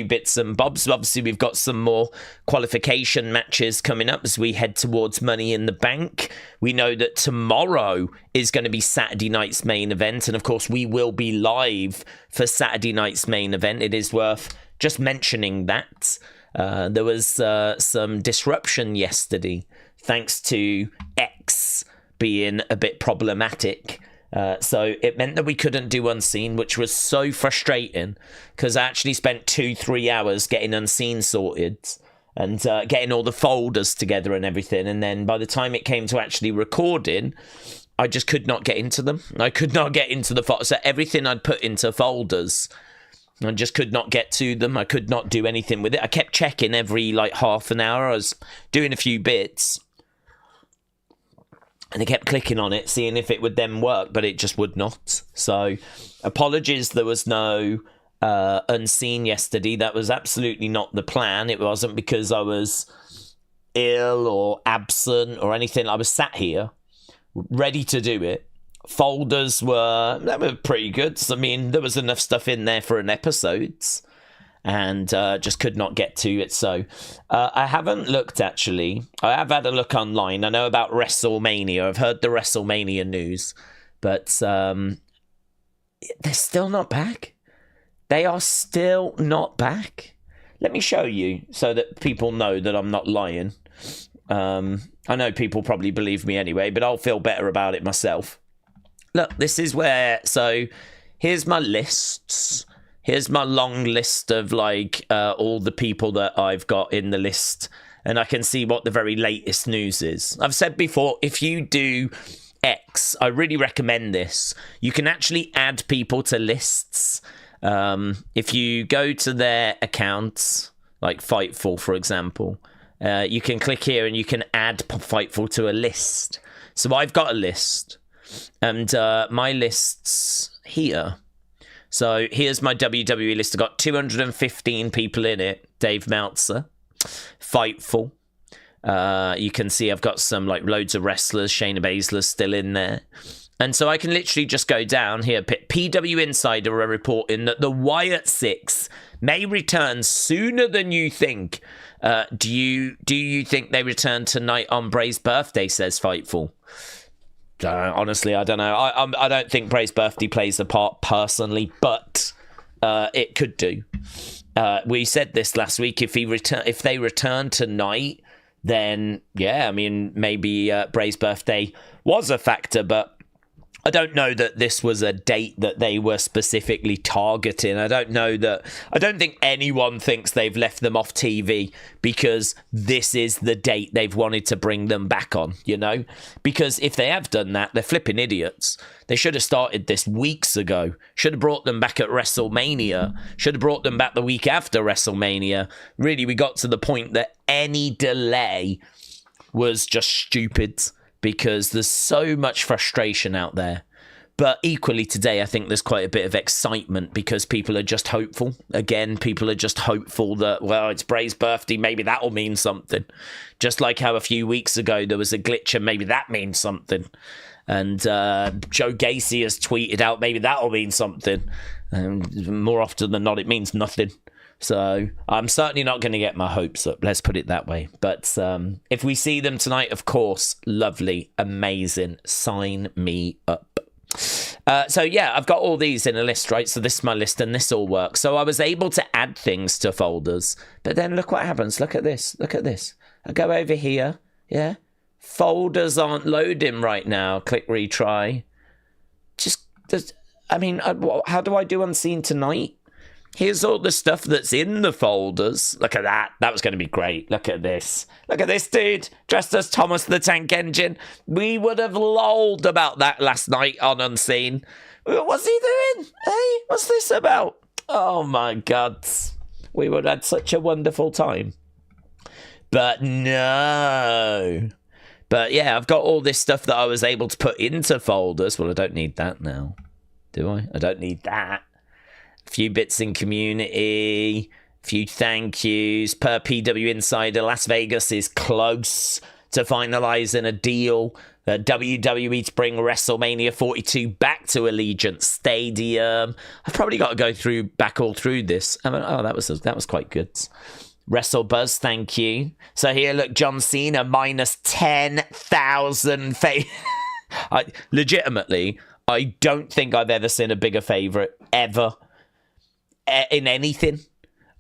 bits and bobs. Obviously, we've got some more qualification matches coming up as we head towards Money in the Bank. We know that tomorrow is going to be Saturday night's main event, and of course, we will be live for Saturday night's main event. It is worth just mentioning that. There was some disruption yesterday, thanks to X being a bit problematic. So it meant that we couldn't do Unseen, which was so frustrating because I actually spent 2-3 hours getting Unseen sorted and getting all the folders together and everything. And then by the time it came to actually recording, I just could not get into them. I could not get into the folders. So everything I'd put into folders, I just could not get to them. I could not do anything with it. I kept checking every like half an hour. I was doing a few bits. And I kept clicking on it, seeing if it would then work, but it just would not. So, apologies, there was no Unseen yesterday. That was absolutely not the plan. It wasn't because I was ill or absent or anything. I was sat here, ready to do it. Folders were pretty good. So, I mean, there was enough stuff in there for an episode. And just could not get to it. So I haven't looked, actually. I have had a look online. I know about WrestleMania. I've heard the WrestleMania news. But they're still not back. They are still not back. Let me show you so that people know that I'm not lying. I know people probably believe me anyway, but I'll feel better about it myself. Look, this is where... So here's my lists. Here's my long list of like all the people that I've got in the list, and I can see what the very latest news is. I've said before, if you do X, I really recommend this. You can actually add people to lists. If you go to their accounts, like Fightful, for example, you can click here and you can add Fightful to a list. So I've got a list, and my list's here. So here's my WWE list. I've got 215 people in it. Dave Meltzer, Fightful. You can see I've got some like loads of wrestlers. Shayna Baszler's still in there. And so I can literally just go down here. PW Insider are reporting that the Wyatt 6 may return sooner than you think. Do you think they return tonight on Bray's birthday, says Fightful? Honestly, I don't know. I don't think Bray's birthday plays a part personally, but it could do. We said this last week. If they return tonight, then yeah, I mean maybe Bray's birthday was a factor, but I don't know that this was a date that they were specifically targeting. I don't think anyone thinks they've left them off TV because this is the date they've wanted to bring them back on, you know? Because if they have done that, they're flipping idiots. They should have started this weeks ago. Should have brought them back at WrestleMania. Should have brought them back the week after WrestleMania. Really, we got to the point that any delay was just stupid, because there's so much frustration out there. But equally today, I think there's quite a bit of excitement because people are just hopeful. Again, people are just hopeful that, well, it's Bray's birthday, maybe that'll mean something. Just like how a few weeks ago there was a glitch and maybe that means something. And Joe Gacy has tweeted out, maybe that'll mean something. And more often than not, it means nothing. So I'm certainly not going to get my hopes up, let's put it that way. But if we see them tonight, of course, lovely, amazing, sign me up. So yeah, I've got all these in a list, right? So this is my list and this all works. So I was able to add things to folders, but then look what happens. Look at this. Look at this. I go over here. Yeah. Folders aren't loading right now. Click retry. I mean, how do I do Unseen tonight? Here's all the stuff that's in the folders. Look at that. That was going to be great. Look at this. Look at this dude dressed as Thomas the Tank Engine. We would have lolled about that last night on Unseen. What's he doing? Hey, what's this about? Oh my God. We would have had such a wonderful time. But no. But yeah, I've got all this stuff that I was able to put into folders. Well, I don't need that now. Do I? I don't need that. A few bits in community, a few thank yous. Per PW Insider, Las Vegas is close to finalising a deal. WWE to bring WrestleMania 42 back to Allegiant Stadium. I've probably got to go back all through this. That was quite good. WrestleBuzz, thank you. So here, look, John Cena minus 10,000 legitimately, I don't think I've ever seen a bigger favourite ever in anything.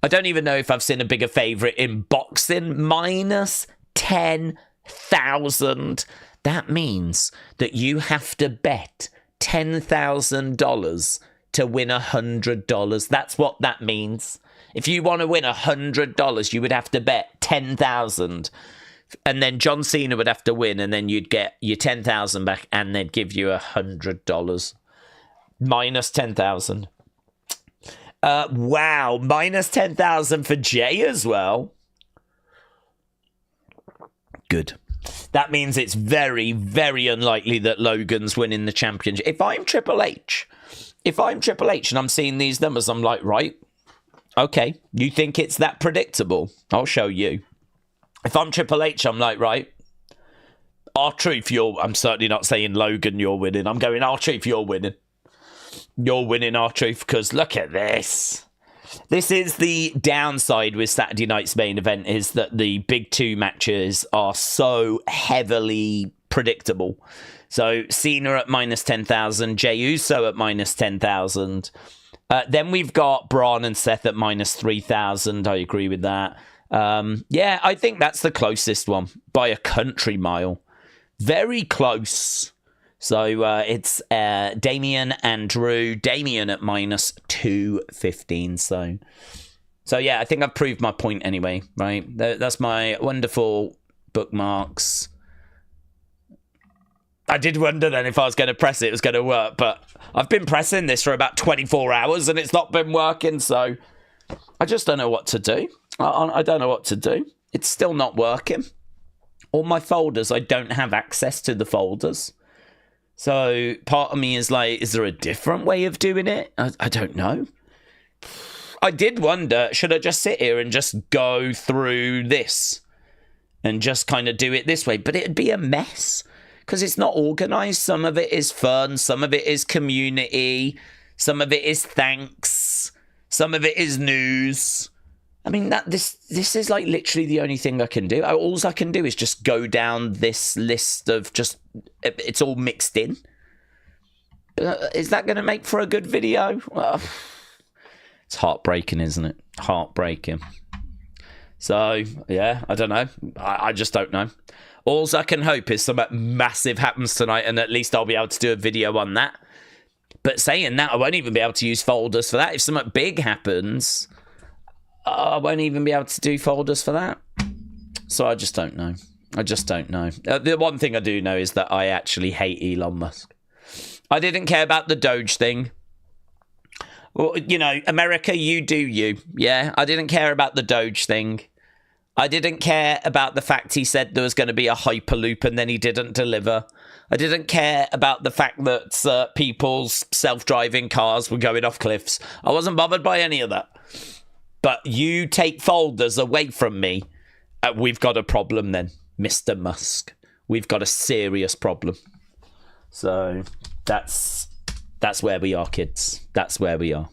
I don't even know if I've seen a bigger favourite in boxing. Minus 10,000. That means that you have to bet $10,000 to win $100. That's what that means. If you want to win $100, you would have to bet 10,000, and then John Cena would have to win, and then you'd get your 10,000 back, and they'd give you $100. Minus 10,000. Wow, minus 10,000 for Jay as well. Good. That means it's very, very unlikely that Logan's winning the championship. If I'm Triple H and I'm seeing these numbers, I'm like, right, okay, you think it's that predictable? I'll show you. If I'm Triple H, I'm like, right, R-Truth, I'm certainly not saying Logan, you're winning. I'm going, R-Truth, you're winning. You're winning, R-Truth, because look at this. This is the downside with Saturday night's main event, is that the big two matches are so heavily predictable. So Cena at minus 10,000, Jey Uso at minus 10,000. Then we've got Braun and Seth at minus 3,000. I agree with that. Yeah, I think that's the closest one by a country mile. Very close. So it's Damian and Drew. Damian at minus 215. So yeah, I think I've proved my point anyway, right? That's my wonderful bookmarks. I did wonder then if I was going to press it, it was going to work. But I've been pressing this for about 24 hours and it's not been working. So I just don't know what to do. I don't know what to do. It's still not working. All my folders, I don't have access to the folders. So part of me is like, is there a different way of doing it? I don't know. I did wonder, should I just sit here and just go through this and just kind of do it this way? But it'd be a mess because it's not organized. Some of it is fun. Some of it is community. Some of it is thanks. Some of it is news. I mean, this is like literally the only thing I can do. All I can do is just go down this list of just, it's all mixed in. Is that going to make for a good video? Well, it's heartbreaking, isn't it? Heartbreaking. So, yeah, I don't know. I just don't know. All I can hope is something massive happens tonight and at least I'll be able to do a video on that. But saying that, I won't even be able to use folders for that. If something big happens, I won't even be able to do folders for that. So I just don't know. I just don't know. The one thing I do know is that I actually hate Elon Musk. I didn't care about the Doge thing. Well, you know, America, you do you. Yeah, I didn't care about the Doge thing. I didn't care about the fact he said there was going to be a Hyperloop and then he didn't deliver. I didn't care about the fact that people's self-driving cars were going off cliffs. I wasn't bothered by any of that. But you take folders away from me, we've got a problem then, Mr. Musk. We've got a serious problem. So that's where we are, kids. That's where we are.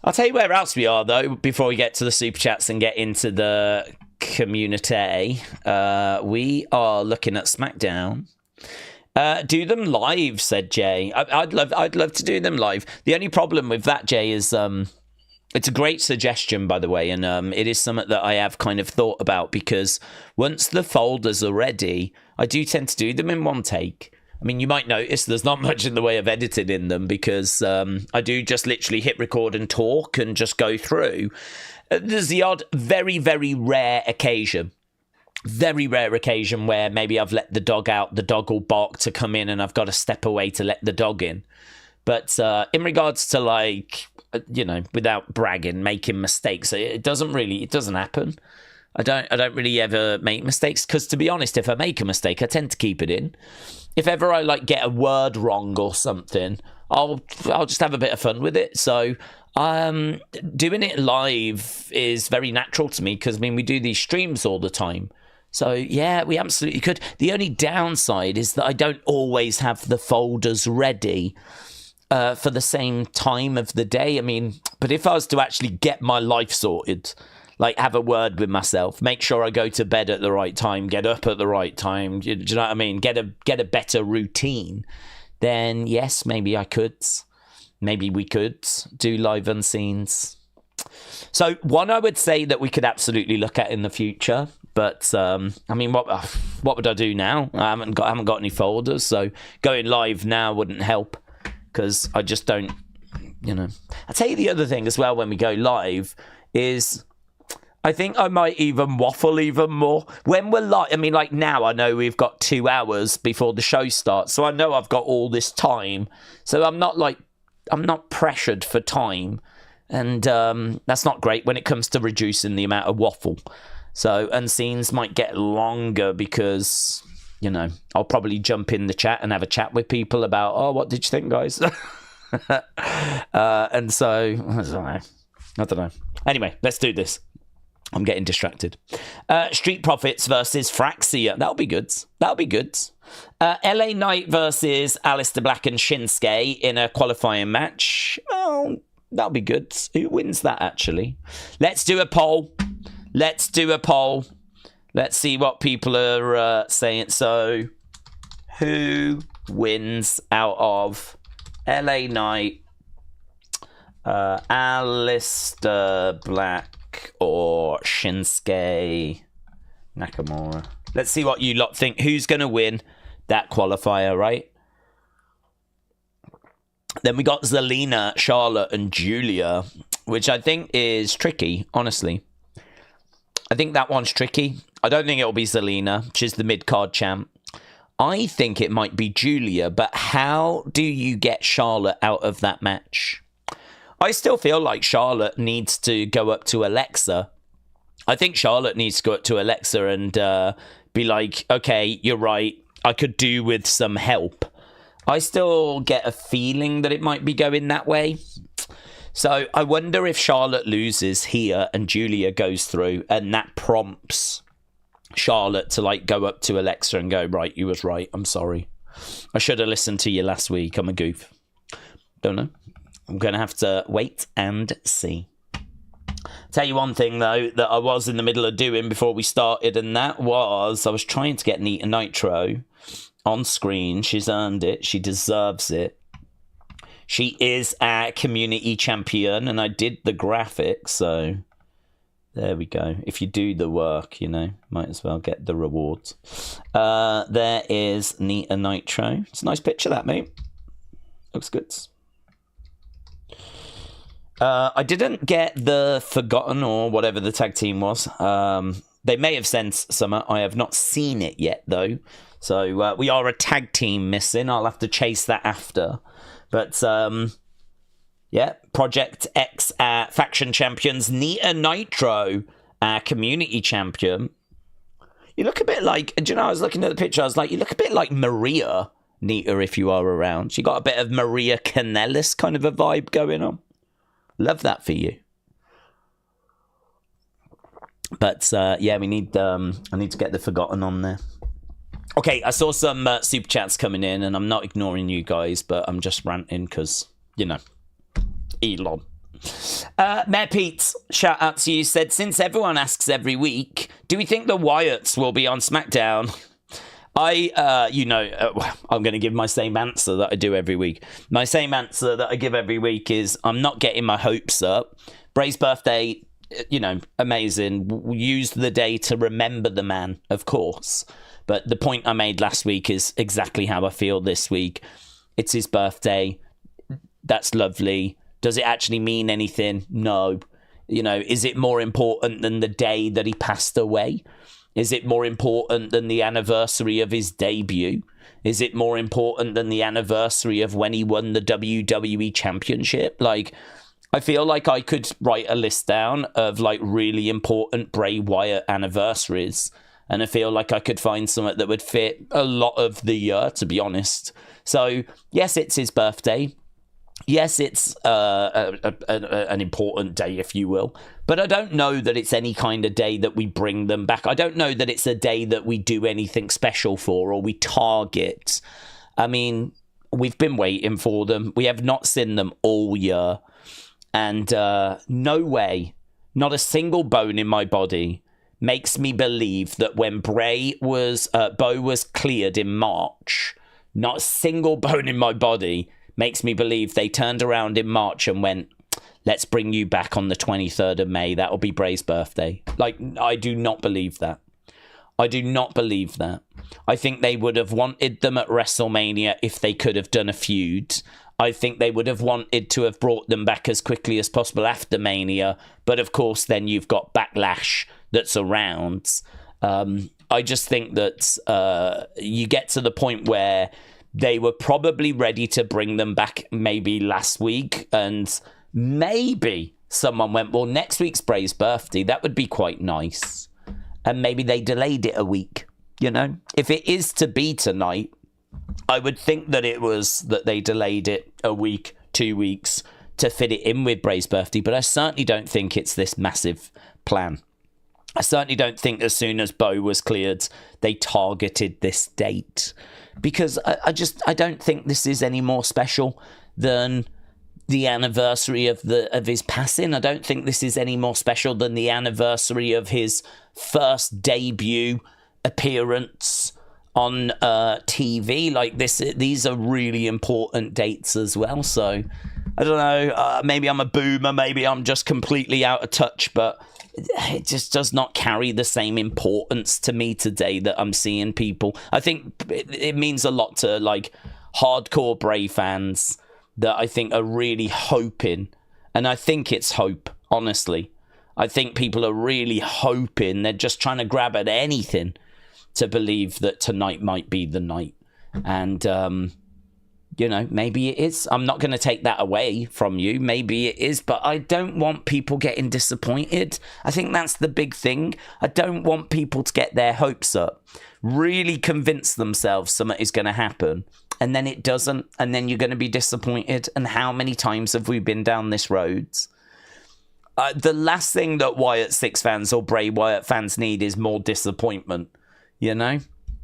I'll tell you where else we are, though, before we get to the super chats and get into the community. We are looking at SmackDown. Do them live, said Jay. I'd love to do them live. The only problem with that, Jay, is it's a great suggestion, by the way, and it is something that I have kind of thought about because once the folders are ready, I do tend to do them in one take. I mean, you might notice there's not much in the way of editing in them because I do just literally hit record and talk and just go through. There's the odd, very, very rare occasion where maybe I've let the dog out, the dog will bark to come in and I've got to step away to let the dog in. But in regards to, like, you know, without bragging, making mistakes, it doesn't happen. I don't really ever make mistakes because, to be honest, if I make a mistake, I tend to keep it in. If ever I like get a word wrong or something, I'll just have a bit of fun with it. So doing it live is very natural to me because, I mean, we do these streams all the time. So, yeah, we absolutely could. The only downside is that I don't always have the folders ready for the same time of the day. I mean, but if I was to actually get my life sorted, like have a word with myself, make sure I go to bed at the right time, get up at the right time, do you know what I mean? Get a better routine, then yes, maybe I could. Maybe we could do live unscenes. So one I would say that we could absolutely look at in the future. But, I mean, what would I do now? I haven't got any folders, so going live now wouldn't help because I just don't, you know. I'll tell you the other thing as well when we go live is I think I might even waffle even more. When we're live, I mean, like now I know we've got 2 hours before the show starts, so I know I've got all this time. So I'm not pressured for time, and that's not great when it comes to reducing the amount of waffle. So unscenes might get longer because, you know, I'll probably jump in the chat and have a chat with people about, oh, what did you think, guys? And so, I don't know. Anyway, let's do this. I'm getting distracted. Street Profits versus Fraxia. That'll be good. LA Knight versus Aleister Black and Shinsuke in a qualifying match. Well, that'll be good. Who wins that, actually? Let's do a poll. Let's see what people are saying. So, who wins out of LA Knight, Aleister Black, or Shinsuke Nakamura? Let's see what you lot think. Who's going to win that qualifier, right? Then we got Zelina, Charlotte, and Julia, which I think is tricky, honestly. I think that one's tricky. I don't think it'll be Zelina. She's the mid-card champ. I think it might be Julia, but how do you get Charlotte out of that match? I still feel like Charlotte needs to go up to Alexa. I think Charlotte needs to go up to Alexa and be like, okay, you're right. I could do with some help. I still get a feeling that it might be going that way. So I wonder if Charlotte loses here and Julia goes through and that prompts Charlotte to like go up to Alexa and go, right, you was right. I'm sorry. I should have listened to you last week. I'm a goof. Don't know. I'm going to have to wait and see. Tell you one thing, though, that I was in the middle of doing before we started, and that was I was trying to get Nita Nitro on screen. She's earned it. She deserves it. She is a community champion, and I did the graphics, so there we go. If you do the work, you know, might as well get the rewards. There is Nita Nitro. It's a nice picture, that, mate. Looks good. I didn't get the Forgotten or whatever the tag team was. They may have sent some. I have not seen it yet, though. So we are a tag team missing. I'll have to chase that after. But, yeah, Project X faction champions, Nita Nitro, community champion. You look a bit like, do you know, I was looking at the picture, I was like, you look a bit like Maria, Nita, if you are around. She got a bit of Maria Kanellis kind of a vibe going on. Love that for you. But, yeah, we need, I need to get the Forgotten on there. Okay, I saw some super chats coming in, and I'm not ignoring you guys, but I'm just ranting because, you know, Elon. Mayor Pete, shout out to you, said, since everyone asks every week, do we think the Wyatts will be on SmackDown? You know, I'm going to give my same answer that I do every week. My same answer that I give every week is I'm not getting my hopes up. Bray's birthday, you know, amazing. Use the day to remember the man, of course. But the point I made last week is exactly how I feel this week. It's his birthday. That's lovely. Does it actually mean anything? No. You know, is it more important than the day that he passed away? Is it more important than the anniversary of his debut? Is it more important than the anniversary of when he won the WWE Championship? Like, I feel like I could write a list down of, like, really important Bray Wyatt anniversaries. And I feel like I could find something that would fit a lot of the year, to be honest. So, yes, it's his birthday. Yes, it's an important day, if you will. But I don't know that it's any kind of day that we bring them back. I don't know that it's a day that we do anything special for or we target. I mean, we've been waiting for them. We have not seen them all year. And no way, not a single bone in my body makes me believe that when Bo was cleared in March, not a single bone in my body makes me believe they turned around in March and went, let's bring you back on the 23rd of May. That'll be Bray's birthday. Like, I do not believe that. I do not believe that. I think they would have wanted them at WrestleMania if they could have done a feud. I think they would have wanted to have brought them back as quickly as possible after Mania. But of course, then you've got Backlash that's around. I just think that you get to the point where they were probably ready to bring them back maybe last week. And maybe someone went, well, next week's Bray's birthday. That would be quite nice. And maybe they delayed it a week, you know? If it is to be tonight, I would think that it was that they delayed it a week, 2 weeks to fit it in with Bray's birthday. But I certainly don't think it's this massive plan. I certainly don't think as soon as Bo was cleared, they targeted this date. Because I don't think this is any more special than the anniversary of his passing. I don't think this is any more special than the anniversary of his first debut appearance on TV. Like these are really important dates as well. So I don't know. Maybe I'm a boomer. Maybe I'm just completely out of touch. But it just does not carry the same importance to me today that I'm seeing people. I think it means a lot to like hardcore Bray fans that I think are really hoping, and I think it's hope, honestly. I think people are really hoping, they're just trying to grab at anything to believe that tonight might be the night. And, you know, maybe it is. I'm not going to take that away from you. Maybe it is, but I don't want people getting disappointed. I think that's the big thing. I don't want people to get their hopes up, really convince themselves something is going to happen, and then it doesn't, and then you're going to be disappointed. And how many times have we been down this road? The last thing that Wyatt 6 fans or Bray Wyatt fans need is more disappointment, you know?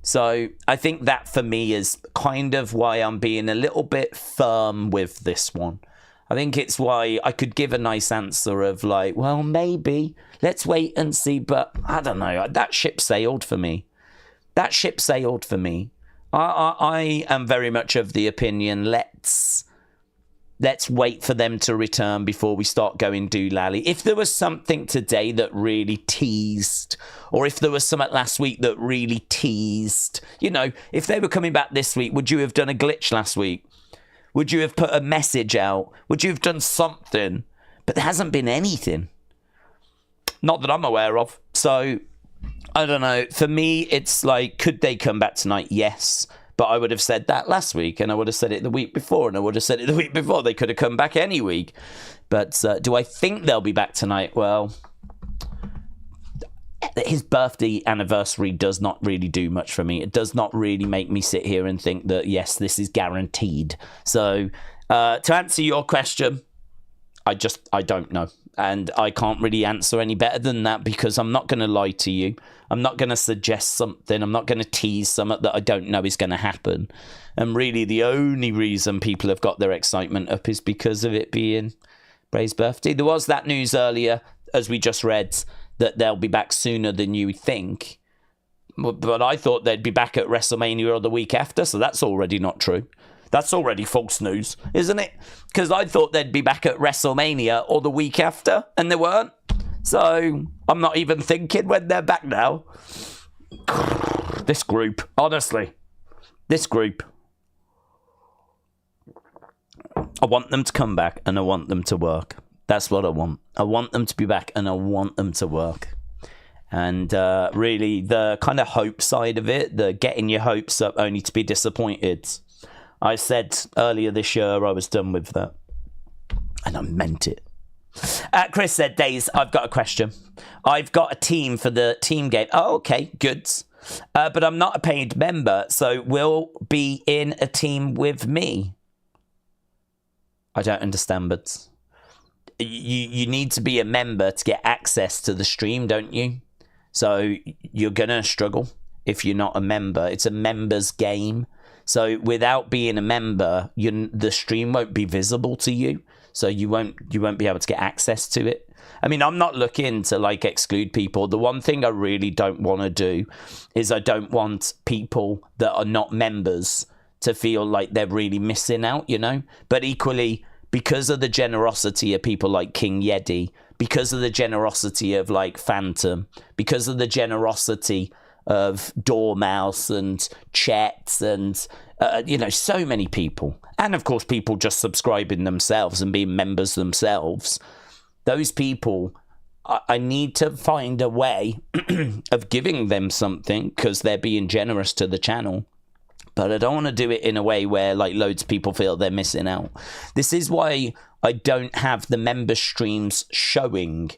So I think that for me is kind of why I'm being a little bit firm with this one. I think it's why I could give a nice answer of like, well, maybe, let's wait and see. But I don't know, that ship sailed for me. That ship sailed for me. I am very much of the opinion, let's wait for them to return before we start going doolally. If there was something today that really teased, or if there was something last week that really teased, you know, if they were coming back this week, would you have done a glitch last week? Would you have put a message out? Would you have done something? But there hasn't been anything. Not that I'm aware of. So, I don't know. For me, it's like, could they come back tonight? Yes. But I would have said that last week, and I would have said it the week before, and I would have said it the week before. They could have come back any week. But do I think they'll be back tonight? Well, his birthday anniversary does not really do much for me. It does not really make me sit here and think that, yes, this is guaranteed. So to answer your question, I don't know. And I can't really answer any better than that, because I'm not going to lie to you. I'm not going to suggest something. I'm not going to tease something that I don't know is going to happen. And really, the only reason people have got their excitement up is because of it being Bray's birthday. There was that news earlier, as we just read, that they'll be back sooner than you think. But I thought they'd be back at WrestleMania or the week after, so that's already not true. That's already false news, isn't it? Because I thought they'd be back at WrestleMania or the week after, and they weren't. So I'm not even thinking when they're back now. This group, honestly. This group. I want them to come back, and I want them to work. That's what I want. I want them to be back, and I want them to work. And really, the kind of hope side of it, the getting your hopes up only to be disappointed, I said earlier this year I was done with that. And I meant it. Chris said, Daze, I've got a question. I've got a team for the team game. Oh, okay, good. But I'm not a paid member, so will be in a team with me. I don't understand, but you need to be a member to get access to the stream, don't you? So you're going to struggle if you're not a member. It's a member's game. So without being a member, the stream won't be visible to you. So you won't be able to get access to it. I mean, I'm not looking to like exclude people. The one thing I really don't want to do is I don't want people that are not members to feel like they're really missing out, you know? But equally, because of the generosity of people like King Yeti, because of the generosity of like Phantom, because of the generosity of Dormouse and Chet and, you know, so many people. And of course, people just subscribing themselves and being members themselves. Those people, I need to find a way of giving them something because they're being generous to the channel. But I don't want to do it in a way where like loads of people feel they're missing out. This is why I don't have the member streams showing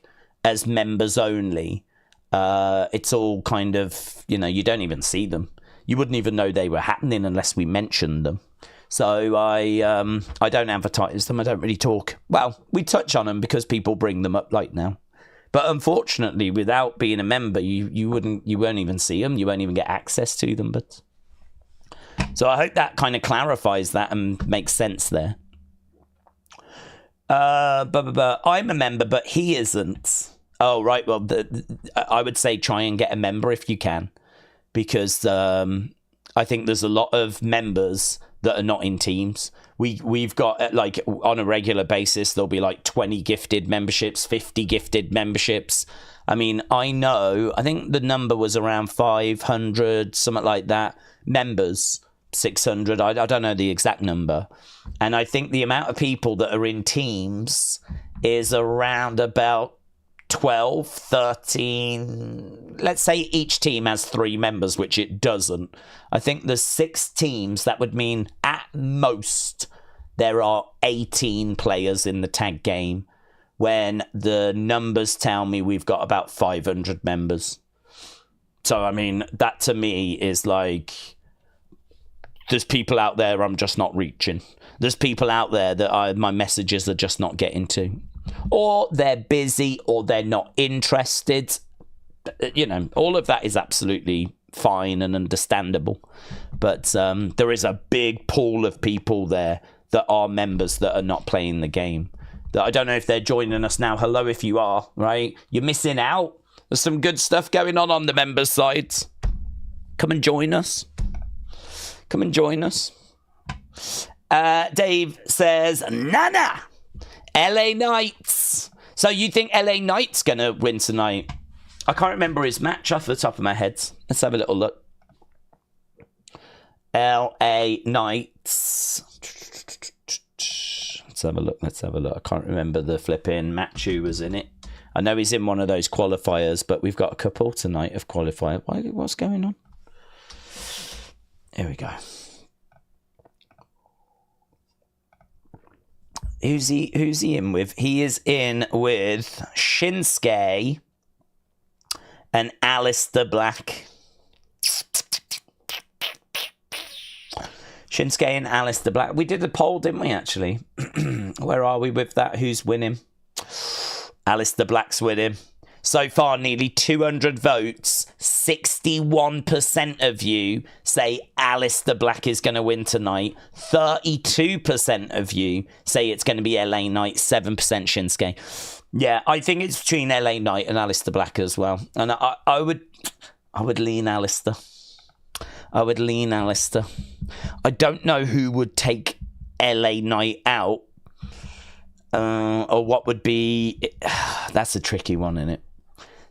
as members only. It's all kind of, you know, you don't even see them. You wouldn't even know they were happening unless we mentioned them. So I don't advertise them. I don't really talk. Well, we touch on them because people bring them up like now. But unfortunately, without being a member, you won't even see them. You won't even get access to them. But so I hope that kind of clarifies that and makes sense there. I'm a member, but he isn't. Oh, right. Well, I would say try and get a member if you can, because I think there's a lot of members that are not in teams. We've got, like, on a regular basis, there'll be like 20 gifted memberships, 50 gifted memberships. I mean, I think the number was around 500, something like that, members, 600. I don't know the exact number. And I think the amount of people that are in teams is around about 12, 13. Let's say each team has 3 members, which it doesn't. I think there's 6 teams. That would mean at most there are 18 players in the tag game, when the numbers tell me we've got about 500 members. So, I mean, that to me is like, there's people out there I'm just not reaching. There's people out there that my messages are just not getting to. Or they're busy, or they're not interested. You know, all of that is absolutely fine and understandable. But there is a big pool of people there that are members that are not playing the game. That I don't know if they're joining us now. Hello if you are, right? You're missing out. There's some good stuff going on the members' sides. Come and join us. Come and join us. Dave says, Nana! LA Knights. So you think LA Knight's going to win tonight? I can't remember his match off the top of my head. Let's have a little look. LA Knights. Let's have a look. I can't remember the flipping match who was in it. I know he's in one of those qualifiers, but we've got a couple tonight of qualifier. What's going on? Here we go. Who's he in with? He is in with Shinsuke and Aleister Black. Shinsuke and Aleister Black. We did a poll, didn't we, actually? Where are we with that? Who's winning? Aleister Black's winning. So far, nearly 200 votes. 61% of you say Aleister Black is going to win tonight. 32% of you say it's going to be LA Knight. 7% Shinsuke. Yeah, I think it's between LA Knight and Aleister Black as well. And I would lean Aleister. I don't know who would take LA Knight out. Or what would be... That's a tricky one, isn't it?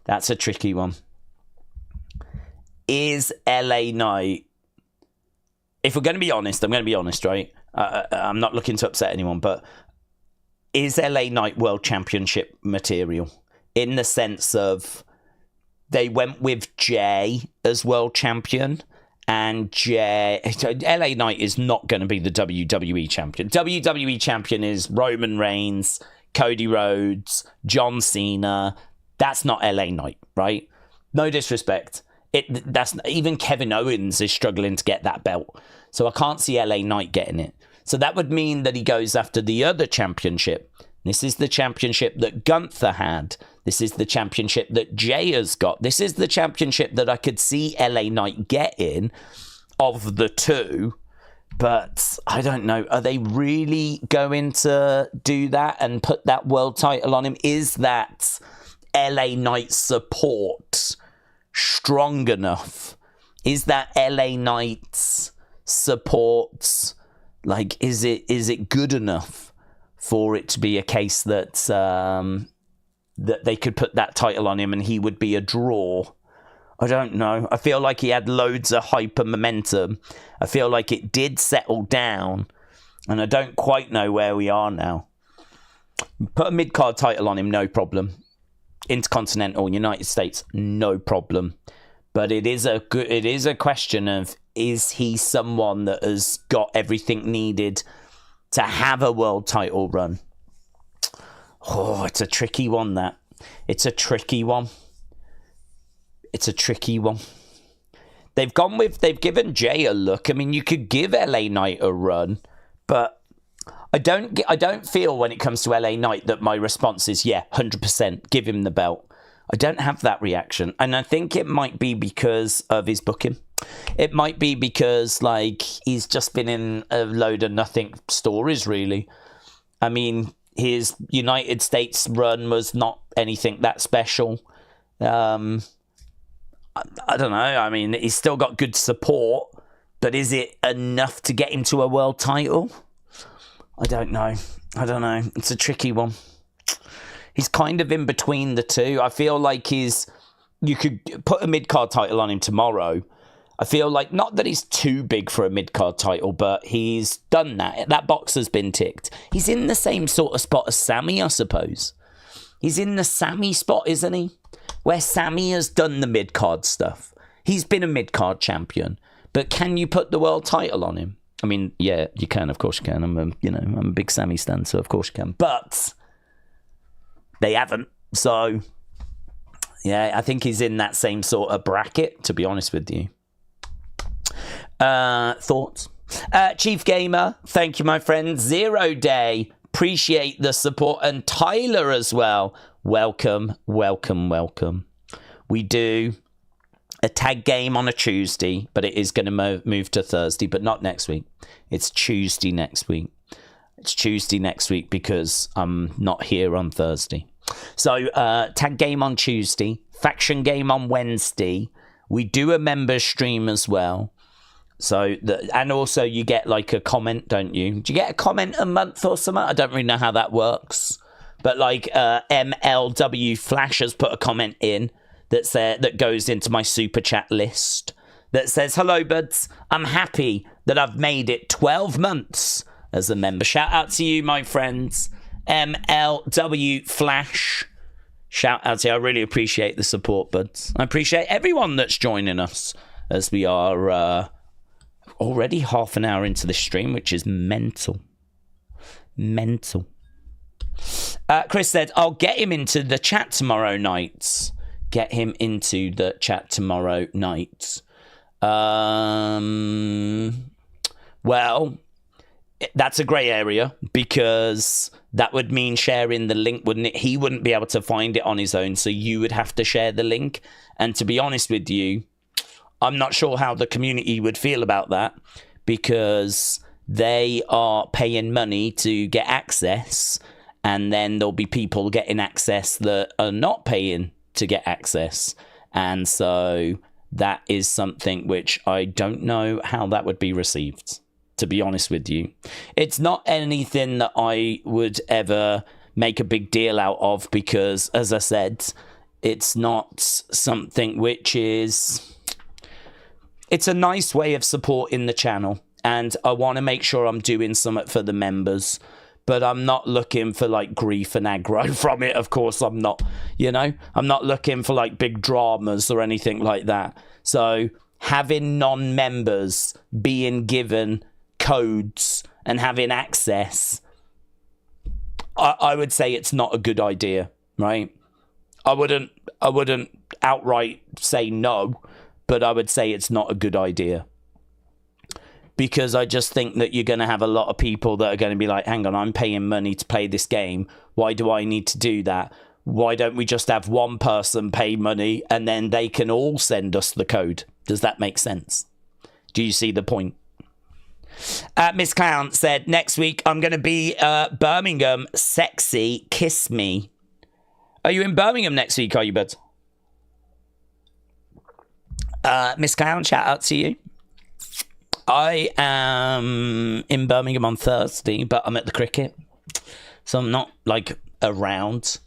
That's a tricky one. Is LA Knight... If we're going to be honest, I'm going to be honest, right? I'm not looking to upset anyone, but is LA Knight World Championship material? In the sense of they went with Jay as World Champion, and LA Knight is not going to be the WWE Champion. WWE Champion is Roman Reigns, Cody Rhodes, John Cena. That's not LA Knight, right? No disrespect. Even Kevin Owens is struggling to get that belt. So I can't see LA Knight getting it. So that would mean that he goes after the other championship. This is the championship that Gunther had. This is the championship that Jay has got. This is the championship that I could see LA Knight getting of the two. But I don't know. Are they really going to do that and put that world title on him? Is that LA Knight support strong enough? Is that LA Knight's support, like, is it good enough for it to be a case that that they could put that title on him and he would be a draw? I don't know. I feel like he had loads of hyper momentum. I feel like it did settle down, and I don't quite know where we are now. Put a mid-card title on him, no problem. Intercontinental, United States, no problem. But it is a question of, is he someone that has got everything needed to have a world title run? Oh, it's a tricky one, that. It's a tricky one. It's a tricky one. They've given Jay a look. I mean, you could give LA Knight a run, but I don't feel when it comes to LA Knight that my response is, yeah, 100%, give him the belt. I don't have that reaction. And I think it might be because of his booking. It might be because, like, he's just been in a load of nothing stories, really. I mean, his United States run was not anything that special. I don't know. I mean, he's still got good support, but is it enough to get him to a world title? I don't know. It's a tricky one. He's kind of in between the two. I feel like you could put a mid-card title on him tomorrow. I feel like, not that he's too big for a mid-card title, but he's done that. That box has been ticked. He's in the same sort of spot as Sammy, I suppose. He's in the Sammy spot, isn't he? Where Sammy has done the mid-card stuff. He's been a mid-card champion. But can you put the world title on him? I mean, yeah, you can. Of course you can. I'm a big Sammy stan, so of course you can. But they haven't. So, yeah, I think he's in that same sort of bracket, to be honest with you. Thoughts? Chief Gamer, thank you, my friend. 0 Day, appreciate the support. And Tyler as well. Welcome. We do a tag game on a Tuesday, but it is going to move to Thursday, but not next week. It's Tuesday next week. Because I'm not here on Thursday. So, tag game on Tuesday, faction game on Wednesday. We do a member stream as well. So, and also you get like a comment, don't you? Do you get a comment a month or something? I don't really know how that works. But like MLW Flash has put a comment in that goes into my super chat list that says, "Hello, buds. I'm happy that I've made it 12 months as a member." Shout out to you, my friends. MLW Flash. Shout out to you. I really appreciate the support, buds. I appreciate everyone that's joining us as we are already half an hour into the stream, which is mental. Chris said, "I'll get him into the chat tomorrow night." Well, that's a grey area, because that would mean sharing the link, wouldn't it? He wouldn't be able to find it on his own, so you would have to share the link. And to be honest with you, I'm not sure how the community would feel about that, because they are paying money to get access, and then there'll be people getting access that are not paying to get access. And so that is something which I don't know how that would be received, to be honest with you. It's not anything that I would ever make a big deal out of, because, as I said, it's not something which is... It's a nice way of supporting the channel, and I want to make sure I'm doing something for the members, but I'm not looking for like grief and aggro from it. Of course I'm not, I'm not looking for like big dramas or anything like that. So having non-members being given codes and having access, I would say it's not a good idea, right? I wouldn't outright say no, but I would say it's not a good idea. because I just think that you're going to have a lot of people that are going to be like, hang on, I'm paying money to play this game. Why do I need to do that? Why don't we just have one person pay money and then they can all send us the code? Does that make sense? Do you see the point? Miss Clown said, next week I'm going to be Birmingham. Sexy, kiss me. Are you in Birmingham next week, are you, bud? Miss Clown, shout out to you. I am in Birmingham on Thursday, but I'm at the cricket. So I'm not, like, around.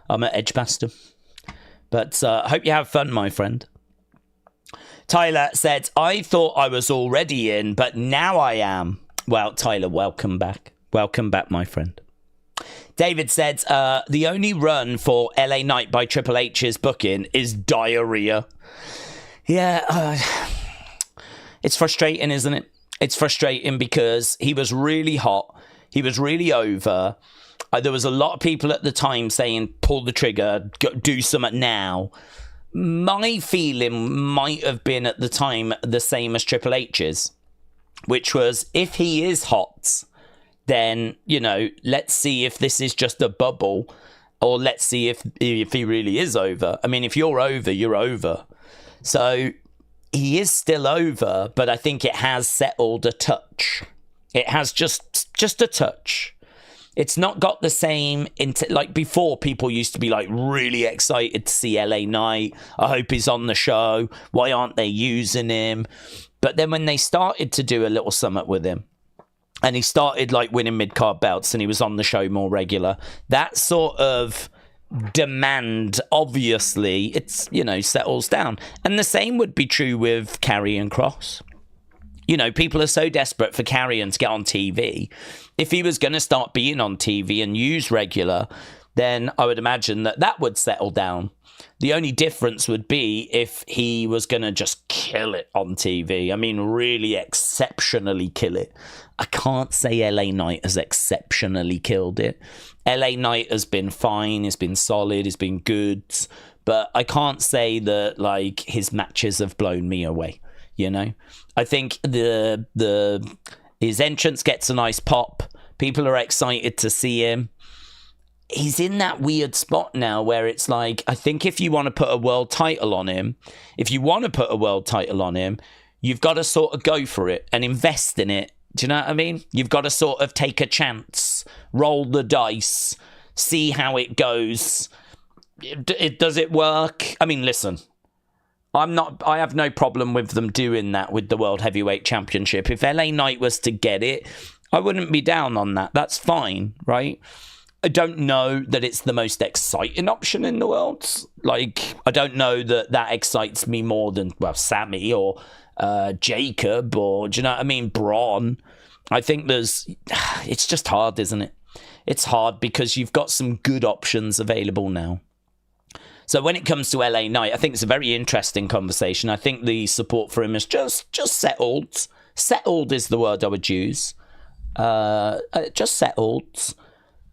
I'm at Edgbaston. But I hope you have fun, my friend. Tyler said, I thought I was already in, but now I am. Well, Tyler, welcome back. Welcome back, my friend. David said, the only run for LA Knight by Triple H's booking is diarrhea. Yeah, it's frustrating, isn't it? It's frustrating because he was really hot. He was really over. There was a lot of people at the time saying, pull the trigger, do something now. My feeling might have been at the time the same as Triple H's, which was, if he is hot, then, you know, let's see if this is just a bubble, or let's see if he really is over. I mean, if you're over, you're over. So he is still over, but I think it has settled a touch. It has just a touch. It's not got the same, like before, people used to be like really excited to see LA Knight. I hope he's on the show. Why aren't they using him? But then when they started to do a little summit with him, and he started like winning mid-card belts and he was on the show more regular, that sort of demand, obviously, it's, you know, settles down. And the same would be true with Karrion Kross. You know, people are so desperate for Karrion to get on TV. If he was going to start being on TV and use regular, then I would imagine that would settle down. The only difference would be if he was going to just kill it on TV. I mean, really exceptionally kill it. I can't say LA Knight has exceptionally killed it. LA Knight has been fine. It's been solid. It's been good. But I can't say that, like, his matches have blown me away, you know? I think his entrance gets a nice pop. People are excited to see him. He's in that weird spot now where it's like, I think if you want to put a world title on him, you've got to sort of go for it and invest in it. Do you know what I mean? You've got to sort of take a chance, roll the dice, see how it goes. Does it work? I mean, listen, I have no problem with them doing that with the World Heavyweight Championship. If LA Knight was to get it, I wouldn't be down on that. That's fine, right? I don't know that it's the most exciting option in the world. Like, I don't know that excites me more than, well, Sammy or Jacob or, do you know what I mean, Braun. I think it's just hard, isn't it? It's hard because you've got some good options available now. So when it comes to LA Knight, I think it's a very interesting conversation. I think the support for him is just settled. Settled is the word I would use. Just settled.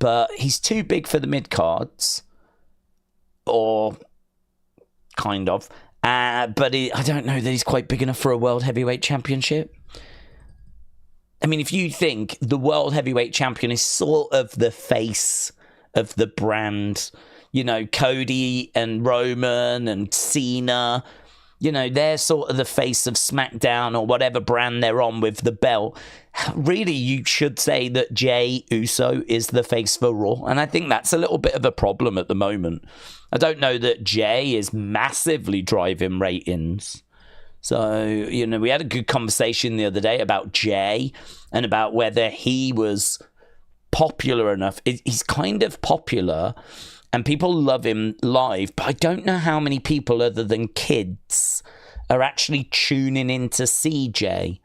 But he's too big for the mid-cards. Or kind of. But I don't know that he's quite big enough for a World Heavyweight Championship. I mean, if you think the World Heavyweight Champion is sort of the face of the brand, you know, Cody and Roman and Cena, you know, they're sort of the face of SmackDown or whatever brand they're on with the belt. Really, you should say that Jey Uso is the face for Raw. And I think that's a little bit of a problem at the moment. I don't know that Jey is massively driving ratings. So, you know, we had a good conversation the other day about Jey and about whether he was popular enough. He's kind of popular and people love him live, but I don't know how many people other than kids are actually tuning in to see Jey.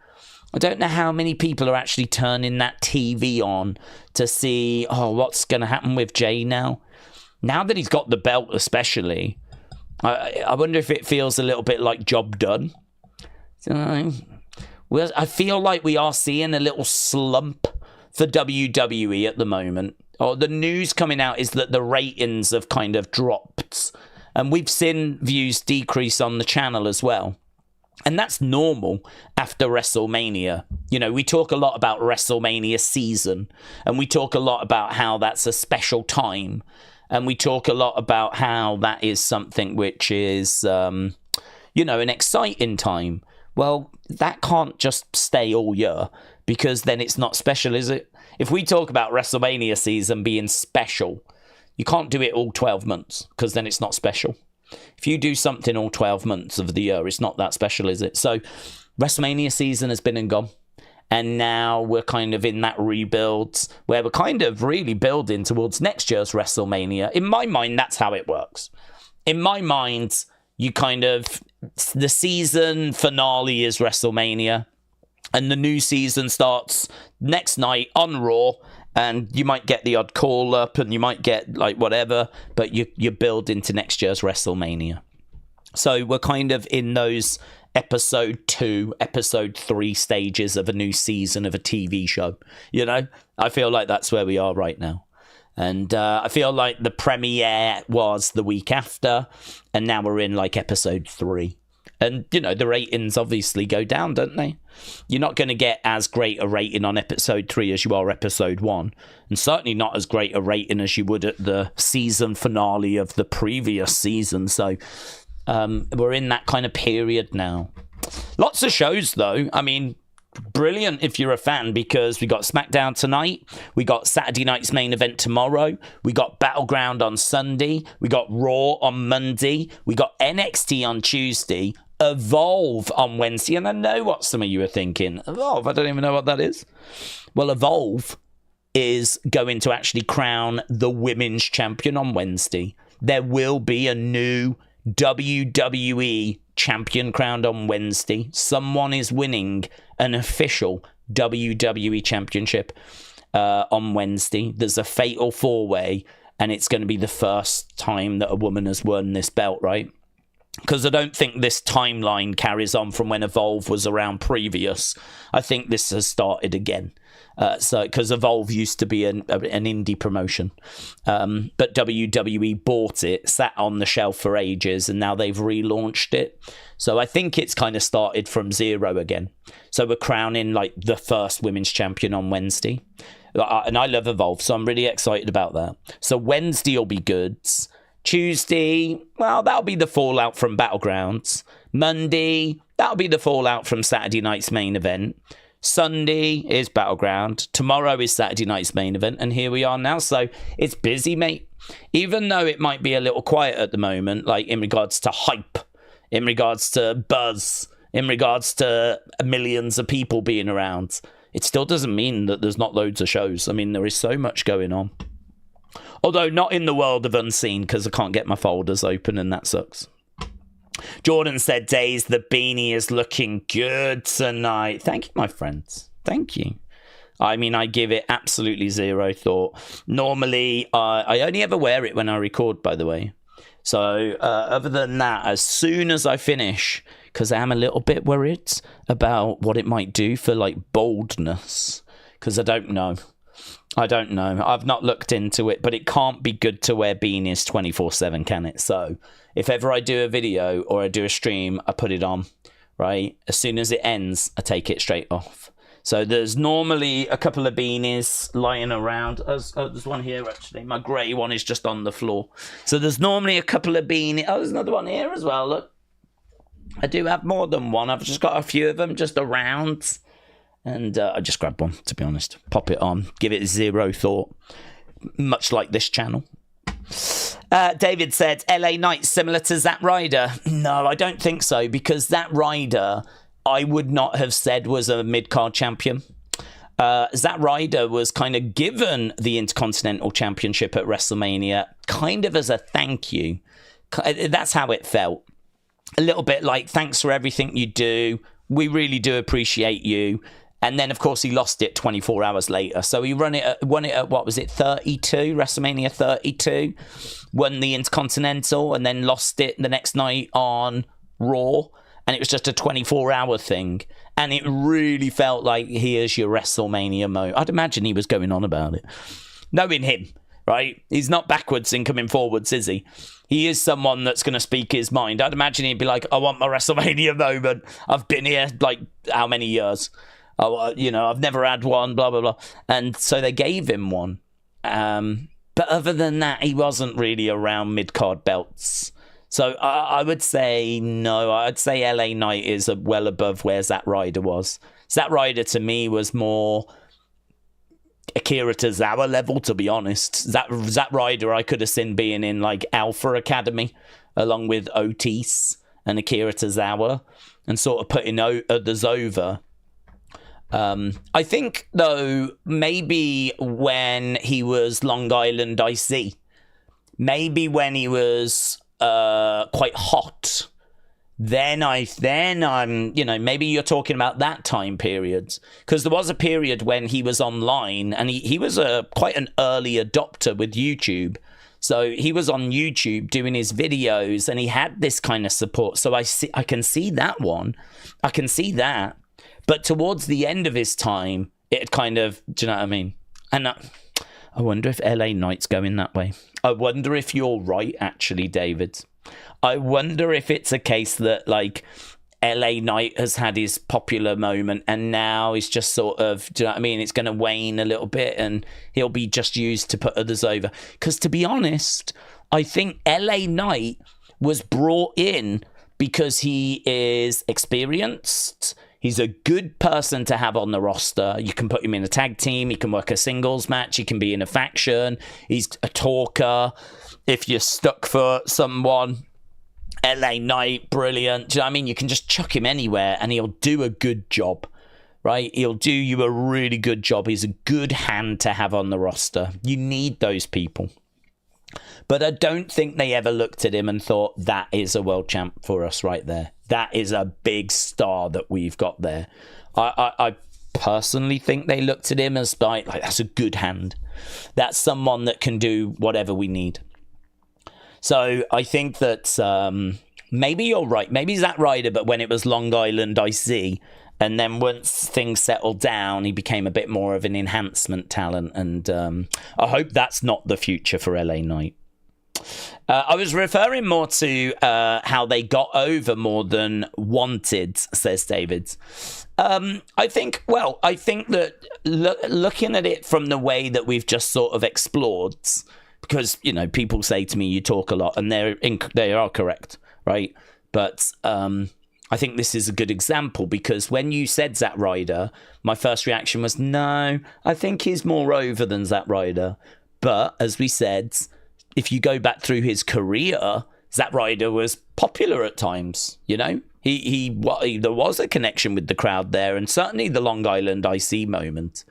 I don't know how many people are actually turning that TV on to see, oh, what's going to happen with Jey now? Now that he's got the belt especially, I wonder if it feels a little bit like job done. Well, I feel like we are seeing a little slump for WWE at the moment. Or the news coming out is that the ratings have kind of dropped. And we've seen views decrease on the channel as well. And that's normal after WrestleMania. You know, we talk a lot about WrestleMania season, and we talk a lot about how that's a special time. And we talk a lot about how that is something which is, an exciting time. Well, that can't just stay all year, because then it's not special, is it? If we talk about WrestleMania season being special, you can't do it all 12 months, because then it's not special. If you do something all 12 months of the year, it's not that special, is it? So WrestleMania season has been and gone. And now we're kind of in that rebuild where we're kind of really building towards next year's WrestleMania. In my mind, that's how it works. In my mind, the season finale is WrestleMania, and the new season starts next night on Raw. And you might get the odd call up, and you might get like whatever, but you build into next year's WrestleMania. So we're kind of in those episode 2, episode 3 stages of a new season of a TV show. You know, I feel like that's where we are right now. And I feel like the premiere was the week after, and now we're in like episode 3. And, you know, the ratings obviously go down, don't they? You're not going to get as great a rating on episode 3 as you are episode 1. And certainly not as great a rating as you would at the season finale of the previous season. So we're in that kind of period now. Lots of shows, though. I mean, brilliant if you're a fan, because we got SmackDown tonight, we got Saturday night's main event tomorrow, we got Battleground on Sunday, we got Raw on Monday, we got NXT on Tuesday, Evolve on Wednesday. And I know what some of you are thinking. Evolve, I don't even know what that is. Well, Evolve is going to actually crown the women's champion on Wednesday. There will be a new WWE champion crowned on Wednesday. Someone is winning an official WWE championship on Wednesday. There's a fatal 4-way, and it's going to be the first time that a woman has won this belt, right? Because I don't think this timeline carries on from when Evolve was around previous. I think this has started again. Because Evolve used to be an indie promotion, but WWE bought it, sat on the shelf for ages, and now they've relaunched it. So I think it's kind of started from zero again. So we're crowning like the first women's champion on Wednesday, and I love Evolve, so I'm really excited about that. So Wednesday will be good. Tuesday, well, that'll be the fallout from Battlegrounds. Monday, that'll be the fallout from Saturday night's main event. Sunday is Battleground. Tomorrow is Saturday night's main event. And here we are now. So it's busy, mate. Even though it might be a little quiet at the moment, like in regards to hype, in regards to buzz, in regards to millions of people being around, it still doesn't mean that there's not loads of shows. I mean, there is so much going on. Although not in the world of Unseen, because I can't get my folders open, and that sucks. Jordan said, Daze, the beanie is looking good tonight. Thank you, my friends. Thank you. I mean, I give it absolutely zero thought. Normally, I only ever wear it when I record, by the way. So other than that, as soon as I finish, because I am a little bit worried about what it might do for like boldness, because I don't know. I've not looked into it, but it can't be good to wear beanies 24/7, can it? So if ever I do a video or I do a stream, I put it on, right? As soon as it ends, I take it straight off. So there's normally a couple of beanies lying around. There's one here, actually. My grey one is just on the floor. So there's normally a couple of beanies. Oh, there's another one here as well, look. I do have more than one. I've just got a few of them just around. And I just grabbed one, to be honest. Pop it on. Give it zero thought. Much like this channel. David said, LA Knight similar to Zack Ryder. No, I don't think so. Because Zack Ryder, I would not have said was a mid-card champion. Zack Ryder was kind of given the Intercontinental Championship at WrestleMania kind of as a thank you. That's how it felt. A little bit like, thanks for everything you do. We really do appreciate you. And then, of course, he lost it 24 hours later. So he won it at, what was it, 32? WrestleMania 32. Won the Intercontinental and then lost it the next night on Raw. And it was just a 24-hour thing. And it really felt like, here's your WrestleMania moment. I'd imagine he was going on about it. Knowing him, right? He's not backwards in coming forwards, is he? He is someone that's going to speak his mind. I'd imagine he'd be like, I want my WrestleMania moment. I've been here, like, how many years? I've never had one, blah, blah, blah. And so they gave him one. But other than that, he wasn't really around mid-card belts. So I would say no. I'd say LA Knight is well above where Zack Ryder was. Zack Ryder, to me, was more Akira Tozawa level, to be honest. Zack Ryder, I could have seen being in like Alpha Academy along with Otis and Akira Tozawa and sort of putting others over. I think, though, maybe when he was Long Island IC, maybe when he was quite hot, then I'm, maybe you're talking about that time period, because there was a period when he was online and he was quite an early adopter with YouTube. So he was on YouTube doing his videos and he had this kind of support. So I can see that one. I can see that. But towards the end of his time, it kind of, do you know what I mean? And I wonder if LA Knight's going that way. I wonder if you're right, actually, David. I wonder if it's a case that, like, LA Knight has had his popular moment and now he's just sort of, do you know what I mean? It's going to wane a little bit and he'll be just used to put others over. Because to be honest, I think LA Knight was brought in because he is experienced. He's a good person to have on the roster. You can put him in a tag team. He can work a singles match. He can be in a faction. He's a talker. If you're stuck for someone, LA Knight, brilliant. Do you know what I mean? You can just chuck him anywhere and he'll do a good job, right? He'll do you a really good job. He's a good hand to have on the roster. You need those people. But I don't think they ever looked at him and thought, that is a world champ for us right there. That is a big star that we've got there. I personally think they looked at him as like that's a good hand. That's someone that can do whatever we need. So I think that maybe you're right. Maybe Zack Ryder, but when it was Long Island IC, and then once things settled down, he became a bit more of an enhancement talent. And I hope that's not the future for LA Knight. I was referring more to how they got over more than wanted, says David. I think that looking at it from the way that we've just sort of explored, because, people say to me, you talk a lot, and they are correct, right? But I think this is a good example, because when you said Zack Ryder, my first reaction was, no, I think he's more over than Zack Ryder. But as we said, if you go back through his career, Zack Ryder was popular at times, there was a connection with the crowd there, and certainly the Long Island IC moment.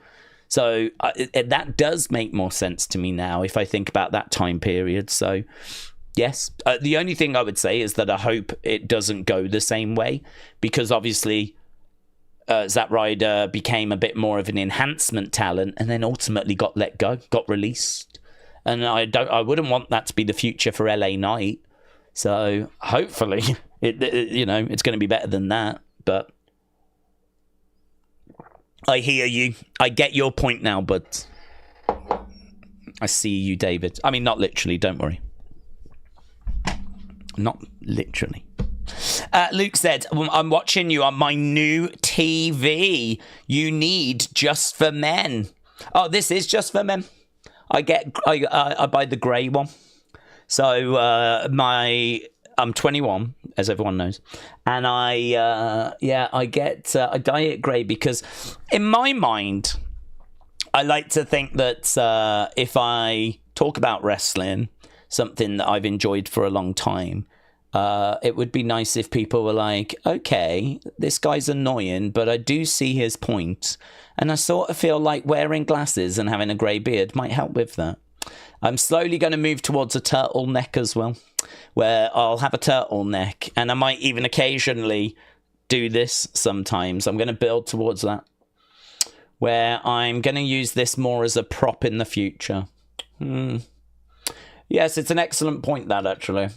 So that does make more sense to me now if I think about that time period. So yes, the only thing I would say is that I hope it doesn't go the same way, because obviously Zack Ryder became a bit more of an enhancement talent and then ultimately got let go, got released. And I wouldn't want that to be the future for LA Knight. So hopefully it's going to be better than that. But I hear you. I get your point now, but I see you, David. I mean, not literally, don't worry. Not literally. Luke said, I'm watching you on my new TV you need just for men. Oh, this is just for men. I buy the grey one. So I'm 21, as everyone knows, and I get I dye it grey because in my mind I like to think that if I talk about wrestling, something that I've enjoyed for a long time, it would be nice if people were like, okay, this guy's annoying, but I do see his point, and I sort of feel like wearing glasses and having a grey beard might help with that. I'm slowly going to move towards a turtleneck as well, where I'll have a turtleneck, and I might even occasionally do this sometimes. I'm going to build towards that, where I'm going to use this more as a prop in the future. Yes, it's an excellent point, that, actually.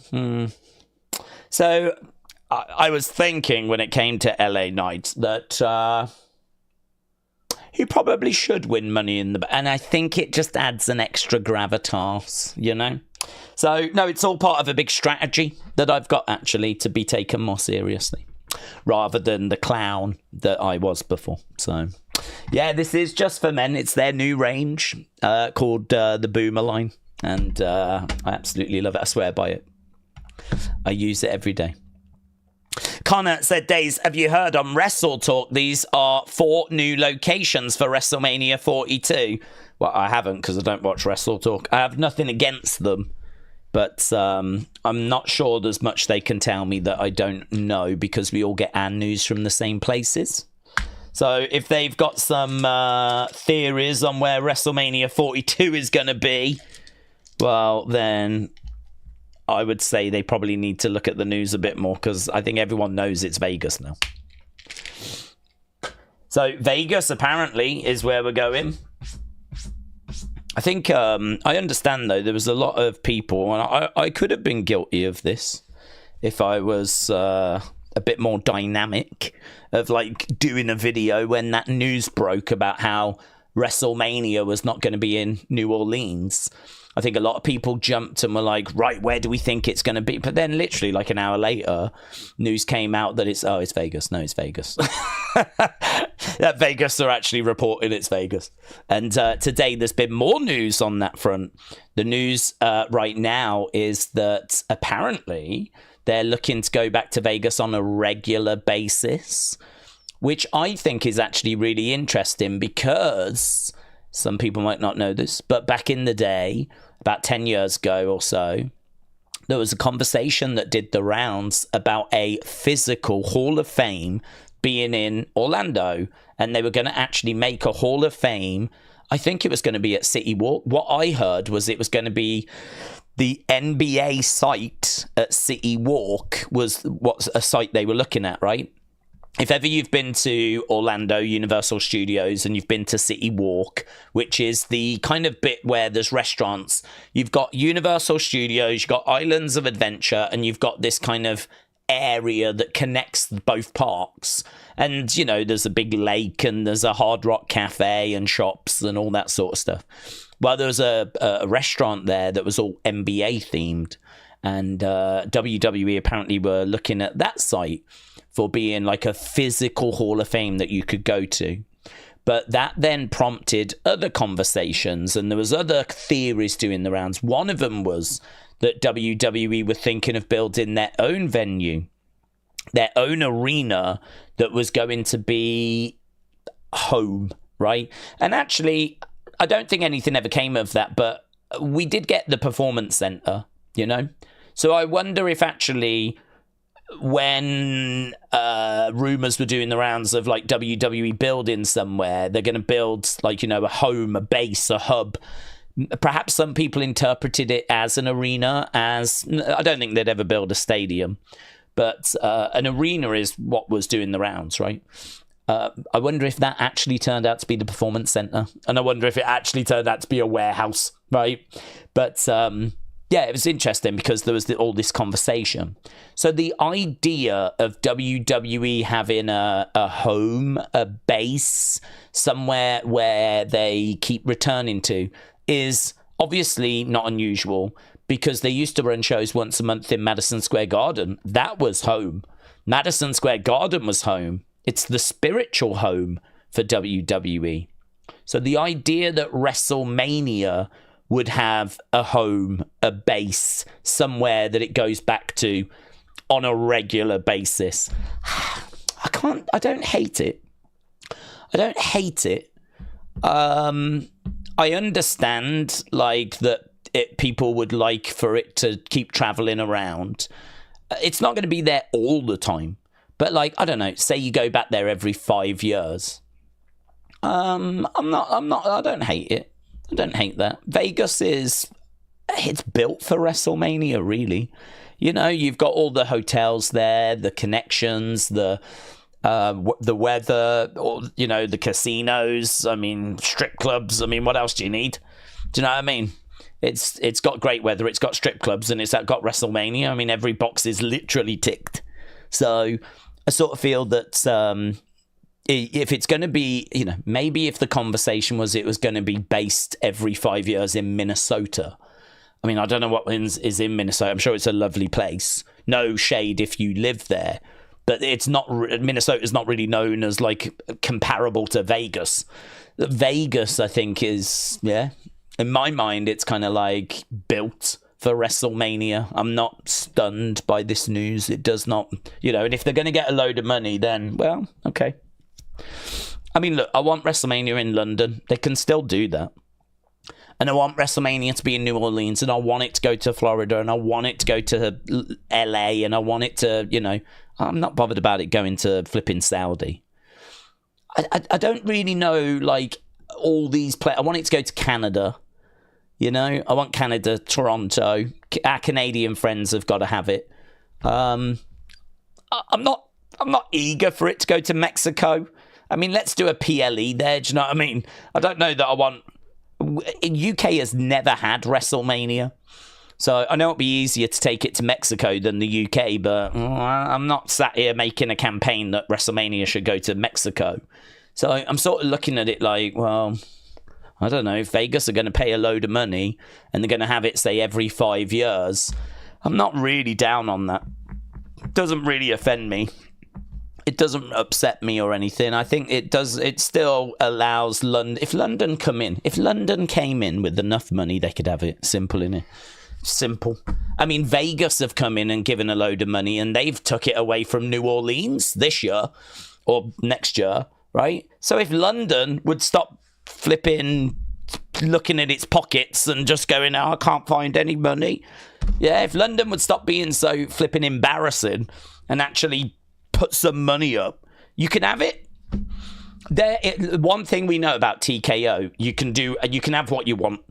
So I was thinking when it came to LA Knight that he probably should win Money in the Bank. And I think it just adds an extra gravitas, you know? So, no, it's all part of a big strategy that I've got, actually, to be taken more seriously, rather than the clown that I was before. So, yeah, this is Just for Men. It's their new range called the Boomer line. And I absolutely love it. I swear by it. I use it every day. Connor said, Daze, have you heard on Wrestle Talk? These are 4 new locations for WrestleMania 42. Well, I haven't, because I don't watch Wrestle Talk. I have nothing against them. But I'm not sure there's much they can tell me that I don't know, because we all get our news from the same places. So if they've got some theories on where WrestleMania 42 is going to be, well, then I would say they probably need to look at the news a bit more, because I think everyone knows it's Vegas now. So Vegas apparently is where we're going. I think I understand, though, there was a lot of people, and I could have been guilty of this if I was a bit more dynamic, of like doing a video when that news broke about how WrestleMania was not going to be in New Orleans. I think a lot of people jumped and were like, right, where do we think it's going to be? But then literally like an hour later, news came out that it's Vegas. No, it's Vegas. That Vegas are actually reporting it's Vegas. And today there's been more news on that front. The news right now is that apparently they're looking to go back to Vegas on a regular basis, which I think is actually really interesting, because some people might not know this, but back in the day, about 10 years ago or so, there was a conversation that did the rounds about a physical Hall of Fame being in Orlando, and they were going to actually make a Hall of Fame. I think it was going to be at City Walk. What I heard was it was going to be the NBA site at City Walk was what's a site they were looking at, right? If ever you've been to Orlando Universal Studios and you've been to City Walk, which is the kind of bit where there's restaurants, you've got Universal Studios, you've got Islands of Adventure, and you've got this kind of area that connects both parks. And, you know, there's a big lake and there's a Hard Rock Cafe and shops and all that sort of stuff. Well, there was a restaurant there that was all NBA themed. And WWE apparently were looking at that site for being like a physical Hall of Fame that you could go to. But that then prompted other conversations, and there was other theories doing the rounds. One of them was that WWE were thinking of building their own venue, their own arena that was going to be home, right? And actually, I don't think anything ever came of that, but we did get the Performance Center, you know? So I wonder if actually when rumors were doing the rounds of like WWE building somewhere, they're going to build like, you know, a home, a base, a hub. Perhaps some people interpreted it as an arena, as I don't think they'd ever build a stadium, but an arena is what was doing the rounds, right? I wonder if that actually turned out to be the Performance Center, and I wonder if it actually turned out to be a warehouse, right? But yeah, it was interesting because there was all this conversation. So the idea of WWE having a home, a base, somewhere where they keep returning to is obviously not unusual, because they used to run shows once a month in Madison Square Garden. That was home. Madison Square Garden was home. It's the spiritual home for WWE. So the idea that WrestleMania would have a home, a base, somewhere that it goes back to on a regular basis. I don't hate it. I don't hate it. I understand, like, that people would like for it to keep traveling around. It's not going to be there all the time. But, like, I don't know, say you go back there every 5 years. I don't hate it. I don't hate that. Vegas it's built for WrestleMania, really. You know, you've got all the hotels there, the connections, the weather, or, you know, the casinos. I mean, strip clubs. I mean, what else do you need? Do you know what I mean? It's got great weather. It's got strip clubs, and it's got WrestleMania. I mean, every box is literally ticked. So I sort of feel that if it's going to be, maybe if the conversation was it was going to be based every 5 years in Minnesota. I mean, I don't know what is in Minnesota. I'm sure it's a lovely place. No shade if you live there. But it's not, Minnesota's not really known as like comparable to Vegas. Vegas, I think, is, in my mind, it's kind of like built for WrestleMania. I'm not stunned by this news. It does not, and if they're going to get a load of money, then, well, okay. I mean, look, I want WrestleMania in London. They can still do that. And I want WrestleMania to be in New Orleans, and I want it to go to Florida, and I want it to go to LA, and I want it to, I'm not bothered about it going to flipping Saudi. I don't really know, like, all these I want it to go to Canada. I want Canada, Toronto. Our Canadian friends have got to have it. I'm not eager for it to go to Mexico. I mean, let's do a PLE there. Do you know what I mean? I don't know that I want. UK has never had WrestleMania, so I know it'd be easier to take it to Mexico than the UK. But I'm not sat here making a campaign that WrestleMania should go to Mexico. So I'm sort of looking at it like, well, I don't know, if Vegas are going to pay a load of money and they're going to have it, say, every 5 years, I'm not really down on that. It doesn't really offend me. It doesn't upset me or anything. I think it does. It still allows London. If London came in with enough money, they could have it. Simple, innit? Simple. I mean, Vegas have come in and given a load of money and they've took it away from New Orleans this year or next year, right? So if London would stop flipping looking at its pockets and just going, I can't find any money. Yeah, if London would stop being so flipping embarrassing and actually put some money up, you can have it. One thing we know about TKO, you can have what you want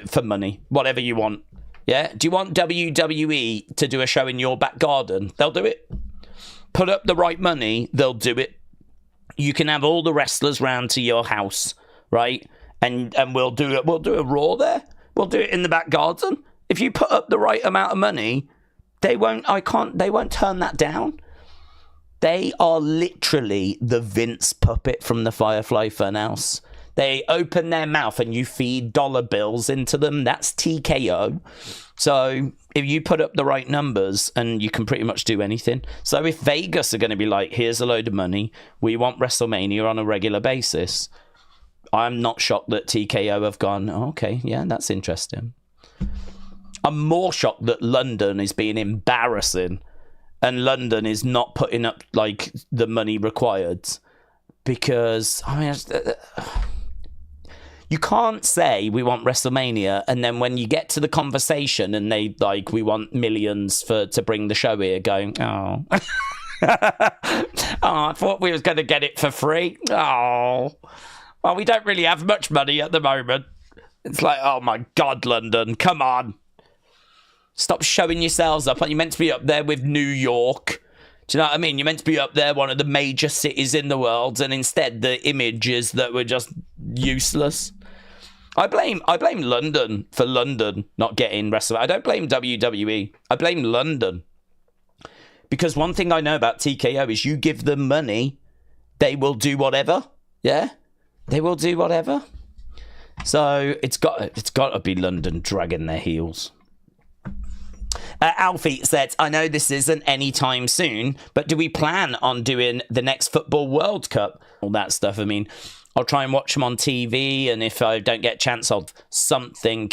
for money, whatever you want. Yeah, do you want WWE to do a show in your back garden? They'll do it. Put up the right money, they'll do it. You can have all the wrestlers round to your house, right? And we'll do it. We'll do a Raw there. We'll do it in the back garden. If you put up the right amount of money, they won't turn that down. They are literally the Vince puppet from the Firefly Funhouse. They open their mouth and you feed dollar bills into them. That's TKO. So if you put up the right numbers, and you can pretty much do anything. So if Vegas are going to be like, here's a load of money, we want WrestleMania on a regular basis, I'm not shocked that TKO have gone, okay, yeah, that's interesting. I'm more shocked that London is being embarrassing and London is not putting up like the money required, because I mean, you can't say we want WrestleMania and then when you get to the conversation and they like, we want millions to bring the show here, going, oh, I thought we was going to get it for free. Oh, well, we don't really have much money at the moment. It's like, oh my God, London, come on. Stop showing yourselves up. You're meant to be up there with New York. Do you know what I mean? You're meant to be up there, one of the major cities in the world, and instead the image is that we're just useless. I blame London for London not getting WrestleMania. I don't blame WWE. I blame London. Because one thing I know about TKO is you give them money, they will do whatever. Yeah? They will do whatever. So it's got to be London dragging their heels. Alfie said, I know this isn't anytime soon, but do we plan on doing the next Football World Cup? All that stuff. I mean, I'll try and watch them on TV, and if I don't get a chance of something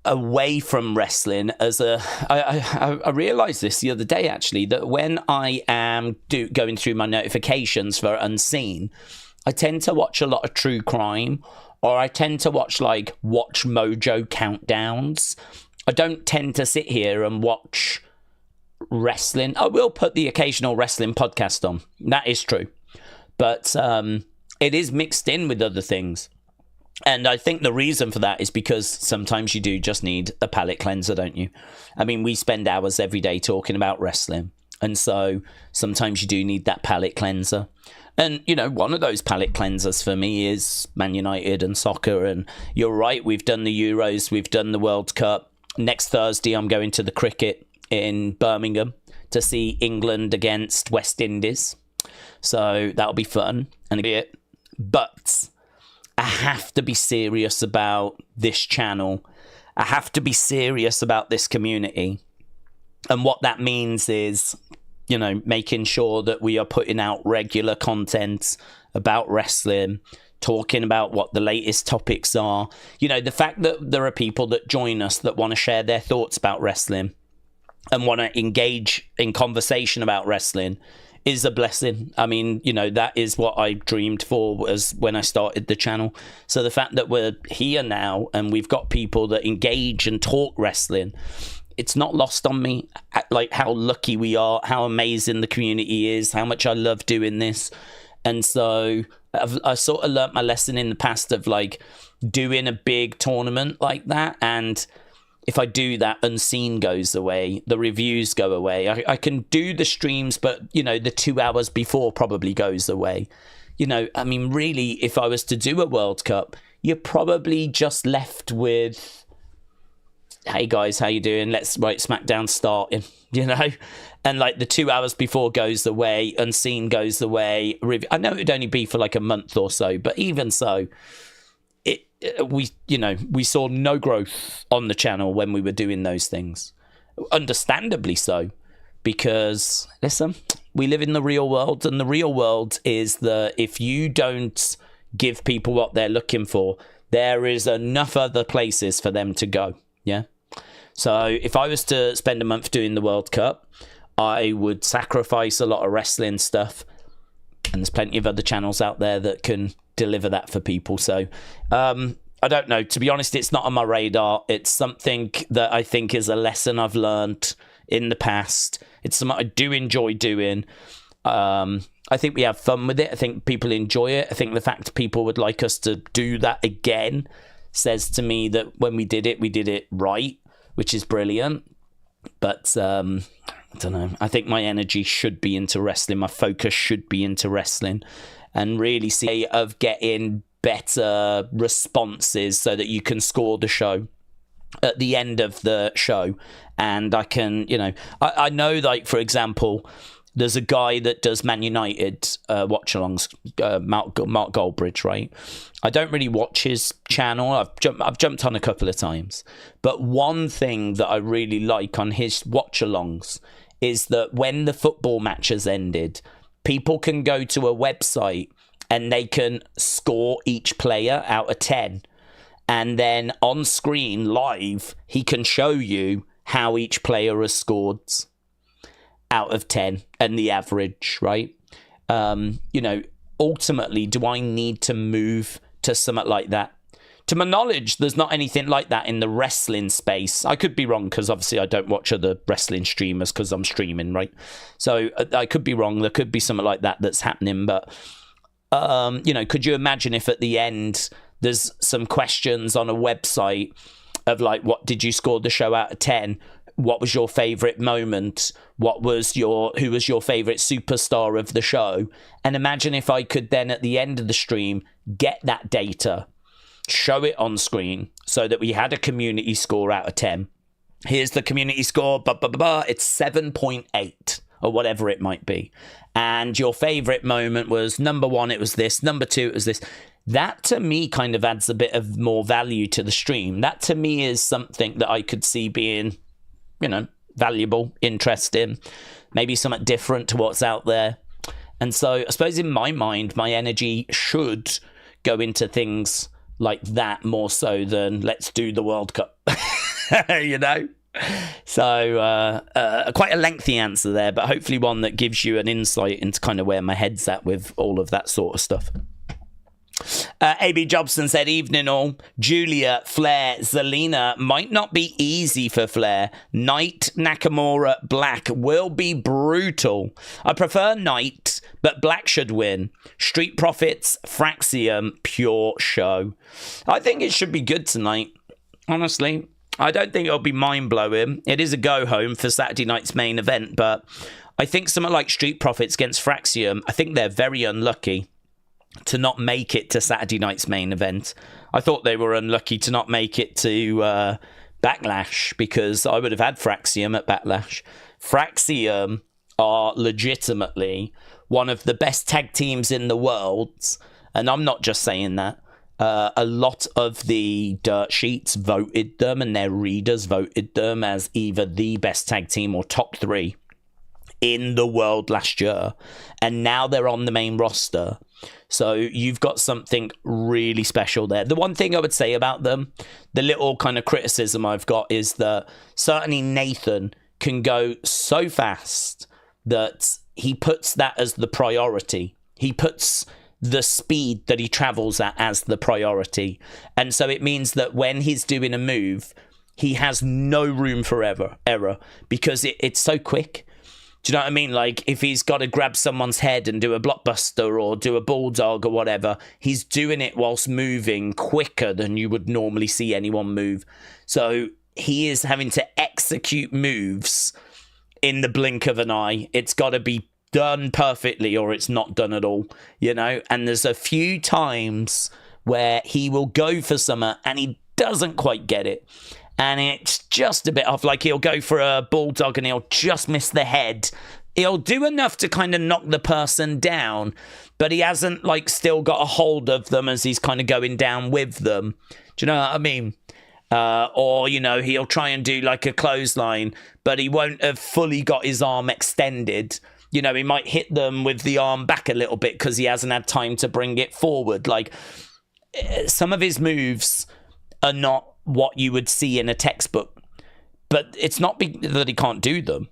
away from wrestling, I realised this the other day, actually, that when I am going through my notifications for Unseen, I tend to watch a lot of true crime, or I tend to watch like Watch Mojo countdowns. I don't tend to sit here and watch wrestling. I will put the occasional wrestling podcast on. That is true. But it is mixed in with other things. And I think the reason for that is because sometimes you do just need a palate cleanser, don't you? I mean, we spend hours every day talking about wrestling. And so sometimes you do need that palate cleanser. And, you know, one of those palate cleansers for me is Man United and soccer. And you're right, we've done the Euros, we've done the World Cup. Next Thursday, I'm going to the cricket in Birmingham to see England against West Indies. So that'll be fun. But I have to be serious about this channel. I have to be serious about this community. And what that means is, making sure that we are putting out regular content about wrestling, talking about what the latest topics are. The fact that there are people that join us that want to share their thoughts about wrestling and want to engage in conversation about wrestling is a blessing. I mean, that is what I dreamed for as when I started the channel. So the fact that we're here now and we've got people that engage and talk wrestling, it's not lost on me, like how lucky we are, how amazing the community is, how much I love doing this. And so I sort of learnt my lesson in the past of like doing a big tournament like that. And if I do that, Unseen goes away, the reviews go away. I can do the streams, but, the 2 hours before probably goes away. I mean, really, if I was to do a World Cup, you're probably just left with, hey guys, how you doing? Let's write SmackDown starting, And like the 2 hours before goes away, Unseen goes away. I know it would only be for like a month or so, but even so, we saw no growth on the channel when we were doing those things. Understandably so, because listen, we live in the real world, and the real world is that if you don't give people what they're looking for, there is enough other places for them to go. Yeah. So if I was to spend a month doing the World Cup, I would sacrifice a lot of wrestling stuff, and there's plenty of other channels out there that can deliver that for people. So I don't know, to be honest, it's not on my radar. It's something that I think is a lesson I've learned in the past. It's something I do enjoy doing. I think we have fun with it. I think people enjoy it. I think the fact people would like us to do that again says to me that when we did it right, which is brilliant. But I don't know, I think my energy should be into wrestling. My focus should be into wrestling, and really see of getting better responses so that you can score the show at the end of the show. And I can, I know, like, for example, there's a guy that does Man United watch-alongs, Mark Goldbridge, right? I don't really watch his channel. I've jumped on a couple of times. But one thing that I really like on his watch-alongs is that when the football match has ended, people can go to a website and they can score each player out of 10. And then on screen, live, he can show you how each player has scored out of 10 and the average, right? Ultimately, do I need to move to something like that? To my knowledge, there's not anything like that in the wrestling space. I could be wrong, because obviously I don't watch other wrestling streamers because I'm streaming, right? So I could be wrong. There could be something like that that's happening. But, could you imagine if at the end there's some questions on a website of like, what did you score the show out of 10? What was your favorite moment? Who was your favorite superstar of the show? And imagine if I could then at the end of the stream get that data, show it on screen so that we had a community score out of 10. Here's the community score, it's 7.8 or whatever it might be. And your favorite moment was number 1, it was this, number 2, it was this. That to me kind of adds a bit of more value to the stream. That to me is something that I could see being, valuable, interesting, maybe something different to what's out there. And so I suppose in my mind, my energy should go into things like that more so than let's do the World Cup, So quite a lengthy answer there, but hopefully one that gives you an insight into kind of where my head's at with all of that sort of stuff. AB Jobson said, evening all. Julia, Flair, Zelina might not be easy for Flair. Knight, Nakamura, Black will be brutal. I prefer Knight, but Black should win. Street Profits, Fraxium, pure show. I think it should be good tonight, honestly. I don't think it'll be mind-blowing. It is a go-home for Saturday night's main event, but I think something like Street Profits against Fraxium, I think they're very unlucky to not make it to Saturday night's main event. I thought they were unlucky to not make it to Backlash, because I would have had Fraxium at Backlash. Fraxium are legitimately one of the best tag teams in the world. And I'm not just saying that. A lot of the dirt sheets voted them, and their readers voted them as either the best tag team or top 3 in the world last year. And now they're on the main roster. So you've got something really special there. The one thing I would say about them, the little kind of criticism I've got, is that certainly Nathan can go so fast that he puts that as the priority. He puts the speed that he travels at as the priority. And so it means that when he's doing a move, he has no room for error because it's so quick. Do you know what I mean? Like, if he's got to grab someone's head and do a blockbuster or do a bulldog or whatever, he's doing it whilst moving quicker than you would normally see anyone move. So he is having to execute moves in the blink of an eye. It's got to be done perfectly or it's not done at all, you know? And there's a few times where he will go for something and he doesn't quite get it. And it's just a bit off. Like, he'll go for a bulldog and he'll just miss the head. He'll do enough to kind of knock the person down, but he hasn't, like, still got a hold of them as he's kind of going down with them. Do you know what I mean? Or, you know, he'll try and do, like, a clothesline, but he won't have fully got his arm extended. You know, he might hit them with the arm back a little bit because he hasn't had time to bring it forward. Like, some of his moves are not what you would see in a textbook, but it's not that he can't do them.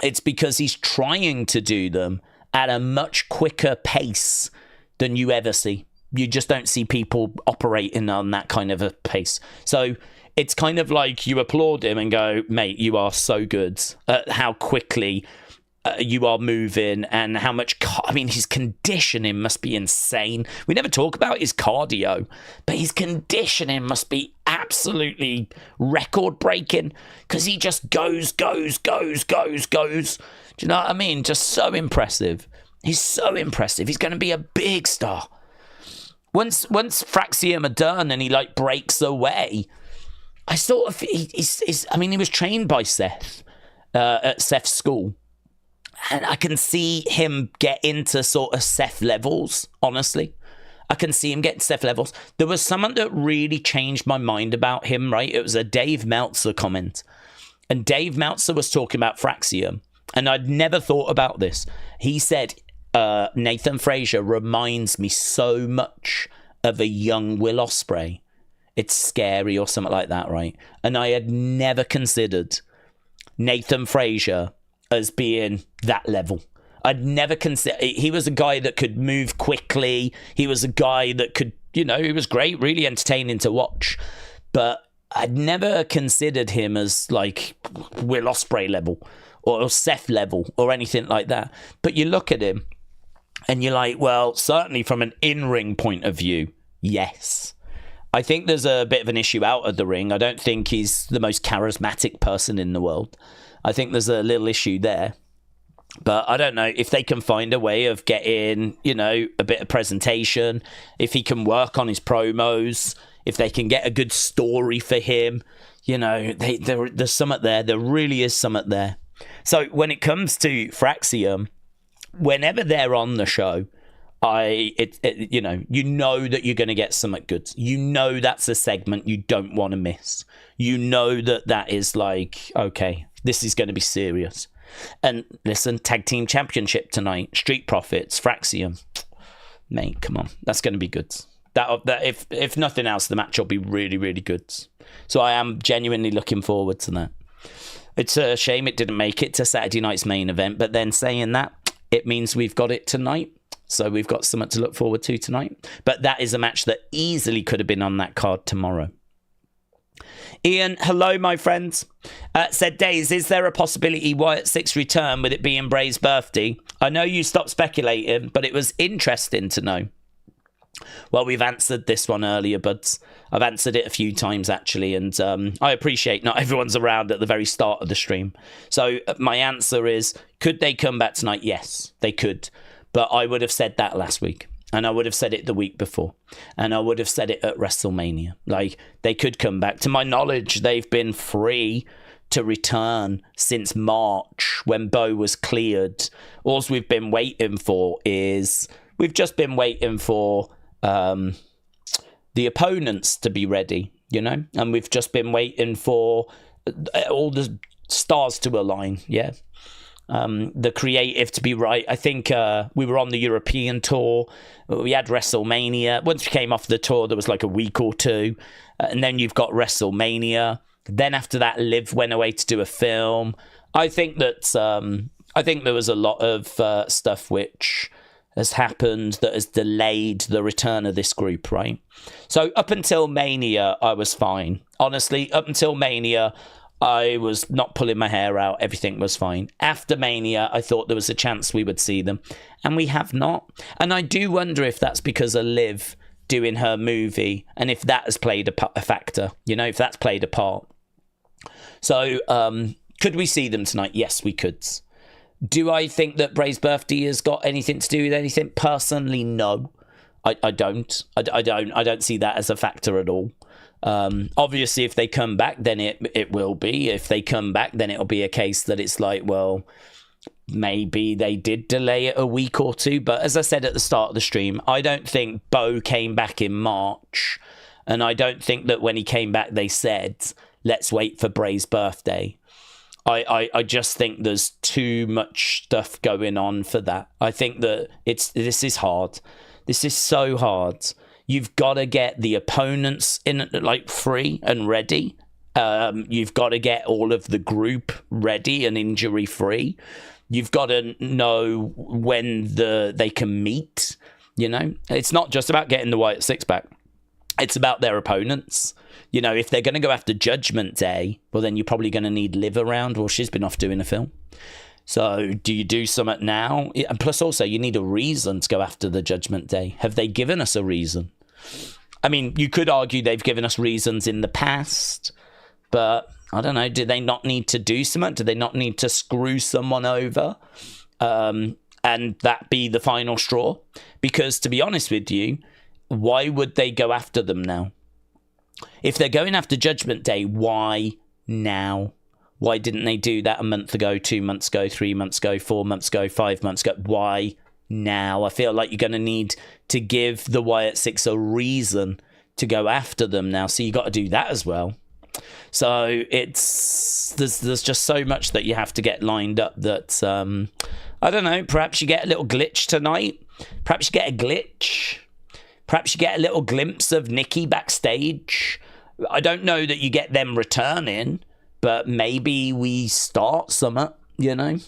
It's because he's trying to do them at a much quicker pace than you ever see. You just don't see people operating on that kind of a pace. So it's kind of like you applaud him and go, mate, you are so good at how quickly you are moving and how much, I mean, his conditioning must be insane. We never talk about his cardio, but his conditioning must be absolutely record breaking because he just goes. Do you know what I mean? Just so impressive. He's so impressive. He's going to be a big star. Once Fraxium are done and he like breaks away, I sort of, he was trained by Seth at Seth's school. And I can see him get into sort of Seth levels, honestly. I can see him getting Seth levels. There was someone that really changed my mind about him, right? It was a Dave Meltzer comment. And Dave Meltzer was talking about Fraxium. And I'd never thought about this. He said, Nathan Frazier reminds me so much of a young Will Ospreay. It's scary or something like that, right? And I had never considered Nathan Frazier as being that level. I'd never consider. He was a guy that could move quickly. He was a guy that could, you know, he was great, really entertaining to watch. But I'd never considered him as like Will Ospreay level or Seth level or anything like that. But you look at him and you're like, well, certainly from an in-ring point of view, yes. I think there's a bit of an issue out of the ring. I don't think he's the most charismatic person in the world. I think there's a little issue there. But I don't know if they can find a way of getting, you know, a bit of presentation, if he can work on his promos, if they can get a good story for him. You know, there's something there. There really is something there. So when it comes to Fraxium, whenever they're on the show, you know that you're going to get something good. You know that's a segment you don't want to miss. You know that is like, okay, this is going to be serious. And listen, Tag Team Championship tonight, Street Profits, Fraxium. Mate, come on. That's going to be good. That if nothing else, the match will be really, really good. So I am genuinely looking forward to that. It's a shame it didn't make it to Saturday night's main event, but then saying that, it means we've got it tonight. So we've got something to look forward to tonight. But that is a match that easily could have been on that card tomorrow. Ian, hello, my friends. Said, Daze, is there a possibility Wyatt 6 return with it being Bray's birthday? I know you stopped speculating, but it was interesting to know. Well, we've answered this one earlier, but I've answered it a few times, actually. And I appreciate not everyone's around at the very start of the stream. So my answer is, could they come back tonight? Yes, they could. But I would have said that last week. And I would have said it the week before. And I would have said it at WrestleMania. Like, they could come back. To my knowledge, they've been free to return since March when Bo was cleared. All we've been waiting for is we've just been waiting for the opponents to be ready, you know, and we've just been waiting for all the stars to align. Yeah. The creative to be right. I think we were on the European tour. We had WrestleMania. Once we came off the tour, there was like a week or two. And then you've got WrestleMania. Then after that, Liv went away to do a film. I think that I think there was a lot of stuff which has happened that has delayed the return of this group, right? So up until Mania, I was fine. Honestly, up until Mania, I was not pulling my hair out. Everything was fine. After Mania, I thought there was a chance we would see them. And we have not. And I do wonder if that's because of Liv doing her movie and if that has played a factor, you know, if that's played a part. So could we see them tonight? Yes, we could. Do I think that Bray's birthday has got anything to do with anything? Personally, no. I don't. I don't see that as a factor at all. Obviously, if they come back, then it will be. If they come back, then it'll be a case that it's like, well, maybe they did delay it a week or two. But as I said at the start of the stream, I don't think Bo came back in March. And I don't think that when he came back, they said, let's wait for Bray's birthday. I just think there's too much stuff going on for that. I think that this is hard. This is so hard. You've got to get the opponents in like free and ready. You've got to get all of the group ready and injury free. You've got to know when they can meet. You know, it's not just about getting the Wyatt six pack. It's about their opponents. You know, if they're going to go after Judgment Day, well, then you're probably going to need Liv around. Well, she's been off doing a film. So do you do something now? And plus also, you need a reason to go after the Judgment Day. Have they given us a reason? I mean, you could argue they've given us reasons in the past, but I don't know. Do they not need to do something? Do they not need to screw someone over? And that be the final straw? Because to be honest with you, why would they go after them now? If they're going after Judgment Day, why now? Why didn't they do that a month ago, 2 months ago, 3 months ago, 4 months ago, 5 months ago? Why now? I feel like you're going to need to give the Wyatt Six a reason to go after them now. So you got to do that as well. So there's just so much that you have to get lined up that, I don't know, perhaps you get a little glitch tonight. Perhaps you get a glitch. Perhaps you get a little glimpse of Nikki backstage. I don't know that you get them returning, but maybe we start something, you know?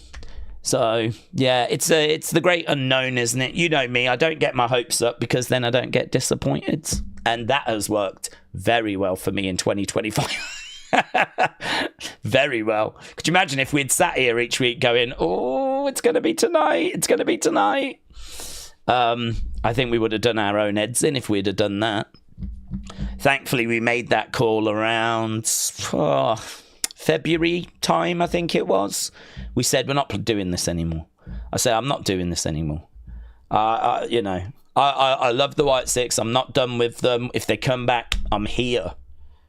So, yeah, it's the great unknown, isn't it? You know me, I don't get my hopes up because then I don't get disappointed. And that has worked very well for me in 2025. Very well. Could you imagine if we'd sat here each week going, oh, it's going to be tonight. It's going to be tonight. I think we would have done our own heads in if we'd have done that. Thankfully, we made that call around February time, I think it was. We said, we're not doing this anymore. I said, I'm not doing this anymore. You know, I love the Wyatt Six. I'm not done with them. If they come back, I'm here,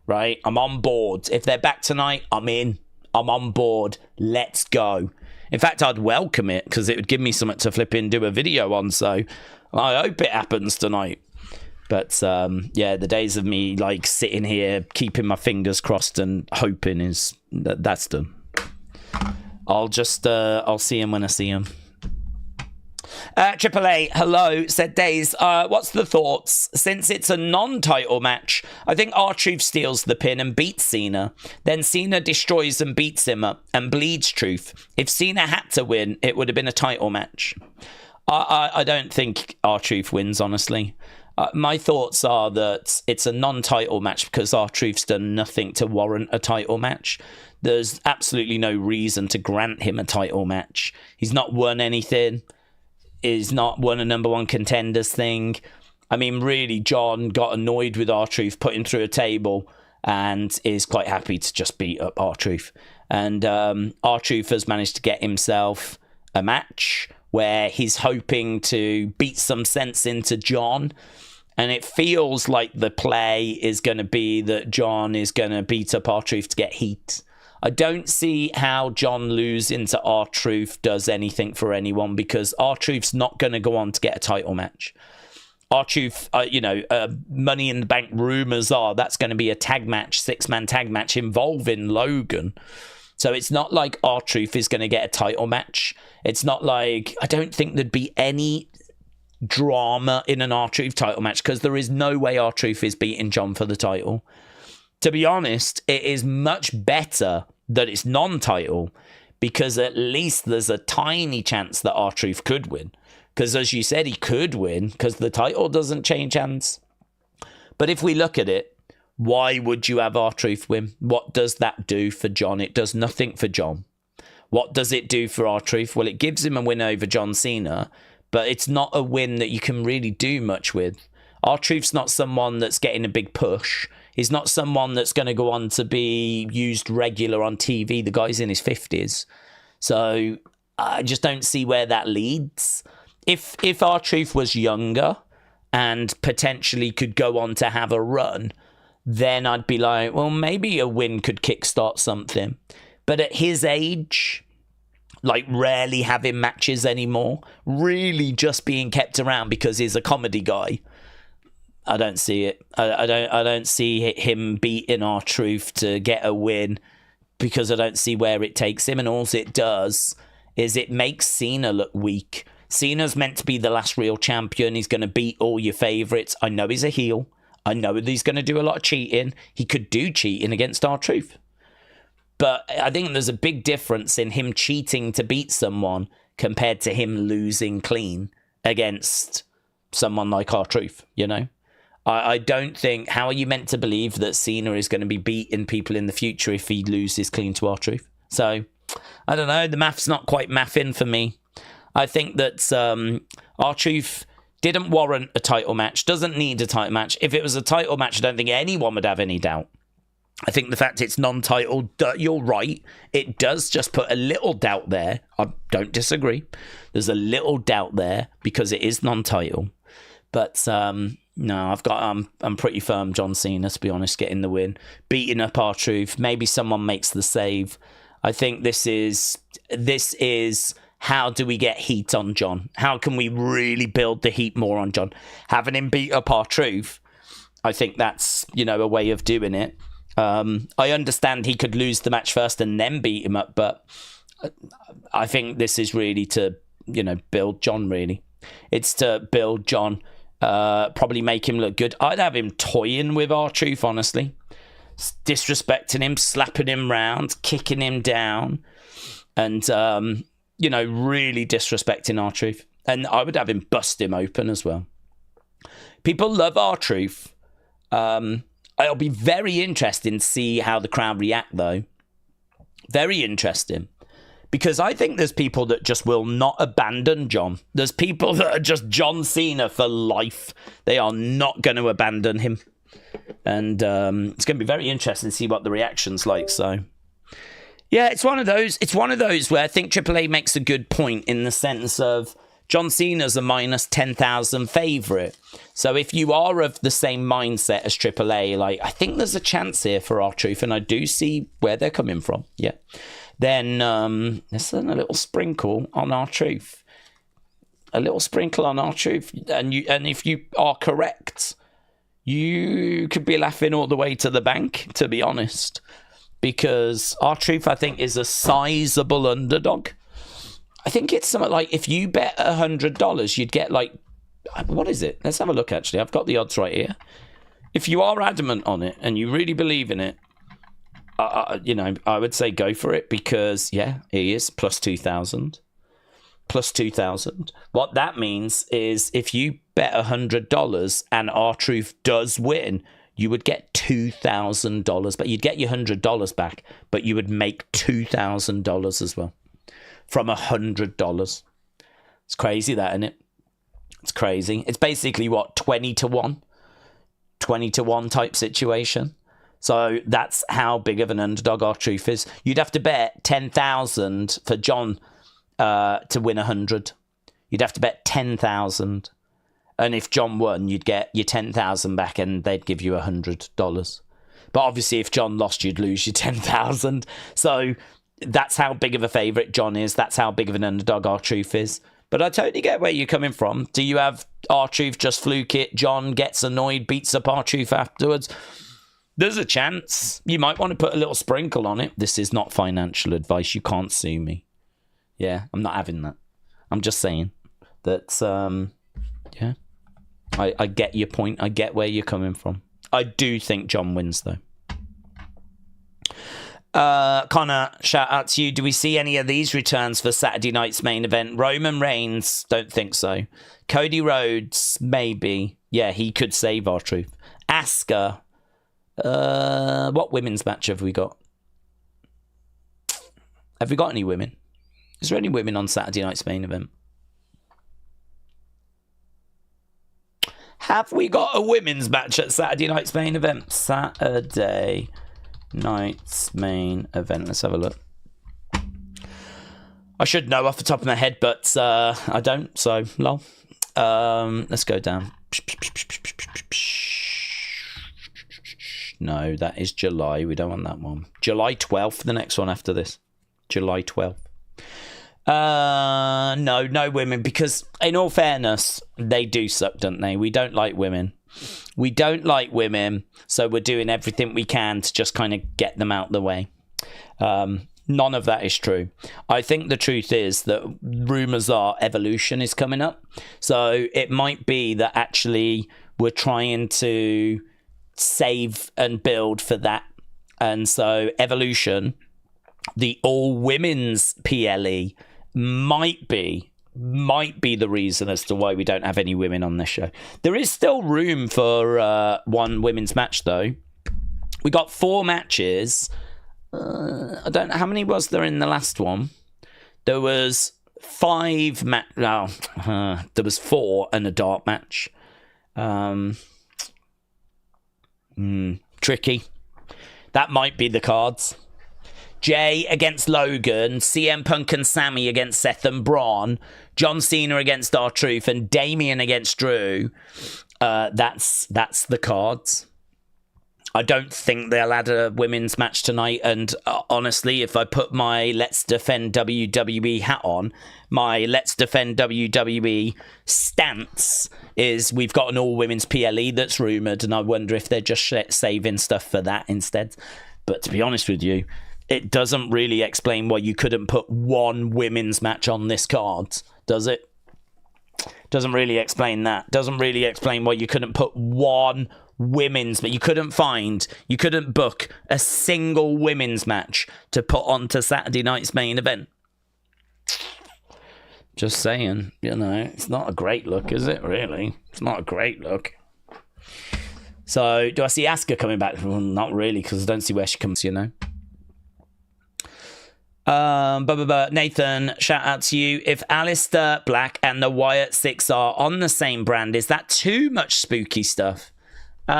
right? I'm on board. If they're back tonight, I'm in. I'm on board. Let's go. In fact, I'd welcome it because it would give me something to flip in, do a video on. So I hope it happens tonight. But yeah, the days of me like sitting here, keeping my fingers crossed and hoping that's done. I'll see him when I see him. AAA, hello, said Daze. What's the thoughts? Since it's a non-title match, I think R-Truth steals the pin and beats Cena. Then Cena destroys and beats him up and bleeds Truth. If Cena had to win, it would have been a title match. I don't think R-Truth wins, honestly. My thoughts are that it's a non-title match because R-Truth's done nothing to warrant a title match. There's absolutely no reason to grant him a title match. He's not won anything. He's not won a number one contenders thing. I mean, really, John got annoyed with R-Truth, put him through a table, and is quite happy to just beat up R-Truth. And R-Truth has managed to get himself a match where he's hoping to beat some sense into John. And it feels like the play is going to be that John is going to beat up R-Truth to get heat. I don't see how John losing to R-Truth does anything for anyone, because R-Truth's not going to go on to get a title match. R-Truth, Money in the Bank rumors are that's going to be a tag match, 6-man tag match involving Logan. So it's not like R-Truth is going to get a title match. It's not like, I don't think there'd be any drama in an R-Truth title match, because there is no way R-Truth is beating John for the title. To be honest, it is much better that it's non-title, because at least there's a tiny chance that R-Truth could win. Because as you said, he could win because the title doesn't change hands. But if we look at it, why would you have R-Truth win? What does that do for John? It does nothing for John. What does it do for R-Truth? Well, it gives him a win over John Cena, but it's not a win that you can really do much with. R-Truth's not someone that's getting a big push. He's not someone that's going to go on to be used regular on TV. The guy's in his 50s. So I just don't see where that leads. If R-Truth was younger and potentially could go on to have a run, then I'd be like, well, maybe a win could kickstart something. But at his age, like rarely having matches anymore, really just being kept around because he's a comedy guy, I don't see it. I don't see him beating R-Truth to get a win, because I don't see where it takes him. And all it does is it makes Cena look weak. Cena's meant to be the last real champion. He's going to beat all your favourites. I know he's a heel. I know that he's going to do a lot of cheating. He could do cheating against R-Truth. But I think there's a big difference in him cheating to beat someone compared to him losing clean against someone like R-Truth, you know? I don't think... How are you meant to believe that Cena is going to be beating people in the future if he loses clean to R-Truth? So, I don't know. The math's not quite mathing for me. I think that R-Truth didn't warrant a title match, doesn't need a title match. If it was a title match, I don't think anyone would have any doubt. I think the fact it's non-title, you're right. It does just put a little doubt there. I don't disagree. There's a little doubt there because it is non-title. But no, I'm pretty firm John Cena, to be honest, getting the win. Beating up R-Truth. Maybe someone makes the save. I think this is how do we get heat on John? How can we really build the heat more on John? Having him beat up R-Truth, I think that's, a way of doing it. I understand he could lose the match first and then beat him up, but I think this is really to, build John, really. It's to build John, probably make him look good. I'd have him toying with R-Truth, honestly. Disrespecting him, slapping him round, kicking him down, and, really disrespecting R-Truth. And I would have him bust him open as well. People love R-Truth. It'll be very interesting to see how the crowd react, though. Very interesting. Because I think there's people that just will not abandon John. There's people that are just John Cena for life. They are not going to abandon him. And it's going to be very interesting to see what the reaction's like. So, yeah, it's one of those. It's one of those where I think AAA makes a good point in the sense of John Cena's a minus 10,000 favourite. So if you are of the same mindset as AAA, I think there's a chance here for R-Truth, and I do see where they're coming from. Yeah. Then there's a little sprinkle on R-Truth. A little sprinkle on R-Truth. And if you are correct, you could be laughing all the way to the bank, to be honest. Because R-Truth, I think, is a sizable underdog. I think it's something like if you bet $100, you'd get what is it? Let's have a look, actually. I've got the odds right here. If you are adamant on it and you really believe in it, I would say go for it because, yeah, he is plus 2,000. Plus 2,000. What that means is if you bet $100 and R-Truth does win, you would get $2,000 but you'd get your $100 back, but you would make $2,000 as well from $100. It's crazy, that, isn't it? It's crazy. It's basically 20 to 1 type situation. So that's how big of an underdog R-Truth is. You'd have to bet 10,000 for John to win 100. You'd have to bet 10,000. And if John won, you'd get your 10,000 back and they'd give you $100. But obviously, if John lost, you'd lose your 10,000. So that's how big of a favourite John is. That's how big of an underdog R-Truth is. But I totally get where you're coming from. Do you have R-Truth just fluke it? John gets annoyed, beats up R-Truth afterwards. There's a chance. You might want to put a little sprinkle on it. This is not financial advice. You can't sue me. Yeah, I'm not having that. I'm just saying that, yeah. I get your point. I get where you're coming from. I do think John wins, though. Connor, shout out to you. Do we see any of these returns for Saturday night's main event? Roman Reigns, don't think so. Cody Rhodes, maybe. Yeah, he could save R-Truth. Asuka, what women's match have we got? Have we got any women? Is there any women on Saturday night's main event? Have we got a women's match at Saturday night's main event? Saturday night's main event. Let's have a look. I should know off the top of my head, but I don't, so lol. Let's go down. No, that is July. We don't want that one. July 12th, the next one after this. July 12th. No women, because in all fairness, they do suck, don't they? We don't like women. We don't like women, so we're doing everything we can to just kind of get them out the way. None of that is true. I think the truth is that rumours are Evolution is coming up. So it might be that actually we're trying to save and build for that. And so Evolution, the all-women's PLE, might be the reason as to why we don't have any women on this show. There is still room for one women's match, though. We got 4 matches. I don't know how many was there in the last one. There was 5 there was 4 and a dark match. Tricky. That might be the cards. Jay against Logan, CM Punk and Sammy against Seth and Braun, John Cena against R-Truth, and Damian against Drew. That's the cards. I don't think they'll add a women's match tonight. And honestly, if I put my Let's Defend WWE hat on, my Let's Defend WWE stance is we've got an all-women's PLE that's rumoured, and I wonder if they're just saving stuff for that instead. But to be honest with you, it doesn't really explain why you couldn't put one women's match on this card, does it? Doesn't really explain that. Doesn't really explain why you couldn't put one women's, but you couldn't book a single women's match to put onto Saturday night's main event. Just saying, it's not a great look, is it, really? It's not a great look. So, do I see Asuka coming back? Well, not really, because I don't see where she comes, Nathan, shout out to you. If Aleister Black and the Wyatt Six are on the same brand, is that too much spooky stuff? Well,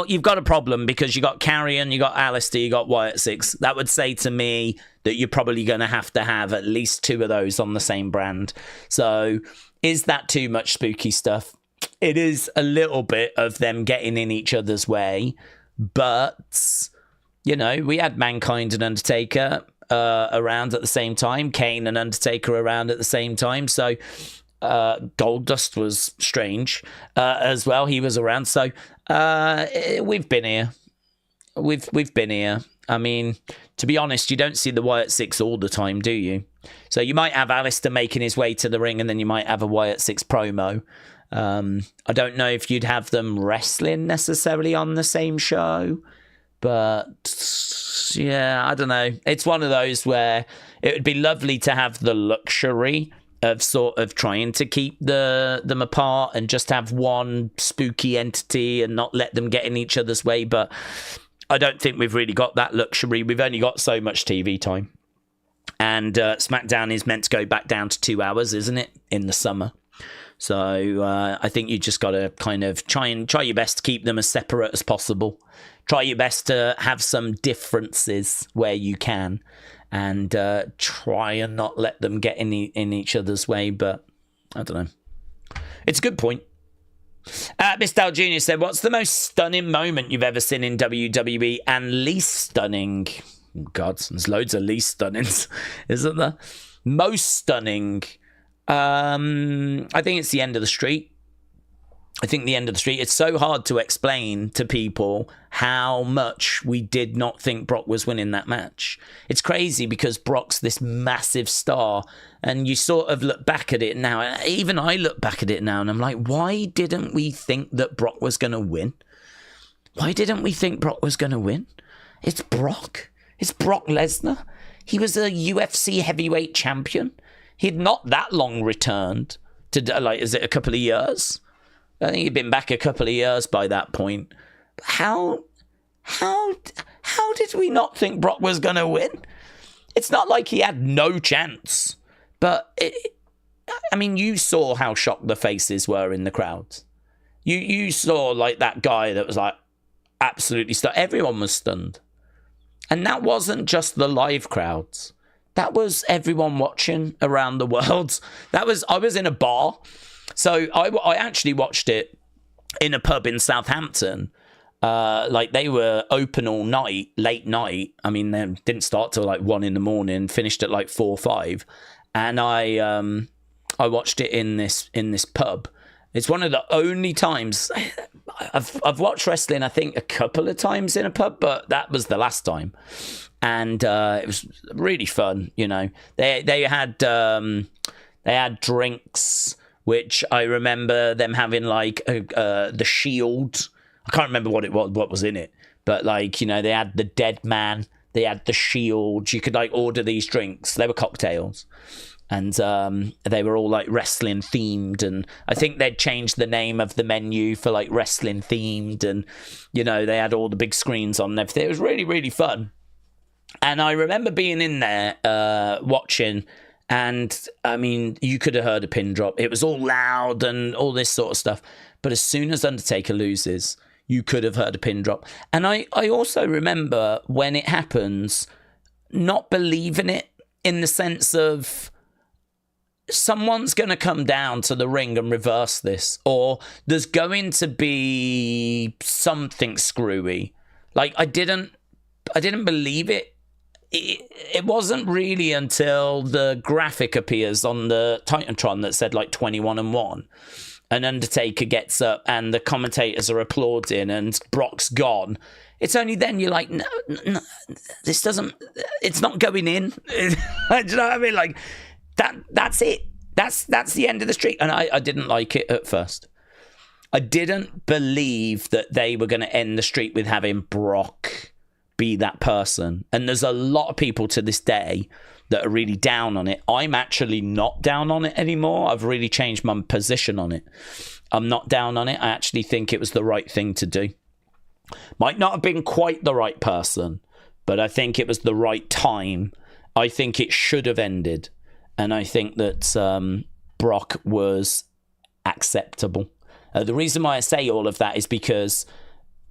you've got a problem because you got Carrion, you got Aleister, you got Wyatt Six. That would say to me that you're probably going to have at least 2 of those on the same brand. So, is that too much spooky stuff? It is a little bit of them getting in each other's way, but we had Mankind and Undertaker around at the same time. Kane and Undertaker around at the same time. So Goldust was strange as well. He was around. So we've been here. We've been here. I mean, to be honest, you don't see the Wyatt Six all the time, do you? So you might have Aleister making his way to the ring, and then you might have a Wyatt Six promo. I don't know if you'd have them wrestling necessarily on the same show. But, yeah, I don't know. It's one of those where it would be lovely to have the luxury of sort of trying to keep them apart and just have one spooky entity and not let them get in each other's way. But I don't think we've really got that luxury. We've only got so much TV time. And SmackDown is meant to go back down to 2 hours, isn't it, in the summer? So I think you just got to kind of try your best to keep them as separate as possible. Try your best to have some differences where you can, and try and not let them get in each other's way. But I don't know. It's a good point. Miss Dal Jr. said, what's the most stunning moment you've ever seen in WWE and least stunning? God, there's loads of least stunnings, isn't there? Most stunning, I think it's the end of the street. It's so hard to explain to people how much we did not think Brock was winning that match. It's crazy because Brock's this massive star, and you sort of look back at it now. Even I look back at it now, and I'm like, why didn't we think that Brock was going to win? Why didn't we think Brock was going to win? It's Brock. It's Brock Lesnar. He was a UFC heavyweight champion. He'd not that long returned to, like, is it a couple of years? I think he'd been back a couple of years by that point. How did we not think Brock was going to win? It's not like he had no chance. But, you saw how shocked the faces were in the crowd. You saw, like, that guy that was, like, absolutely stunned. Everyone was stunned. And that wasn't just the live crowds. That was everyone watching around the world. I was in a bar. So I actually watched it in a pub in Southampton. Like, they were open all night, late night. I mean, they didn't start till like 1 a.m, finished at like 4 or 5. And I watched it in this pub. It's one of the only times I've watched wrestling, I think, a couple of times in a pub, but that was the last time. And it was really fun, you know. They had drinks, which I remember them having, like, the Shield. I can't remember what was in it, but, like, you know, they had the Dead Man, they had the Shield. You could, like, order these drinks. They were cocktails, and they were all, like, wrestling themed. And I think they'd changed the name of the menu for, like, wrestling themed, and, you know, they had all the big screens on and everything. It was really, really fun. And I remember being in there watching. And, I mean, you could have heard a pin drop. It was all loud and all this sort of stuff. But as soon as Undertaker loses, you could have heard a pin drop. And I also remember when it happens, not believing it, in the sense of someone's going to come down to the ring and reverse this. Or there's going to be something screwy. Like, I didn't believe it. It wasn't really until the graphic appears on the Titantron that said, like, 21-1, and Undertaker gets up and the commentators are applauding and Brock's gone. It's only then you're like, no, this doesn't, it's not going in. Do you know what I mean? Like, that's it. That's the end of the street. And I didn't like it at first. I didn't believe that they were going to end the streak with having Brock be that person. And there's a lot of people to this day that are really down on it. I'm actually not down on it anymore. I've really changed my position on it. I'm not down on it. I actually think it was the right thing to do. Might not have been quite the right person, but I think it was the right time. I think it should have ended. And I think that Brock was acceptable. The reason why I say all of that is because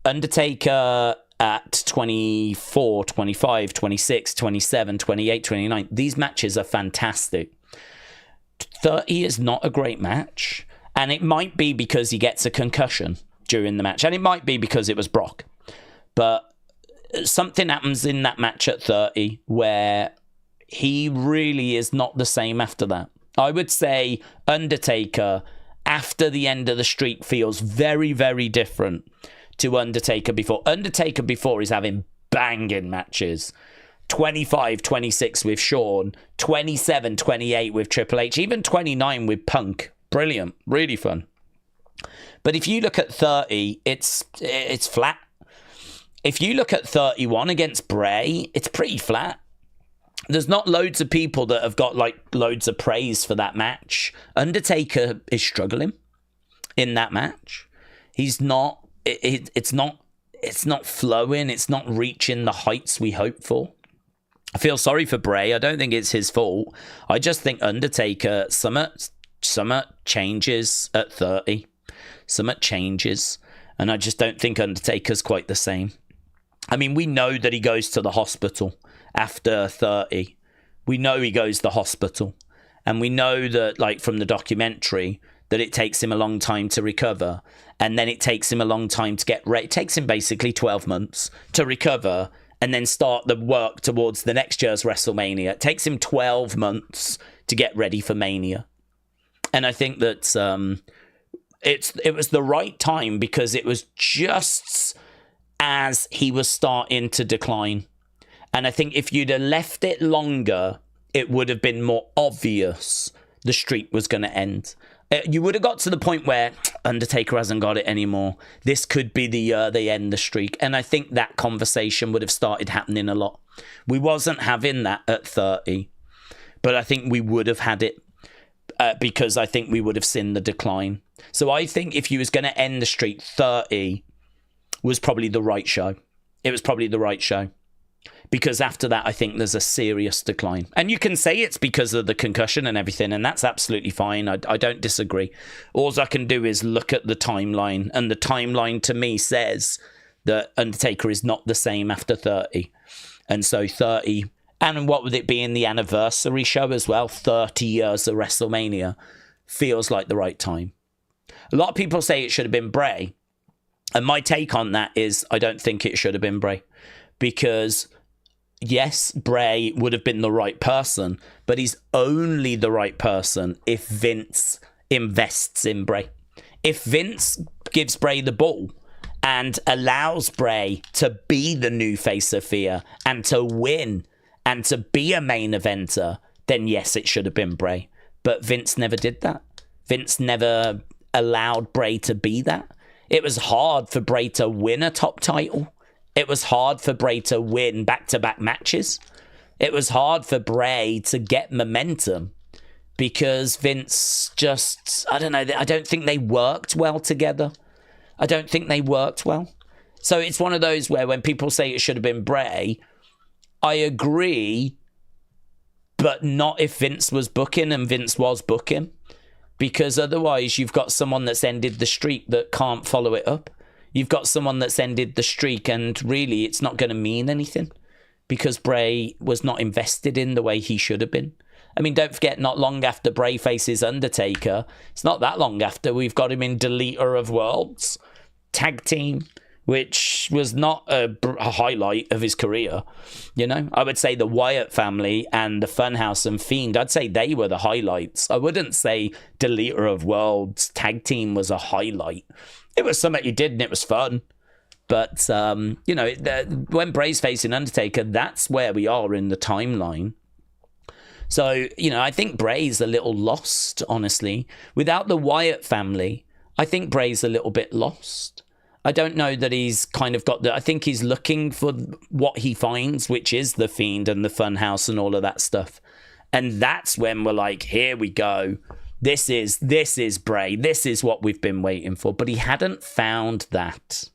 Undertaker at 24, 25, 26, 27, 28, 29, these matches are fantastic. 30 is not a great match. And it might be because he gets a concussion during the match. And it might be because it was Brock. But something happens in that match at 30 where he really is not the same after that. I would say Undertaker, after the end of the streak, feels very, very different to Undertaker before. Undertaker before is having banging matches. 25, 26 with Shawn, 27, 28 with Triple H, even 29 with Punk. Brilliant, really fun. But if you look at 30, it's flat. If you look at 31 against Bray, it's pretty flat. There's not loads of people that have got like loads of praise for that match. Undertaker is struggling in that match. He's not. It's not flowing. It's not reaching the heights we hope for. I feel sorry for Bray. I don't think it's his fault. I just think Undertaker, summer changes at 30. Summer changes. And I just don't think Undertaker's quite the same. I mean, we know that he goes to the hospital after 30. We know he goes to the hospital. And we know that, like, from the documentary, that it takes him a long time to recover, and then it takes him a long time to get ready. It takes him basically 12 months to recover and then start the work towards the next year's WrestleMania. It takes him 12 months to get ready for Mania. And I think that it was the right time because it was just as he was starting to decline. And I think if you'd have left it longer, it would have been more obvious the streak was going to end. You would have got to the point where Undertaker hasn't got it anymore. This could be the year they end the streak. And I think that conversation would have started happening a lot. We wasn't having that at 30, but I think we would have had it because I think we would have seen the decline. So I think if you was going to end the streak, 30 was probably the right show. It was probably the right show. Because after that, I think there's a serious decline. And you can say it's because of the concussion and everything, and that's absolutely fine. I don't disagree. All I can do is look at the timeline, and the timeline to me says that Undertaker is not the same after 30. And so 30, and what would it be in the anniversary show as well? 30 years of WrestleMania feels like the right time. A lot of people say it should have been Bray. And my take on that is I don't think it should have been Bray. Because yes, Bray would have been the right person, but he's only the right person if Vince invests in Bray. If Vince gives Bray the ball and allows Bray to be the new face of fear and to win and to be a main eventer, then yes, it should have been Bray. But Vince never did that. Vince never allowed Bray to be that. It was hard for Bray to win a top title. It was hard for Bray to win back-to-back matches. It was hard for Bray to get momentum because Vince just, I don't know, I don't think they worked well together. I don't think they worked well. So it's one of those where when people say it should have been Bray, I agree, but not if Vince was booking, and Vince was booking. Because otherwise you've got someone that's ended the streak that can't follow it up. You've got someone that's ended the streak and really it's not going to mean anything because Bray was not invested in the way he should have been. I mean, don't forget, not long after Bray faces Undertaker, it's not that long after, we've got him in Deleter of Worlds, tag team, which was not a highlight of his career. You know, I would say the Wyatt family and the Funhouse and Fiend, I'd say they were the highlights. I wouldn't say Deleter of Worlds tag team was a highlight. It was something you did and it was fun. But, you know, when Bray's facing Undertaker, that's where we are in the timeline. So, you know, I think Bray's a little lost, honestly. Without the Wyatt family, I think Bray's a little bit lost. I don't know that he's kind of got I think he's looking for what he finds, which is the Fiend and the Funhouse and all of that stuff. And that's when we're like, here we go. This is Bray. This is what we've been waiting for. But he hadn't found that.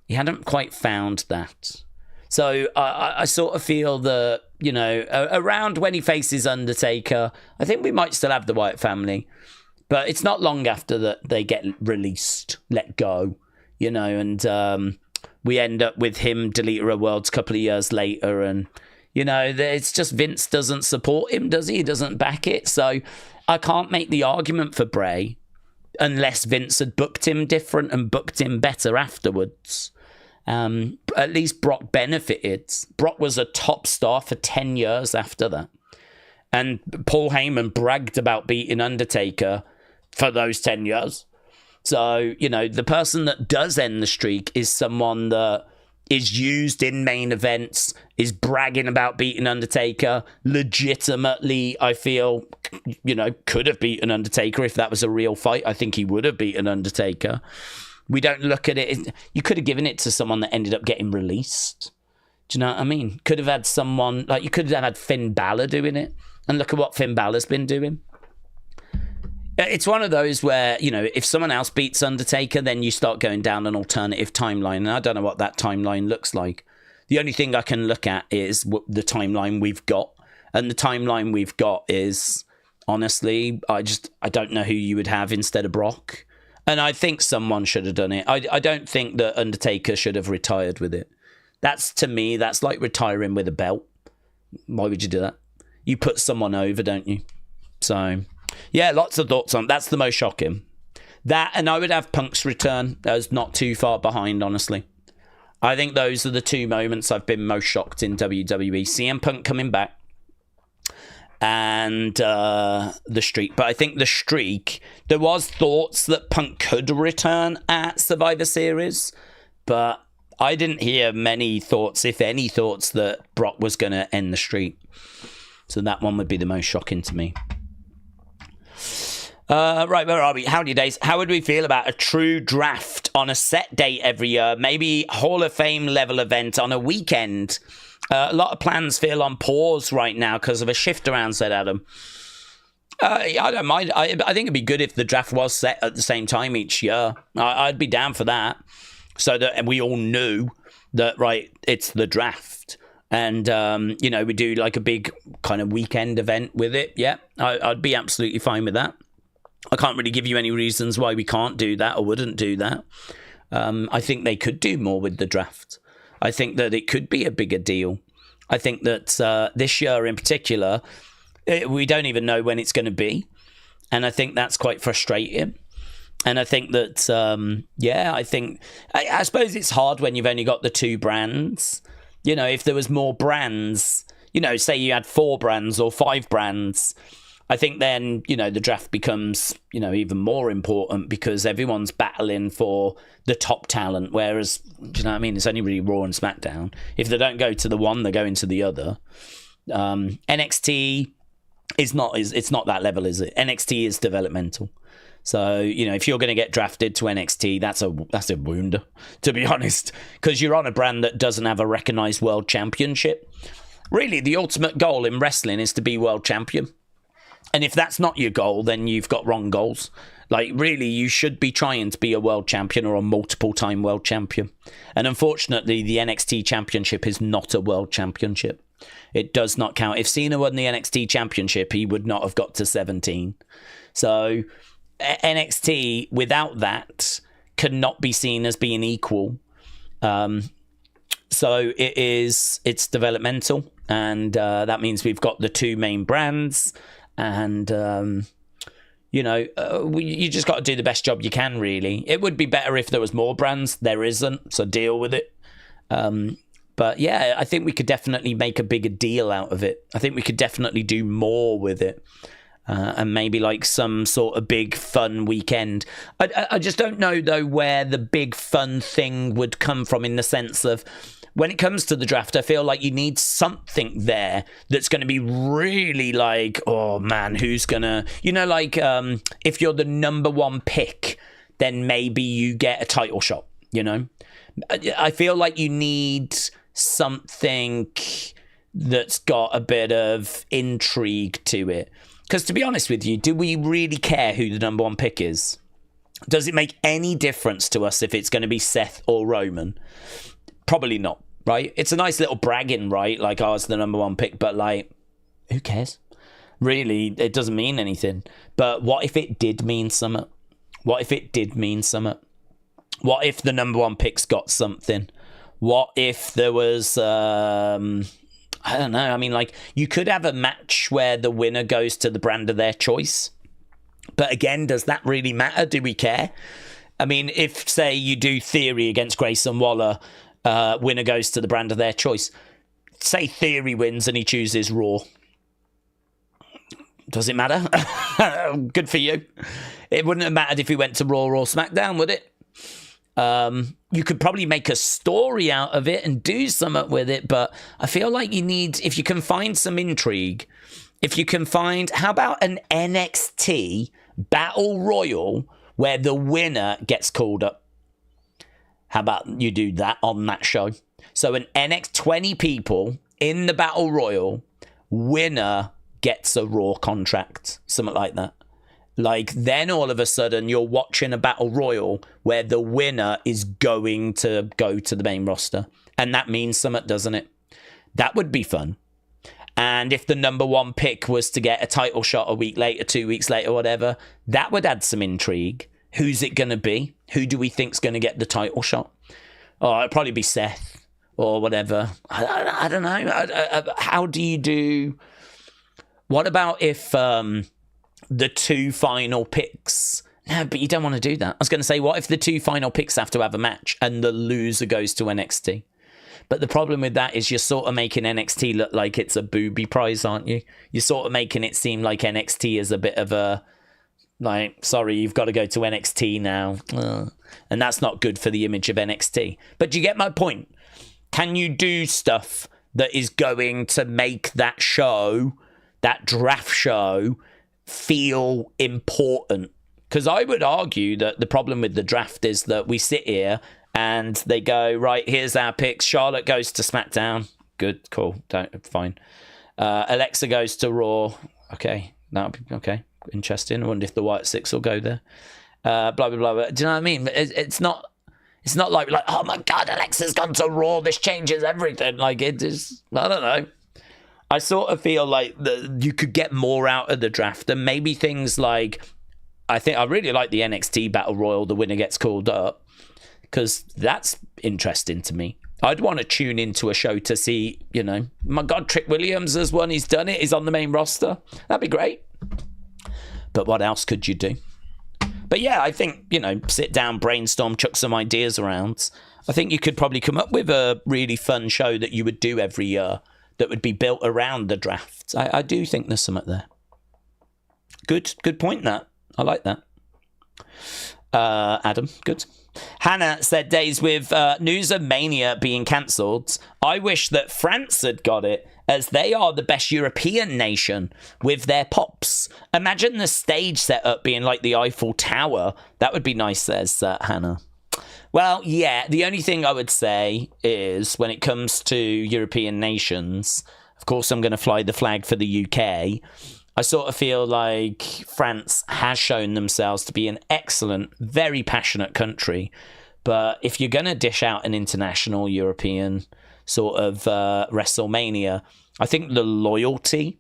He hadn't quite found that. So I sort of feel that, you know, around when he faces Undertaker, I think we might still have the Wyatt family. But it's not long after that they get released, let go, you know, and we end up with him Deleter of Worlds a couple of years later. And, you know, it's just Vince doesn't support him, does he? He doesn't back it. So I can't make the argument for Bray unless Vince had booked him different and booked him better afterwards. At least Brock benefited. Brock was a top star for 10 years after that. And Paul Heyman bragged about beating Undertaker for those 10 years. So, you know, the person that does end the streak is someone that is used in main events, is bragging about beating Undertaker, legitimately, I feel, you know, could have beaten Undertaker if that was a real fight. I think he would have beaten Undertaker. We don't look at it. You could have given it to someone that ended up getting released. Do you know what I mean? Could have had someone, like you could have had Finn Balor doing it. And look at what Finn Balor's been doing. It's one of those where, you know, if someone else beats Undertaker, then you start going down an alternative timeline. And I don't know what that timeline looks like. The only thing I can look at is the timeline we've got. And the timeline we've got is, honestly, I don't know who you would have instead of Brock. And I think someone should have done it. I don't think that Undertaker should have retired with it. That's, to me, that's like retiring with a belt. Why would you do that? You put someone over, don't you? So, Yeah, lots of thoughts on that's the most shocking. That, and I would have Punk's return as not too far behind, honestly. I think those are the two moments I've been most shocked in WWE. CM Punk coming back and the streak. But I think the streak, there was thoughts that Punk could return at Survivor Series, but I didn't hear many thoughts, if any thoughts, that Brock was going to end the streak. So that one would be the most shocking to me. Right, where are we? Howdy days. How would we feel about a true draft on a set date every year? Maybe Hall of Fame level event on a weekend. A lot of plans feel on pause right now because of a shift around, said Adam. I don't mind. I think it'd be good if the draft was set at the same time each year. I'd be down for that. So that we all knew that, right, it's the draft. And, we do like a big kind of weekend event with it. Yeah, I'd be absolutely fine with that. I can't really give you any reasons why we can't do that or wouldn't do that. I think they could do more with the draft. I think that it could be a bigger deal. I think that this year in particular, we don't even know when it's going to be. And I think that's quite frustrating. And I think that, I suppose it's hard when you've only got the two brands. You know, if there was more brands, say you had 4 brands or 5 brands, I think then, the draft becomes, even more important because everyone's battling for the top talent. Whereas, do you know what I mean? It's only really Raw and SmackDown. If they don't go to the one, they go into the other. NXT is it's not that level, is it? NXT is developmental. So, if you're going to get drafted to NXT, that's a wounder, to be honest, because you're on a brand that doesn't have a recognized world championship. Really, the ultimate goal in wrestling is to be world champion. And if that's not your goal, then you've got wrong goals. Like, really, you should be trying to be a world champion or a multiple-time world champion. And unfortunately, the NXT championship is not a world championship. It does not count. If Cena won the NXT championship, he would not have got to 17. So NXT, without that, cannot be seen as being equal. So it's developmental. And that means we've got the two main brands. And, you just got to do the best job you can, really. It would be better if there was more brands. There isn't, so deal with it. But, yeah, I think we could definitely make a bigger deal out of it. I think we could definitely do more with it. And maybe like some sort of big fun weekend. I just don't know, though, where the big fun thing would come from in the sense of, when it comes to the draft, I feel like you need something there that's going to be really like, oh man, who's going to, if you're the number one pick, then maybe you get a title shot, I feel like you need something that's got a bit of intrigue to it. Because to be honest with you, do we really care who the number one pick is? Does it make any difference to us if it's going to be Seth or Roman? Probably not, right? It's a nice little bragging, right? Like, I was the number one pick, but like, who cares? Really, it doesn't mean anything. But what if it did mean something? What if it did mean something? What if the number one pick's got something? What if there was, I don't know. I mean, like, you could have a match where the winner goes to the brand of their choice. But again, does that really matter? Do we care? I mean, if, say, you do Theory against Grayson Waller, winner goes to the brand of their choice. Say Theory wins and he chooses Raw. Does it matter? Good for you. It wouldn't have mattered if he went to Raw or SmackDown, would it? You could probably make a story out of it and do something with it, but I feel like you need, if you can find some intrigue, how about an NXT Battle Royal where the winner gets called up? How about you do that on that show? So an NXT 20 people in the Battle Royal, winner gets a Raw contract, something like that. Like, then all of a sudden you're watching a Battle Royal where the winner is going to go to the main roster. And that means something, doesn't it? That would be fun. And if the number one pick was to get a title shot a week later, 2 weeks later, whatever, that would add some intrigue. Who's it going to be? Who do we think's going to get the title shot? Oh, it'd probably be Seth or whatever. I don't know. How do you do... What about if... the 2 final picks. No, but you don't want to do that. I was going to say, what if the 2 final picks have to have a match and the loser goes to NXT? But the problem with that is you're sort of making NXT look like it's a booby prize, aren't you? You're sort of making it seem like NXT is a bit of a, like, sorry, you've got to go to NXT now. And that's not good for the image of NXT. But do you get my point? Can you do stuff that is going to make that show, that draft show, feel important? Because I would argue that the problem with the draft is that we sit here and they go, right, here's our picks. Charlotte goes to SmackDown. Good, cool, fine. Alexa goes to Raw. Okay, that'll be okay. Interesting. I wonder if the Wyatt Six will go there. Blah blah blah. Do you know what I mean? It's not like oh my god, Alexa's gone to Raw. This changes everything. Like it is. I don't know. I sort of feel like you could get more out of the draft, and maybe things like I really like the NXT Battle Royal. The winner gets called up because that's interesting to me. I'd want to tune into a show to see, my God, Trick Williams has won. He's done it. He's on the main roster. That'd be great. But what else could you do? But yeah, I think, sit down, brainstorm, chuck some ideas around. I think you could probably come up with a really fun show that you would do every year that would be built around the draft. I do think there's something there. Good point, that. I like that. Adam, good. Hannah said, Daze, with news of Mania being cancelled, I wish that France had got it, as they are the best European nation with their pops. Imagine the stage setup being like the Eiffel Tower. That would be nice, says Hannah. Well, yeah, the only thing I would say is when it comes to European nations, of course I'm going to fly the flag for the UK. I sort of feel like France has shown themselves to be an excellent, very passionate country. But if you're going to dish out an international European sort of WrestleMania, I think the loyalty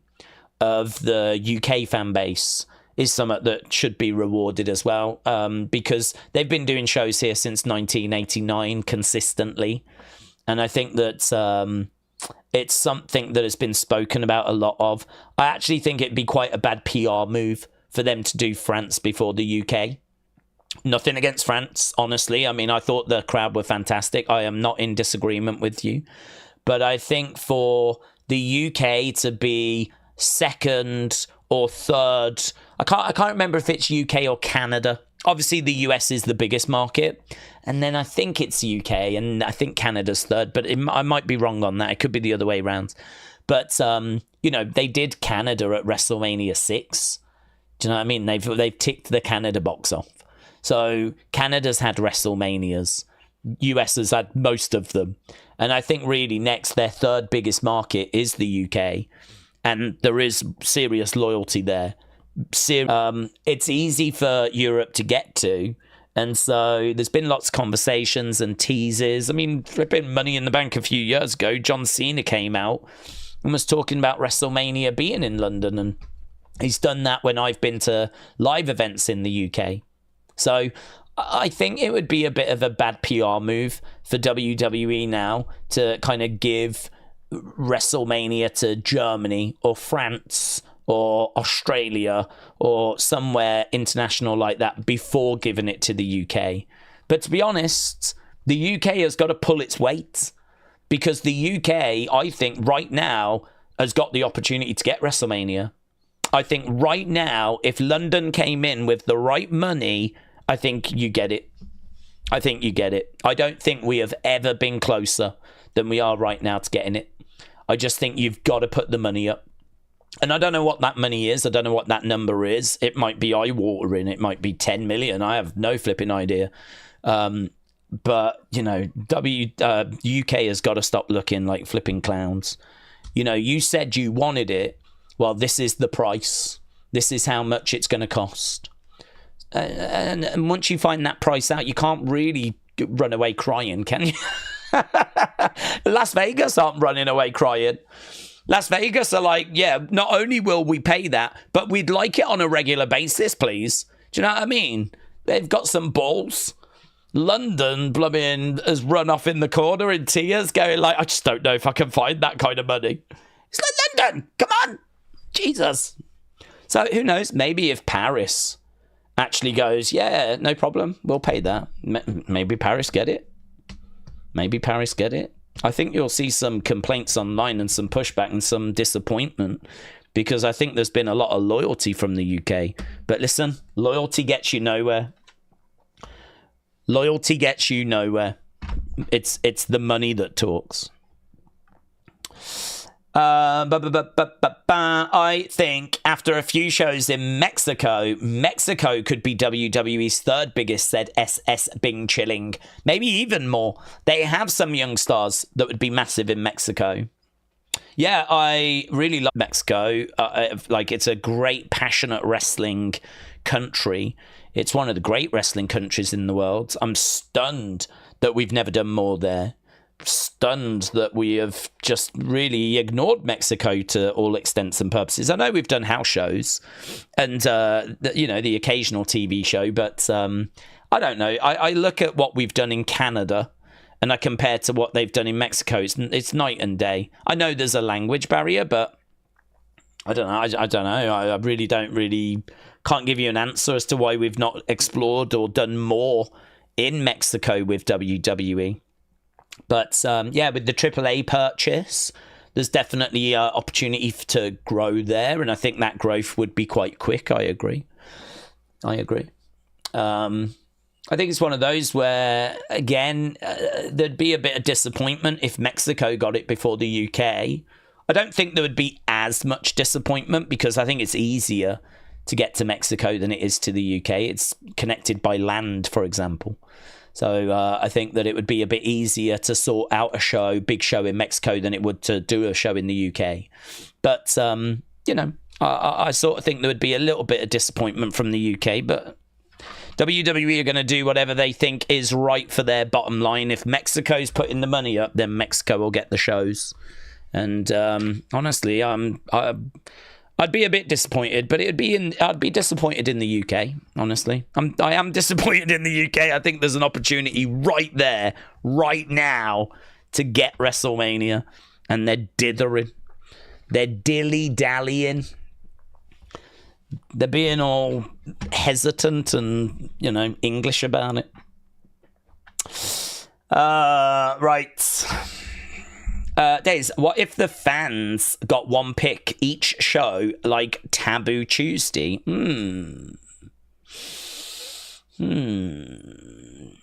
of the UK fan base is something that should be rewarded as well, because they've been doing shows here since 1989 consistently. And I think that it's something that has been spoken about a lot of. I actually think it'd be quite a bad PR move for them to do France before the UK. Nothing against France, honestly. I mean, I thought the crowd were fantastic. I am not in disagreement with you. But I think for the UK to be second or third, I can't remember if it's UK or Canada. Obviously, the US is the biggest market, and then I think it's UK, and I think Canada's third, but I might be wrong on that. It could be the other way around. But, they did Canada at WrestleMania 6. Do you know what I mean? They've ticked the Canada box off. So Canada's had WrestleManias. US has had most of them. And I think really next, their third biggest market is the UK, and there is serious loyalty there. It's easy for Europe to get to, and so there's been lots of conversations and teases. I mean, flipping Money in the Bank a few years ago, John Cena came out and was talking about WrestleMania being in London, and he's done that when I've been to live events in the UK. So I think it would be a bit of a bad PR move for WWE now to kind of give WrestleMania to Germany or France or Australia or somewhere international like that before giving it to the UK. But to be honest, the UK has got to pull its weight, because the UK, I think, right now has got the opportunity to get WrestleMania. I think right now, if London came in with the right money, I think you get it. I don't think we have ever been closer than we are right now to getting it. I just think you've got to put the money up. And I don't know what that money is. I don't know what that number is. It might be eye-watering. It might be 10 million. I have no flipping idea. But, UK has got to stop looking like flipping clowns. You said you wanted it. Well, this is the price. This is how much it's going to cost. And once you find that price out, you can't really run away crying, can you? Las Vegas aren't running away crying. Las Vegas are like, yeah, not only will we pay that, but we'd like it on a regular basis, please. Do you know what I mean? They've got some balls. London, blooming, has run off in the corner in tears, going like, I just don't know if I can find that kind of money. It's like, London, come on. Jesus. So who knows? Maybe if Paris actually goes, yeah, no problem, we'll pay that. Maybe Paris get it. I think you'll see some complaints online and some pushback and some disappointment, because I think there's been a lot of loyalty from the UK. But listen, loyalty gets you nowhere. It's the money that talks. I think after a few shows in Mexico could be WWE's third biggest, said SS Bing Chilling. Maybe even more. They have some young stars that would be massive in Mexico. Yeah, I really love Mexico. It's a great, passionate wrestling country. It's one of the great wrestling countries in the world. I'm stunned that we've never done more there. Stunned that we have just really ignored Mexico to all extents and purposes. I know we've done house shows and the occasional TV show, but I don't know. I look at what we've done in Canada and I compare to what they've done in Mexico. It's night and day. I know there's a language barrier, but I don't know. I don't know. I really can't give you an answer as to why we've not explored or done more in Mexico with WWE. But with the AAA purchase, there's definitely opportunity to grow there, and I think that growth would be quite quick. I agree. I think it's one of those where, again, there'd be a bit of disappointment if Mexico got it before the UK. I don't think there would be as much disappointment because I think it's easier to get to Mexico than it is to the UK. It's connected by land, for example. So I think that it would be a bit easier to sort out a big show in Mexico than it would to do a show in the UK. But, I sort of think there would be a little bit of disappointment from the UK, but WWE are going to do whatever they think is right for their bottom line. If Mexico's putting the money up, then Mexico will get the shows. And honestly, I'd be a bit disappointed, but I'd be disappointed in the UK, honestly. I am disappointed in the UK. I think there's an opportunity right there, right now, to get WrestleMania. And they're dithering. They're dilly-dallying. They're being all hesitant and, English about it. Right. Daze, what if the fans got one pick each show, like Taboo Tuesday?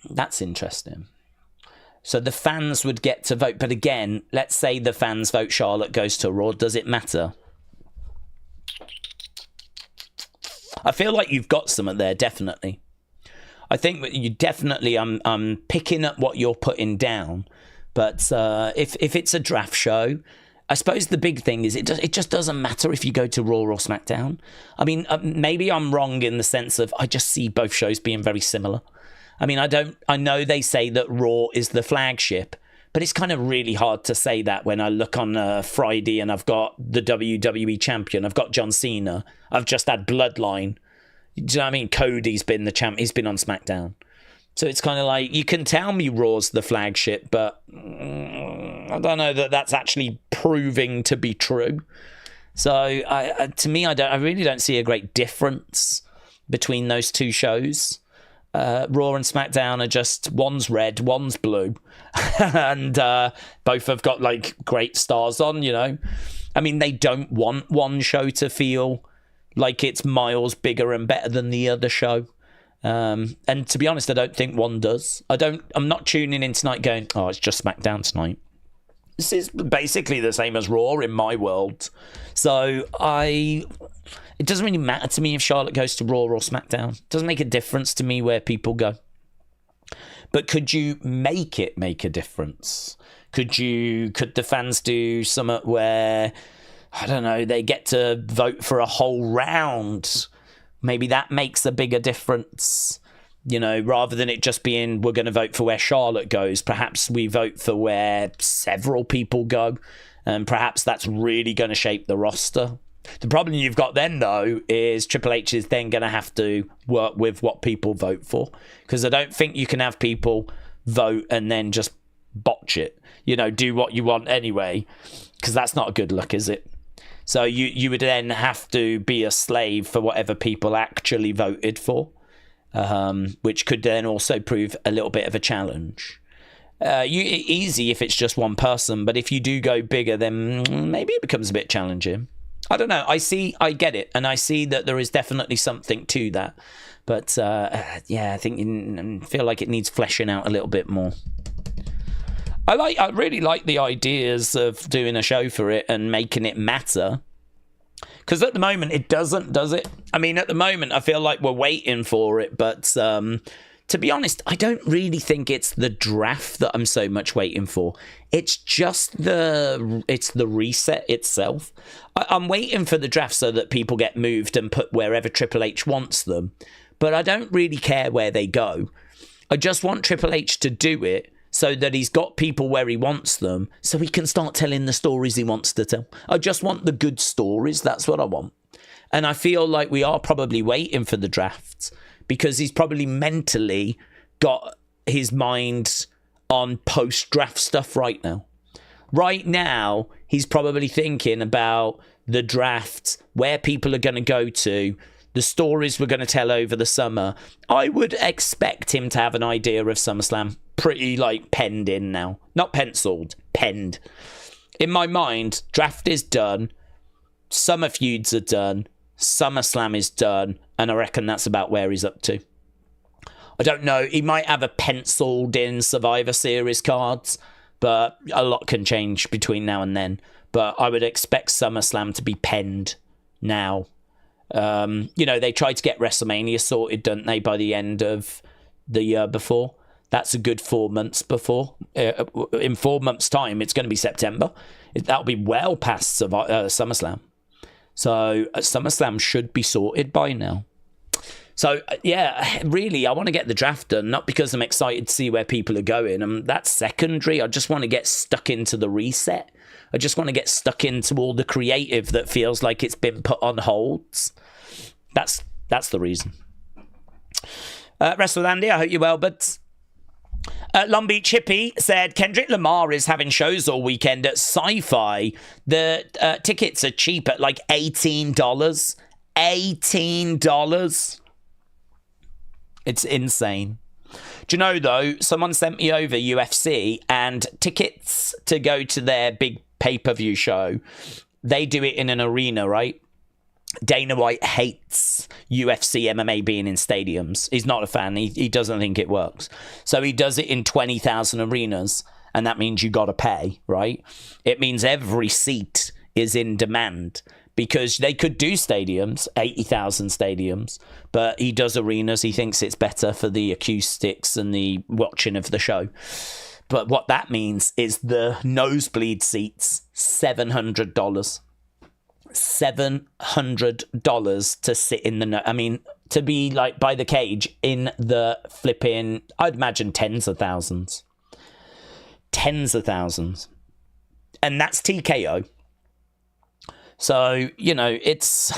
That's interesting. So the fans would get to vote, but again, let's say the fans vote Charlotte goes to Raw. Does it matter? I feel like you've got something there, definitely. I think that you definitely, I'm picking up what you're putting down. But if it's a draft show, I suppose the big thing is it just doesn't matter if you go to Raw or SmackDown. I mean, maybe I'm wrong in the sense of I just see both shows being very similar. I mean, I know they say that Raw is the flagship, but it's kind of really hard to say that when I look on Friday and I've got the WWE champion, I've got John Cena, I've just had Bloodline. Do you know what I mean? Cody's been the champ. He's been on SmackDown. So it's kind of like, you can tell me Raw's the flagship, but I don't know that that's actually proving to be true. So to me, I really don't see a great difference between those two shows. Raw and SmackDown are just, one's red, one's blue. And both have got like great stars on, I mean, they don't want one show to feel like it's miles bigger and better than the other show. And to be honest, I don't think one does. I'm not tuning in tonight going, oh, it's just SmackDown tonight. This is basically the same as Raw in my world. So it doesn't really matter to me if Charlotte goes to Raw or SmackDown. It doesn't make a difference to me where people go. But could you make it make a difference? Could the fans do something where, I don't know, they get to vote for a whole round? Maybe that makes a bigger difference, rather than it just being, we're going to vote for where Charlotte goes. Perhaps we vote for where several people go, and perhaps that's really going to shape the roster. The problem you've got then, though, is Triple H is then going to have to work with what people vote for, because I don't think you can have people vote and then just botch it, do what you want anyway, because that's not a good look, is it? So you would then have to be a slave for whatever people actually voted for, which could then also prove a little bit of a challenge. Easy if it's just one person, but if you do go bigger, then maybe it becomes a bit challenging. I don't know. I get it, and I see that there is definitely something to that. But I think I feel like it needs fleshing out a little bit more. I really like the ideas of doing a show for it and making it matter. Because at the moment it doesn't, does it? I mean, at the moment I feel like we're waiting for it, but to be honest, I don't really think it's the draft that I'm so much waiting for. It's just the reset itself. I'm waiting for the draft so that people get moved and put wherever Triple H wants them. But I don't really care where they go. I just want Triple H to do it so that he's got people where he wants them, so he can start telling the stories he wants to tell. I just want the good stories. That's what I want. And I feel like we are probably waiting for the draft, because he's probably mentally got his mind on post-draft stuff right now. Right now, he's probably thinking about the draft, where people are going to go to, the stories we're going to tell over the summer. I would expect him to have an idea of SummerSlam pretty, penned in now. Not penciled, penned. In my mind, draft is done, summer feuds are done, SummerSlam is done, and I reckon that's about where he's up to. I don't know, he might have a penciled in Survivor Series cards, but a lot can change between now and then. But I would expect SummerSlam to be penned now. They tried to get WrestleMania sorted, didn't they, by the end of the year before. That's a good 4 months before. In 4 months' time, it's going to be September. That'll be well past SummerSlam. So SummerSlam should be sorted by now. So, really, I want to get the draft done, not because I'm excited to see where people are going. That's secondary. I just want to get stuck into the reset. I just want to get stuck into all the creative that feels like it's been put on holds. That's the reason. Wrestle Andy, I hope you're well, but Long Beach Hippie said Kendrick Lamar is having shows all weekend at Sci-Fi. The tickets are cheap at like $18. $18. It's insane. Do you know, though, someone sent me over UFC, and tickets to go to their big pay-per-view show, they do it in an arena, right? Dana White hates UFC MMA being in stadiums. He's not a fan. He doesn't think it works. So he does it in 20,000 arenas, and that means you got to pay, right? It means every seat is in demand, because they could do stadiums, 80,000 stadiums, but he does arenas. He thinks it's better for the acoustics and the watching of the show. But what that means is the nosebleed seats, $700. $700 to sit in the... to be by the cage in the flipping... I'd imagine tens of thousands. Tens of thousands. And that's TKO. So, it's...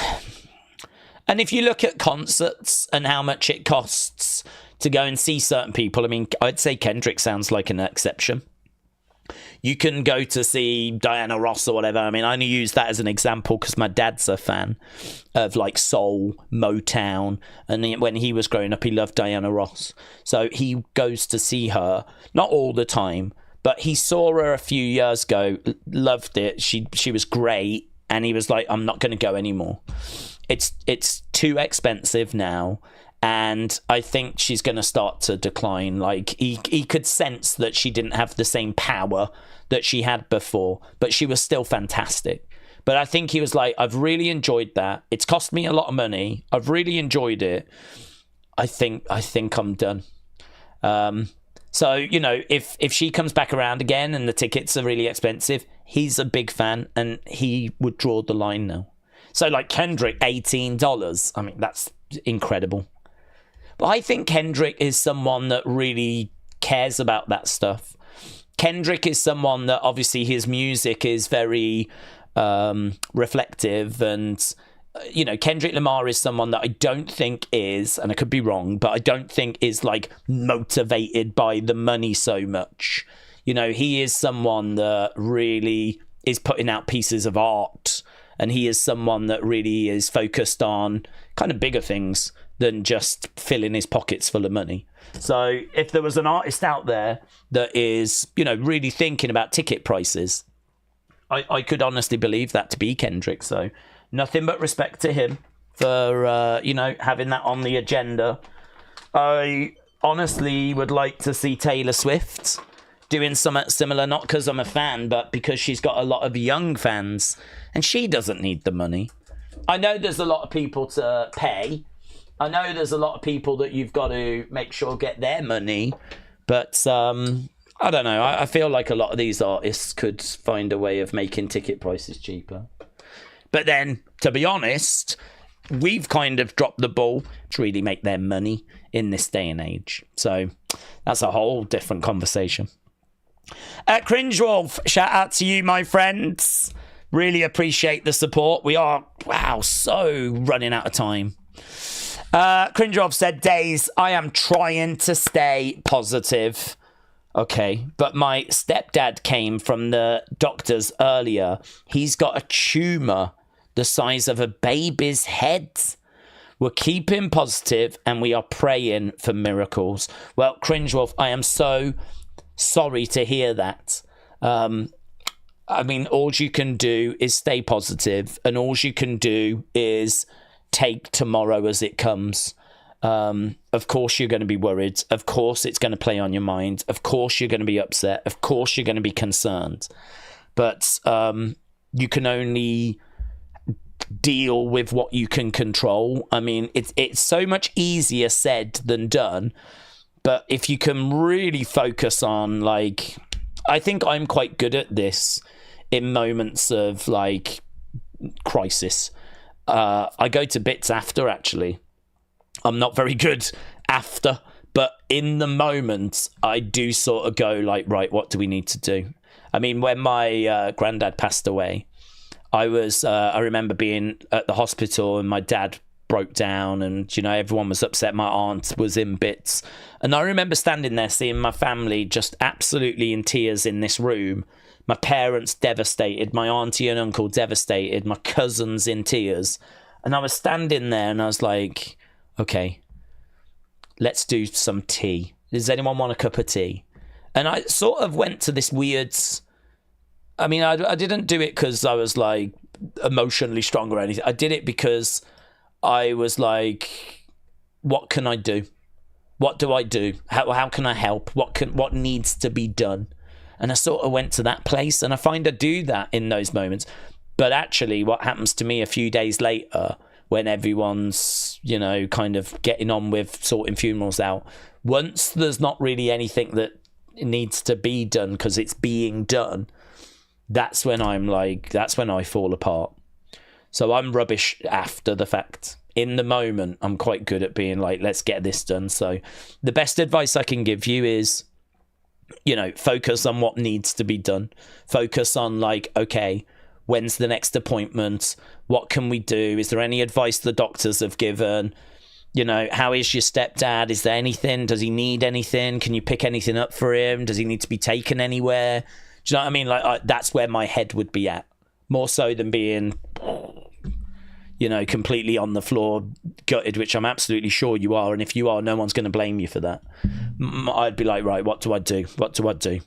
And if you look at concerts and how much it costs to go and see certain people, I'd say Kendrick sounds like an exception. You can go to see Diana Ross or whatever. I only use that as an example because my dad's a fan of soul, Motown. And when he was growing up, he loved Diana Ross. So he goes to see her, not all the time, but he saw her a few years ago, loved it. She was great. And he was like, I'm not going to go anymore. It's too expensive now. And I think she's going to start to decline. He could sense that she didn't have the same power that she had before, but she was still fantastic. But I think he was like, I've really enjoyed that. It's cost me a lot of money. I've really enjoyed it. I think I'm done. So, if she comes back around again and the tickets are really expensive, he's a big fan and he would draw the line now. So Kendrick, $18. That's incredible. But I think Kendrick is someone that really cares about that stuff. Kendrick is someone that obviously his music is very reflective, and Kendrick Lamar is someone that I don't think is, and I could be wrong, but I don't think is motivated by the money so much. He is someone that really is putting out pieces of art and he is someone that really is focused on kind of bigger things than just filling his pockets full of money. So if there was an artist out there that is, you know, really thinking about ticket prices, I could honestly believe that to be Kendrick. So nothing but respect to him for, you know, having that on the agenda. I honestly would like to see Taylor Swift doing something similar, not because I'm a fan, but because she's got a lot of young fans and she doesn't need the money. I know there's a lot of people to pay. I know there's a lot of people that you've got to make sure get their money, but I don't know. I feel like a lot of these artists could find a way of making ticket prices cheaper. But then, to be honest, we've kind of dropped the ball to really make their money in this day and age. So that's a whole different conversation. Cringe Wolf, shout out to you, my friends. Really appreciate the support. We are, wow, so running out of time. Cringe Wolf said, Daze, I am trying to stay positive. Okay, but my stepdad came from the doctors earlier. He's got a tumour the size of a baby's head. We're keeping positive and we are praying for miracles. Well, Cringe Wolf, I am so sorry to hear that. I mean, all you can do is stay positive, and all you can do is take tomorrow as it comes. Of course you're going to be worried. Of course it's going to play on your mind. Of course you're going to be upset. Of course you're going to be concerned. But you can only deal with what you can control. I mean, it's so much easier said than done. But if you can really focus on, like, I think I'm quite good at this in moments of, like, crisis. I go to bits after, actually. I'm not very good after, but in the moment, I do sort of go like, right, what do we need to do? I mean, when my granddad passed away, I remember being at the hospital and my dad broke down and, you know, everyone was upset. My aunt was in bits. And I remember standing there seeing my family just absolutely in tears in this room. My parents devastated, my auntie and uncle devastated, my cousins in tears. And I was standing there and I was like, okay, let's do some tea. Does anyone want a cup of tea? And I sort of went to this weird... I mean, I didn't do it because I was, like, emotionally strong or anything. I did it because I was like, what can I do? What do I do? How can I help? What needs to be done? And I sort of went to that place, and I find I do that in those moments. But actually, what happens to me a few days later, when everyone's, you know, kind of getting on with sorting funerals out, once there's not really anything that needs to be done because it's being done, that's when I fall apart. So I'm rubbish after the fact. In the moment, I'm quite good at being like, let's get this done. So the best advice I can give you is, you know, focus on what needs to be done. Focus on, like, okay, when's the next appointment? What can we do? Is there any advice the doctors have given? You know, how is your stepdad? Is there anything? Does he need anything? Can you pick anything up for him? Does he need to be taken anywhere? Do you know what I mean? Like, that's where my head would be at. More so than being, you know, completely on the floor, gutted, which I'm absolutely sure you are. And if you are, no one's going to blame you for that. I'd be like, right, what do I do? What do I do?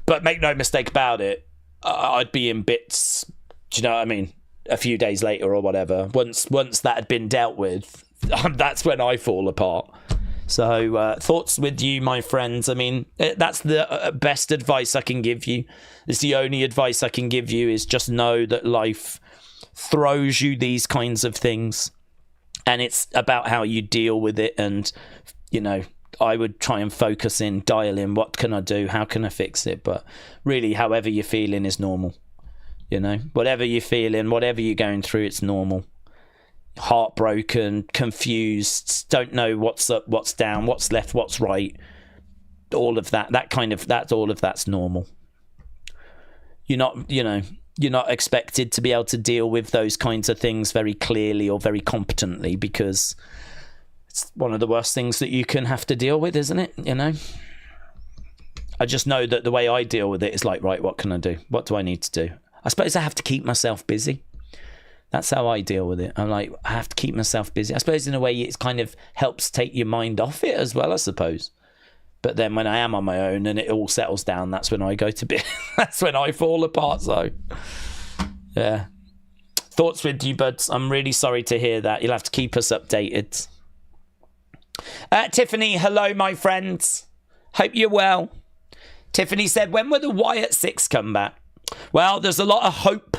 But make no mistake about it, I'd be in bits, do you know what I mean? A few days later or whatever. Once that had been dealt with, that's when I fall apart. So thoughts with you, my friends. I mean, that's the best advice I can give you. It's the only advice I can give you, is just know that life throws you these kinds of things, and it's about how you deal with it. And, you know, I would try and focus in, dial in, what can I do? How can I fix it? But really, however you're feeling is normal. You know, whatever you're feeling, whatever you're going through, it's normal. Heartbroken, confused, don't know what's up, what's down, what's left, what's right. All of that, all of that's normal. You're not expected to be able to deal with those kinds of things very clearly or very competently, because it's one of the worst things that you can have to deal with, isn't it? You know, I just know that the way I deal with it is like, right, what can I do? What do I need to do? I suppose I have to keep myself busy. That's how I deal with it. I'm like, I have to keep myself busy. I suppose in a way it kind of helps take your mind off it as well, I suppose. But then when I am on my own and it all settles down, that's when I go to bed. That's when I fall apart. So, yeah. Thoughts with you, buds. I'm really sorry to hear that. You'll have to keep us updated. Tiffany, hello, my friends. Hope you're well. Tiffany said, when will the Wyatt 6 come back? Well, there's a lot of hope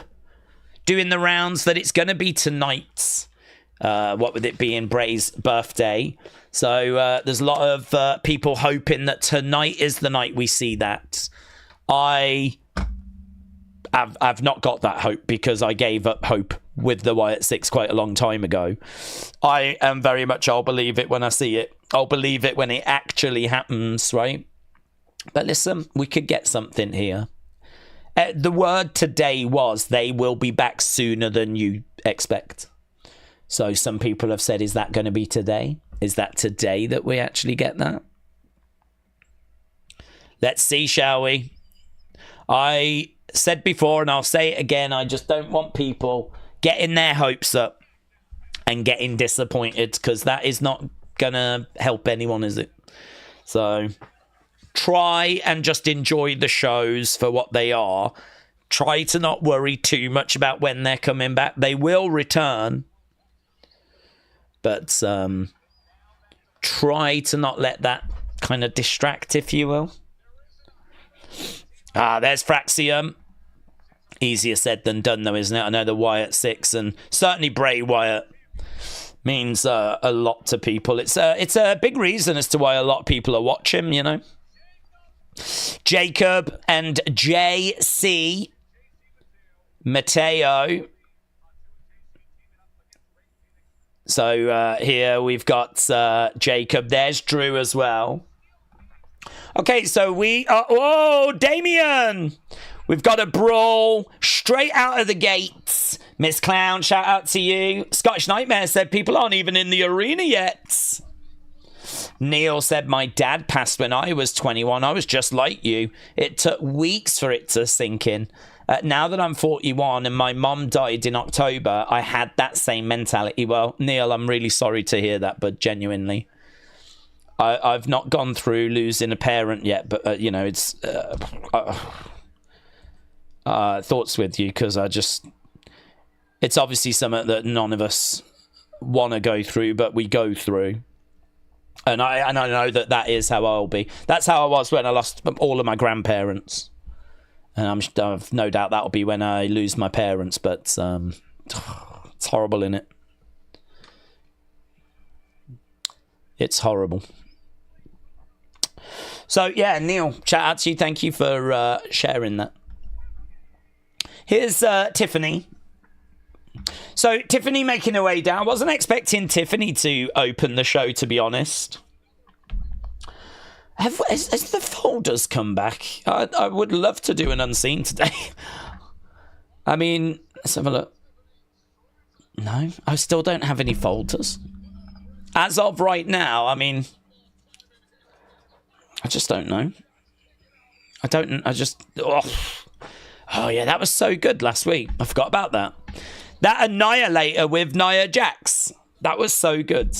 doing the rounds that it's going to be tonight. What with it being Bray's birthday. So there's a lot of people hoping that tonight is the night we see that. I've not got that hope because I gave up hope with the Wyatt 6 quite a long time ago. I am very much, I'll believe it when I see it. I'll believe it when it actually happens, right? But listen, we could get something here. The word today was they will be back sooner than you expect. So some people have said, is that going to be today? Is that today that we actually get that? Let's see, shall we? I said before, and I'll say it again, I just don't want people getting their hopes up and getting disappointed, because that is not going to help anyone, is it? So try and just enjoy the shows for what they are. Try to not worry too much about when they're coming back. They will return. But try to not let that kind of distract, if you will. There's Fraxium. Easier said than done, though, isn't it? I know the Wyatt 6 and certainly Bray Wyatt means a lot to people. It's a big reason as to why a lot of people are watching, you know. Jacob and JC Mateo. So here we've got Jacob. There's Drew as well. Okay, so we are... Oh, Damien! We've got a brawl straight out of the gates. Miss Clown, shout out to you. Scottish Nightmare said people aren't even in the arena yet. Neil said, my dad passed when I was 21. I was just like you. It took weeks for it to sink in. Now that I'm 41 and my mom died in October, I had that same mentality. Well, Neil, I'm really sorry to hear that, but genuinely. I've not gone through losing a parent yet, but, you know, it's... thoughts with you, because it's obviously something that none of us want to go through, but we go through. And I know that is how I'll be. That's how I was when I lost all of my grandparents. And I've no doubt that'll be when I lose my parents. But it's horrible, innit? It's horrible. So, yeah, Neil, shout out to you. Thank you for sharing that. Here's Tiffany. So, Tiffany making her way down. I wasn't expecting Tiffany to open the show, to be honest. Has the folders come back? I would love to do an unseen today. I mean, let's have a look. No, I still don't have any folders. As of right now, I mean, I just don't know. Oh, yeah, that was so good last week. I forgot about that. That Annihilator with Nia Jax. That was so good.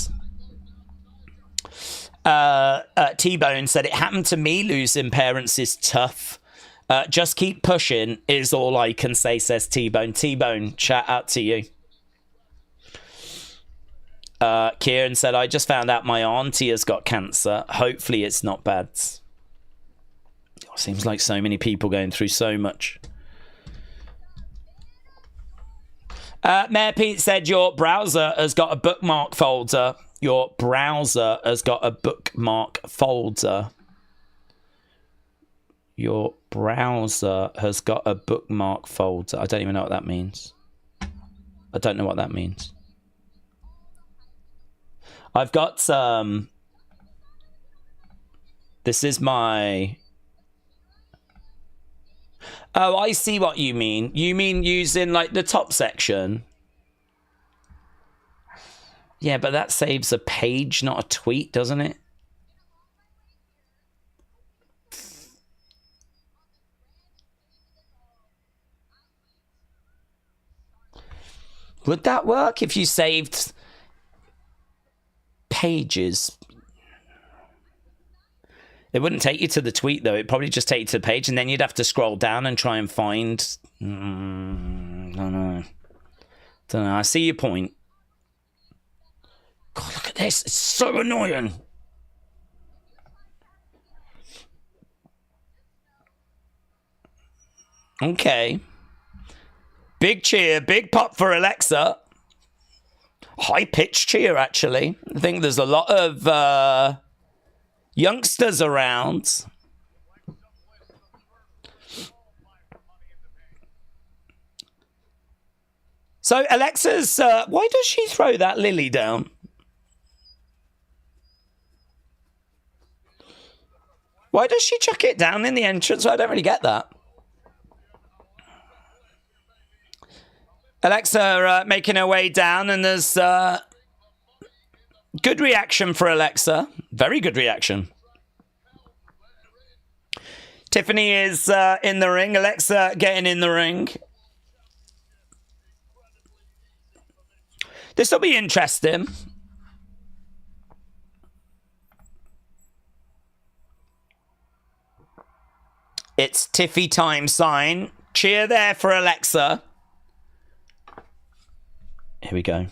T-Bone said, it happened to me. Losing parents is tough. Just keep pushing is all I can say, says T-Bone. T-Bone, shout out to you. Kieran said, I just found out my auntie has got cancer. Hopefully it's not bad. Seems like so many people going through so much. Mayor Pete said, your browser has got a bookmark folder. Your browser has got a bookmark folder. Your browser has got a bookmark folder. I don't even know what that means. I don't know what that means. I've got some... This is my... Oh, I see what you mean. You mean using, like, the top section? Yeah, but that saves a page, not a tweet, doesn't it? Would that work if you saved pages? It wouldn't take you to the tweet, though. It'd probably just take you to the page, and then you'd have to scroll down and try and find... don't know. I see your point. God, look at this. It's so annoying. Okay. Big cheer, big pop for Alexa. High-pitched cheer, actually. I think there's a lot of youngsters around. So Alexa's... why does she throw that lily down? Why does she chuck it down in the entrance? I don't really get that. Alexa making her way down, and there's good reaction for Alexa. Very good reaction. Tiffany is in the ring. Alexa getting in the ring. This will be interesting. It's Tiffy time sign. Cheer there for Alexa. Here we go.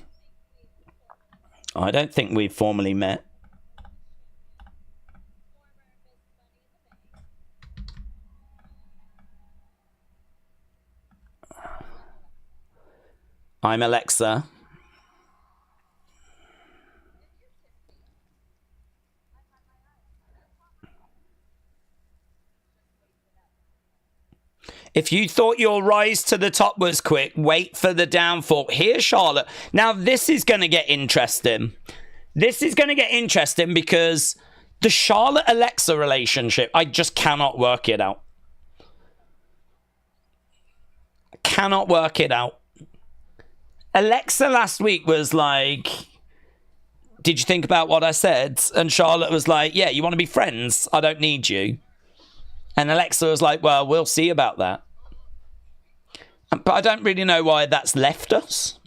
I don't think we've formally met. I'm Alexa. If you thought your rise to the top was quick, wait for the downfall. Here's Charlotte. Now, this is going to get interesting. This is going to get interesting because the Charlotte-Alexa relationship, I just cannot work it out. Cannot work it out. Alexa last week was like, did you think about what I said? And Charlotte was like, yeah, you want to be friends? I don't need you. And Alexa was like, well, we'll see about that. But I don't really know why that's left us.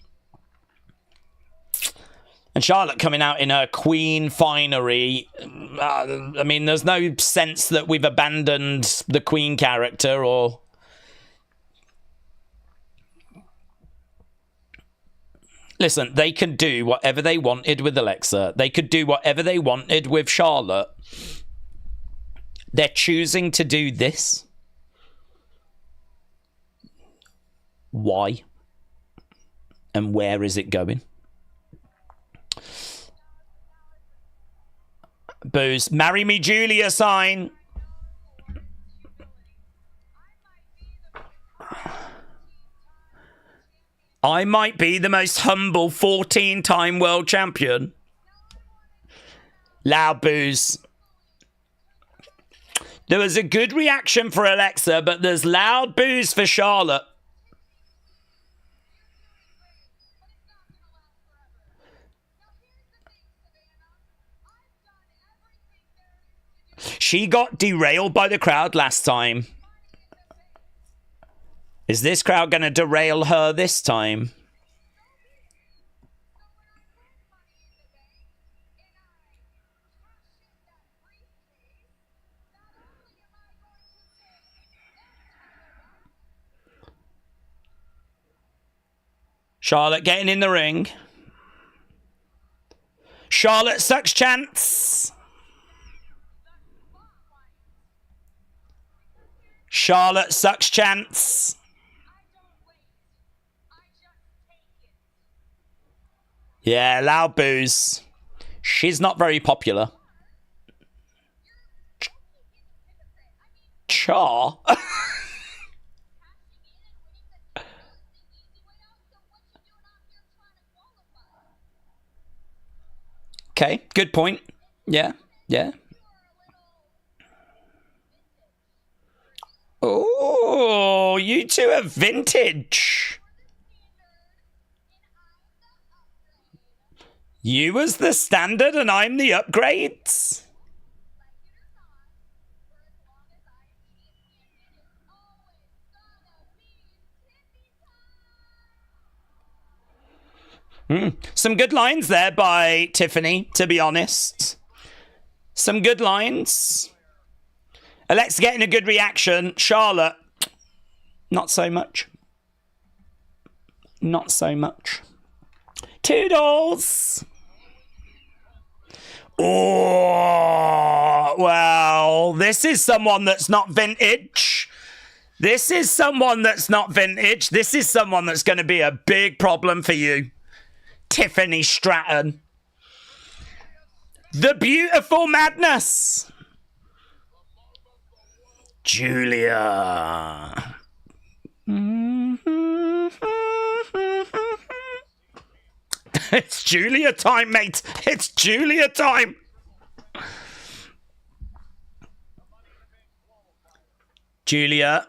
And Charlotte coming out in her queen finery. I mean, there's no sense that we've abandoned the queen character or... Listen, they can do whatever they wanted with Alexa. They could do whatever they wanted with Charlotte. They're choosing to do this. Why? And where is it going? Booze. Marry me, Julia sign. I might be the most humble 14-time world champion. Loud boos. There was a good reaction for Alexa, but there's loud boos for Charlotte. She got derailed by the crowd last time. Is this crowd going to derail her this time? Charlotte getting in the ring. Charlotte sucks chance. Charlotte sucks chance. Yeah, loud boos. She's not very popular. Char. Okay, good point. Yeah, yeah. Oh, you two are vintage. You was the standard and I'm the upgrades. Some good lines there by Tiffany, to be honest. Some good lines. Alexa getting a good reaction. Charlotte, not so much. Not so much. Toodles. Oh, well, this is someone that's not vintage. This is someone that's not vintage. This is someone that's going to be a big problem for you. Tiffany Stratton. The Beautiful Madness. Julia. It's Julia time, mate. It's Julia time. Julia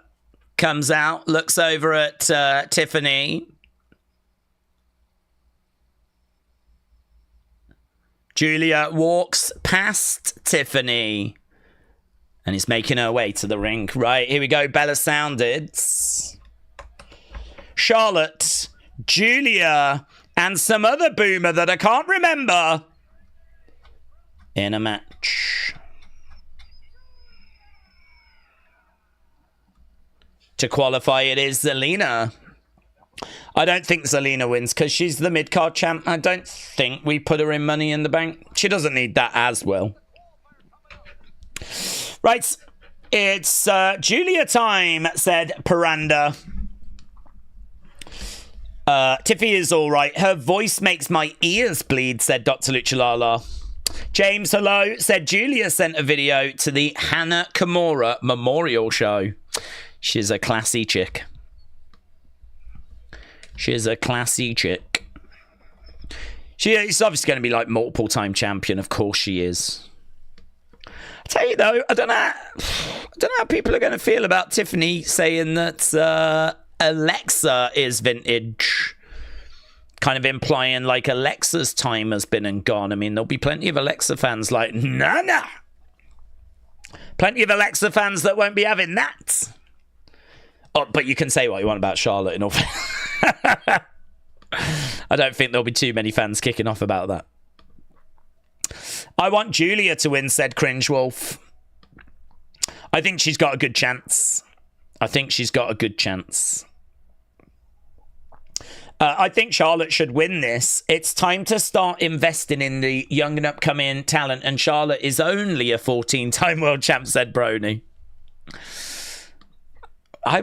comes out, looks over at Tiffany. Julia walks past Tiffany and is making her way to the ring. Right, here we go. Bella sounded. Charlotte, Julia, and some other boomer that I can't remember in a match. To qualify, it is Zelina. I don't think Zelina wins because she's the mid-card champ. I don't think we put her in Money in the Bank. She doesn't need that as well. Right, it's Julia time, said Piranda. Tiffy is all right. Her voice makes my ears bleed, said Dr. Luchalala. James, hello, said Julia sent a video to the Hannah Kimura Memorial Show. She's a classy chick. She's a classy chick. She's obviously going to be like multiple time champion. Of course she is. I tell you though, I don't know how people are going to feel about Tiffany saying that Alexa is vintage. Kind of implying like Alexa's time has been and gone. I mean, there'll be plenty of Alexa fans like, nah. Plenty of Alexa fans that won't be having that. Oh, but you can say what you want about Charlotte in all I don't think there'll be too many fans kicking off about that. I want Julia to win, said Cringe Wolf. I think she's got a good chance. I think Charlotte should win this. It's time to start investing in the young and upcoming talent, and Charlotte is only a 14-time world champ, said Brony. I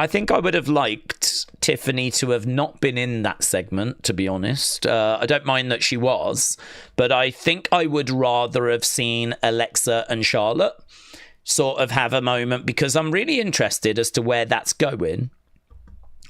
think I would have liked Tiffany to have not been in that segment, to be honest. I don't mind that she was, but I think I would rather have seen Alexa and Charlotte sort of have a moment, because I'm really interested as to where that's going.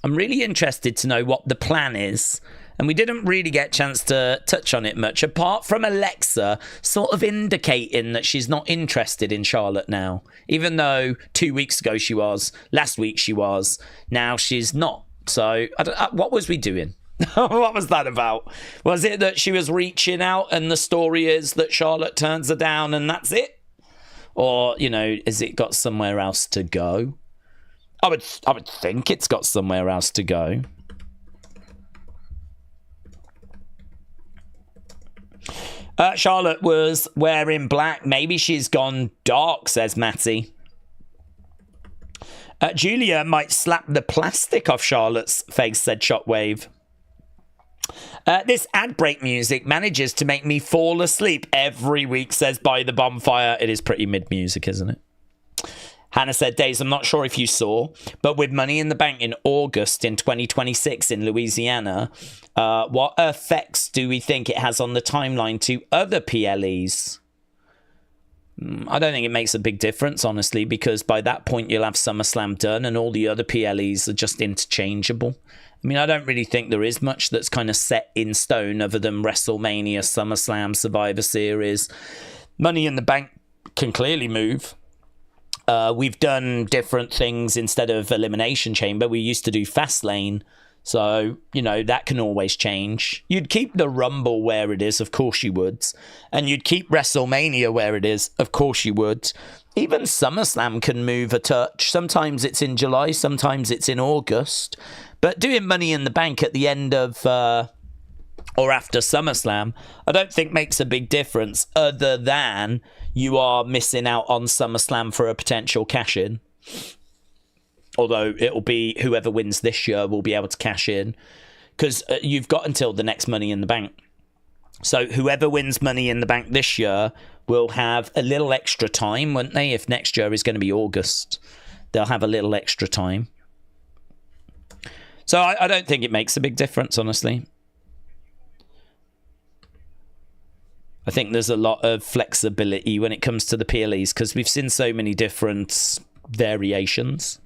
I'm really interested to know what the plan is. And we didn't really get a chance to touch on it much, apart from Alexa sort of indicating that she's not interested in Charlotte now. Even though 2 weeks ago she was, last week she was, now she's not. So what was we doing? What was that about? Was it that she was reaching out and the story is that Charlotte turns her down and that's it? Or, you know, has it got somewhere else to go? I would think it's got somewhere else to go. Charlotte was wearing black. Maybe she's gone dark, says Matty. Julia might slap the plastic off Charlotte's face, said Shockwave. This ad break music manages to make me fall asleep every week, says By the Bonfire. It is pretty mid music, isn't it? Hannah said, Daze, I'm not sure if you saw, but with Money in the Bank in August in 2026 in Louisiana, what effects do we think it has on the timeline to other PLEs? I don't think it makes a big difference, honestly, because by that point you'll have SummerSlam done and all the other PLEs are just interchangeable. I mean, I don't really think there is much that's kind of set in stone other than WrestleMania, SummerSlam, Survivor Series. Money in the Bank can clearly move. We've done different things instead of Elimination Chamber. We used to do Fastlane. So, you know, that can always change. You'd keep the Rumble where it is, of course you would. And you'd keep WrestleMania where it is, of course you would. Even SummerSlam can move a touch. Sometimes it's in July, sometimes it's in August. But doing Money in the Bank at the end of or after SummerSlam, I don't think makes a big difference, other than you are missing out on SummerSlam for a potential cash-in. Although it'll be whoever wins this year will be able to cash in, because you've got until the next Money in the Bank. So whoever wins Money in the Bank this year will have a little extra time, won't they? If next year is going to be August, they'll have a little extra time. So I don't think it makes a big difference, honestly. I think there's a lot of flexibility when it comes to the PLEs, because we've seen so many different variations.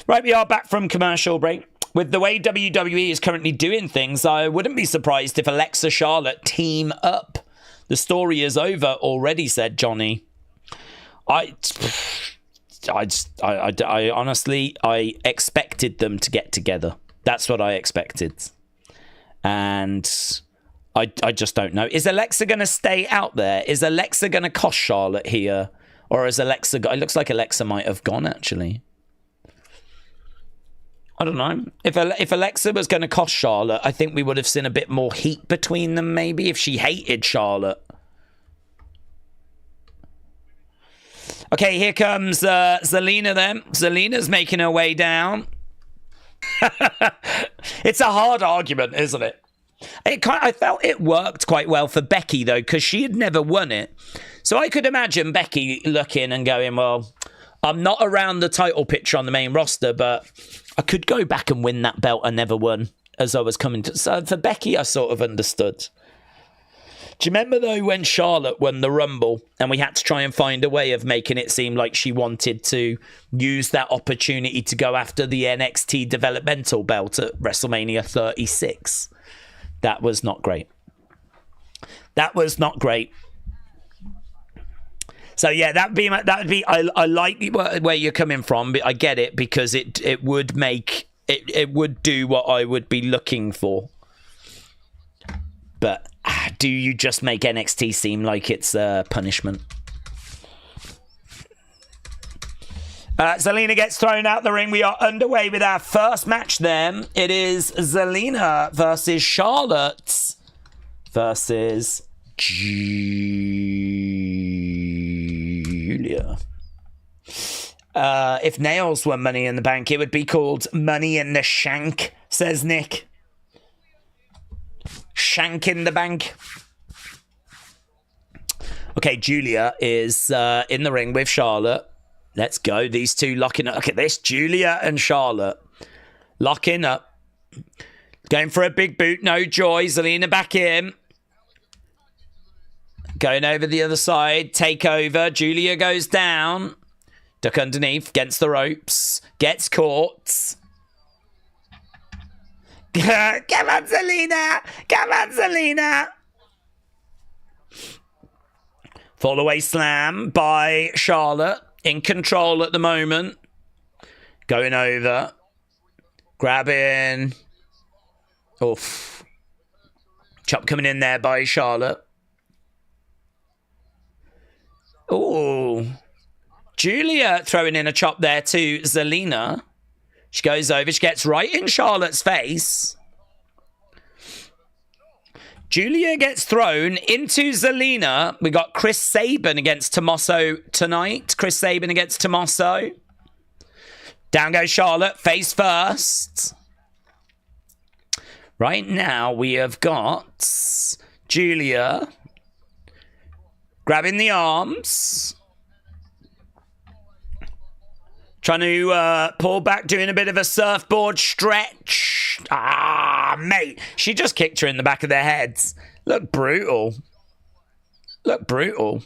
Right, we are back from commercial break. With the way WWE is currently doing things, I wouldn't be surprised if Alexa Charlotte team up. The story is over already, said Johnny. I honestly, I expected them to get together. That's what I expected. And I just don't know. Is Alexa going to stay out there? Is Alexa going to cost Charlotte here? Or is Alexa... It looks like Alexa might have gone, actually. I don't know. If Alexa was going to cost Charlotte, I think we would have seen a bit more heat between them, maybe, if she hated Charlotte. Okay, here comes Zelina then. Zelina's making her way down. It's a hard argument, isn't it? I felt it worked quite well for Becky, though, because she had never won it. So I could imagine Becky looking and going, well, I'm not around the title picture on the main roster, but I could go back and win that belt I never won as I was coming to... So for Becky, I sort of understood. Do you remember, though, when Charlotte won the Rumble and we had to try and find a way of making it seem like she wanted to use that opportunity to go after the NXT developmental belt at WrestleMania 36? That was not great. That was not great. So yeah, that'd be. I like where you're coming from, but I get it, because it would make it would do what I would be looking for. But do you just make NXT seem like it's a punishment? Zelina gets thrown out the ring. We are underway with our first match then. It is Zelina versus Charlotte versus Julia. If Nails were Money in the Bank, it would be called Money in the Shank, says Nick. Shank in the Bank. Okay, Julia is in the ring with Charlotte. Let's go. These two locking up. Look at this. Julia and Charlotte locking up. Going for a big boot. No joy. Zelina back in. Going over the other side. Take over. Julia goes down. Duck underneath. Against the ropes. Gets caught. Come on, Zelina. Come on, Zelina. Fall away slam by Charlotte. In control at the moment. Going over. Grabbing. Oof. Chop coming in there by Charlotte. Ooh. Julia throwing in a chop there to Zelina. She goes over. She gets right in Charlotte's face. Julia gets thrown into Zelina. We got Chris Sabin against Tommaso tonight. Chris Sabin against Tommaso. Down goes Charlotte, face first. Right now we have got Julia grabbing the arms. Trying to pull back, doing a bit of a surfboard stretch. Ah, mate. She just kicked her in the back of their heads. Look brutal. Look brutal.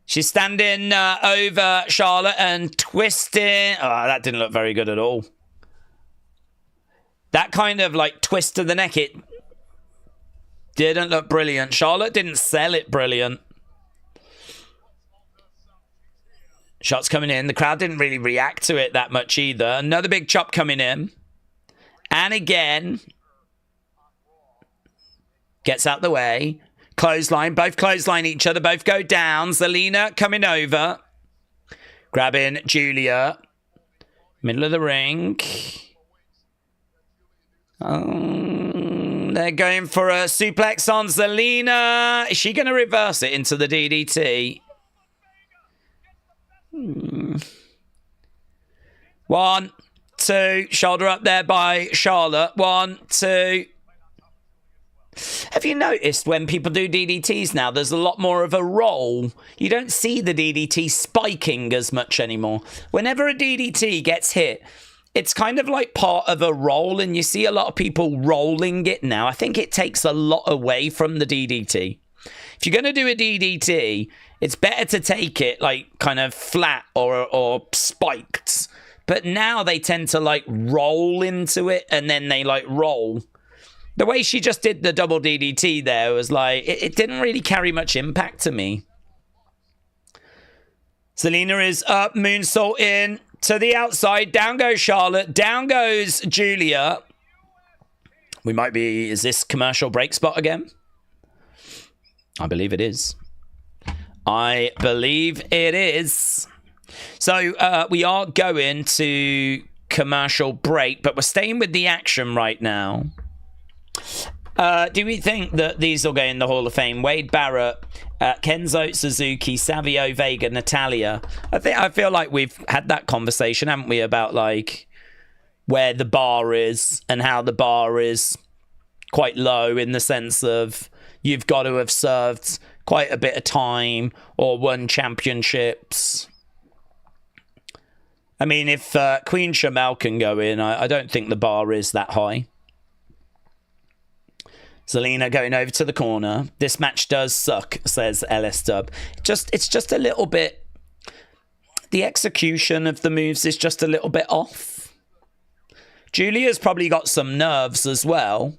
She's standing over Charlotte and twisting. Oh, that didn't look very good at all. That kind of like twist to the neck, it didn't look brilliant. Charlotte didn't sell it brilliant. Shots coming in. The crowd didn't really react to it that much either. Another big chop coming in. And again. Gets out the way. Clothesline. Both clothesline each other. Both go down. Zelina coming over. Grabbing Julia. Middle of the ring. They're going for a suplex on Zelina. Is she going to reverse it into the DDT? 1, 2. Shoulder up there by Charlotte. 1, 2. Have you noticed when people do DDTs now, there's a lot more of a roll? You don't see the DDT spiking as much anymore. Whenever a DDT gets hit, it's kind of like part of a roll, and you see a lot of people rolling it now. I think it takes a lot away from the DDT. If you're going to do a DDT, it's better to take it like kind of flat or spiked. But now they tend to like roll into it, and then they like roll. The way she just did the double DDT there was like, it didn't really carry much impact to me. Zelina is up, moonsault in to the outside. Down goes Charlotte. Down goes Julia. We might be, is this commercial break spot again? I believe it is. I believe it is. So we are going to commercial break, but we're staying with the action right now. Do we think that these will go in the Hall of Fame? Wade Barrett, Kenzo Suzuki, Savio Vega, Natalia. I feel like we've had that conversation, haven't we, about like where the bar is and how the bar is quite low in the sense of you've got to have served quite a bit of time or won championships. I mean, if Queen Shamel can go in, I don't think the bar is that high. Zelina going over to the corner. This match does suck, says LS Dub. It's just a little bit... The execution of the moves is just a little bit off. Julia's probably got some nerves as well,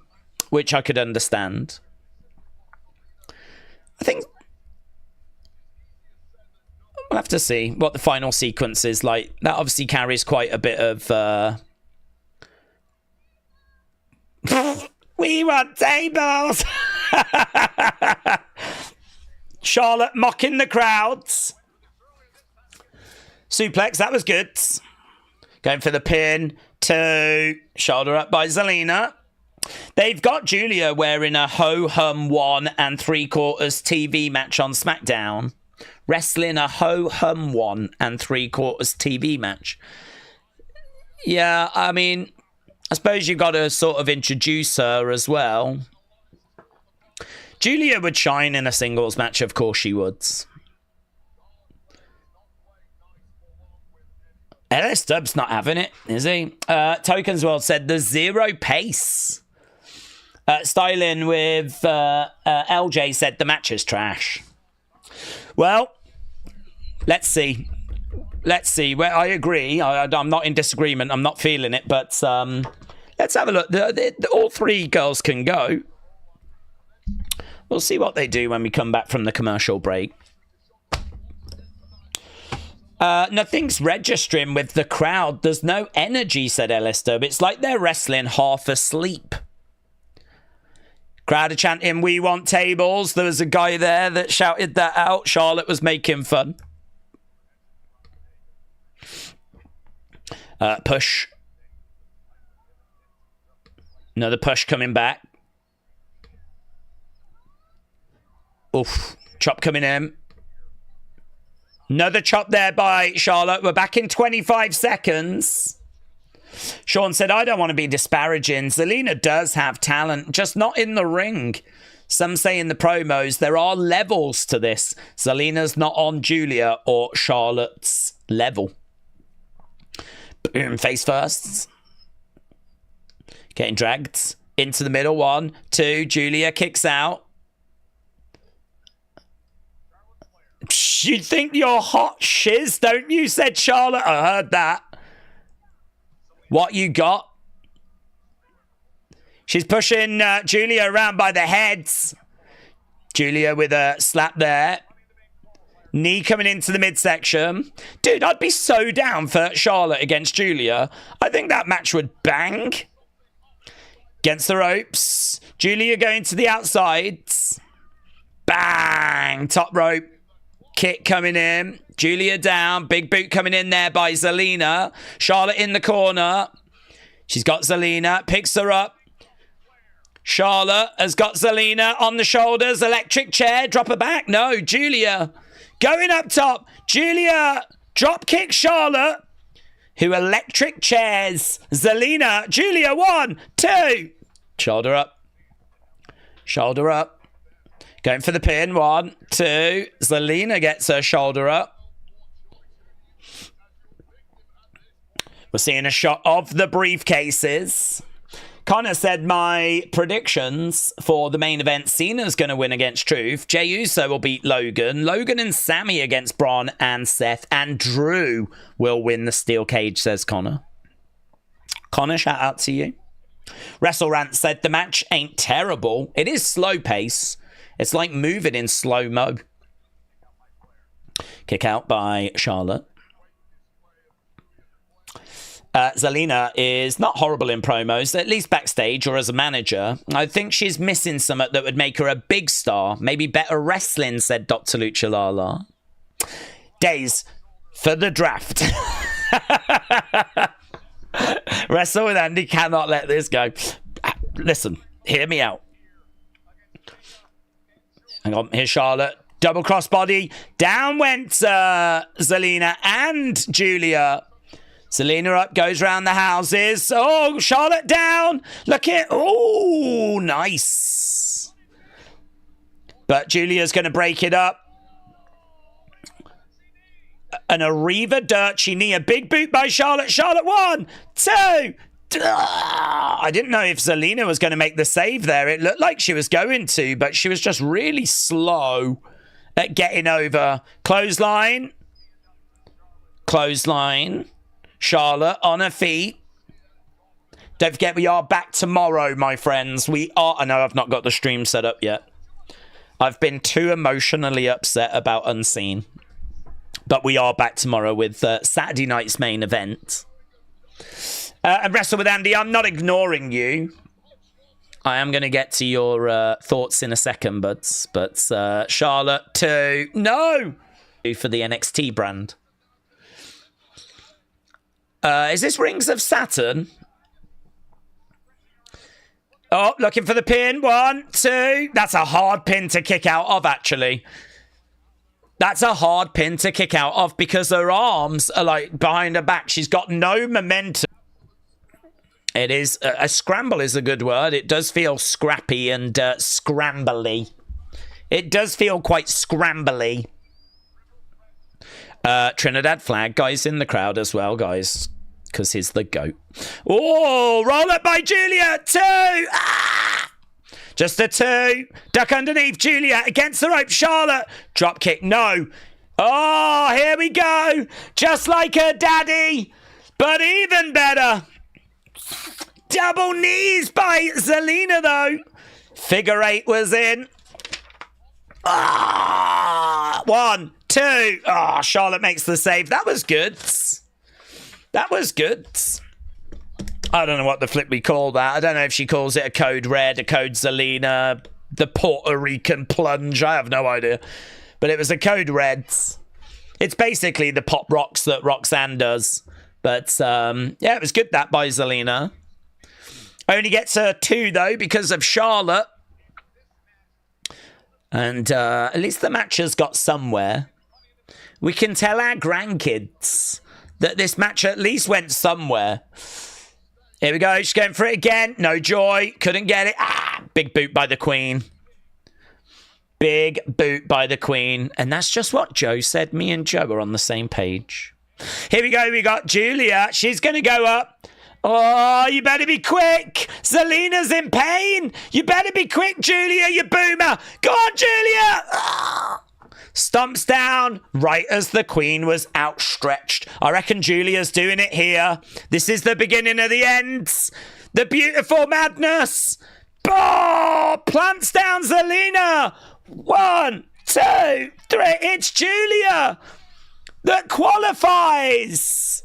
which I could understand. I think... We'll have to see what the final sequence is like. That obviously carries quite a bit of... We want tables! Charlotte mocking the crowds. Suplex, that was good. Going for the pin. 2. Shoulder up by Zelina. They've got Julia wearing a ho-hum 1 3/4 TV match on SmackDown. Wrestling a ho-hum 1 3/4 TV match. Yeah, I mean... I suppose you've got to sort of introduce her as well. Julia would shine in a singles match, of course she would. LS Dub's not having it, is he? Tokens World said the 0 pace. Styling with LJ said the match is trash. Well, let's see. Let's see. Well, I agree. I'm not in disagreement. I'm not feeling it. But let's have a look. All 3 girls can go. We'll see what they do when we come back from the commercial break. Nothing's registering with the crowd. There's no energy, said LS Dub. It's like they're wrestling half asleep. Crowd are chanting, we want tables. There was a guy there that shouted that out. Charlotte was making fun. Push. Another push coming back. Oof. Chop coming in. Another chop there by Charlotte. We're back in 25 seconds. Sean said, I don't want to be disparaging. Zelina does have talent, just not in the ring. Some say in the promos there are levels to this. Zelina's not on Julia or Charlotte's level. Boom, face first. Getting dragged into the middle. 1, 2. Julia kicks out. You think you're hot shiz, don't you? Said Charlotte. I heard that. What you got? She's pushing Julia around by the heads. Julia with a slap there. Knee coming into the midsection. Dude, I'd be so down for Charlotte against Julia. I think that match would bang. Against the ropes. Julia going to the outside. Bang. Top rope. Kick coming in. Julia down. Big boot coming in there by Zelina. Charlotte in the corner. She's got Zelina. Picks her up. Charlotte has got Zelina on the shoulders. Electric chair. Drop her back. No, Julia going up top. Julia drop kick Charlotte, who electric chairs Zelina. Julia, 1, 2. Shoulder up. Shoulder up. Going for the pin. 1, 2. Zelina gets her shoulder up. We're seeing a shot of the briefcases. Connor said my predictions for the main event: Cena's going to win against Truth. Jey Uso will beat Logan. Logan and Sammy against Braun and Seth. And Drew will win the steel cage, says Connor. Connor, shout out to you. WrestleRant said the match ain't terrible. It is slow pace. It's like moving in slow-mo. Kick out by Charlotte. Zelina is not horrible in promos, at least backstage or as a manager. I think she's missing something that would make her a big star. Maybe better wrestling, said Dr. Lucha Lala. Daze for the draft. Wrestle with Andy cannot let this go. Listen, hear me out. Hang on, here's Charlotte. Double crossbody. Down went Zelina and Julia. Zelina up, goes round the houses. Oh, Charlotte down. Look at, oh, nice. But Julia's going to break it up. An Arriva Dirty knee, a big boot by Charlotte. Charlotte, 1, 2. I didn't know if Zelina was going to make the save there. It looked like she was going to, but she was just really slow at getting over. Clothesline. Clothesline. Charlotte on her feet. Don't forget, we are back tomorrow, my friends. We are. I know I've not got the stream set up yet. I've been too emotionally upset about Unseen. But we are back tomorrow with Saturday night's main event. And Wrestle with Andy, I'm not ignoring you. I am going to get to your thoughts in a second, but Charlotte 2. No! For the NXT brand. Is this Rings of Saturn? Oh, looking for the pin. 1, 2. That's a hard pin to kick out of, actually. That's a hard pin to kick out of because her arms are like behind her back. She's got no momentum. It is, a scramble is a good word. It does feel scrappy and scrambly. It does feel quite scrambly. Trinidad flag, guys, in the crowd as well, guys. Because he's the GOAT. Oh, roll up by Julia. 2. Ah! Just a 2. Duck underneath. Julia against the rope. Charlotte. Drop kick. No. Oh, here we go. Just like her daddy. But even better. Double knees by Zelina, though. Figure 8 was in. Ah, 1, 2. Ah, Charlotte makes the save. That was good. That was good. I don't know what the flip we call that. I don't know if she calls it a code red, a code Zelina, the Puerto Rican plunge. I have no idea. But it was a code red. It's basically the pop rocks that Roxanne does. But, yeah, it was good that by Zelina. Only gets her 2, though, because of Charlotte. And at least the match has got somewhere. We can tell our grandkids that this match at least went somewhere. Here we go. She's going for it again. No joy. Couldn't get it. Ah, big boot by the Queen. Big boot by the Queen. And that's just what Joe said. Me and Joe are on the same page. Here we go. We got Julia. She's going to go up. Oh, you better be quick. Zelina's in pain. You better be quick, Julia, you boomer. Go on, Julia. Ah. Stomps down right as the Queen was outstretched. I reckon Julia's doing it here. This is the beginning of the ends. The beautiful madness. Oh, plants down Zelina. 1, 2, 3. It's Julia that qualifies.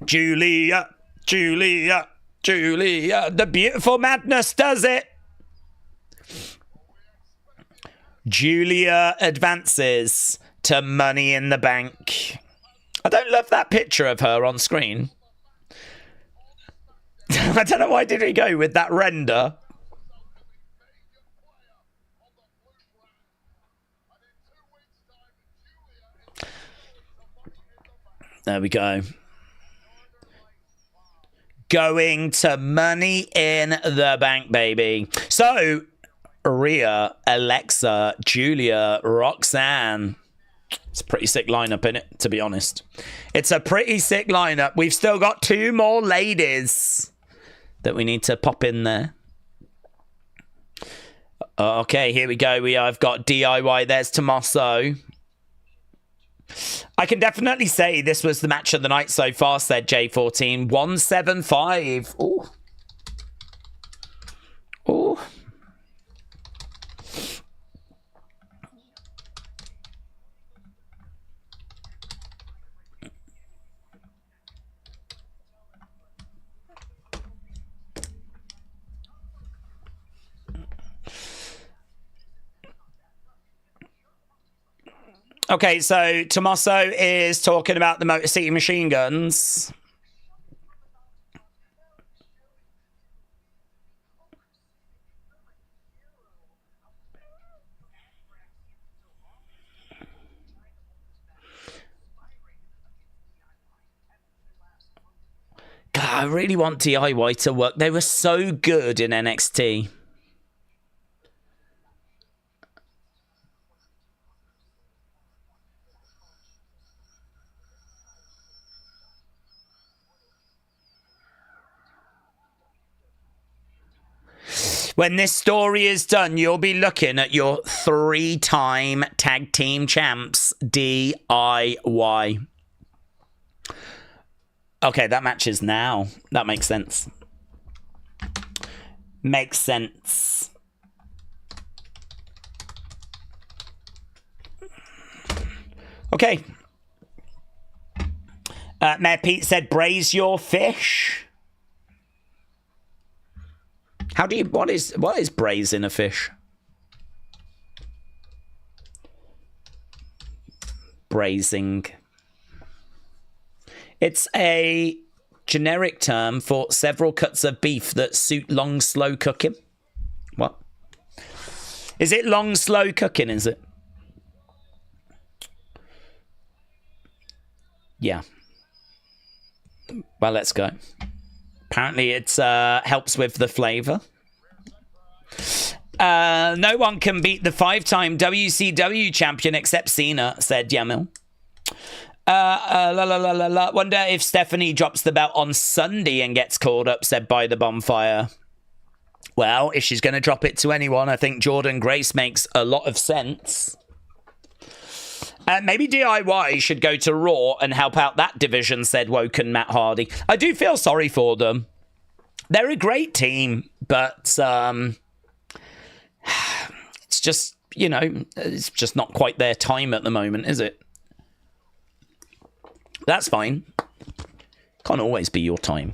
Julia. Julia, Julia, the beautiful madness does it. Julia advances to Money in the Bank. I don't love that picture of her on screen. I don't know why did we go with that render. There we go. Going to Money in the Bank, baby. So, Rhea, Alexa, Julia, Roxanne. It's a pretty sick lineup, innit? To be honest. It's a pretty sick lineup. We've still got 2 more ladies that we need to pop in there. Okay, here we go. I've got DIY. There's Tommaso. I can definitely say this was the match of the night so far, said J14. 175. Ooh. Ooh. Okay, so Tommaso is talking about the Motor City Machine Guns. God, I really want DIY to work. They were so good in NXT. When this story is done, you'll be looking at your 3-time tag team champs, DIY. Okay, that match is now. That makes sense. Makes sense. Okay. Mayor Pete said, braise your fish. How do you, what is braising a fish? Braising. It's a generic term for several cuts of beef that suit long, slow cooking. What? Is it long, slow cooking, is it? Yeah. Well, let's go. Apparently it helps with the flavour. No one can beat the 5-time WCW champion except Cena, said Yamil. Wonder if Stephanie drops the belt on Sunday and gets called up, said By the Bonfire. Well, if she's going to drop it to anyone, I think Jordan Grace makes a lot of sense. Maybe DIY should go to Raw and help out that division, said Woken Matt Hardy. I do feel sorry for them. They're a great team, but it's just, you know, it's just not quite their time at the moment, is it? That's fine. Can't always be your time.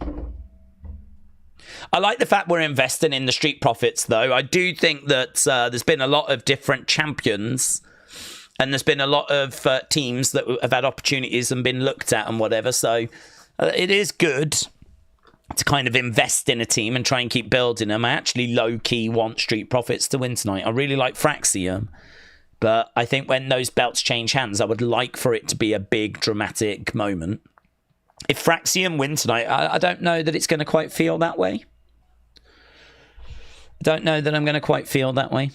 I like the fact we're investing in the Street Profits, though. I do think that there's been a lot of different champions. And there's been a lot of teams that have had opportunities and been looked at and whatever. So it is good to kind of invest in a team and try and keep building them. I actually low-key want Street Profits to win tonight. I really like Fraxium. But I think when those belts change hands, I would like for it to be a big, dramatic moment. If Fraxium win tonight, I don't know that it's going to quite feel that way. I don't know that I'm going to quite feel that way.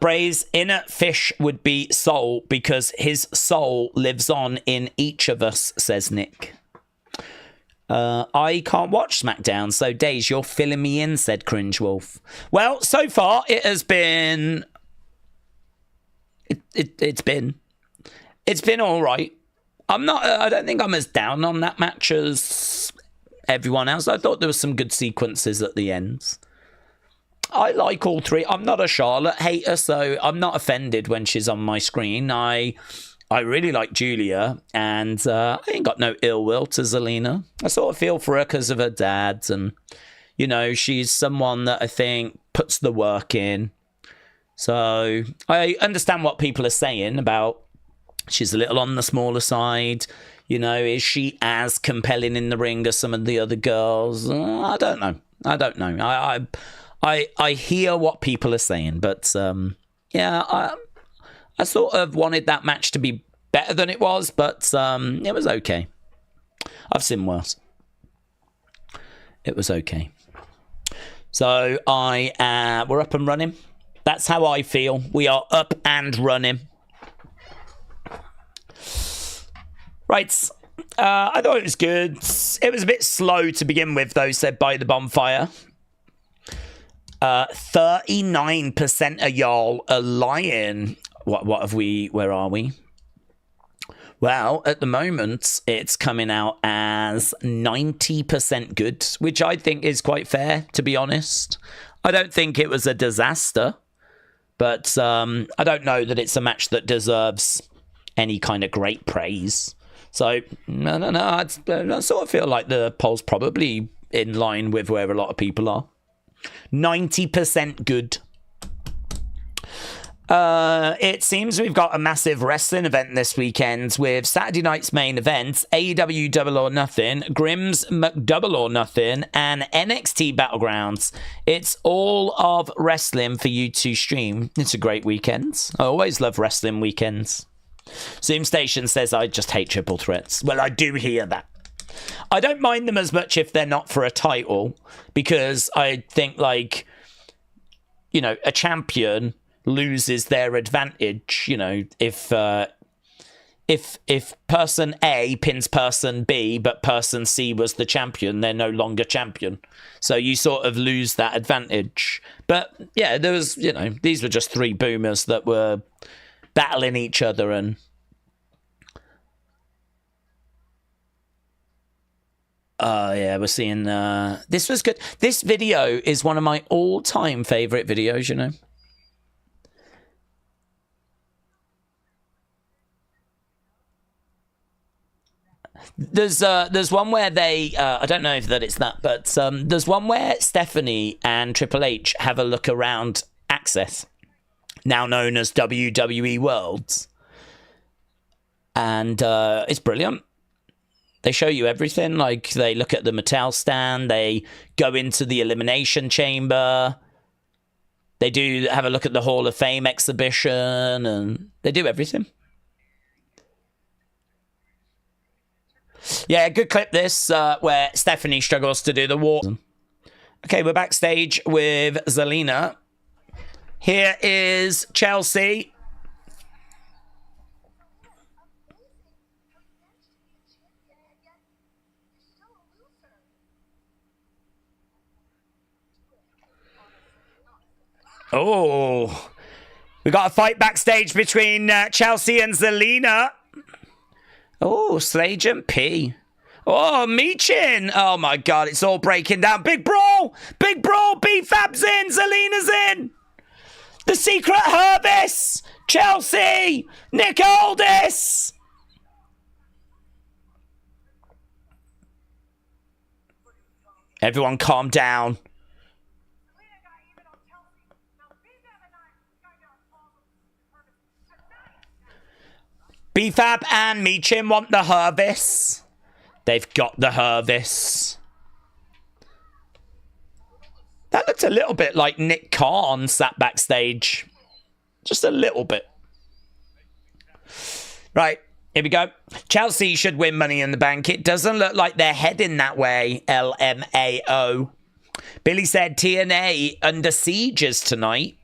Bray's inner fish would be soul because his soul lives on in each of us, says Nick. I can't watch SmackDown, so Daze, you're filling me in, said Cringe Wolf. Well, so far it has been... It's been all right. I don't think I'm as down on that match as everyone else. I thought there were some good sequences at the ends. I like all three. I'm not a Charlotte hater, so I'm not offended when she's on my screen. I really like Julia, and I ain't got no ill will to Zelina. I sort of feel for her because of her dad, and, you know, she's someone that I think puts the work in. So I understand what people are saying about she's a little on the smaller side. You know, is she as compelling in the ring as some of the other girls? I don't know. I hear what people are saying, but yeah, I sort of wanted that match to be better than it was, but it was okay. I've seen worse. It was okay. So we're up and running. That's how I feel. We are up and running. Right. I thought it was good. It was a bit slow to begin with, though, said by the bonfire. 39% of y'all are lying. What have we? Where are we? Well, at the moment, it's coming out as 90% good, which I think is quite fair, to be honest. I don't think it was a disaster, but I don't know that it's a match that deserves any kind of great praise. So, no. I sort of feel like the poll's probably in line with where a lot of people are. 90% good. It seems we've got a massive wrestling event this weekend with Saturday night's main event, AEW Double or Nothing, Grimm's McDouble or Nothing, and NXT Battlegrounds. It's all of wrestling for you to stream. It's a great weekend. I always love wrestling weekends. Zoom Station says, I just hate triple threats. Well, I do hear that. I don't mind them as much if they're not for a title, because I think, like, you know, a champion loses their advantage. You know, if person A pins person B, but person C was the champion, they're no longer champion. So you sort of lose that advantage. But yeah, there was, you know, these were just three boomers that were battling each other, and yeah, we're seeing this was good. This video is one of my all-time favorite videos, you know. There's one where they I don't know if that it's that, but there's one where Stephanie and Triple H have a look around Access, now known as WWE Worlds, and it's brilliant. They show you everything. Like, they look at the Mattel stand, they go into the Elimination Chamber, they do have a look at the Hall of Fame exhibition, and they do everything. Yeah, good clip this, where Stephanie struggles to do the walk. Okay, we're backstage with Zelina. Here is Chelsea. Oh, we got a fight backstage between Chelsea and Zelina. Oh, Slagent P. Oh, Meechin. Oh, my God. It's all breaking down. Big brawl. Big brawl. B-Fab's in. Zelina's in. The Secret Hervis. Chelsea. Nick Aldis. Everyone calm down. B-Fab and Meechin want the Hervis. They've got the Hervis. That looked a little bit like Nick Khan sat backstage. Just a little bit. Right, here we go. Chelsea should win Money in the Bank. It doesn't look like they're heading that way, LMAO. Billy said TNA under sieges tonight.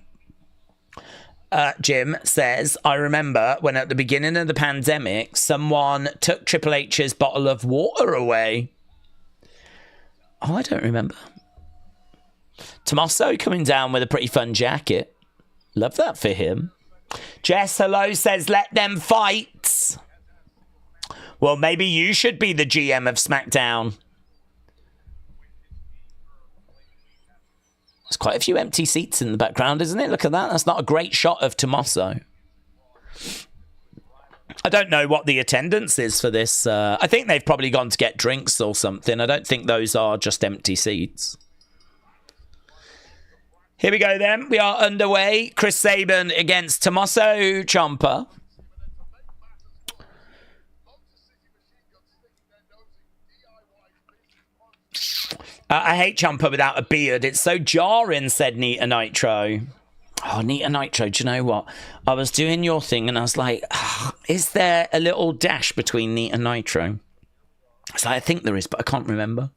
Jim says, I remember when at the beginning of the pandemic, someone took Triple H's bottle of water away. Oh, I don't remember. Tommaso coming down with a pretty fun jacket. Love that for him. Jess Hello says, let them fight. Well, maybe you should be the GM of SmackDown. There's quite a few empty seats in the background, isn't it? Look at that. That's not a great shot of Tommaso. I don't know what the attendance is for this. I think they've probably gone to get drinks or something. I don't think those are just empty seats. Here we go then. We are underway. Chris Sabin against Tommaso Ciampa. I hate Ciampa without a beard. It's so jarring, said Nita Nitro. Oh, Nita Nitro, do you know what? I was doing your thing and I was like, is there a little dash between Nita Nitro? So I think there is, but I can't remember.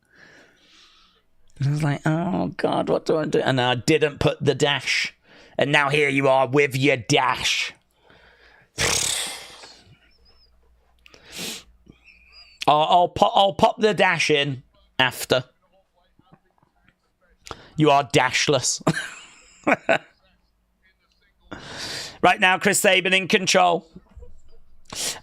And I was like, oh, God, what do I do? And I didn't put the dash. And now here you are with your dash. I'll pop the dash in after. You are dashless. Right now, Chris Sabin in control.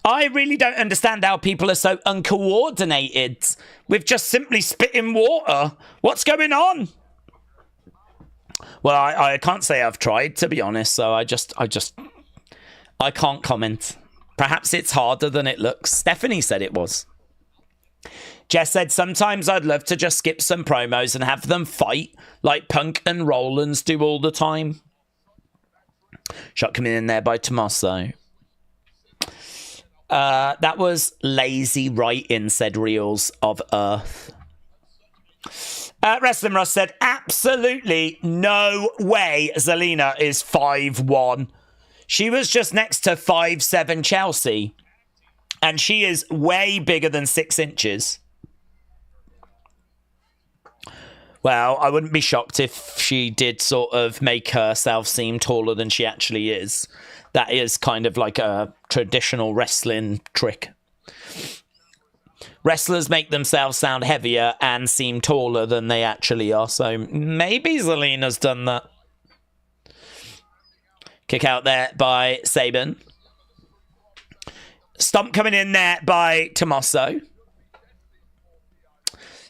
I really don't understand how people are so uncoordinated with just simply spitting water. What's going on? Well, I can't say I've tried, to be honest, so I can't comment. Perhaps it's harder than it looks. Stephanie said it was. Jess said, sometimes I'd love to just skip some promos and have them fight like Punk and Rollins do all the time. Shot coming in there by Tommaso. That was lazy writing, said Reels of Earth. Wrestling Russ said, absolutely no way Zelina is 5'1". She was just next to 5'7" Chelsea. And she is way bigger than 6 inches. Well, I wouldn't be shocked if she did sort of make herself seem taller than she actually is. That is kind of like a traditional wrestling trick. Wrestlers make themselves sound heavier and seem taller than they actually are. So maybe Zelina's done that. Kick out there by Sabin. Stomp coming in there by Tommaso.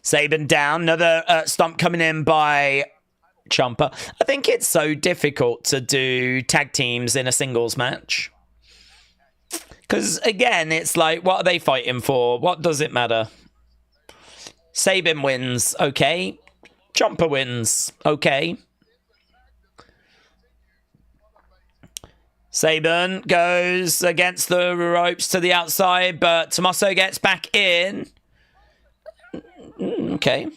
Sabin down. Another stomp coming in by Ciampa. I think it's so difficult to do tag teams in a singles match. Because, again, it's like, what are they fighting for? What does it matter? Sabin wins. Okay. Ciampa wins. Okay. Sabin goes against the ropes to the outside, but Tommaso gets back in. Okay.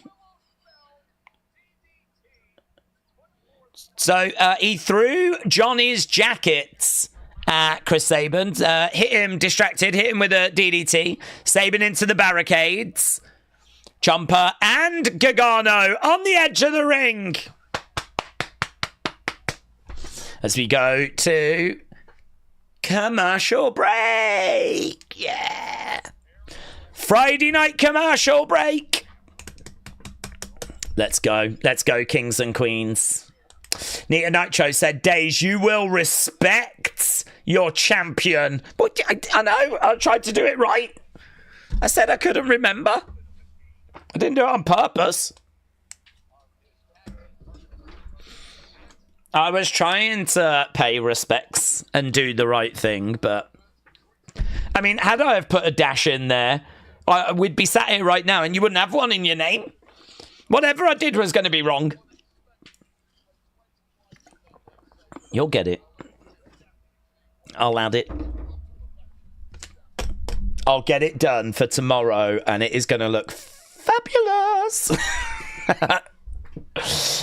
So he threw Johnny's jackets at Chris Sabin. Hit him distracted. Hit him with a DDT. Sabin into the barricades. Ciampa and Gargano on the edge of the ring. As we go to commercial break. Yeah. Friday night commercial break. Let's go. Let's go, kings and queens. Nita Nitro said, Daze, you will respect your champion. But I know. I tried to do it right. I said I couldn't remember. I didn't do it on purpose. I was trying to pay respects and do the right thing, but... I mean, had I have put a dash in there, we'd be sat here right now and you wouldn't have one in your name. Whatever I did was going to be wrong. You'll get it. I'll add it. I'll get it done for tomorrow and it is going to look fabulous.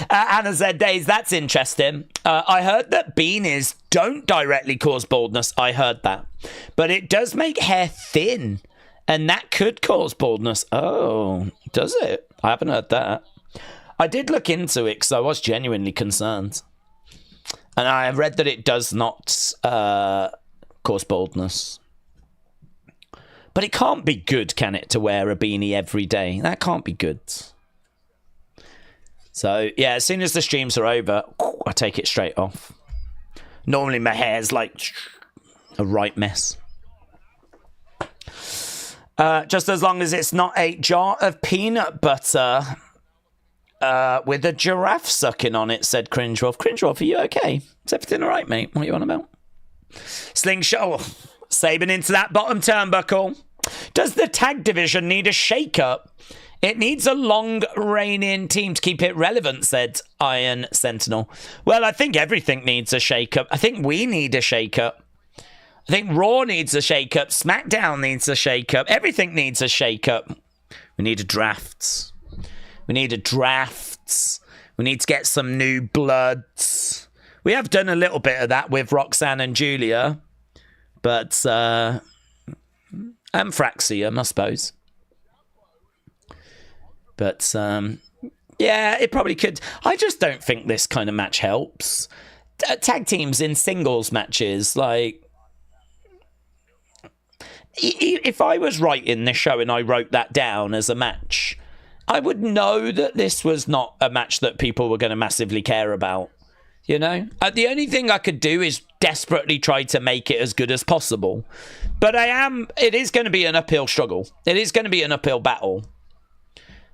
Anna said, Daze, that's interesting. I heard that beanies don't directly cause baldness. I heard that. But it does make hair thin. And that could cause baldness. Oh, does it? I haven't heard that. I did look into it because I was genuinely concerned. And I read that it does not cause baldness. But it can't be good, can it, to wear a beanie every day? That can't be good. So, yeah, as soon as the streams are over, I take it straight off. Normally my hair's like a right mess. Just as long as it's not a jar of peanut butter with a giraffe sucking on it, said Cringewolf. Cringewolf, are you okay? Is everything all right, mate? What are you on about? Slingshot. Oh, Sabin into that bottom turnbuckle. Does the tag division need a shake-up? It needs a long reigning team to keep it relevant, said Iron Sentinel. Well, I think everything needs a shake-up. I think we need a shake-up. I think Raw needs a shake-up. SmackDown needs a shake-up. Everything needs a shake-up. We need a draft. We need a draft. We need to get some new bloods. We have done a little bit of that with Roxanne and Julia, but and Fraxium, I suppose. But yeah, it probably could. I just don't think this kind of match helps. Tag teams in singles matches, like, if I was writing this show and I wrote that down as a match, I would know that this was not a match that people were going to massively care about. You know, the only thing I could do is desperately try to make it as good as possible. But it is going to be an uphill struggle. It is going to be an uphill battle.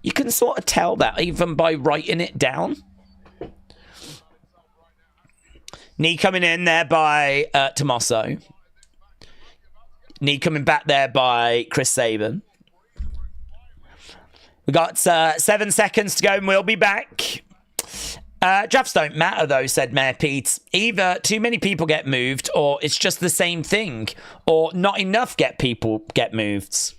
You can sort of tell that even by writing it down. Knee coming in there by Tommaso. Knee coming back there by Chris Sabin. We got 7 seconds to go and we'll be back. Drafts don't matter though, said Mayor Pete. Either too many people get moved, or it's just the same thing, or not enough people get moved.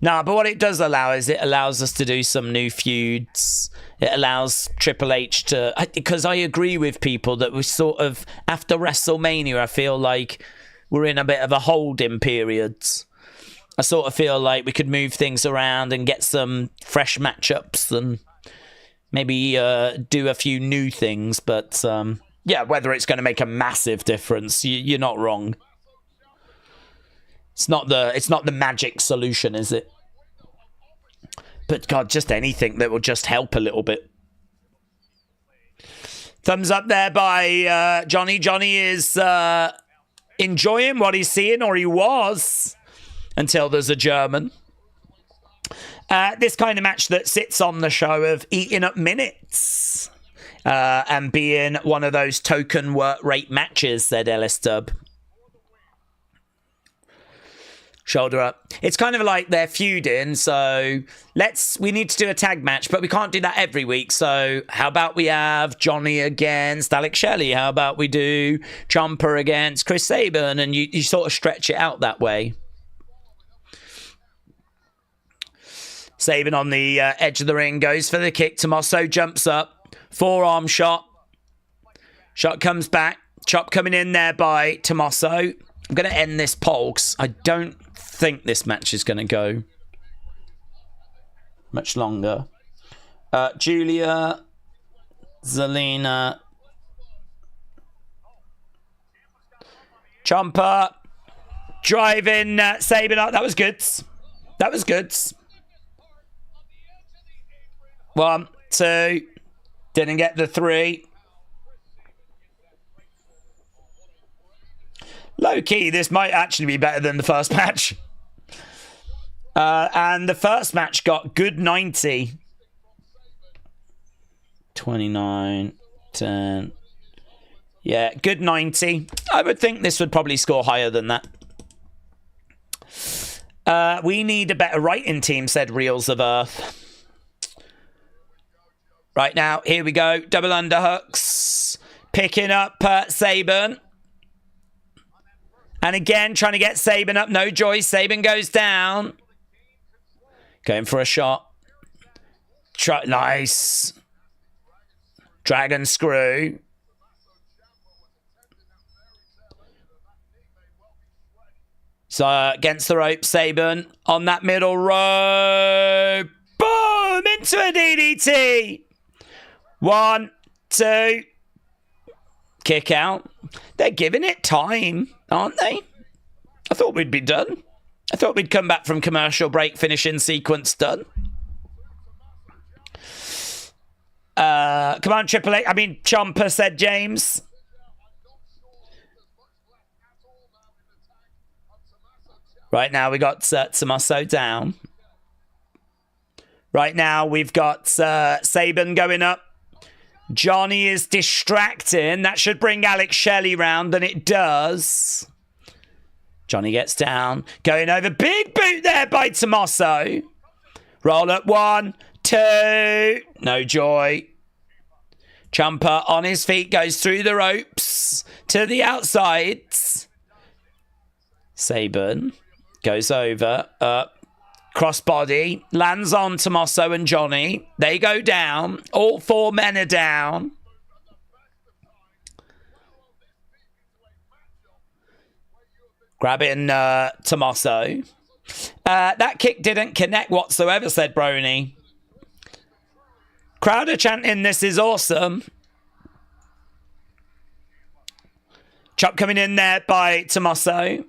Nah, but what it does allow is it allows us to do some new feuds. It allows Triple H to... Because I agree with people that we sort of... After WrestleMania, I feel like we're in a bit of a holding period. I sort of feel like we could move things around and get some fresh matchups and maybe do a few new things. But yeah, whether it's going to make a massive difference, you're not wrong. It's not the magic solution, is it? But God, just anything that will just help a little bit. Thumbs up there by Johnny. Johnny is enjoying what he's seeing, or he was, until there's a German. This kind of match that sits on the show of eating up minutes and being one of those token work rate matches, said Ellis Dub. Shoulder up. It's kind of like they're feuding, so we need to do a tag match, but we can't do that every week. So how about we have Johnny against Alex Shelley? How about we do Ciampa against Chris Sabin? And you sort of stretch it out that way. Sabin on the edge of the ring, goes for the kick. Tommaso jumps up. Forearm shot. Shot comes back. Chop coming in there by Tommaso. I'm going to end this poll because I don't think this match is going to go much longer. Julia, Zelina, Ciampa, driving Sabin up. That was good. That was good. 1, 2, didn't get the 3. Low key, this might actually be better than the first match. And the first match got good 90. 29, 10. Yeah, good 90. I would think this would probably score higher than that. We need a better writing team, said Reels of Earth. Right now, here we go. Double underhooks. Picking up Sabin. And again, trying to get Sabin up. No joy. Sabin goes down. Going for a shot. Nice. Dragon screw. So against the rope, Sabin on that middle rope. Boom! Into a DDT. 1, 2. Kick out. They're giving it time, aren't they? I thought we'd be done. I thought we'd come back from commercial break, finishing sequence done. Come on, Triple H. I mean, Ciampa, said James. Right now, we got Tommaso down. Right now, we've got Sabin going up. Johnny is distracting. That should bring Alex Shelley round, and it does. Johnny gets down. Going over. Big boot there by Tommaso. Roll up. 1, 2. No joy. Ciampa on his feet. Goes through the ropes to the outside. Sabin goes over. Up. Crossbody, lands on Tommaso and Johnny. They go down. All 4 men are down. Grabbing Tommaso. That kick didn't connect whatsoever, said Brony. Crowd are chanting, this is awesome. Chop coming in there by Tommaso.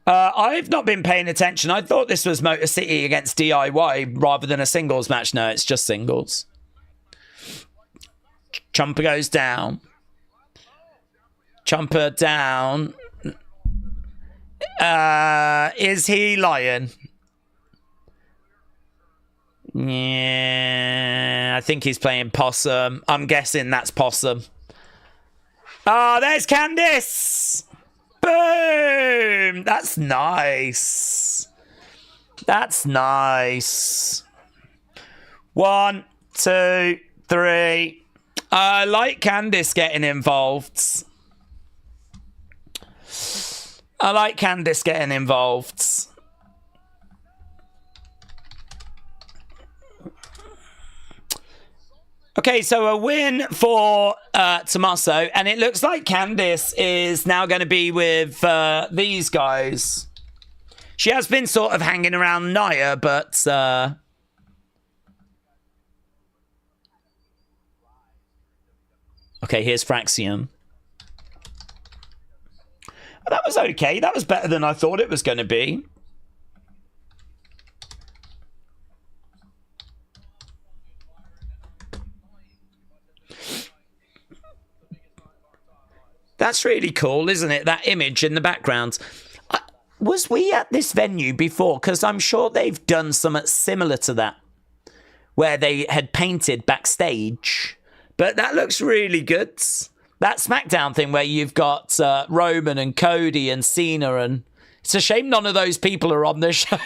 I've not been paying attention. I thought this was Motor City against DIY rather than a singles match. No, it's just singles. Ciampa goes down. Ciampa down. Is he lying? Yeah, I think he's playing possum. I'm guessing that's possum. Oh, there's Candice. Boom. That's nice. That's nice. 1, 2, 3. I like Candice getting involved. I like Candice getting involved. Okay, so a win for Tommaso, and it looks like Candice is now going to be with these guys. She has been sort of hanging around Nia, but... Okay, here's Fraxium. That was okay. That was better than I thought it was going to be. That's really cool, isn't it? That image in the background. Was we at this venue before? Because I'm sure they've done something similar to that, where they had painted backstage. But that looks really good. That SmackDown thing where you've got Roman and Cody and Cena, and it's a shame none of those people are on this show.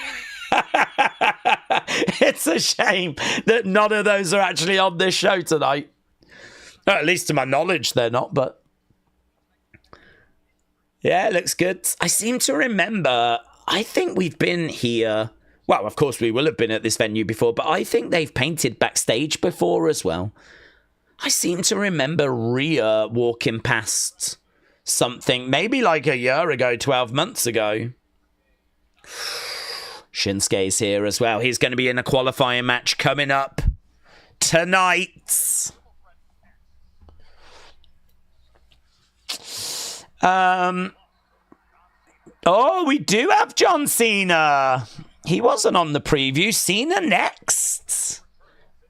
It's a shame that none of those are actually on this show tonight. Or at least to my knowledge, they're not, but... Yeah, it looks good. I seem to remember, I think we've been here. Well, of course we will have been at this venue before, but I think they've painted backstage before as well. I seem to remember Rhea walking past something, maybe like a year ago, 12 months ago. Shinsuke's here as well. He's going to be in a qualifying match coming up tonight. Oh, we do have John Cena. He wasn't on the preview. Cena next.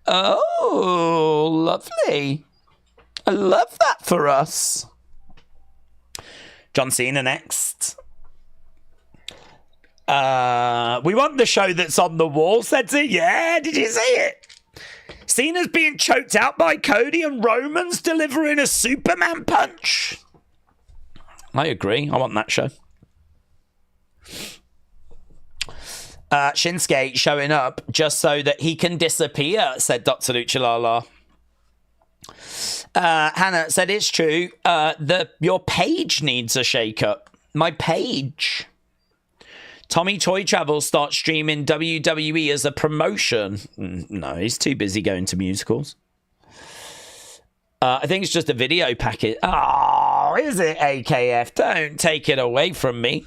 Oh, lovely. I love that for us. John Cena next. We want the show that's on the wall, said he. Yeah, did you see it? Cena's being choked out by Cody and Roman's delivering a Superman punch. I agree. I want that show. Shinsuke showing up just so that he can disappear, said Dr. Luchalala. Hannah said it's true. Your page needs a shake-up. My page. Tommy Toy Travel starts streaming WWE as a promotion. No, he's too busy going to musicals. I think it's just a video packet. Oh, is it, AKF? Don't take it away from me.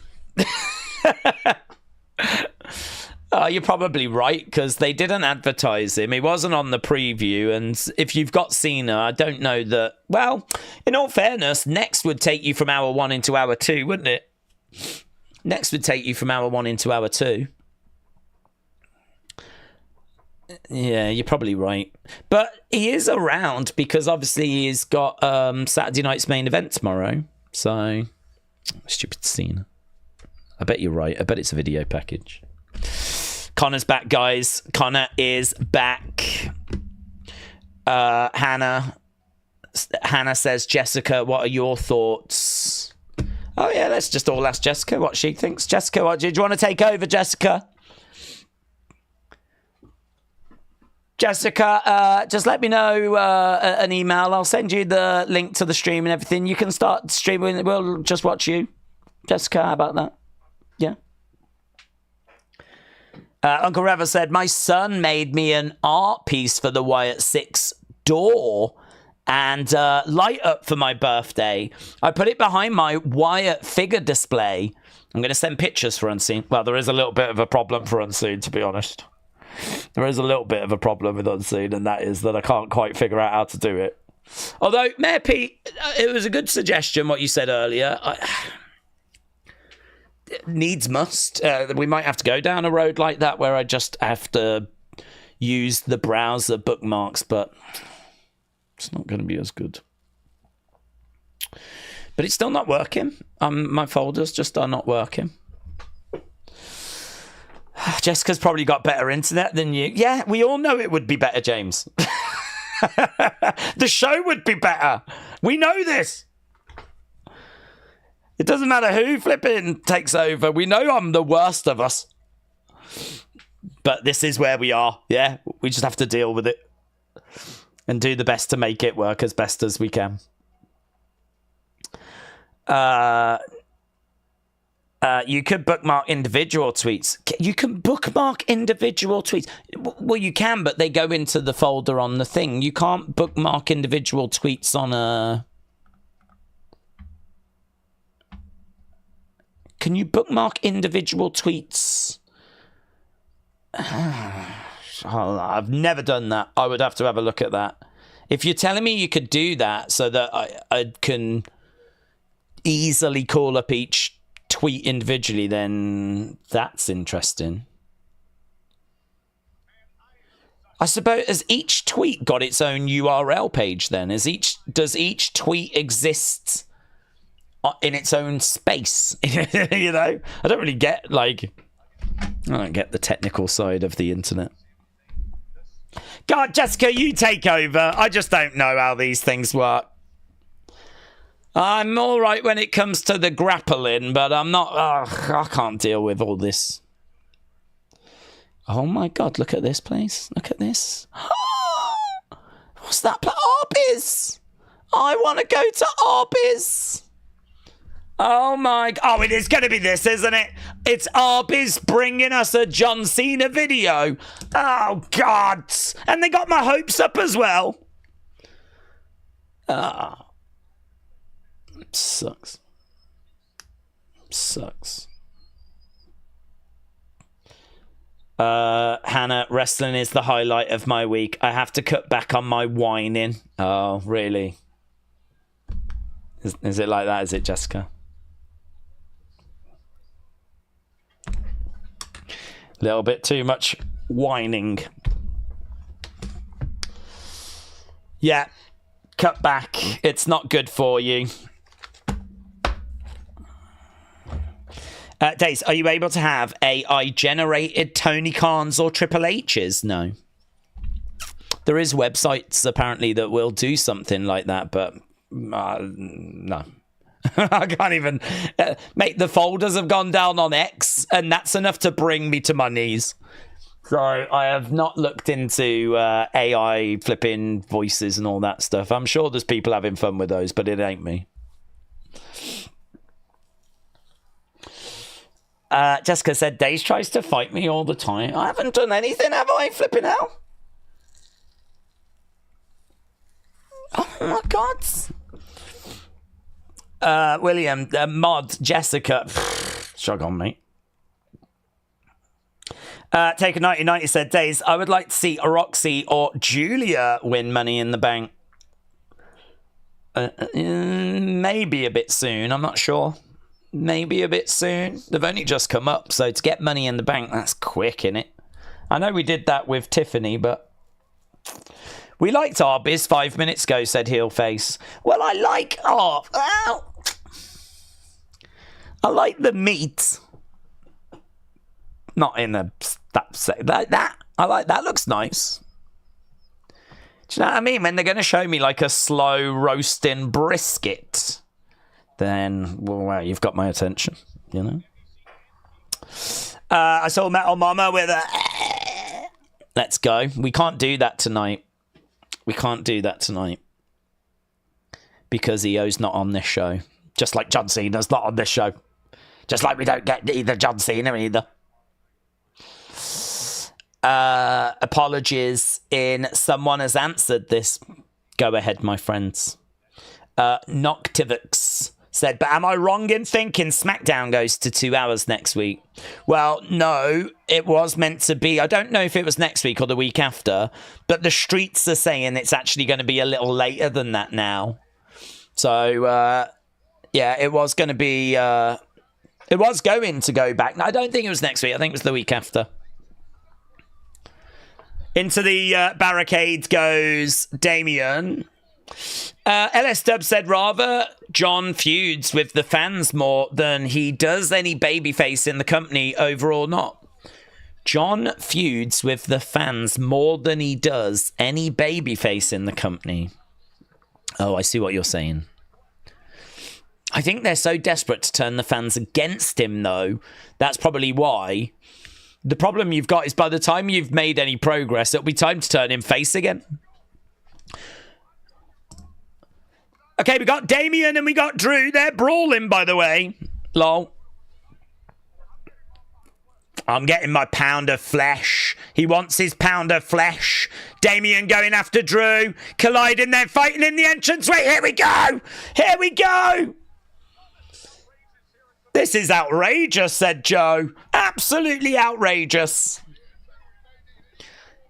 You're probably right, because they didn't advertise him. He wasn't on the preview, and if you've got Cena, I don't know that... Well, in all fairness, Next would take you from hour 1 into hour 2, wouldn't it? Next would take you from hour 1 into hour 2. Yeah, you're probably right. But he is around, because obviously he's got Saturday night's main event tomorrow. So, stupid Cena. I bet you're right. I bet it's a video package. Connor's back, guys. Connor is back. Hannah says, Jessica, what are your thoughts? Oh, yeah, let's just all ask Jessica what she thinks. Jessica, what do you want to take over, Jessica? Jessica, just let me know an email. I'll send you the link to the stream and everything. You can start streaming. We'll just watch you. Jessica, how about that? Yeah. Uncle Reva said, my son made me an art piece for the Wyatt 6 door and light up for my birthday. I put it behind my Wyatt figure display. I'm going to send pictures for Unseen. Well, there is a little bit of a problem for Unseen, to be honest. There is a little bit of a problem with Unseen, and that is that I can't quite figure out how to do it. Although, Mayor Pete, it was a good suggestion, what you said earlier. Needs must. We might have to go down a road like that where I just have to use the browser bookmarks, but it's not going to be as good. But it's still not working. My folders just are not working. Jessica's probably got better internet than you. Yeah, we all know it would be better, James. The show would be better. We know this. It doesn't matter who flipping takes over. We know I'm the worst of us. But this is where we are. Yeah, we just have to deal with it. And do the best to make it work as best as we can. You could bookmark individual tweets. You can bookmark individual tweets. Well, you can, but they go into the folder on the thing. You can't bookmark individual tweets on a... Can you bookmark individual tweets? I've never done that. I would have to have a look at that. If you're telling me you could do that so that I can easily call up each tweet individually, then that's interesting. I suppose, has each tweet got its own URL page then? Does each tweet exist in its own space? You know? I don't really get, I don't get the technical side of the internet. God, Jessica, you take over. I just don't know how these things work. I'm all right when it comes to the grappling, but I'm not... I can't deal with all this. Oh, my God. Look at this place. Look at this. What's that? Arby's. I want to go to Arby's. Oh, my... Oh, it is going to be this, isn't it? It's Arby's bringing us a John Cena video. Oh, God. And they got my hopes up as well. Sucks. Hannah, wrestling is the highlight of my week. I have to cut back on my whining. Oh, really? Is it like that? Is it, Jessica? A little bit too much whining. Yeah. Cut back. It's not good for you. Daze, are you able to have AI-generated Tony Khan's or Triple H's? No. There is websites, apparently, that will do something like that, but no. I can't even... mate, the folders have gone down on X, and that's enough to bring me to my knees. So I have not looked into AI flipping voices and all that stuff. I'm sure there's people having fun with those, but it ain't me. Jessica said, Daze tries to fight me all the time. I haven't done anything, have I? Flipping out. Oh my God. William, Mod, Jessica. Shug on, mate. Taker 1990 said, Daze, I would like to see Roxy or Julia win Money in the Bank. Maybe a bit soon. I'm not sure. Maybe a bit soon. They've only just come up, so to get Money in the Bank, that's quick, innit? I know we did that with Tiffany, but we liked Arby's 5 minutes ago, said Heelface. Well, I like I like the meat. Not in a that. I like that. Looks nice. Do you know what I mean? When they're going to show me like a slow roasting brisket, then, well, you've got my attention, you know? I saw Metal Mama with a... Let's go. We can't do that tonight. Because EO's not on this show. Just like John Cena's not on this show. Just like we don't get either John Cena either. Apologies in someone has answered this. Go ahead, my friends. Noctivix said, but am I wrong in thinking SmackDown goes to 2 hours next week? Well, no, it was meant to be. I don't know if it was next week or the week after, but the streets are saying it's actually going to be a little later than that now. So, yeah, it was going to be... it was going to go back. No, I don't think it was next week. I think it was the week after. Into the barricades goes Damien. LS Dub said, rather, John feuds with the fans more than he does any babyface in the company overall not. John feuds with the fans more than he does any babyface in the company. Oh, I see what you're saying. I think they're so desperate to turn the fans against him, though. That's probably why. The problem you've got is by the time you've made any progress, it'll be time to turn him face again. Okay, we got Damien and we got Drew. They're brawling, by the way. Lol. I'm getting my pound of flesh. He wants his pound of flesh. Damien going after Drew. Colliding, then fighting in the entranceway. Here we go. Here we go. This is outrageous, said Joe. Absolutely outrageous.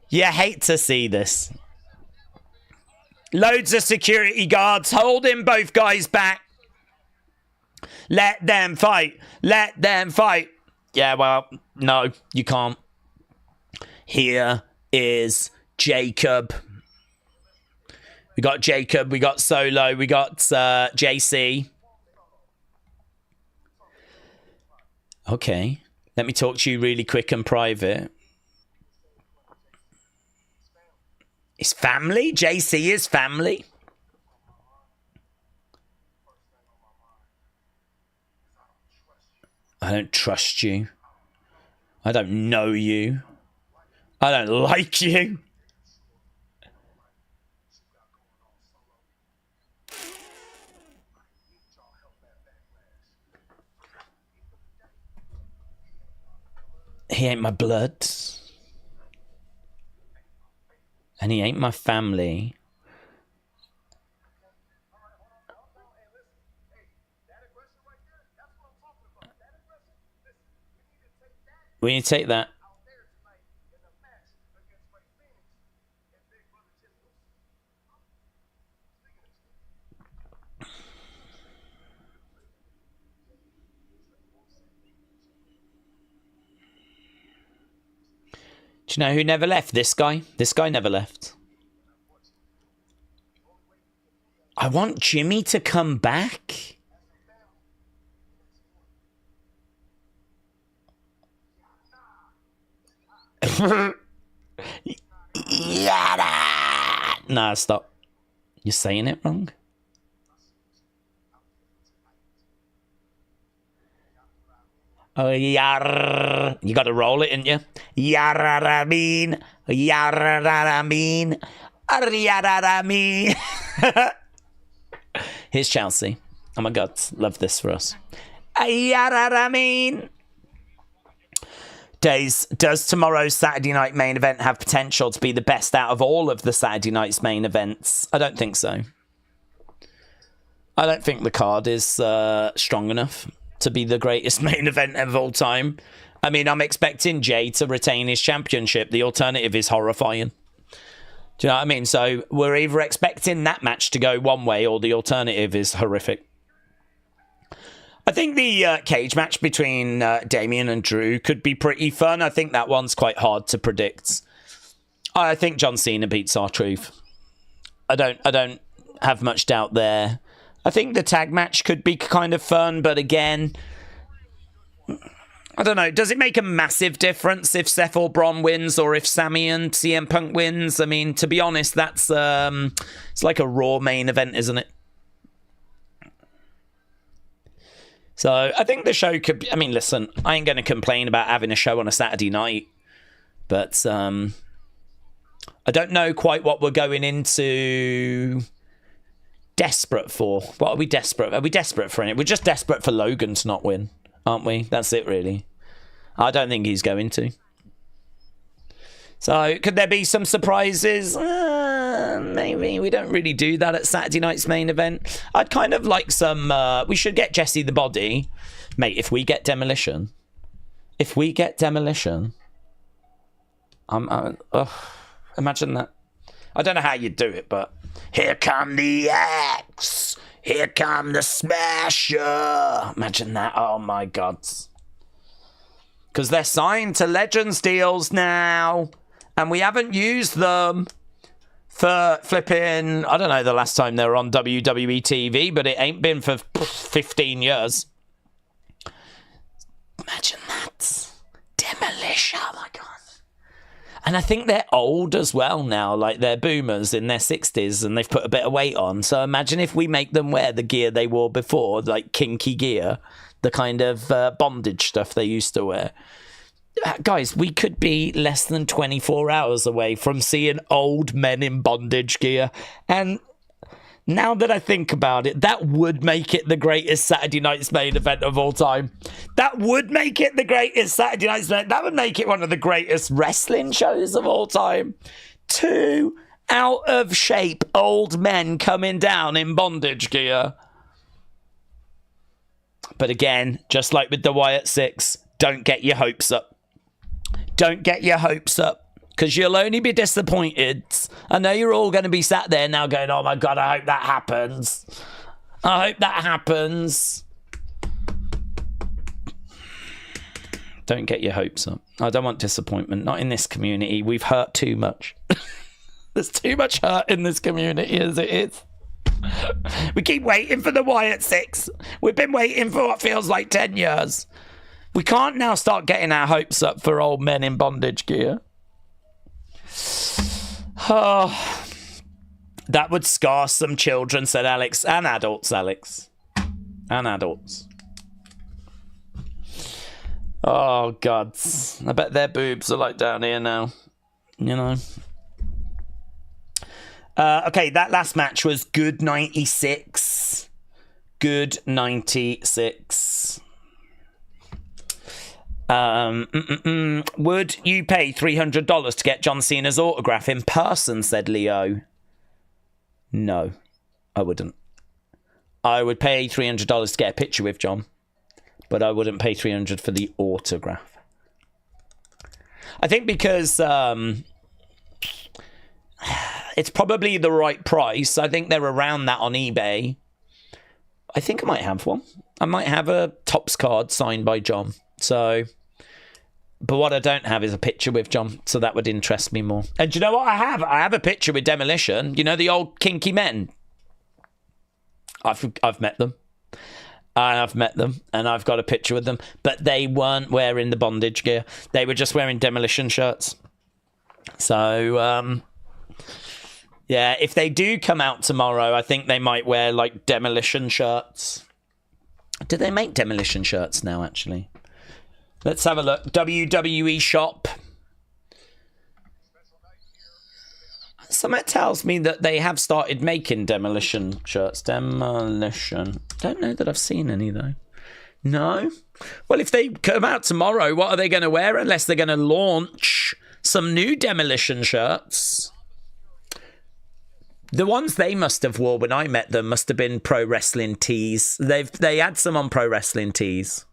You hate to see this. Loads of security guards holding both guys back. Let them fight. Let them fight. Yeah, well, no, you can't. Here is Jacob. We got Jacob. We got Solo. We got JC. Okay. Let me talk to you really quick and private. Is family? JC is family? I don't trust you. I don't know you. I don't like you. He ain't my blood. And he ain't my family. We need to take that. Do you know who never left? This guy. This guy never left. I want Jimmy to come back. Nah, stop. You're saying it wrong. Oh, yar. You got to roll it, ain't you? Yararamin. Yararamin. Yararamin. Here's Chelsea. Oh my God. Love this for us. Yararamin. Daze, does tomorrow's Saturday night main event have potential to be the best out of all of the Saturday night's main events? I don't think so. I don't think the card is strong enough to be the greatest main event of all time. I mean, I'm expecting Jay to retain his championship. The alternative is horrifying. Do you know what I mean? So we're either expecting that match to go one way or the alternative is horrific. I think the cage match between Damien and Drew could be pretty fun. I think that one's quite hard to predict. I think John Cena beats R-Truth. I don't have much doubt there. I think the tag match could be kind of fun, but again, I don't know. Does it make a massive difference if Seth or Braun wins or if Sammy and CM Punk wins? I mean, to be honest, that's it's like a Raw main event, isn't it? So I think the show could be, I mean, listen, I ain't going to complain about having a show on a Saturday night, but I don't know quite what we're going into desperate for. What are we desperate? Are we desperate for it? We're just desperate for Logan to not win, aren't we? That's it, really. I don't think he's going to. So could there be some surprises? maybe we don't really do that at Saturday night's main event. I'd kind of like some. We should get Jesse the Body, mate. If we get Demolition, imagine that. I don't know how you'd do it, but here come the X, here come the Smasher. Imagine that. Oh my God. Because they're signed to Legends deals now, and we haven't used them for flipping, I don't know the last time they were on WWE TV, but it ain't been for 15 years. Imagine that. Demolition. Oh my God. And I think they're old as well now, like they're boomers in their 60s and they've put a bit of weight on. So imagine if we make them wear the gear they wore before, like kinky gear, the kind of bondage stuff they used to wear. Guys, we could be less than 24 hours away from seeing old men in bondage gear. And now that I think about it, that would make it the greatest Saturday night's main event of all time. That would make it the greatest Saturday night's main event. That would make it one of the greatest wrestling shows of all time. 2 out of shape old men coming down in bondage gear. But again, just like with the Wyatt 6, don't get your hopes up. Don't get your hopes up, because you'll only be disappointed. I know you're all going to be sat there now going, oh my God, I hope that happens. I hope that happens. Don't get your hopes up. I don't want disappointment. Not in this community. We've hurt too much. There's too much hurt in this community as it is. We keep waiting for the Wyatt 6. We've been waiting for what feels like 10 years. We can't now start getting our hopes up for old men in bondage gear. Oh, that would scar some children, said Alex. And adults, Alex. And adults. Oh, God. I bet their boobs are like down here now. You know. Okay, that last match was good 96. Good 96. Would you pay $300 to get John Cena's autograph in person, said Leo. No, I wouldn't. I would pay $300 to get a picture with John, but I wouldn't pay $300 for the autograph. I think because it's probably the right price. I think they're around that on eBay. I think I might have one. I might have a Topps card signed by John. So, but what I don't have is a picture with John, so that would interest me more. And do you know what I have? I have a picture with Demolition. You know, the old kinky men. I've met them. I've met them, and I've got a picture with them. But they weren't wearing the bondage gear. They were just wearing Demolition shirts. So, yeah, if they do come out tomorrow, I think they might wear, like, Demolition shirts. Do they make Demolition shirts now, actually? Let's have a look. WWE shop. Something tells me that they have started making Demolition shirts. Demolition. Don't know that I've seen any, though. No? Well, if they come out tomorrow, what are they going to wear? Unless they're going to launch some new Demolition shirts. The ones they must have wore when I met them must have been Pro Wrestling tees. They had some on Pro Wrestling tees.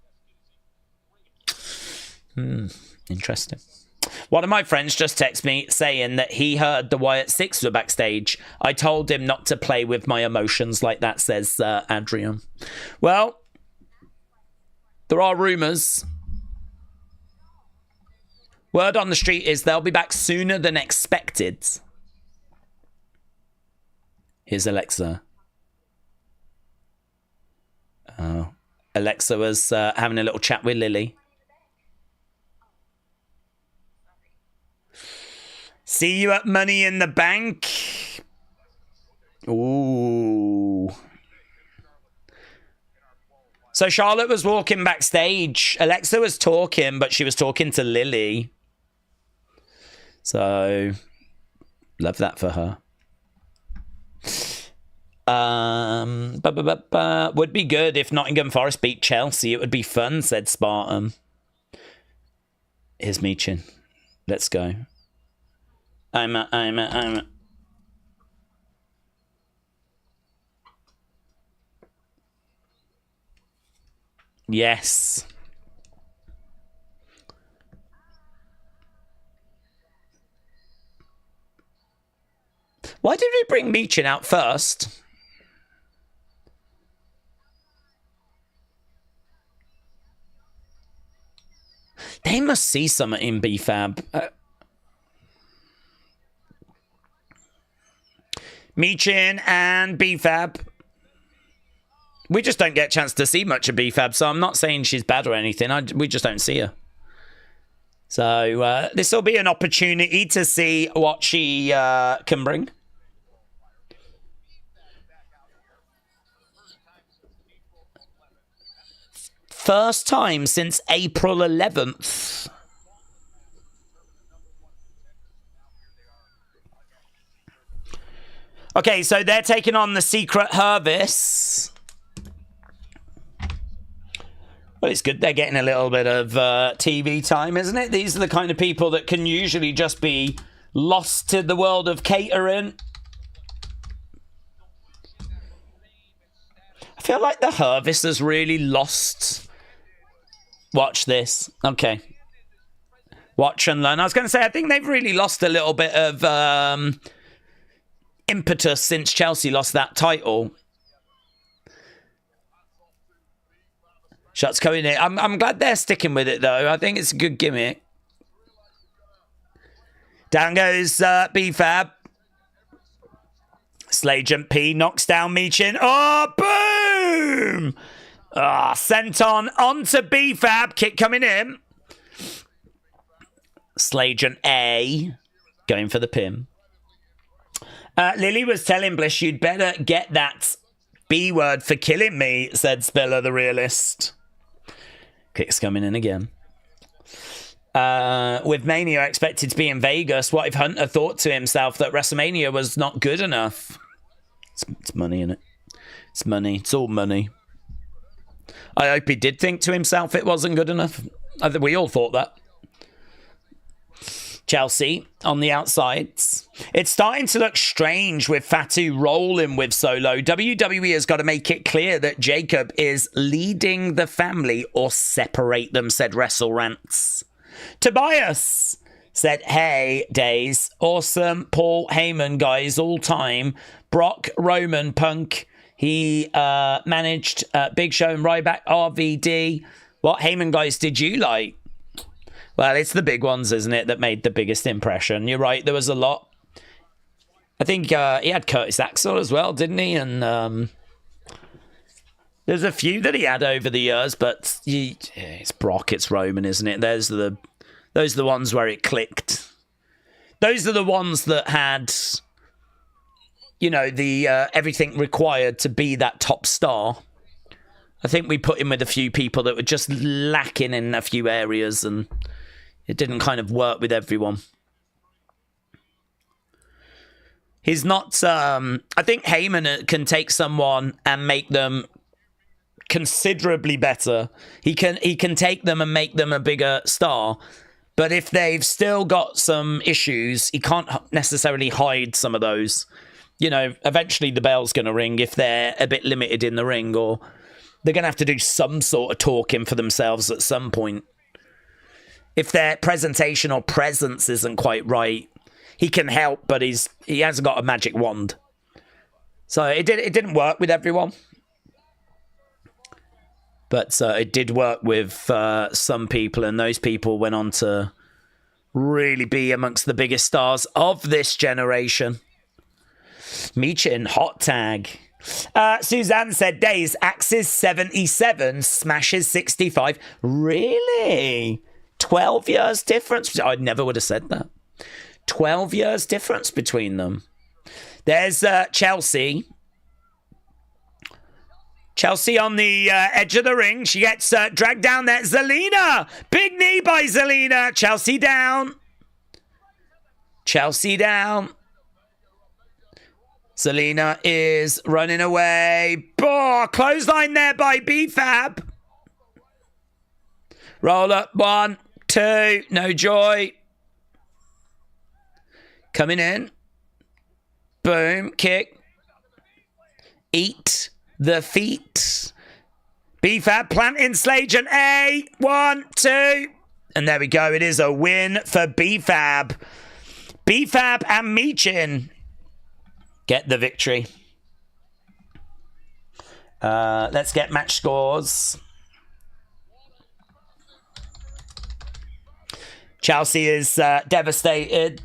Interesting. One of my friends just texted me saying that he heard the Wyatt 6 were backstage. I told him not to play with my emotions like that, says Adrian. Well, there are rumours. Word on the street is they'll be back sooner than expected. Here's Alexa. Oh, Alexa was having a little chat with Lily. See you at Money in the Bank. Ooh. So Charlotte was walking backstage. Alexa was talking, but she was talking to Lily. So, love that for her. Would be good if Nottingham Forest beat Chelsea. It would be fun, said Spartan. Here's Meechin. Let's go. Yes. Why did we bring Michin out first? They must see something in BFAB. Michin and BFAB. We just don't get a chance to see much of BFAB, so I'm not saying she's bad or anything. We just don't see her. So this will be an opportunity to see what she can bring. First time since April 11th. Okay, so they're taking on the Secret Hervis. Well, it's good they're getting a little bit of TV time, isn't it? These are the kind of people that can usually just be lost to the world of catering. I feel like the Hervis has really lost. Watch this. Okay. Watch and learn. I was going to say, I think they've really lost a little bit of impetus since Chelsea lost that title. Shots coming in. I'm glad they're sticking with it, though. I think it's a good gimmick. Down goes BFAB. Slagent P knocks down Michin. Oh, boom! Sent onto BFAB. Kick coming in. Slagent A going for the pin. Lily was telling Bliss, you'd better get that B word for killing me, said Spiller the realist. Kick's coming in again. With Mania expected to be in Vegas, what if Hunter thought to himself that WrestleMania was not good enough? It's money, innit? It's money. It's all money. I hope he did think to himself it wasn't good enough. I think we all thought that. Chelsea on the outsides. It's starting to look strange with Fatu rolling with Solo. WWE has got to make it clear that Jacob is leading the family or separate them, said WrestleRants. Tobias said, hey, Daze. Awesome Paul Heyman, guys, all time. Brock, Roman, Punk. He managed Big Show and Ryback, RVD. What Heyman guys did you like? Well, it's the big ones, isn't it, that made the biggest impression. You're right, there was a lot. I think he had Curtis Axel as well, didn't he? And there's a few that he had over the years, but it's Brock, it's Roman, isn't it? Those are the ones where it clicked. Those are the ones that had, you know, the everything required to be that top star. I think we put him with a few people that were just lacking in a few areas, and it didn't kind of work with everyone. He's not... I think Heyman can take someone and make them considerably better. He can take them and make them a bigger star. But if they've still got some issues, he can't necessarily hide some of those. You know, eventually the bell's going to ring if they're a bit limited in the ring, or they're going to have to do some sort of talking for themselves at some point. If their presentation or presence isn't quite right, he can help, but he hasn't got a magic wand. So it didn't work with everyone. But it did work with some people, and those people went on to really be amongst the biggest stars of this generation. Michin, hot tag. Suzanne said, Days, Axis 77, Smashes 65. Really? 12 years difference? I never would have said that. 12 years difference between them. There's Chelsea. Chelsea on the edge of the ring. She gets dragged down there. Zelina! Big knee by Zelina. Chelsea down. Chelsea down. Zelina is running away. Clothesline there by BFAB. Roll up. 1, 2. No joy. Coming in. Boom. Kick. Eat the feet. BFAB planting Slade and A. 1, 2. And there we go. It is a win for BFAB. BFAB and Meechin get the victory. Let's get match scores. Chelsea is devastated.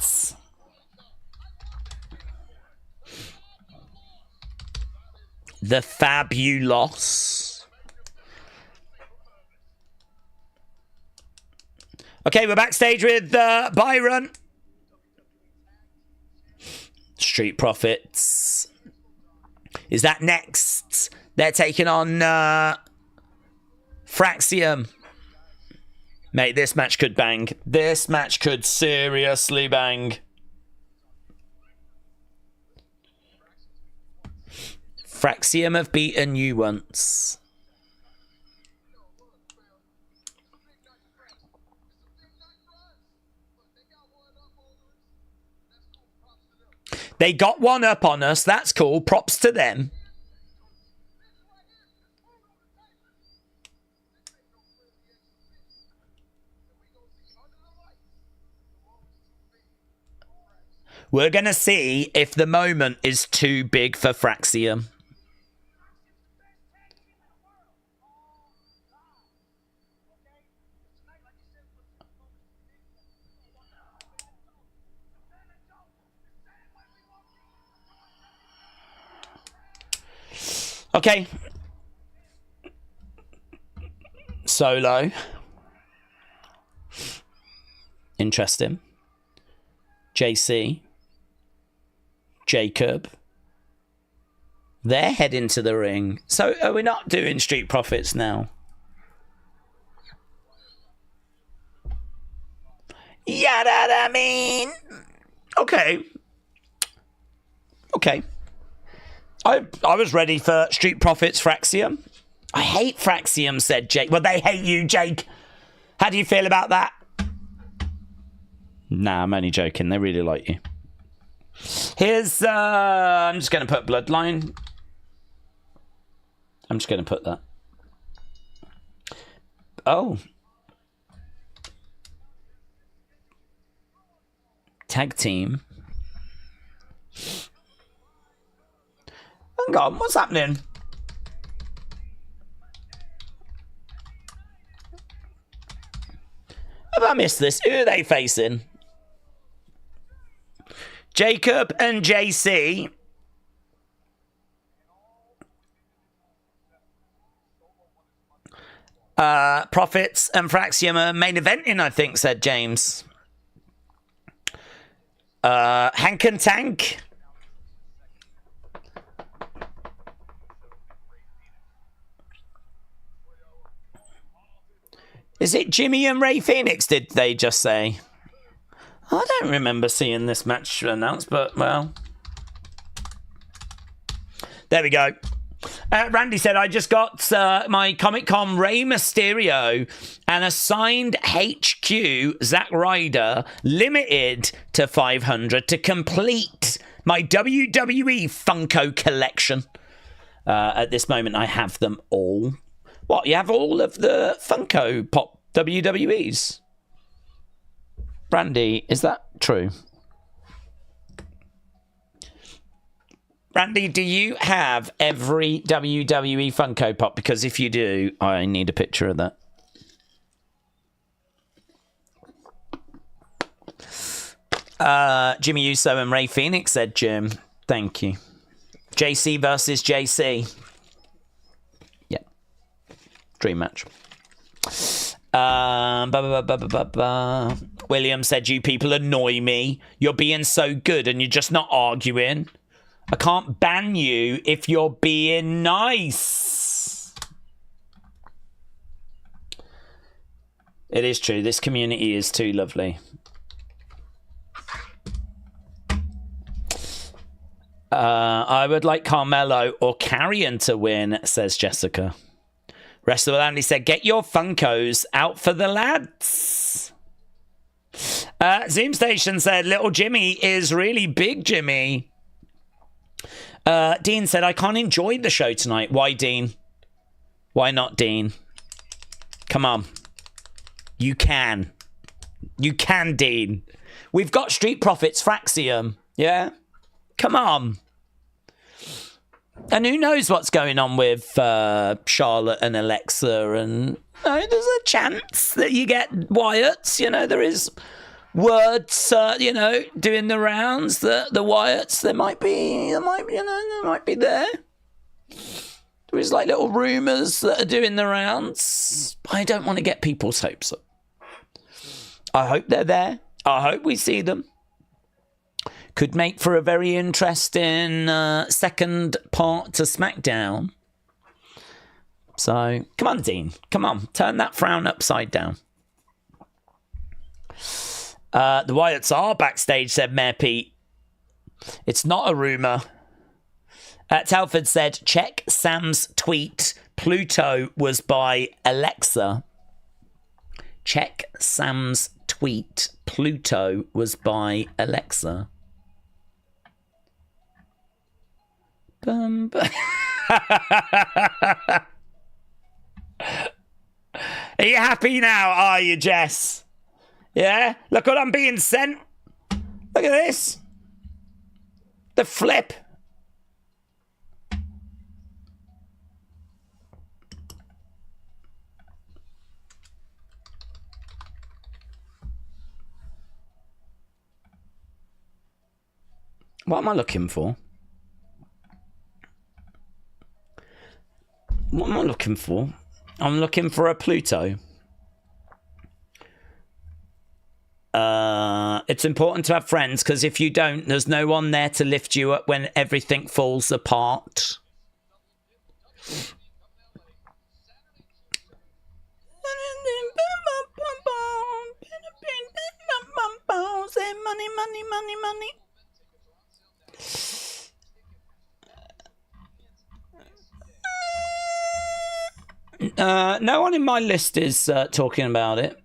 The Fabulous. Okay, we're backstage with Byron. Street Profits. Is that next? They're taking on Fraxium. Mate, this match could bang. This match could seriously bang. Fraxium have beaten you once. They got one up on us. That's cool. Props to them. We're going to see if the moment is too big for Fraxium. Okay. Solo. Interesting. JC. Jacob. They're heading to the ring. So are we not doing Street Profits now? Yeah, that I mean. Okay. Okay. I was ready for Street Profits Fraxium. I hate Fraxium, said Jake. Well, they hate you, Jake. How do you feel about that? Nah, I'm only joking. They really like you. Here's, I'm just going to put Bloodline. I'm just going to put that. Oh. Tag team. Hang on, what's happening? Have I missed this? Who are they facing? Jacob and JC. Profits and Fraxium are main eventing, I think, said James. Hank and Tank. Is it Jimmy and Ray Phoenix, did they just say? I don't remember seeing this match announced, but, well. There we go. Randy said, I just got my Comic-Con Rey Mysterio and a signed HQ Zack Ryder limited to 500 to complete my WWE Funko collection. At this moment, I have them all. What, you have all of the Funko Pop WWEs? Randy, is that true? Randy, do you have every WWE Funko Pop? Because if you do, I need a picture of that. Jimmy Uso and Ray Phoenix, said Jim. Thank you. JC versus JC. Yeah. Dream match. William said, you people annoy me. You're being so good and you're just not arguing. I can't ban you if you're being nice. It is true. This community is too lovely. I would like Carmelo or Carrion to win, says Jessica. Wrestler with Andy said, get your Funkos out for the lads. Zoom Station said, little Jimmy is really big Jimmy. Dean said, I can't enjoy the show tonight. Why, Dean? Why not, Dean? Come on. You can. You can, Dean. We've got Street Profits Fraxium. Yeah? Come on. And who knows what's going on with Charlotte and Alexa, and there's a chance that you get Wyatts. There is words, doing the rounds that the Wyatts, they might be there. There is like little rumours that are doing the rounds. I don't want to get people's hopes up. I hope they're there. I hope we see them. Could make for a very interesting second part to SmackDown. So, come on, Dean. Come on. Turn that frown upside down. The Wyatts are backstage, said Mayor Pete. It's not a rumour. Telford said, check Sam's tweet. Pluto was by Alexa. Check Sam's tweet. Pluto was by Alexa. Are you happy now, are you, Jess? Yeah? Look what I'm being sent. Look at this. The flip. What am I looking for? What am I looking for? I'm looking for a Pluto. It's important to have friends, because if you don't, there's no one there to lift you up when everything falls apart. Money, money, money, money. No one in my list is talking about it.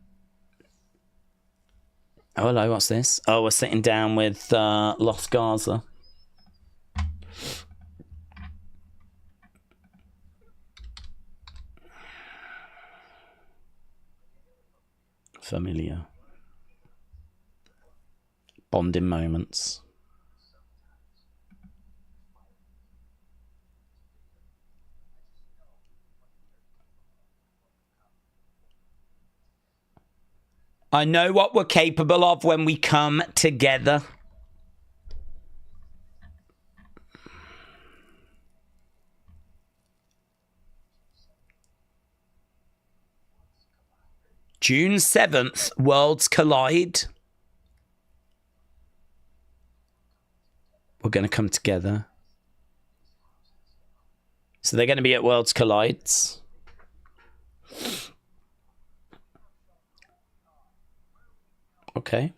Oh, hello, what's this? Oh, we're sitting down with Los Garza. Familiar. Bonding moments. I know what we're capable of when we come together. June 7th, Worlds Collide. We're going to come together. So they're going to be at Worlds Collides. Okay.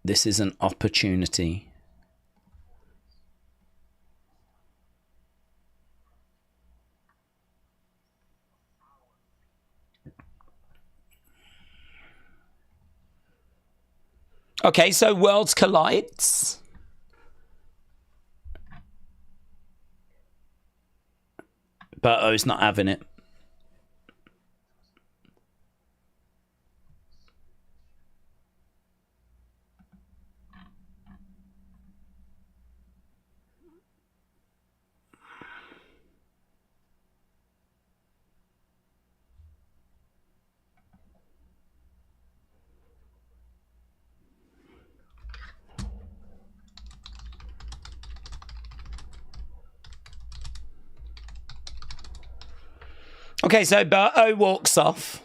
This is an opportunity. Okay, so Worlds Collides. But O's not having it. Okay, so O walks off.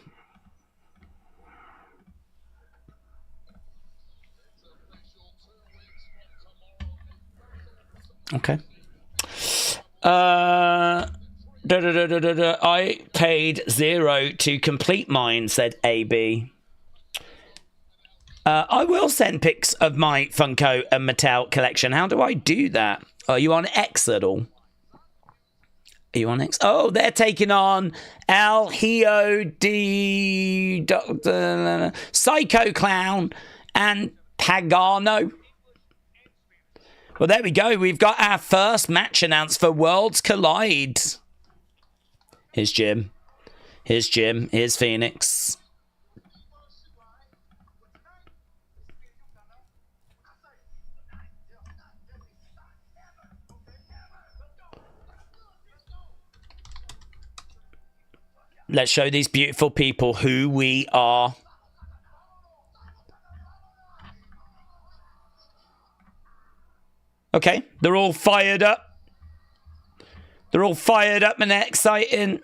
Okay. I paid $0 to complete mine, said AB. I will send pics of my Funko and Mattel collection. How do I do that? Are you on X at all? Are you on X? Oh, they're taking on El Hijo de Psycho Clown and Pagano. Well, there we go. We've got our first match announced for Worlds Collide. Here's Jim. Here's Jim. Here's Phoenix. Let's show these beautiful people who we are. Okay, they're all fired up. They're all fired up and excited.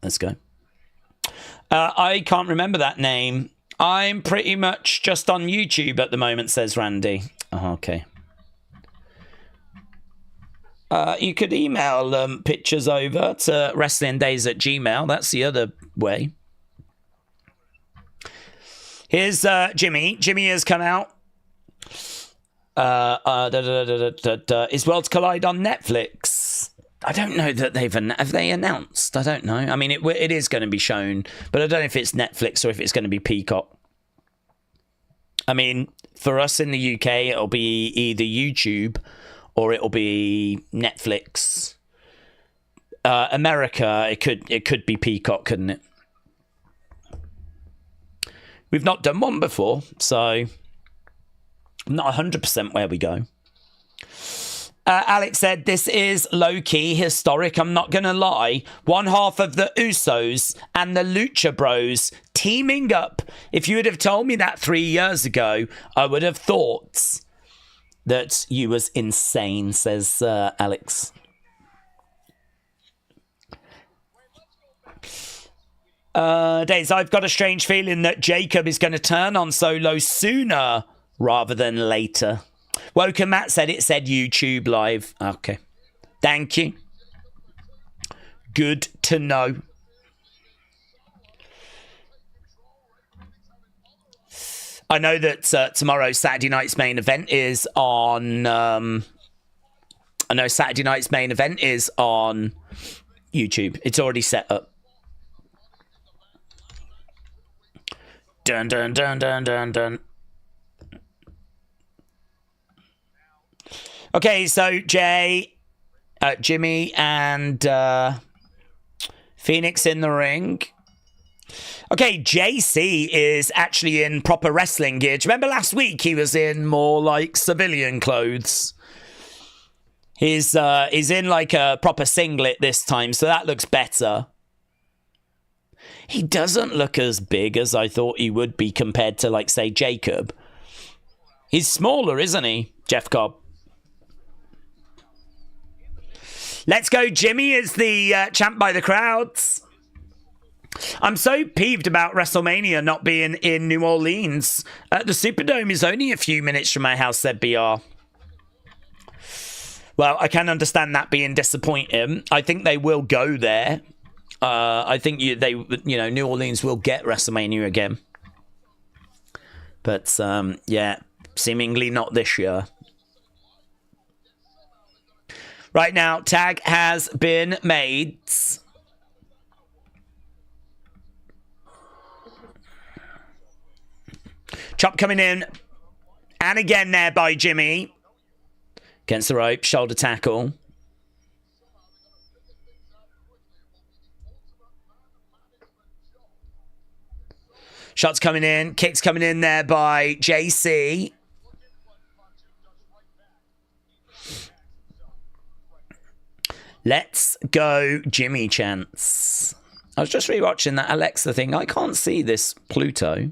Let's go. I can't remember that name. I'm pretty much just on YouTube at the moment, says Randy. Oh, okay. You could email pictures over to wrestlingdaze@gmail.com. That's the other way. Here's Jimmy. Jimmy has come out. Is Worlds Collide on Netflix? I don't know that have they announced? I don't know. I mean, it is going to be shown, but I don't know if it's Netflix or if it's going to be Peacock. I mean, for us in the UK, it'll be either YouTube or it'll be Netflix. America, it could be Peacock, couldn't it? We've not done one before, so I'm not 100% where we go. Alex said, this is low-key historic, I'm not going to lie. One half of the Usos and the Lucha Bros teaming up. If you would have told me that 3 years ago, I would have thought that you was insane, says Alex. Daze, I've got a strange feeling that Jacob is going to turn on Solo sooner rather than later. Woken Matt said it said YouTube live. Okay. Thank you. Good to know. I know that tomorrow, Saturday night's main event is on... I know Saturday night's main event is on YouTube. It's already set up. Dun, dun, dun, dun, dun, dun. Okay, so Jimmy and Phoenix in the ring. Okay, JC is actually in proper wrestling gear. Do you remember last week he was in more like civilian clothes? He's in like a proper singlet this time, so that looks better. He doesn't look as big as I thought he would be compared to, like, say, Jacob. He's smaller, isn't he, Jeff Cobb? Let's go. Jimmy is the champ by the crowds. I'm so peeved about WrestleMania not being in New Orleans. The Superdome is only a few minutes from my house, said BR. Well, I can understand that being disappointing. I think they will go there. I think New Orleans will get WrestleMania again. But, yeah, seemingly not this year. Right now, tag has been made. Chop coming in. And again there by Jimmy. Against the rope, shoulder tackle. Shots coming in. Kicks coming in there by JC. Let's go Jimmy chance. I was just rewatching that Alexa thing. I can't see this Pluto.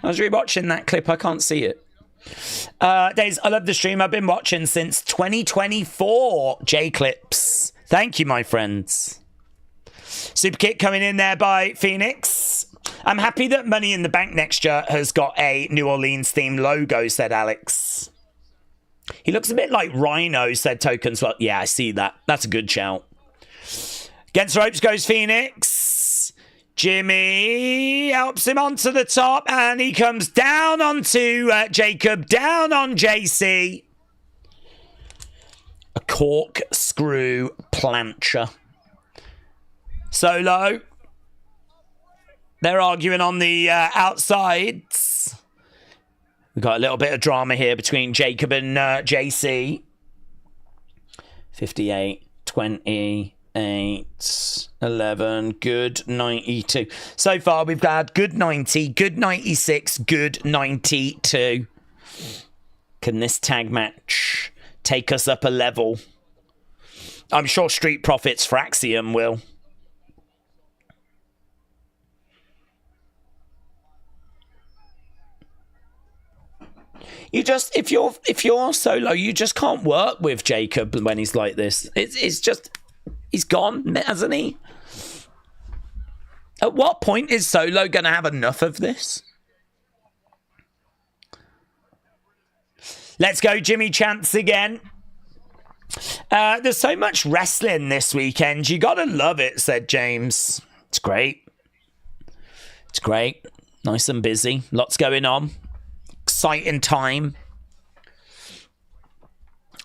I was rewatching that clip. I can't see it. Daze, I love the stream. I've been watching since 2024. J-Clips. Thank you, my friends. Super kick coming in there by Phoenix. I'm happy that Money in the Bank next year has got a New Orleans themed logo, said Alex. He looks a bit like Rhino, said Tokens. Well, yeah, I see that. That's a good shout. Against the ropes goes Phoenix. Jimmy helps him onto the top, and he comes down onto Jacob, down on JC. A corkscrew plancher. Solo. They're arguing on the outsides. We've got a little bit of drama here between Jacob and JC. 58, 20. 8, 11, good 92. So far, we've had good 90, good 96, good 92. Can this tag match take us up a level? I'm sure Street Profits for Axiom will. You just, if you're Solo, you just can't work with Jacob when he's like this. It's just. He's gone, hasn't he? At what point is Solo going to have enough of this? Let's go, Jimmy Chance again. There's so much wrestling this weekend. You got to love it, said James. It's great. It's great. Nice and busy. Lots going on. Exciting time.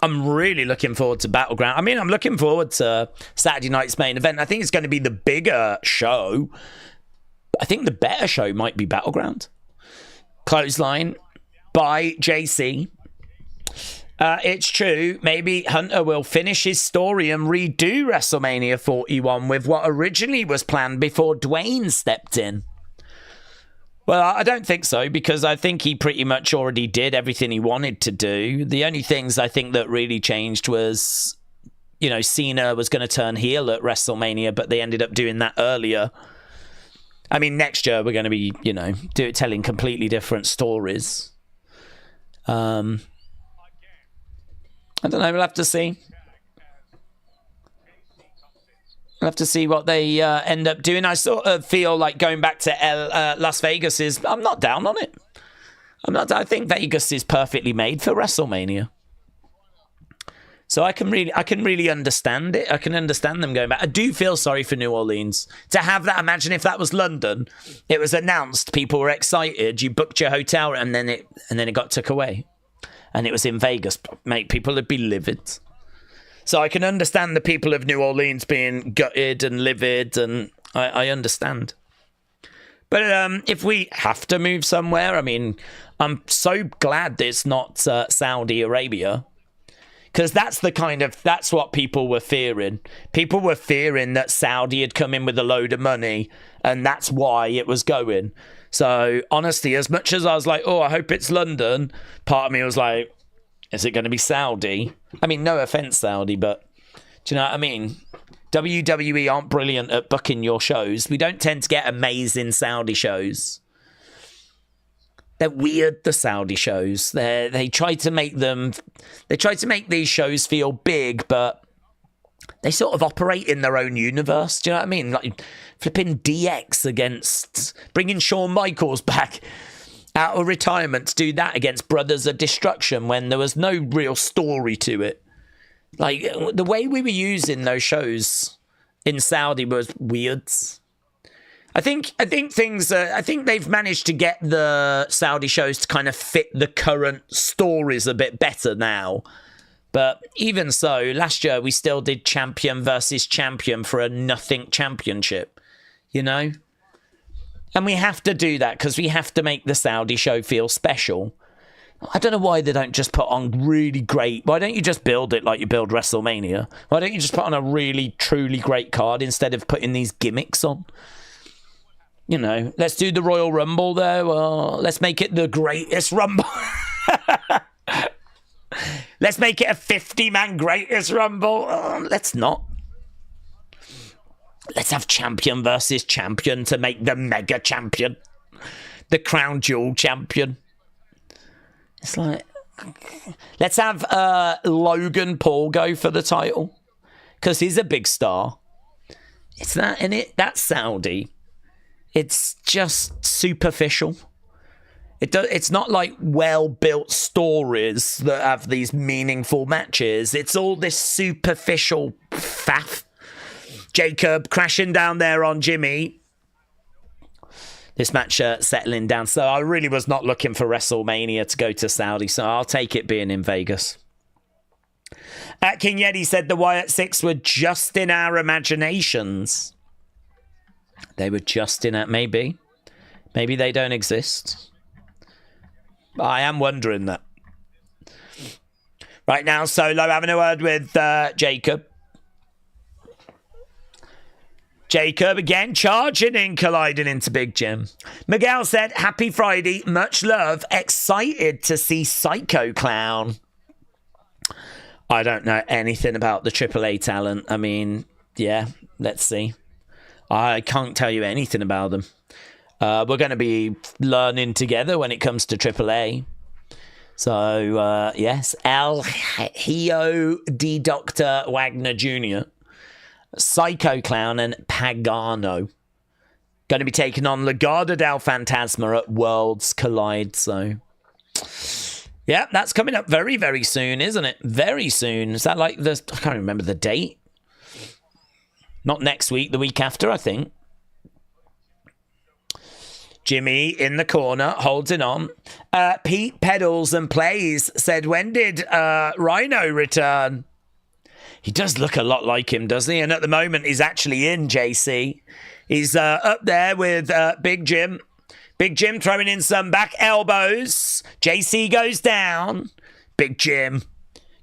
I'm really looking forward to Battleground. I mean, I'm looking forward to Saturday night's main event. I think it's going to be the bigger show. I think the better show might be Battleground. Clothesline by JC. It's true. Maybe Hunter will finish his story and redo WrestleMania 41 with what originally was planned before Dwayne stepped in. Well, I don't think so, because I think he pretty much already did everything he wanted to do. The only things I think that really changed was, you know, Cena was going to turn heel at WrestleMania, but they ended up doing that earlier. I mean, next year we're going to be, you know, telling completely different stories. I don't know. We'll have to see. We'll have to see what they end up doing. I sort of feel like going back to Las Vegas is... I'm not down on it. I think Vegas is perfectly made for WrestleMania. So I can really understand it. I can understand them going back. I do feel sorry for New Orleans. To have that, imagine if that was London. It was announced, people were excited, you booked your hotel, and then it got took away. And it was in Vegas. Mate, people would be livid. So I can understand the people of New Orleans being gutted and livid, and I understand. But if we have to move somewhere, I mean, I'm so glad that it's not Saudi Arabia, because that's what people were fearing. People were fearing that Saudi had come in with a load of money, and that's why it was going. So honestly, as much as I was like, oh, I hope it's London, part of me was like, is it going to be Saudi? I mean, no offense, Saudi, but do you know what I mean? WWE aren't brilliant at booking your shows. We don't tend to get amazing Saudi shows. They're weird, the Saudi shows. They try to make these shows feel big, but they sort of operate in their own universe. Do you know what I mean? Like flipping DX against bringing Shawn Michaels back out of retirement to do that against Brothers of Destruction when there was no real story to it. Like, the way we were using those shows in Saudi was weird. I think they've managed to get the Saudi shows to kind of fit the current stories a bit better now. But even so, last year we still did champion versus champion for a nothing championship, you know? And we have to do that because we have to make the Saudi show feel special. I don't know why they don't just put on really great... Why don't you just build it like you build WrestleMania? Why don't you just put on a really, truly great card instead of putting these gimmicks on? You know, let's do the Royal Rumble there. Well, let's make it the greatest Rumble. Let's make it a 50-man greatest Rumble. Let's not. Let's have champion versus champion to make the mega champion. The crown jewel champion. It's like, let's have Logan Paul go for the title. Because he's a big star. It's that, in it? That's Saudi. It's just superficial. It's not like well-built stories that have these meaningful matches. It's all this superficial faff. Jacob crashing down there on Jimmy. this match settling down. So I really was not looking for WrestleMania to go to Saudi, so I'll take it being in Vegas. King Yeti said the Wyatt Six were just in our imaginations. They were just in it. Maybe they don't exist. I am wondering that. Right now, Solo having a word with Jacob. Jacob again charging in, colliding into Big Jim. Miguel said, happy Friday, much love, excited to see Psycho Clown. I don't know anything about the AAA talent. I mean, yeah, let's see. I can't tell you anything about them. We're going to be learning together when it comes to AAA. So, yes, El Hio D. Dr. Wagner Jr., Psycho Clown, and Pagano. Going to be taking on Legado del Fantasma at Worlds Collide. So, yeah, that's coming up very, very soon, isn't it? Very soon. Is that like the... I can't remember the date. Not next week, the week after, I think. Jimmy in the corner, holding on. Pete Pedals and Plays said, when did Rhino return? He does look a lot like him, doesn't he? And at the moment, he's actually in, JC. He's up there with Big Jim. Big Jim throwing in some back elbows. JC goes down. Big Jim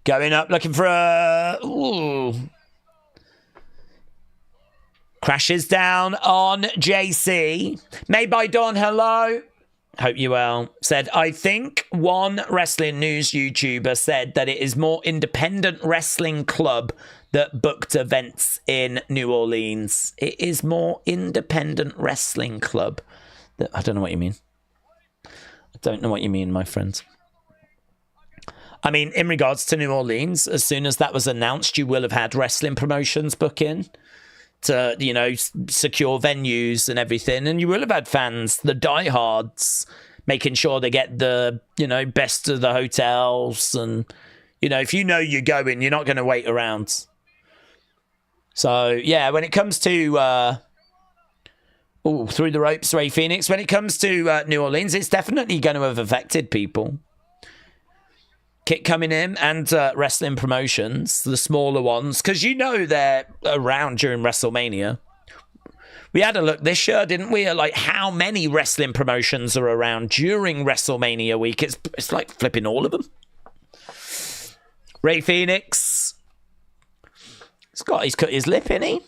going up, looking for a... Ooh. Crashes down on JC. Made by Dawn, hello. Hope you well. Said, I think one wrestling news YouTuber said that it is more independent wrestling club that booked events in New Orleans. It is more independent wrestling club. I don't know what you mean. I don't know what you mean, my friends. I mean, in regards to New Orleans, as soon as that was announced, you will have had wrestling promotions book in to, you know, secure venues and everything. And you will have had fans, the diehards, making sure they get the, you know, best of the hotels. And, you know, if you know you're going, you're not going to wait around. So, yeah, when it comes to... through the ropes, Ray Phoenix. When it comes to New Orleans, it's definitely going to have affected people. Kit coming in and wrestling promotions, the smaller ones, because you know they're around during WrestleMania. We had a look this year, didn't we, at like how many wrestling promotions are around during WrestleMania week. It's like flipping all of them. Ray Phoenix. He's cut his lip, innit?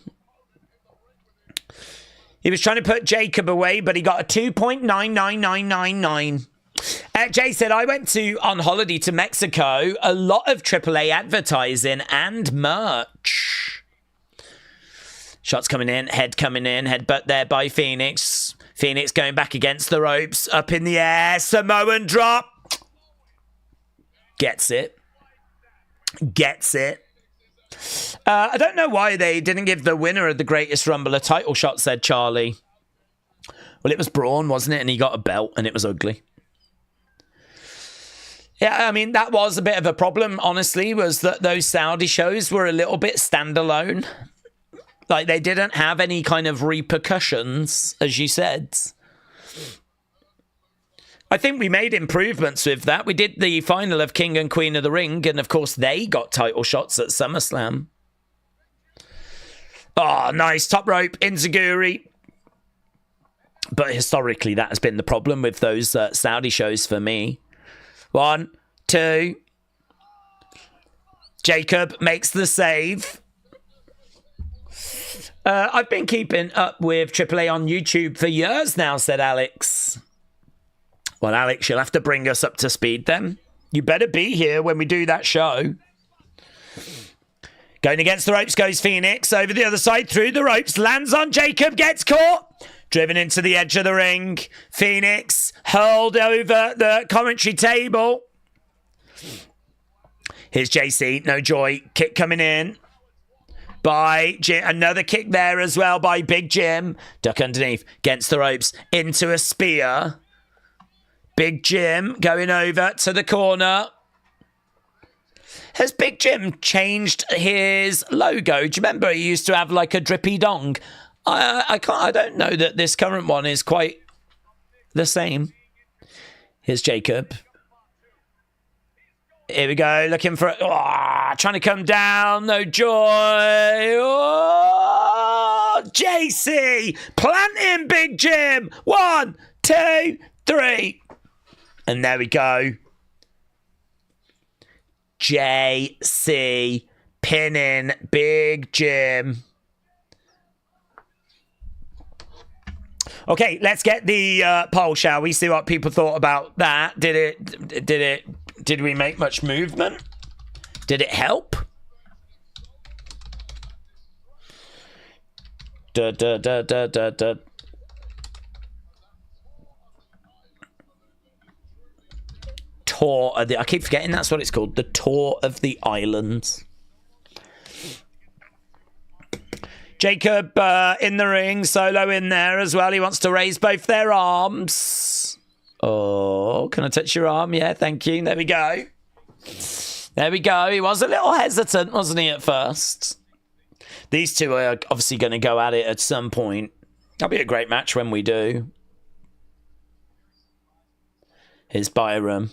He was trying to put Jacob away, but he got a 2.99999. Jay said, I went on holiday to Mexico. A lot of AAA advertising and merch. Shots coming in, headbutt there by Phoenix. Phoenix going back against the ropes, up in the air, Samoan drop. Gets it. I don't know why they didn't give the winner of the Greatest Rumble a title shot, said Charlie. Well, it was Braun, wasn't it? And he got a belt, and it was ugly. Yeah, I mean, that was a bit of a problem, honestly, was that those Saudi shows were a little bit standalone. Like, they didn't have any kind of repercussions, as you said. I think we made improvements with that. We did the final of King and Queen of the Ring, and of course they got title shots at SummerSlam. Oh, nice. Top rope, Inzaguri. But historically, that has been the problem with those Saudi shows for me. 1, 2. Jacob makes the save. I've been keeping up with AAA on YouTube for years now, said Alex. Well, Alex, you'll have to bring us up to speed then. You better be here when we do that show. Going against the ropes goes Phoenix. Over the other side, through the ropes. Lands on Jacob, gets caught. Driven into the edge of the ring. Phoenix hurled over the commentary table. Here's JC, no joy. Kick coming in by Jim. Another kick there as well by Big Jim. Duck underneath, against the ropes, into a spear. Big Jim going over to the corner. Has Big Jim changed his logo? Do you remember he used to have like a drippy dong? I don't know that this current one is quite the same. Here's Jacob. Here we go, looking for... trying to come down, no joy. Oh, JC, plant him, Big Jim. 1, 2, 3. And there we go. JC pinning Big Jim. Okay, let's get the poll, shall we? See what people thought about that. Did we make much movement? Did it help? Tour of the... I keep forgetting that's what it's called. The Tour of the Islands. Jacob in the ring, Solo in there as well. He wants to raise both their arms. Oh, can I touch your arm? Yeah, thank you. There we go. There we go. He was a little hesitant, wasn't he, at first? These two are obviously going to go at it at some point. That'll be a great match when we do. Here's Byram.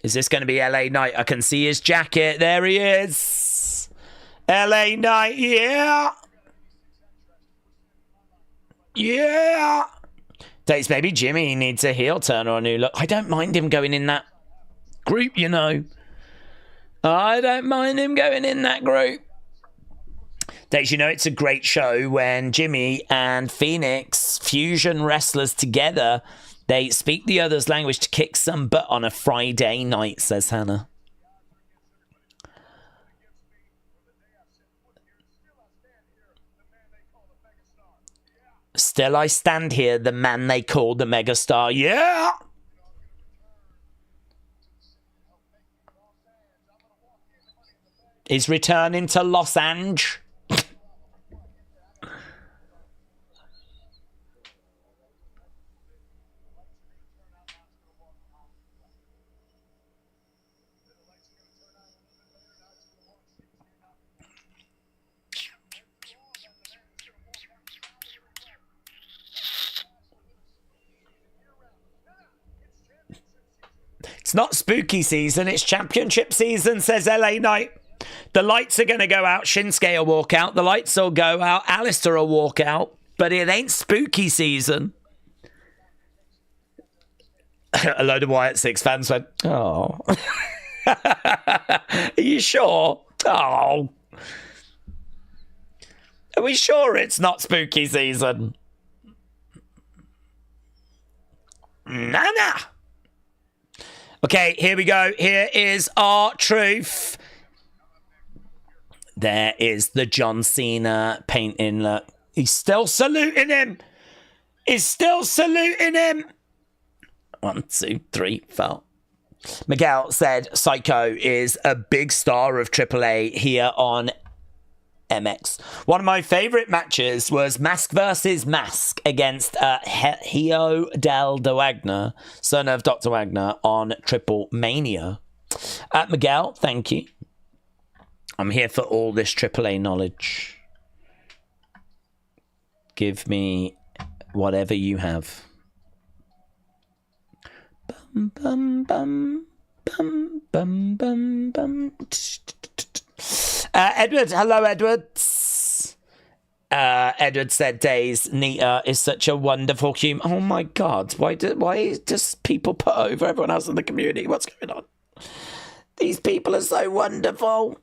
Is this going to be LA Knight? I can see his jacket. There he is. LA Knight, yeah. Yeah. Daze, maybe Jimmy needs a heel turn or a new look. I don't mind him going in that group, you know. I don't mind him going in that group. Daze, you know it's a great show when Jimmy and Phoenix, fusion wrestlers together, they speak the other's language to kick some butt on a Friday night, says Hannah. Still I stand here, the man they call the megastar. Yeah! Is returning to Los Angeles. It's not spooky season, it's championship season, says LA Knight. The lights are going to go out, Shinsuke will walk out, the lights will go out, Alistair will walk out, but it ain't spooky season. A load of Wyatt 6 fans went, oh. Are you sure? Oh. Are we sure it's not spooky season? Nah. Okay, here we go. Here is our truth. There is the John Cena painting. Look, he's still saluting him. He's still saluting him. 1, 2, 3, 4. Miguel said Psycho is a big star of AAA here on MX. One of my favourite matches was Mask versus Mask against Hio del Wagner, son of Dr. Wagner, on Triple Mania. Miguel, thank you. I'm here for all this AAA knowledge. Give me whatever you have. Bum, bum, bum, bum, bum, bum, bum. Edward, hello, Edward. Edward said, Daze, Nita is such a wonderful human. Oh my God, why does people put over everyone else in the community? What's going on? These people are so wonderful.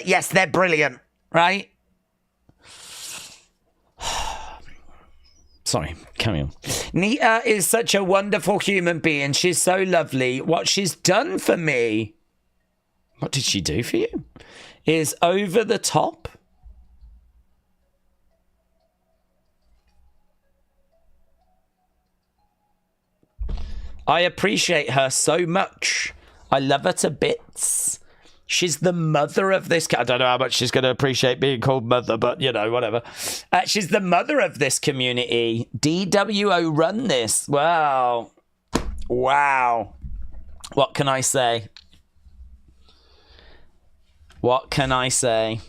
Yes, they're brilliant, right? Sorry, carry on. Nita is such a wonderful human being. She's so lovely. What she's done for me, what did she do for you? Is over the top. I appreciate her so much. I love her to bits. She's the mother of this... I don't know how much she's going to appreciate being called mother, but, you know, whatever. She's the mother of this community. DWO run this. Wow. Wow. What can I say? What can I say?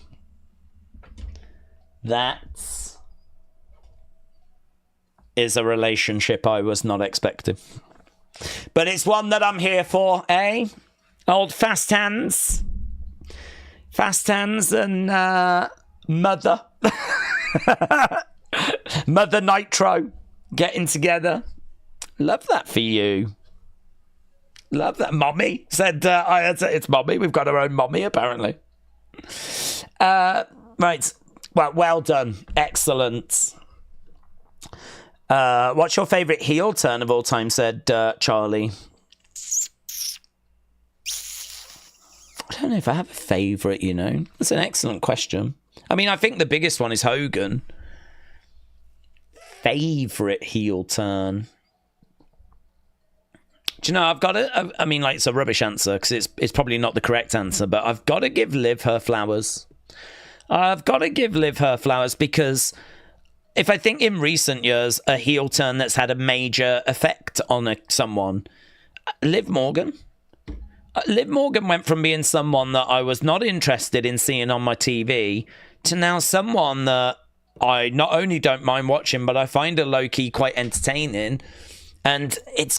That's is a relationship I was not expecting. But it's one that I'm here for, eh? Old fast hands. Fast hands and Mother. Mother Nitro getting together. Love that for you. Love that. Mommy said, it's Mommy. We've got our own Mommy, apparently. Right. Well done. Excellent. What's your favourite heel turn of all time, said Charlie. I don't know if I have a favourite, you know. That's an excellent question. I mean, I think the biggest one is Hogan. Favourite heel turn. Do you know, I've got it. I mean, like, it's a rubbish answer because it's probably not the correct answer, but I've got to give Liv her flowers. I've got to give Liv her flowers because if I think in recent years, a heel turn that's had a major effect on someone, Liv Morgan. Liv Morgan went from being someone that I was not interested in seeing on my TV to now someone that I not only don't mind watching, but I find her low-key quite entertaining. And it's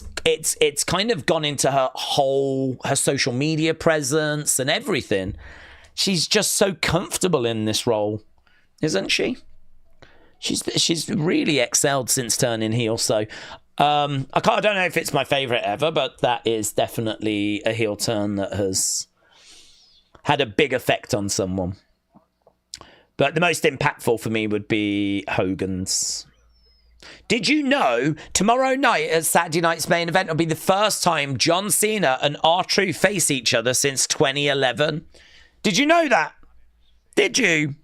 kind of gone into her social media presence and everything. She's just so comfortable in this role, isn't she? She's really excelled since turning heel. So I don't know if it's my favourite ever, but that is definitely a heel turn that has had a big effect on someone. But the most impactful for me would be Hogan's. Did you know tomorrow night at Saturday night's main event will be the first time John Cena and R-Truth face each other since 2011? Did you know that? Did you?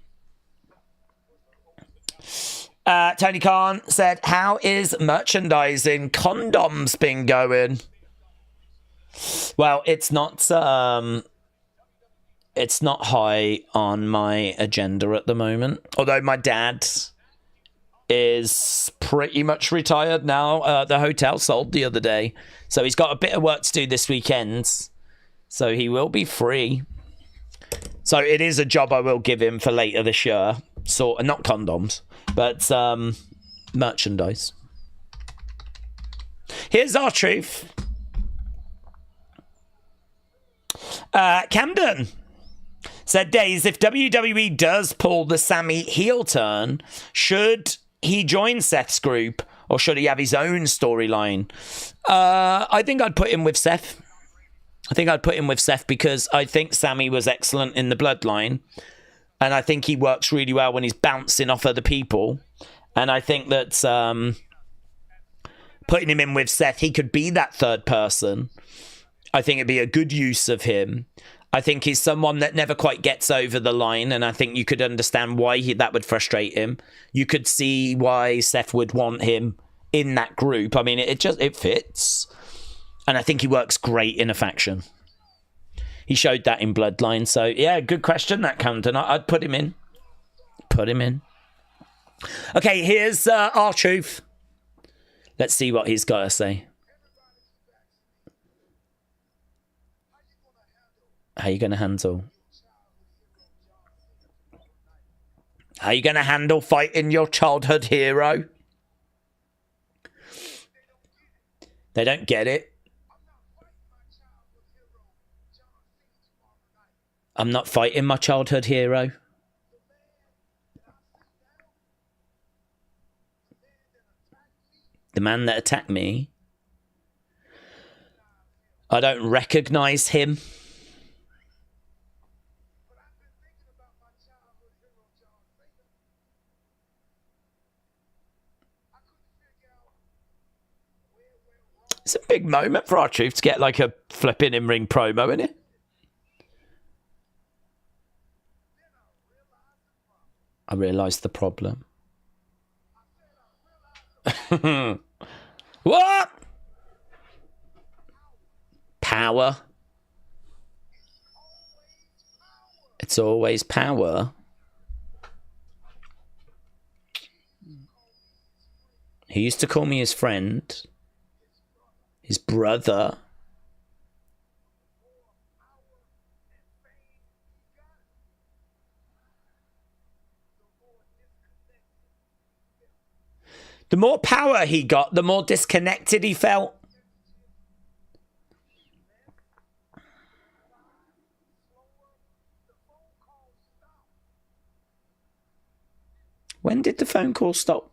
Tony Khan said, how is merchandising condoms been going? Well, it's not high on my agenda at the moment. Although my dad is pretty much retired now. The hotel sold the other day. So he's got a bit of work to do this weekend. So he will be free. So it is a job I will give him for later this year. Not condoms, but merchandise. Here's our truth. Camden said, Daze, if WWE does pull the Sammy heel turn, should he join Seth's group or should he have his own storyline? I think I'd put him with Seth. Because I think Sammy was excellent in the Bloodline. And I think he works really well when he's bouncing off other people. And I think that putting him in with Seth, he could be that third person. I think it'd be a good use of him. I think he's someone that never quite gets over the line, and I think you could understand why that would frustrate him. You could see why Seth would want him in that group. I mean, it fits. And I think he works great in a faction. He showed that in Bloodline. So, yeah, good question, that Camden. I'd put him in. Okay, here's R-Truth. Let's see what he's got to say. How you going to handle? How you going to handle fighting your childhood hero? They don't get it. I'm not fighting my childhood hero. The man that attacked me. I don't recognize him. It's a big moment for R-Truth to get like a flipping in-ring promo, isn't it? I realised the problem. What? Power. It's always power. He used to call me his friend. His brother. The more power he got, the more disconnected he felt. When did the phone call stop?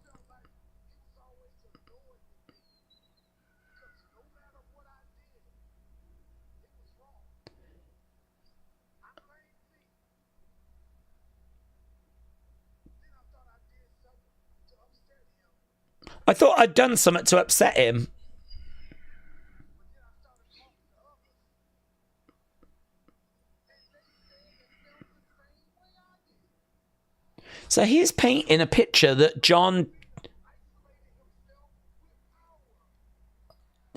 I thought I'd done something to upset him. So he's painting a picture that John...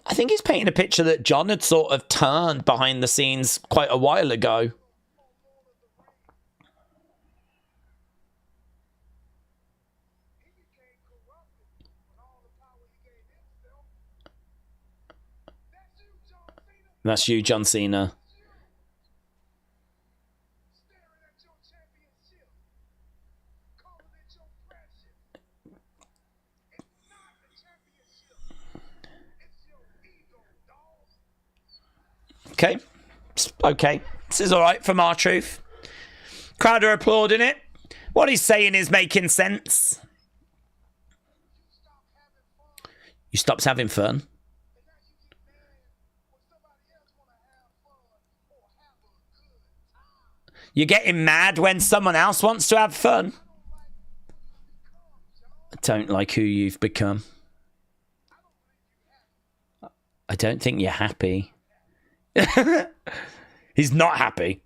I think he's painting a picture that John had sort of turned behind the scenes quite a while ago. That's you, John Cena. Okay. Okay. This is all right from R-Truth. Crowd are applauding it. What he's saying is making sense. You stopped having fun. You're getting mad when someone else wants to have fun. I don't like who you've become. I don't think you're happy. He's not happy.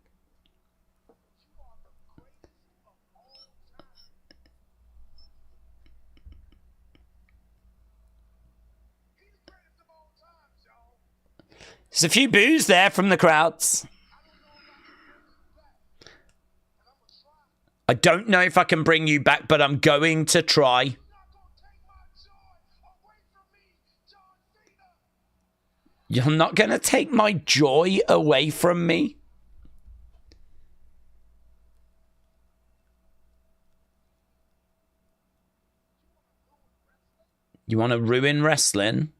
There's a few boos there from the crowds. I don't know if I can bring you back, but I'm going to try. You're not going to take my joy away from me? You want to ruin wrestling?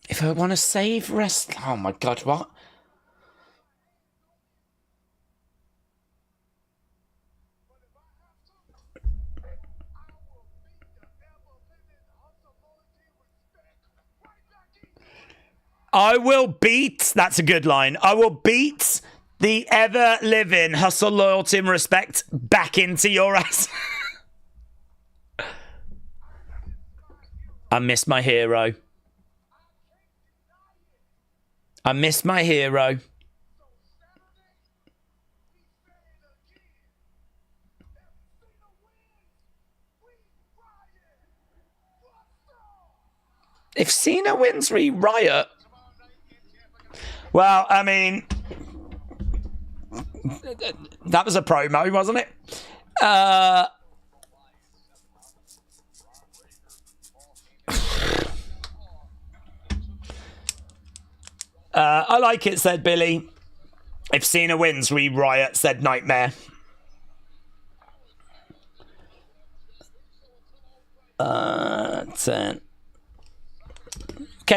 If I want to save wrestling... Oh my God, what? I will beat... That's a good line. I will beat the ever-living hustle, loyalty, and respect back into your ass. I miss my hero. I miss my hero. If Cena wins, we riot. Well, I mean, that was a promo, wasn't it? I like it, said Billy. If Cena wins, we riot, said Nightmare. Okay,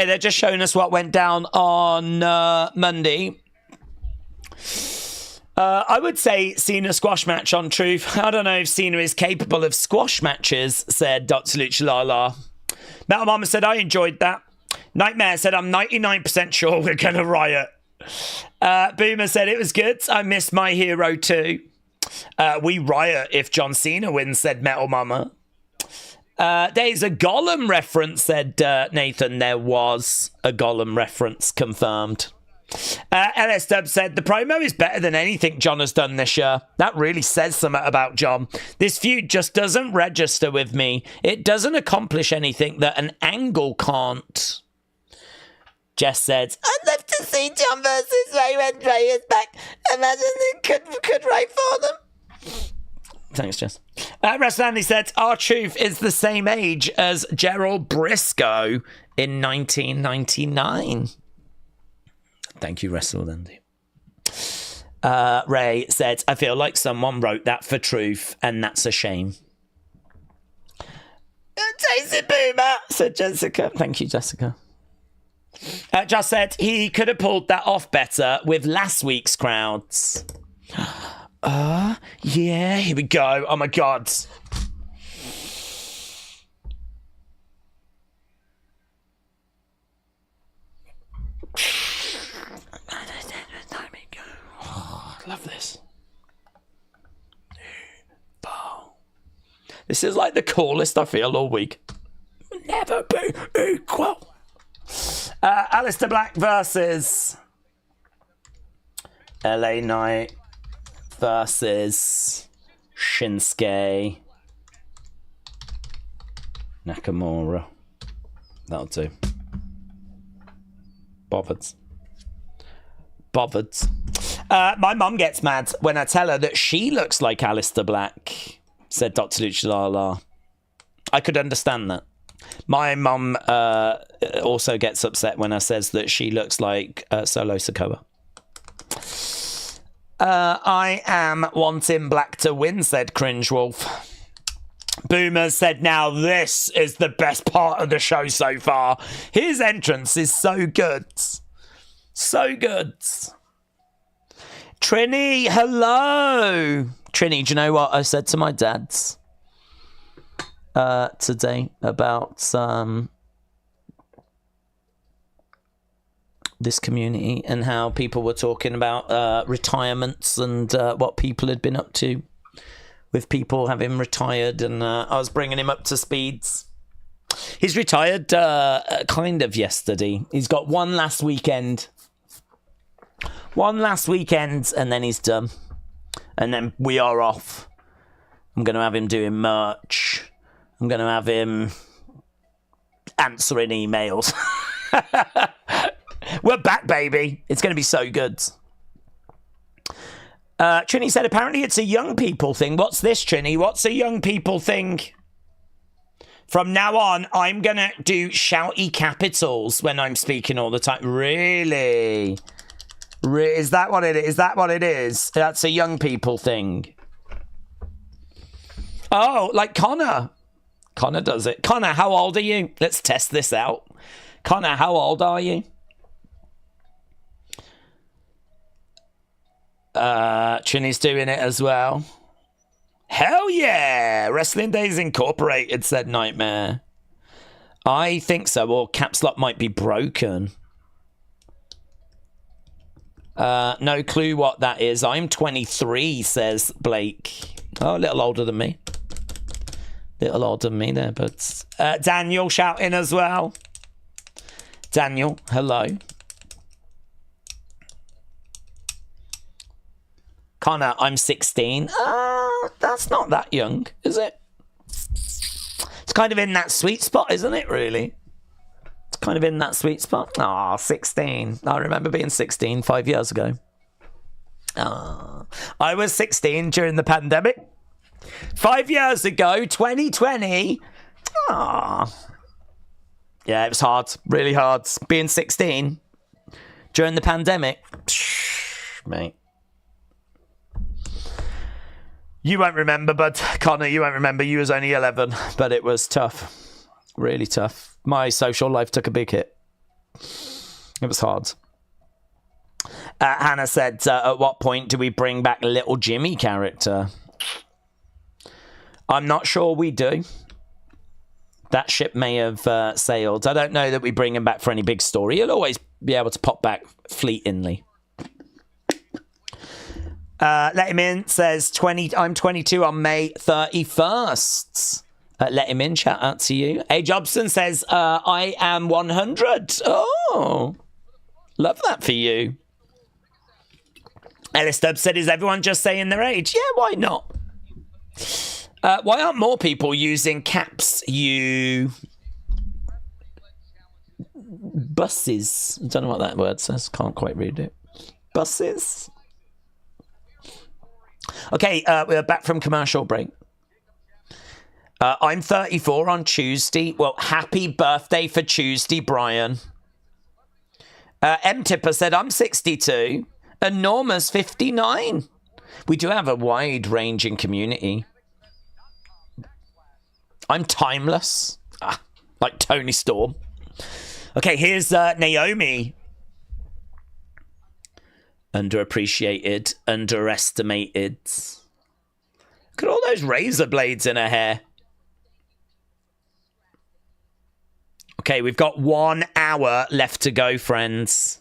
they're just showing us what went down on Monday. I would say Cena squash match on Truth. I don't know if Cena is capable of squash matches, said Dr. Lucha Lala. Metal Mama said, I enjoyed that. Nightmare said, I'm 99% sure we're going to riot. Boomer said, it was good. I miss my hero too. We riot if John Cena wins, said Metal Mama. There's a Gollum reference, said Nathan. There was a Gollum reference confirmed. LS Dub said, the promo is better than anything John has done this year. That really says something about John. This feud just doesn't register with me. It doesn't accomplish anything that an angle can't. Jess said, I'd love to see John versus Ray when Ray is back. Imagine it could write for them. Thanks, Jess. Wrestling said, R-Truth is the same age as Gerald Briscoe in 1999. Thank you, Wrestle Andy. Ray said, I feel like someone wrote that for truth, and that's a shame. Daisy Boomer, said Jessica. Thank you, Jessica. Just said he could have pulled that off better with last week's crowds. Yeah, here we go. Oh my God. Oh, I love this. This is like the coolest I feel all week. Never be equal. Alistair Black versus LA Knight versus Shinsuke Nakamura. That'll do. Bothered. My mum gets mad when I tell her that she looks like Alistair Black, said Dr. Luchalala. I could understand that. My mum also gets upset when I says that she looks like Solo Sikoa. I am wanting Black to win, said Cringe Wolf. Boomer said, now this is the best part of the show so far. His entrance is so good. So good. Trini, hello. Trini, do you know what I said to my dad's today about this community and how people were talking about retirements and what people had been up to with people having retired, and I was bringing him up to speeds. He's retired kind of yesterday. He's got one last weekend, and then he's done. And then we are off. I'm going to have him doing merch. I'm going to have him answering emails. We're back, baby. It's going to be so good. Trini said, apparently it's a young people thing. What's this, Trini? What's a young people thing? From now on, I'm going to do shouty capitals when I'm speaking all the time. Really? Is that what it is? Is that what it is? That's a young people thing. Oh, like Connor. Connor does it. Connor, how old are you? Let's test this out. Connor, how old are you? Trini's doing it as well. Hell yeah! Wrestling Daze Incorporated, said Nightmare. I think so, or Caps Lock might be broken. No clue what that is. I'm 23, says Blake. Oh, a little older than me. Little older than me there, but... Daniel shouting as well. Daniel, hello. Connor, I'm 16. That's not that young, is it? It's kind of in that sweet spot, isn't it, really? It's kind of in that sweet spot. Ah, 16. I remember being 16 5 years ago. I was 16 during the pandemic. 5 years ago, 2020. Yeah, it was hard. Really hard. Being 16 during the pandemic. Mate. You won't remember, but Connor, you won't remember. You was only 11, but it was tough. Really tough. My social life took a big hit. It was hard. Hannah said, at what point do we bring back Little Jimmy character? I'm not sure we do. That ship may have sailed. I don't know that we bring him back for any big story. He'll always be able to pop back fleetingly. Let him in says I'm 22 on May 31st. Let him in, shout out to you. A Jobson says I am 100. Oh, love that for you. Ellis Stubbs said, is everyone just saying their age? Yeah, why not? Why aren't more people using caps? You buses. I don't know what that word says. Can't quite read it. Buses. Okay, we're back from commercial break. I'm 34 on Tuesday. Well, happy birthday for Tuesday, Brian. M. Tipper said, I'm 62. Enormous 59. We do have a wide-ranging community. I'm timeless. Like Tony Storm. Okay, here's Naomi. Underappreciated, underestimated. Look at all those razor blades in her hair. Okay, we've got 1 hour left to go, friends.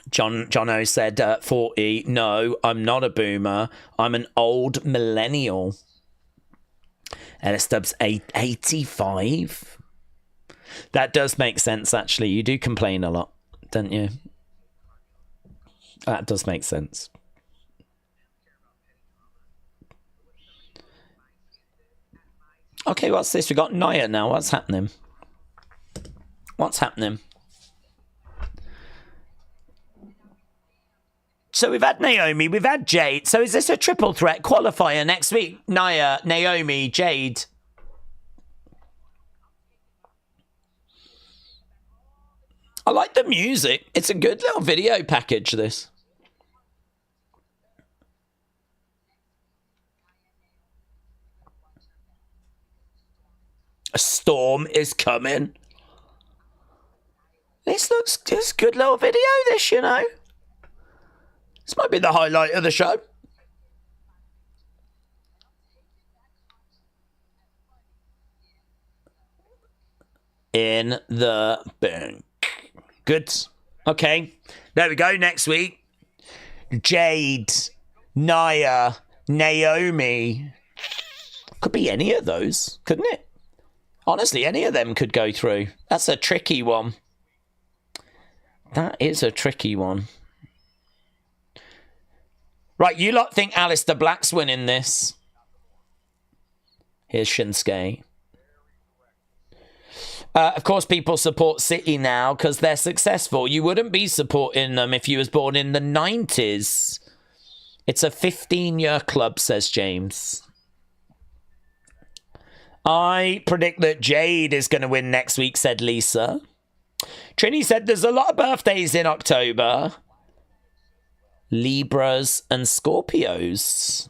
Jono said 40. No, I'm not a boomer. I'm an old millennial. Ellis Stubbs 85. That does make sense, actually. You do complain a lot, don't you? That does make sense. Okay, what's this? We got Nia now. What's happening? What's happening? So we've had Naomi, we've had Jade. So is this a triple threat qualifier next week? Nia, Naomi, Jade. I like the music. It's a good little video package, this. A storm is coming. This looks just good little video, this, you know. This might be the highlight of the show. In the bank. Good. Okay. There we go. Next week. Jade, Nia, Naomi. Could be any of those, couldn't it? Honestly, any of them could go through. That's a tricky one. That is a tricky one. Right, you lot think Aleister Black's winning this. Here's Shinsuke. Of course, people support City now because they're successful. You wouldn't be supporting them if you was born in the 90s. It's a 15-year club, says James. I predict that Jade is going to win next week, said Lisa. Trini said there's a lot of birthdays in October. Libras and Scorpios.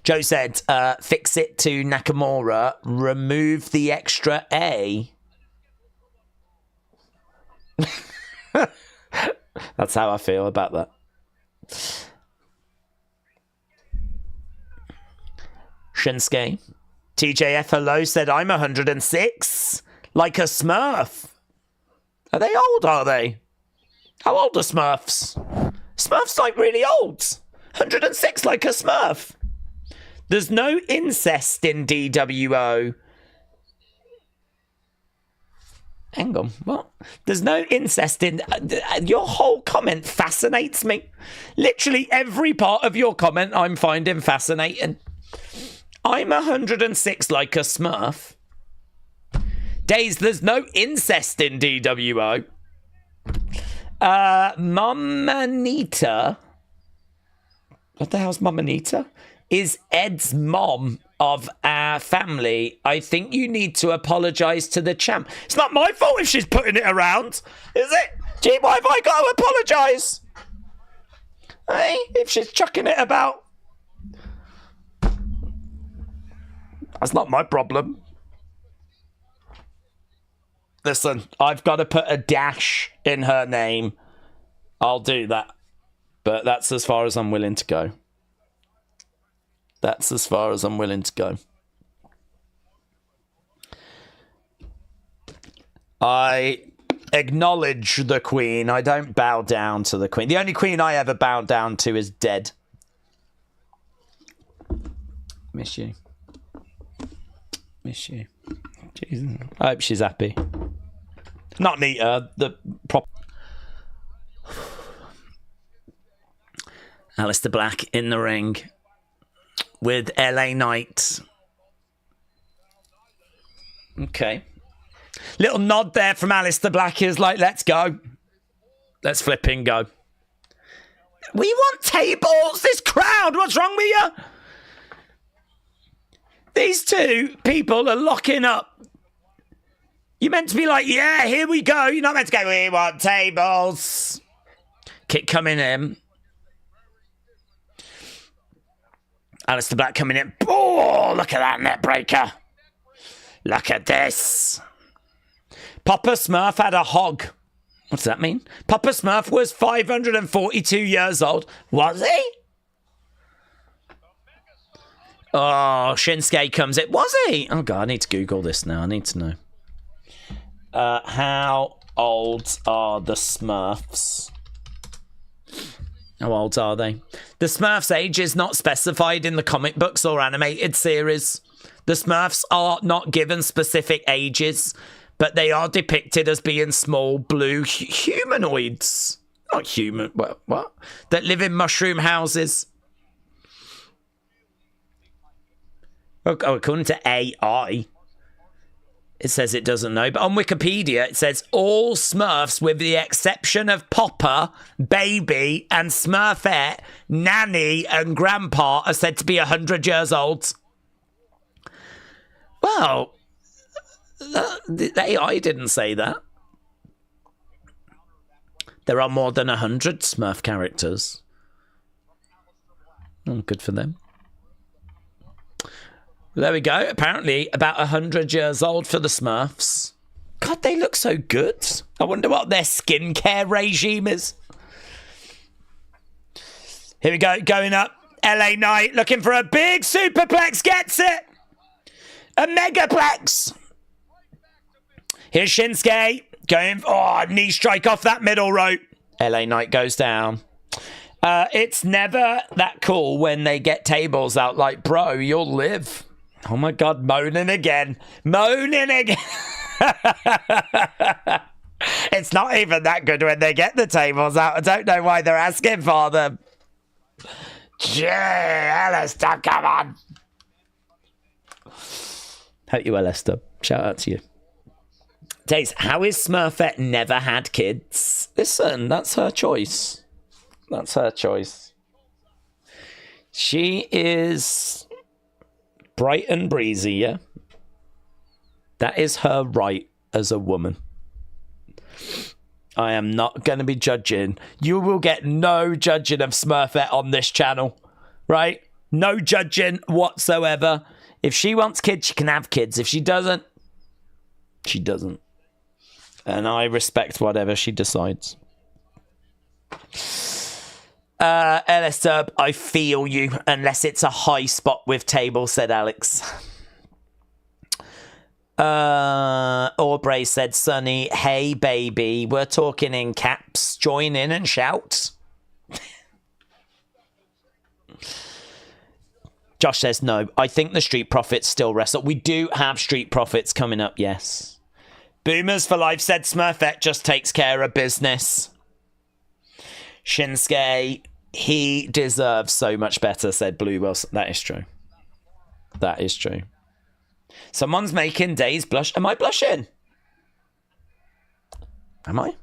Joe said, fix it to Nakamura. Remove the extra A. That's how I feel about that. Shinsuke. TJF Hello said, I'm 106. Like a Smurf. Are they old, are they? How old are Smurfs? Smurf's like really old. 106 like a Smurf. There's no incest in DWO. Hang on, what? There's no incest in... your whole comment fascinates me. Literally every part of your comment I'm finding fascinating. I'm 106 like a Smurf. Daze, there's no incest in DWO. Mamanita. What the hell's Mamanita? Is Ed's mom of our family. I think you need to apologise to the champ. It's not my fault if she's putting it around, is it? Gee, why have I got to apologise? Hey, if she's chucking it about. That's not my problem. Listen, I've got to put a dash in her name. I'll do that. But that's as far as I'm willing to go. That's as far as I'm willing to go. I acknowledge the Queen. I don't bow down to the Queen. The only Queen I ever bowed down to is dead. Miss you. Miss you. Jesus. I hope she's happy. Not Nita, the prop. Aleister Black in the ring with LA Knight. Okay. Little nod there from Aleister Black is like, let's go. Let's flipping go. We want tables. This crowd, what's wrong with you? These two people are locking up. You're meant to be like, yeah, here we go. You're not meant to go, we want tables. Kick coming in. Aleister Black coming in. Oh, look at that net breaker. Look at this. Papa Smurf had a hog. What does that mean? Papa Smurf was 542 years old. Was he? Oh, Shinsuke comes in. Was he? Oh, God, I need to Google this now. I need to know. How old are the Smurfs? How old are they? The Smurfs' age is not specified in the comic books or animated series. The Smurfs are not given specific ages, but they are depicted as being small blue humanoids. Not human, what? That live in mushroom houses. Oh, according to AI, it says it doesn't know. But on Wikipedia, it says all Smurfs, with the exception of Popper, Baby, and Smurfette, Nanny, and Grandpa, are said to be 100 years old. Well, the AI didn't say that. There are more than 100 Smurf characters. Oh, good for them. There we go. Apparently about 100 years old for the Smurfs. God, they look so good. I wonder what their skincare regime is. Here we go. Going up. LA Knight looking for a big superplex. Gets it. A megaplex. Here's Shinsuke. Going. Oh, knee strike off that middle rope. LA Knight goes down. It's never that cool when they get tables out. Like, bro, you'll live. Oh my God, moaning again. Moaning again. It's not even that good when they get the tables out. I don't know why they're asking for them. Gee, Aleister, come on. Hope you well, Aleister. Shout out to you. Daze, how is Smurfette never had kids? Listen, that's her choice. That's her choice. She is bright and breezy, yeah? That is her right as a woman. I am not going to be judging. You will get no judging of Smurfette on this channel, right? No judging whatsoever. If she wants kids, she can have kids. If she doesn't, she doesn't. And I respect whatever she decides. Aleister, I feel you, unless it's a high spot with table, said Alex. Aubrey said, Sonny, hey baby, we're talking in caps. Join in and shout. Josh says, no, I think the Street Profits still wrestle. We do have Street Profits coming up, yes. Boomers for Life said, Smurfette just takes care of business. Shinsuke, he deserves so much better, said Blue Wilson. That is true. That is true. Someone's making Daze blush. Am I blushing? Am I?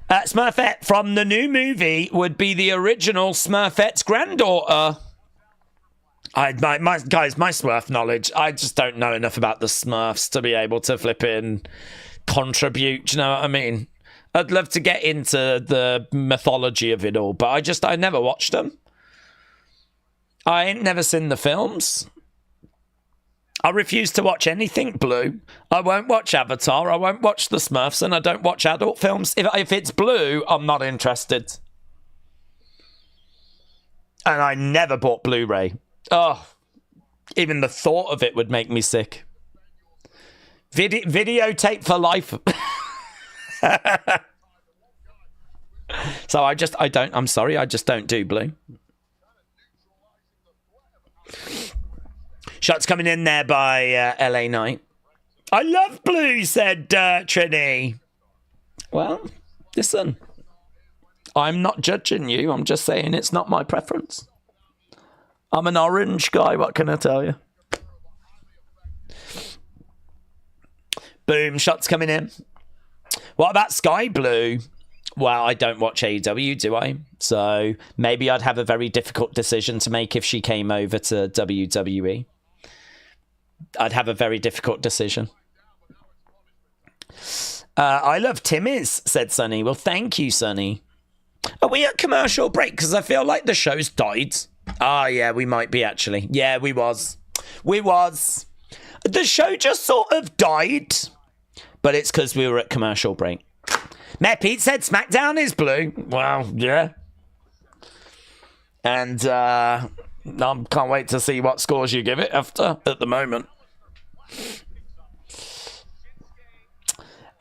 Smurfette from the new movie would be the original Smurfette's granddaughter. My Smurf knowledge, I just don't know enough about the Smurfs to be able to flip in contribute. Do you know what I mean? I'd love to get into the mythology of it all, but I never watched them. I ain't never seen the films. I refuse to watch anything Blue. I won't watch Avatar. I won't watch the Smurfs, and I don't watch adult films. If it's Blue, I'm not interested. And I never bought Blu-ray. Oh, even the thought of it would make me sick. Videotape for life. So I'm sorry, I just don't do Blue. Shots coming in there by LA Knight. I love Blue, said Trini. Well, listen. I'm not judging you. I'm just saying it's not my preference. I'm an orange guy. What can I tell you? Boom. Shots coming in. What about Sky Blue? Well, I don't watch AEW, do I? So maybe I'd have a very difficult decision to make if she came over to WWE. I'd have a very difficult decision. I love Timmy's, said Sonny. Well, thank you, Sonny. Are we at commercial break? Because I feel like the show's died. Oh, yeah, we might be, actually. Yeah, we was. The show just sort of died. But it's because we were at commercial break. Matt Pete said SmackDown is blue. Well, yeah. And I can't wait to see what scores you give it after at the moment.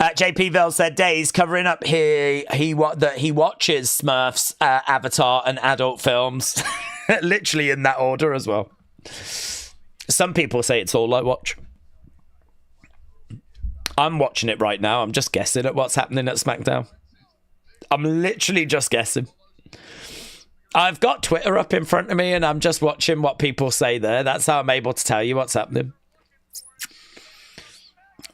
JPville said Daze covering up here that he watches Smurfs, Avatar and adult films. Literally in that order as well. Some people say it's all I watch. I'm watching it right now. I'm just guessing at what's happening at SmackDown. I'm literally just guessing. I've got Twitter up in front of me and I'm just watching what people say there. That's how I'm able to tell you what's happening.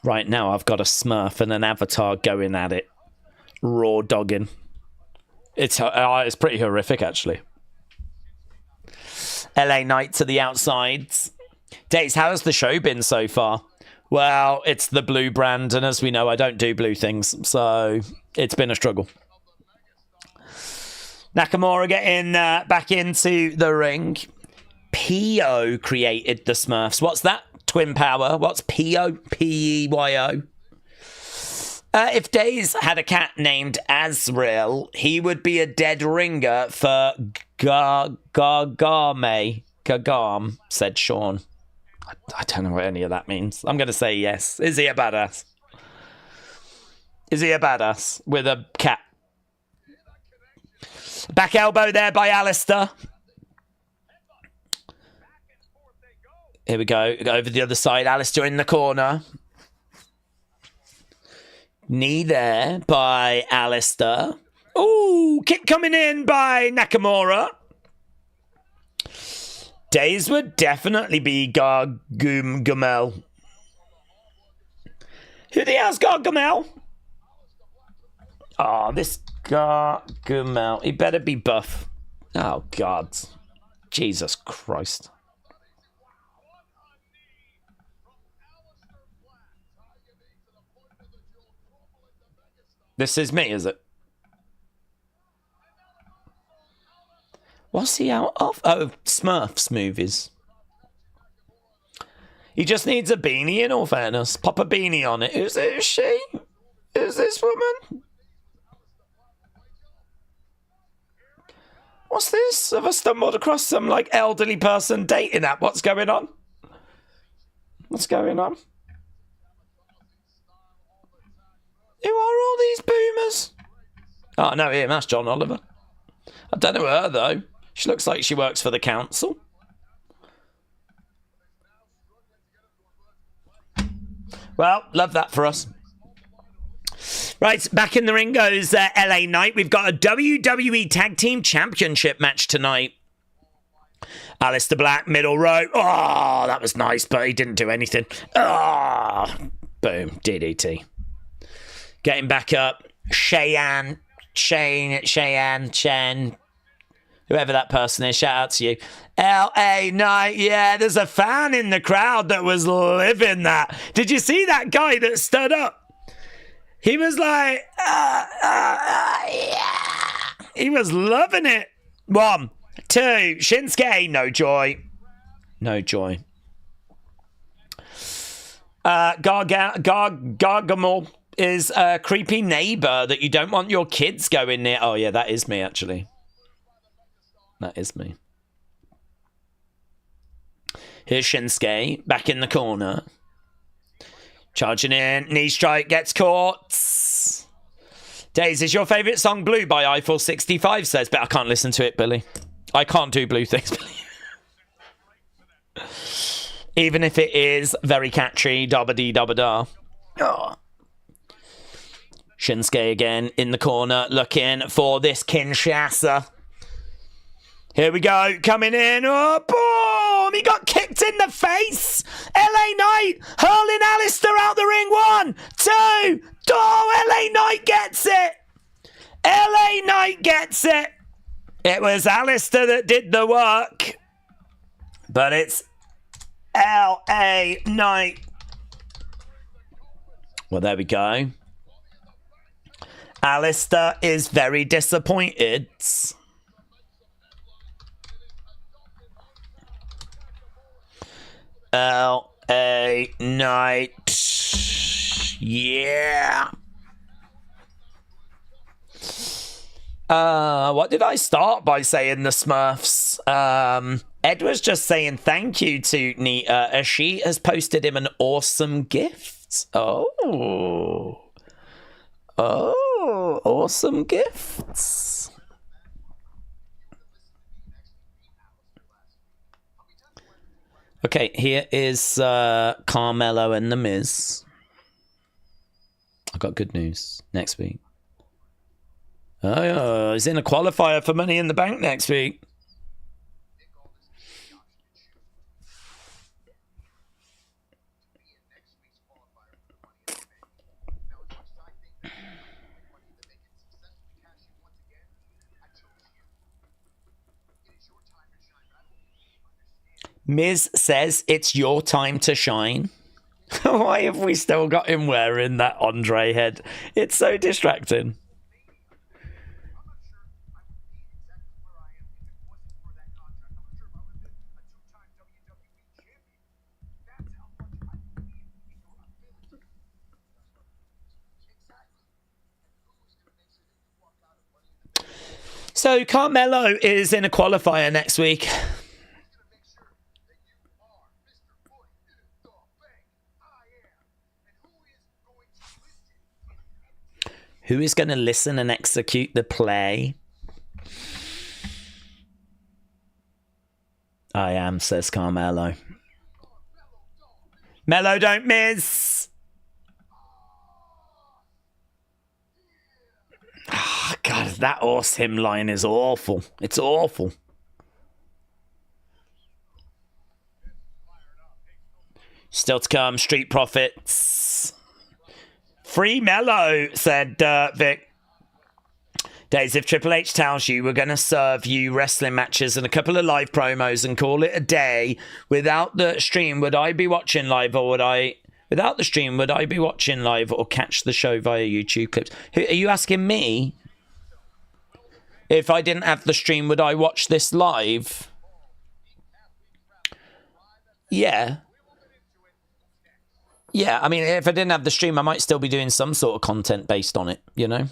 Right now, I've got a Smurf and an Avatar going at it. Raw dogging. It's pretty horrific, actually. LA Knight to the outsides. Daze, how has the show been so far? Well, it's the blue brand, and as we know, I don't do blue things, so it's been a struggle. Nakamura getting back into the ring. P.O. created the Smurfs. What's that? Twin Power. What's P.O.? P-E-Y-O. If Daze had a cat named Azrael, he would be a dead ringer for Gargam, said Sean. I don't know what any of that means. I'm going to say yes. Is he a badass? Is he a badass with a cat? Back elbow there by Alistair. Here we go. Over the other side. Alistair in the corner. Knee there by Alistair. Ooh, kick coming in by Nakamura. Daze would definitely be Gargamel. Who the hell's Gargamel? Oh, this Gargamel. He better be buff. Oh, God. Jesus Christ. This is me, is it? What's he out of? Oh, Smurfs movies. He just needs a beanie, in all fairness. Pop a beanie on it. Who's she? Who's this woman? What's this? Have I stumbled across some, like, elderly person dating app? What's going on? What's going on? Who are all these boomers? Oh, no, him. That's John Oliver. I don't know her, though. She looks like she works for the council. Well, love that for us. Right, back in the ring goes LA Knight. We've got a WWE Tag Team Championship match tonight. Aleister Black, middle rope. Oh, that was nice, but he didn't do anything. Oh, boom, DDT. Getting back up. Cheyenne, whoever that person is, shout out to you. LA Knight, yeah, there's a fan in the crowd that was living that. Did you see that guy that stood up? He was like, yeah. He was loving it. 1, 2, Shinsuke, no joy. No joy. Gargamel is a creepy neighbor that you don't want your kids going near. Oh, yeah, that is me, actually. That is me. Here's Shinsuke, back in the corner. Charging in, knee strike, gets caught. Daze, is your favourite song Blue by Eiffel 65 says, but I can't listen to it, Billy. I can't do blue things, Billy. Even if it is very catchy, dabba-dee-dabba-da. Oh. Shinsuke again in the corner, looking for this Kinshasa. Here we go, coming in. Oh, boom! He got kicked in the face. LA Knight hurling Alistair out the ring. 1, 2. Oh, LA Knight gets it. LA Knight gets it. It was Alistair that did the work. But it's LA Knight. Well, there we go. Alistair is very disappointed. LA Knight. Yeah. What did I start by saying, the Smurfs? Ed was just saying thank you to Nita as she has posted him an awesome gift. Oh, awesome gifts. Okay, here is Carmelo and The Miz. I got good news next week. Oh, yeah, he's in a qualifier for Money in the Bank next week. Miz says it's your time to shine. Why have we still got him wearing that Andre head? It's so distracting. So Carmelo is in a qualifier next week. Who is going to listen and execute the play? I am, says Carmelo. Melo, don't miss. Oh, God, that horse hymn line is awful. It's awful. Still to come, Street Profits. Free Mello, said Vic. Daze, if Triple H tells you we're going to serve you wrestling matches and a couple of live promos and call it a day without the stream, would I be watching live or would I... Without the stream, would I be watching live or catch the show via YouTube clips? Are you asking me? If I didn't have the stream, would I watch this live? Yeah. Yeah, I mean, if I didn't have the stream, I might still be doing some sort of content based on it, you know?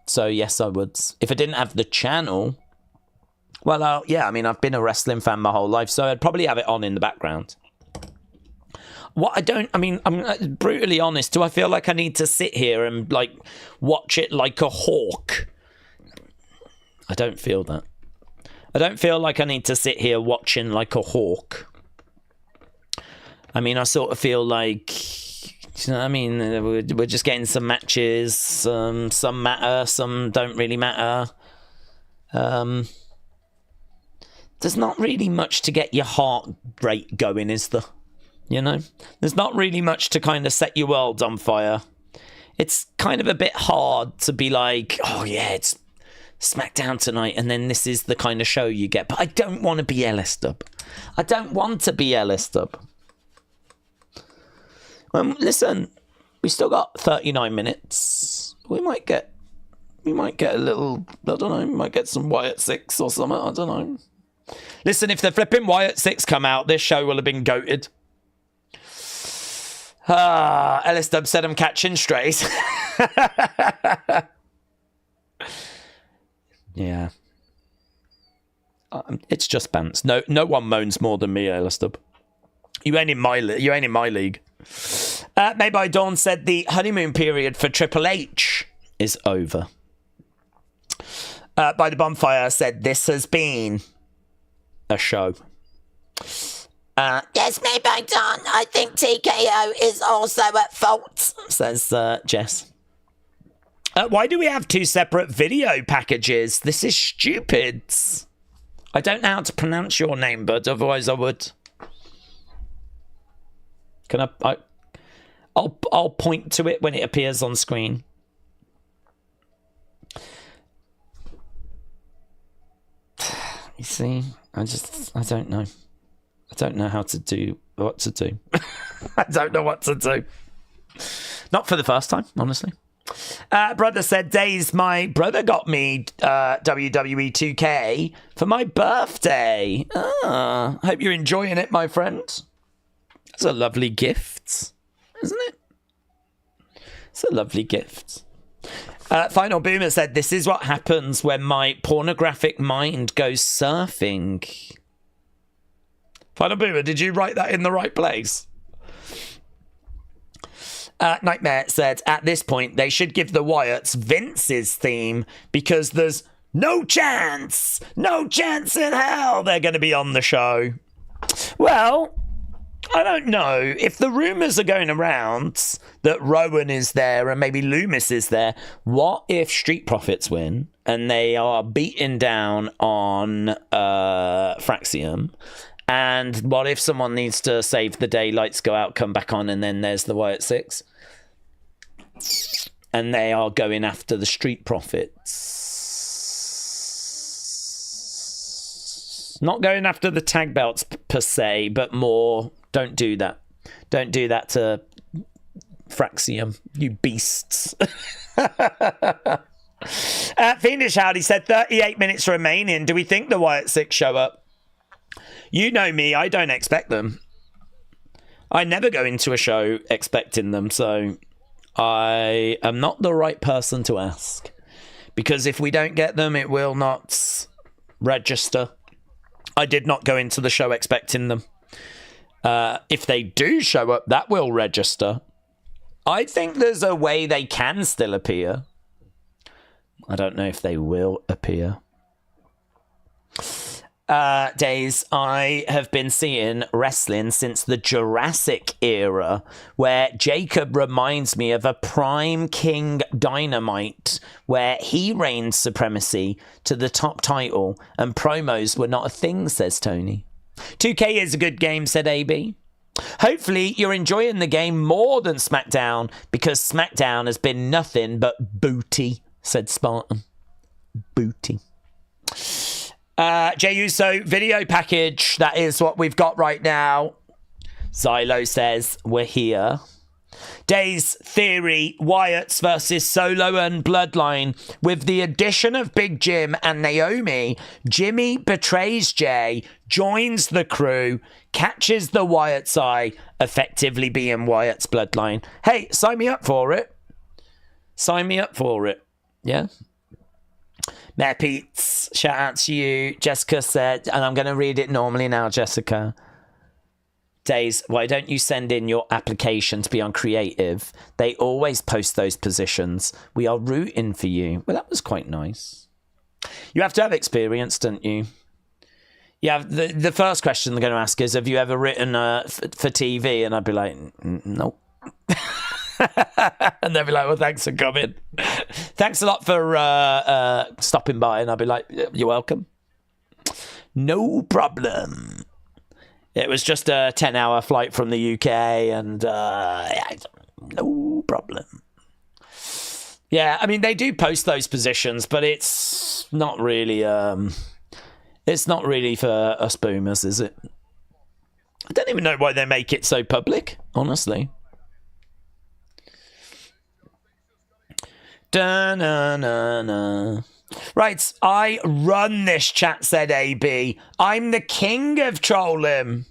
So, yes, I would. If I didn't have the channel, well, yeah, I mean, I've been a wrestling fan my whole life, so I'd probably have it on in the background. I'm brutally honest. Do I feel like I need to sit here and, like, watch it like a hawk? I don't feel that. I don't feel like I need to sit here watching like a hawk. I mean, I sort of feel like, you know what I mean, we're just getting some matches. Some matter, some don't really matter. There's not really much to get your heart rate going, is there? You know? There's not really much to kind of set your world on fire. It's kind of a bit hard to be like, oh yeah, it's SmackDown tonight, and then this is the kind of show you get. But I don't want to be Ellis Dub. I don't want to be Ellis Dub. Listen, we still got 39 minutes. We might get a little, I don't know, we might get some Wyatt 6 or something, I don't know. Listen, if the flipping Wyatt 6 come out, this show will have been goated. Ellis Dub said I'm catching strays. Yeah. It's just bants. No one moans more than me, Ellis Dub. You ain't in my league. Made by Dawn said the honeymoon period for Triple H is over. By the Bonfire said this has been a show. Yes, made by Dawn. I think TKO is also at fault, says Jess. Why do we have two separate video packages? This is stupid. I don't know how to pronounce your name, but otherwise I would. Can I'll point to it when it appears on screen. You see, I don't know. I don't know what to do. I don't know what to do. Not for the first time, honestly. Brother said, Daze, my brother got me WWE 2K for my birthday. Hope you're enjoying it, my friend. That's a lovely gift, isn't it? It's a lovely gift. Final Boomer said, this is what happens when my pornographic mind goes surfing. Final Boomer, did you write that in the right place? Nightmare said, at this point, they should give the Wyatts Vince's theme because there's no chance in hell they're going to be on the show. Well, I don't know. If the rumours are going around that Rowan is there and maybe Loomis is there, what if Street Profits win and they are beaten down on Fraxium? And what if someone needs to save the day, lights go out, come back on, and then there's the Wyatt Six? And they are going after the Street Profits. Not going after the tag belts per se, but more, don't do that. Don't do that to Fraxium, you beasts. Fiendish Howdy said, 38 minutes remaining. Do we think the Wyatt Six show up? You know me, I don't expect them. I never go into a show expecting them, so I am not the right person to ask. Because if we don't get them, it will not register. I did not go into the show expecting them. If they do show up, that will register. I think there's a way they can still appear. I don't know if they will appear. Days, I have been seeing wrestling since the Jurassic era, where Jacob reminds me of a Prime King Dynamite, where he reigned supremacy to the top title and promos were not a thing, says Tony. 2K is a good game, said AB. Hopefully you're enjoying the game more than SmackDown, because SmackDown has been nothing but booty, said Spartan. Booty. Jey Uso video package. That is what we've got right now. Xylo says we're here. Days theory: Wyatts versus Solo and Bloodline. With the addition of Big Jim and Naomi, Jimmy betrays Jay, joins the crew, catches the Wyatt's eye, effectively being Wyatt's Bloodline. Hey, sign me up for it. Sign me up for it. Yeah. Mayor Pete's, shout out to you. Jessica said, and I'm going to read it normally now, Jessica. Days, why don't you send in your application to be on creative? They always post those positions. We are rooting for you. Well, that was quite nice. You have to have experience, don't you? Yeah, the first question they're going to ask is, have you ever written for TV? And I'd be like, nope. And they'll be like, well, thanks for coming. Thanks a lot for stopping by. And I'll be like, you're welcome. No problem. It was just a 10-hour flight from the UK and no problem. Yeah, I mean, they do post those positions, but it's not really for us boomers, is it? I don't even know why they make it so public, honestly. Da-na-na-na. Right, I run this chat, said AB. I'm the king of trolling.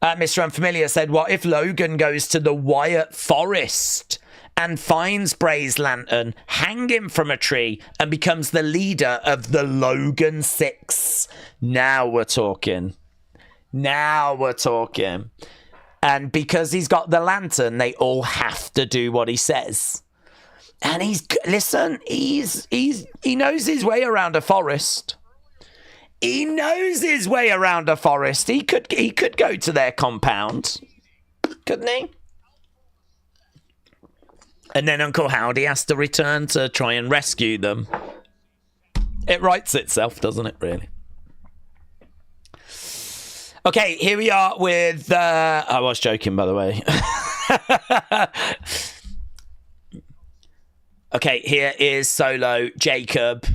Mr. Unfamiliar said, what if Logan goes to the Wyatt Forest and finds Bray's lantern, hang him from a tree, and becomes the leader of the Logan Six? Now we're talking. Now we're talking. And because he's got the lantern, they all have to do what he says. And he knows his way around a forest. He knows his way around a forest. He could go to their compound, couldn't he? And then Uncle Howdy has to return to try and rescue them. It writes itself, doesn't it, really? Okay, here we are with... I was joking, by the way. Okay, here is Solo, Jacob.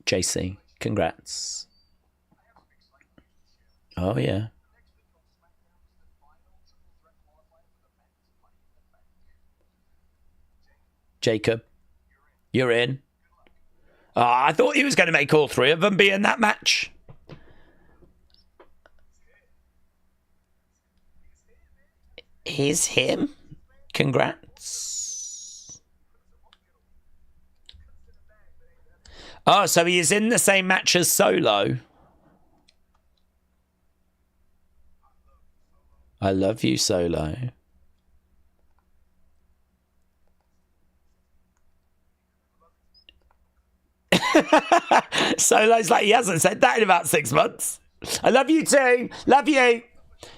JC, congrats. Oh, yeah. Jacob, you're in. I thought he was going to make all three of them be in that match. He's him. Congrats. Oh, so he is in the same match as Solo. I love you, Solo. Solo's like, he hasn't said that in about 6 months. I love you too. Love you.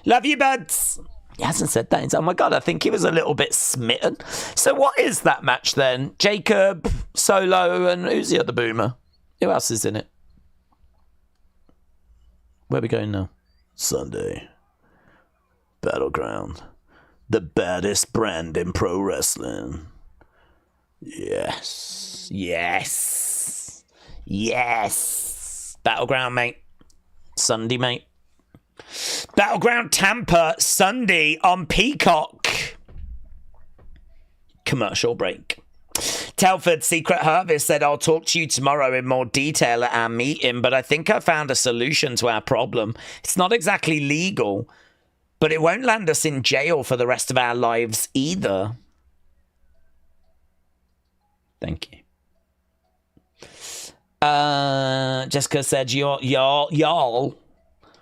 Love you, buds. He hasn't said that. Oh my God, I think he was a little bit smitten. So what is that match then? Jacob, Solo, and who's the other boomer? Who else is in it? Where are we going now? Sunday. Battleground. The baddest brand in pro wrestling. Yes. Yes. Yes. Battleground, mate. Sunday, mate. Battleground Tampa, Sunday on Peacock. Commercial break. Telford Secret Harvest said, I'll talk to you tomorrow in more detail at our meeting, but I think I found a solution to our problem. It's not exactly legal, but it won't land us in jail for the rest of our lives either. Thank you. Jessica said, y'all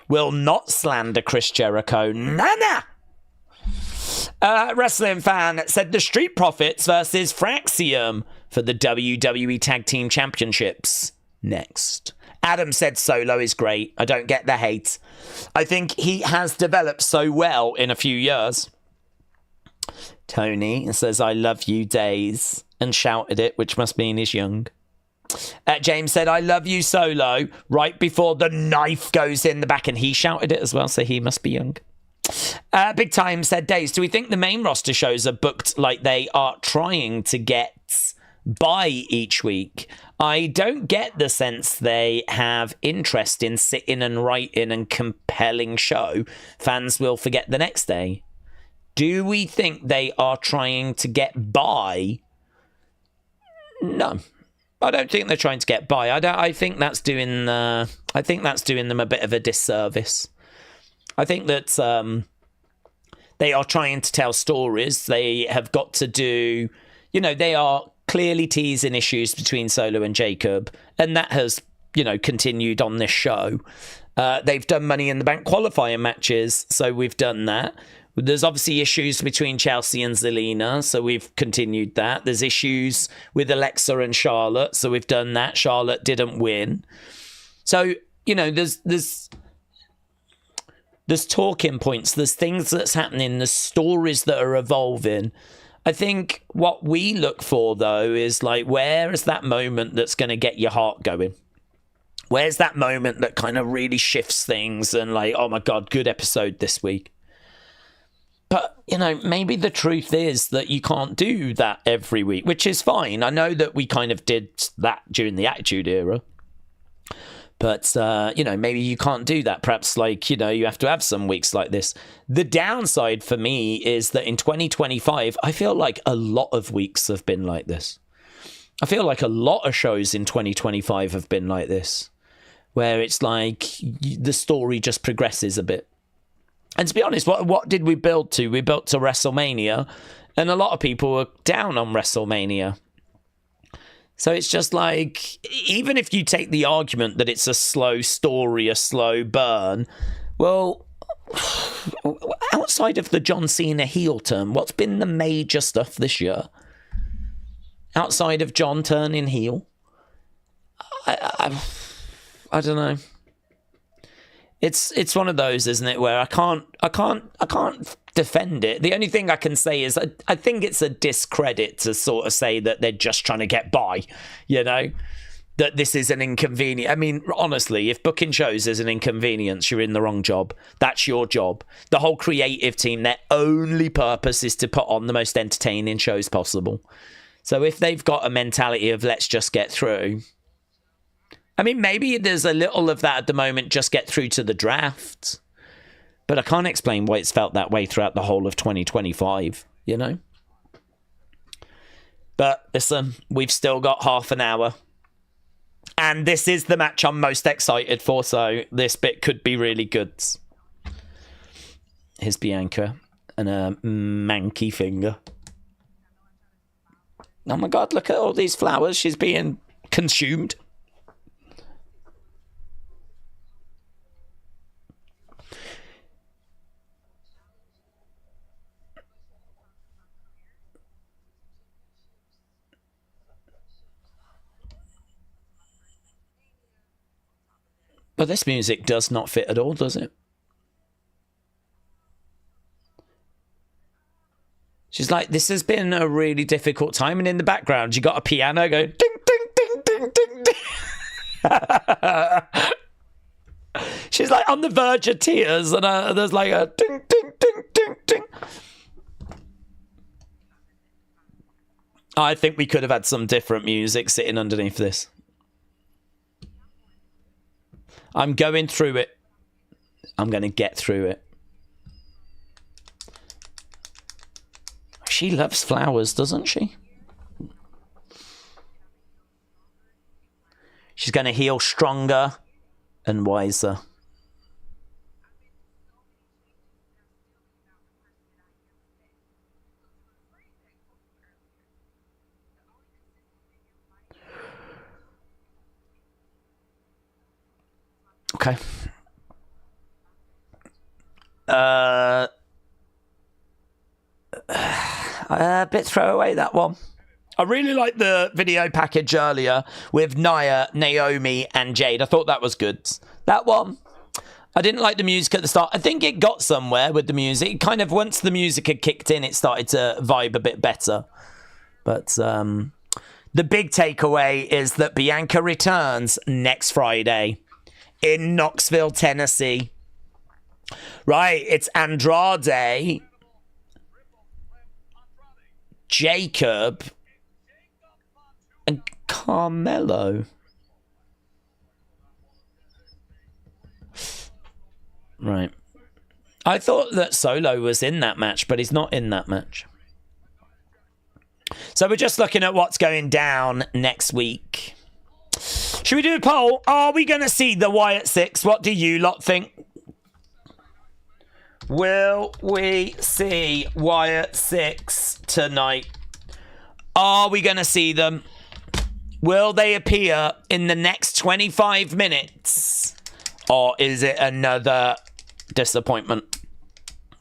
will not slander Chris Jericho. Nana! Wrestling fan said the Street Profits versus Fraxium for the WWE Tag Team Championships. Next. Adam said Solo is great. I don't get the hate. I think he has developed so well in a few years. Tony says, I love you, Daze, and shouted it, which must mean he's young. James said, I love you, Solo, right before the knife goes in the back, and he shouted it as well, so he must be young. Big Time said, Daze, do we think the main roster shows are booked like they are trying to get by each week? I don't get the sense they have interest in sitting and writing and compelling show fans will forget the next day. Do we think they are trying to get by? No. I don't think they're trying to get by. I think that's doing them a bit of a disservice. I think that they are trying to tell stories. They have got to do, they are clearly teasing issues between Solo and Jacob, and that has, continued on this show. They've done Money in the Bank qualifying matches, so we've done that. There's obviously issues between Chelsea and Zelina, so we've continued that. There's issues with Alexa and Charlotte, so we've done that. Charlotte didn't win. So, there's talking points, there's things that's happening, there's stories that are evolving. I think what we look for, though, is like, where is that moment that's going to get your heart going? Where's that moment that kind of really shifts things and like, oh my God, good episode this week? But, maybe the truth is that you can't do that every week, which is fine. I know that we kind of did that during the Attitude Era. But, maybe you can't do that. Perhaps, you have to have some weeks like this. The downside for me is that in 2025, I feel like a lot of weeks have been like this. I feel like a lot of shows in 2025 have been like this, where it's like the story just progresses a bit. And to be honest, what did we build to? We built to WrestleMania, and a lot of people were down on WrestleMania. So it's just like, even if you take the argument that it's a slow story, a slow burn, well, outside of the John Cena heel turn, what's been the major stuff this year? Outside of John turning heel? I don't know. It's one of those, isn't it, where I can't defend it. The only thing I can say is I think it's a discredit to sort of say that they're just trying to get by, that this is an inconvenience. I mean, honestly, if booking shows is an inconvenience, you're in the wrong job. That's your job. The whole creative team, their only purpose is to put on the most entertaining shows possible. So if they've got a mentality of let's just get through, I mean, maybe there's a little of that at the moment, just get through to the draft. But I can't explain why it's felt that way throughout the whole of 2025, you know? But listen, we've still got half an hour. And this is the match I'm most excited for, so this bit could be really good. Here's Bianca and a manky finger. Oh my god, look at all these flowers. She's being consumed. But this music does not fit at all, does it? She's like, this has been a really difficult time. And in the background, you got a piano going, ding, ding, ding, ding, ding, ding. She's like on the verge of tears. And there's like a ding, ding, ding, ding, ding. I think we could have had some different music sitting underneath this. I'm going through it. I'm going to get through it. She loves flowers, doesn't she? She's going to heal stronger and wiser. Okay. A bit throwaway, that one. I really liked the video package earlier with Nia, Naomi, and Jade. I thought that was good. That one, I didn't like the music at the start. I think it got somewhere with the music. Kind of once the music had kicked in, it started to vibe a bit better. But the big takeaway is that Bianca returns next Friday in Knoxville, Tennessee. Right, it's Andrade, Jacob, and Carmelo. Right. I thought that Solo was in that match, but he's not in that match. So we're just looking at what's going down next week. Should we do a poll? Are we going to see the Wyatt 6? What do you lot think? Will we see Wyatt 6 tonight? Are we going to see them? Will they appear in the next 25 minutes? Or is it another disappointment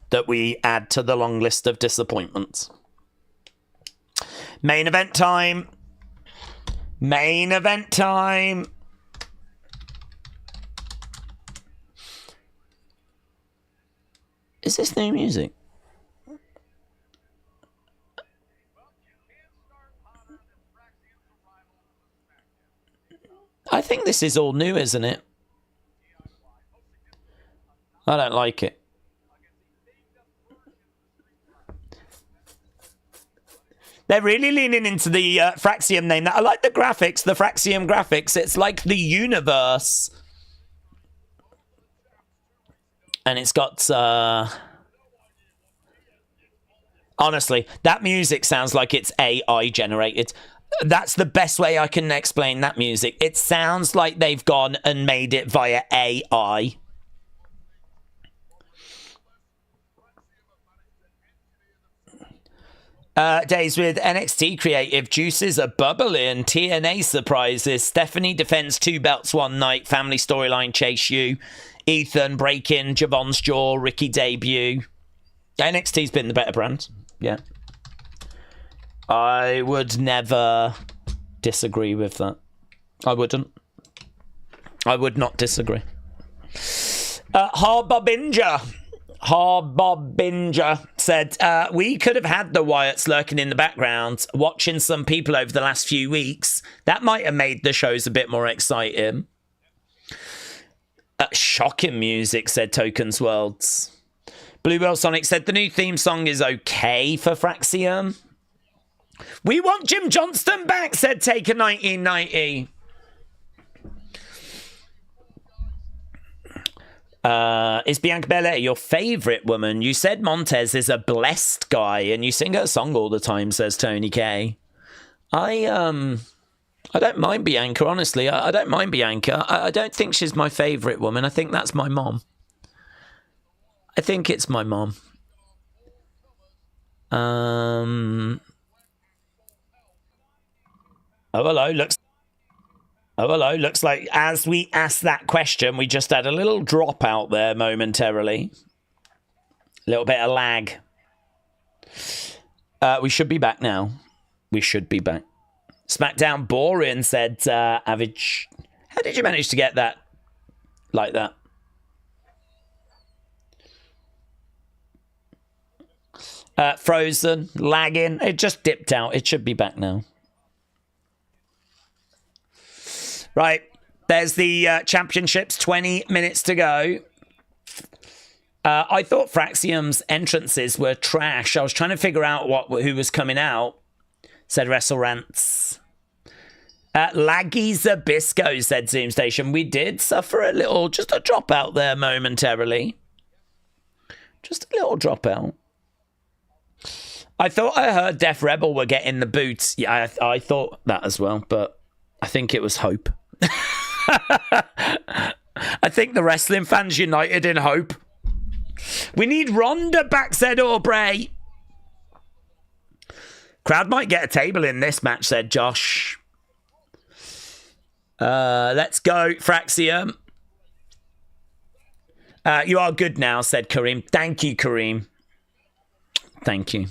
that we add to the long list of disappointments? Main event time. Main event time. Is this new music? I think this is all new, isn't it? I don't like it. They're really leaning into the Fraxium name. I like the graphics, the Fraxium graphics. It's like the universe. And it's got... honestly, that music sounds like it's AI generated. That's the best way I can explain that music. It sounds like they've gone and made it via AI. Days with NXT creative juices are bubbling. TNA surprises. Stephanie defends 2 belts one night. Family storyline chase you. Ethan breaking Javon's jaw. Ricky debut. NXT's been the better brand. Yeah. I would never disagree with that. I wouldn't. I would not disagree. Harbobinger said, we could have had the Wyatts lurking in the background, watching some people over the last few weeks. That might have made the shows a bit more exciting. Shocking music, said Tokens Worlds. Bluebell Sonic said, the new theme song is okay for Fraxium. We want Jim Johnston back, said Taker 1990. Is Bianca Belair your favourite woman? You said Montez is a blessed guy, and you sing her song all the time, says Tony K. I don't mind Bianca, honestly. I don't mind Bianca. I don't think she's my favourite woman. I think that's my mom. I think it's my mom. Oh, hello. Looks like as we asked that question, we just had a little drop out there momentarily. A little bit of lag. We should be back now. We should be back. SmackDown boring, said Avage. How did you manage to get that like that? Frozen, lagging. It just dipped out. It should be back now. Right, there's the championships, 20 minutes to go. I thought Fraxium's entrances were trash. I was trying to figure out who was coming out, said WrestleRants. Laggy Zabisco, said Zoom Station. We did suffer just a drop out there momentarily. Just a little drop out. I thought I heard Def Rebel were getting the boots. Yeah, I thought that as well, but I think it was hope. I think the wrestling fans united in hope. We need Ronda back, said Aubrey. Crowd might get a table in this match, said Josh. Let's go, Fraxium. You are good now, said Kareem. Thank you, Kareem. Thank you.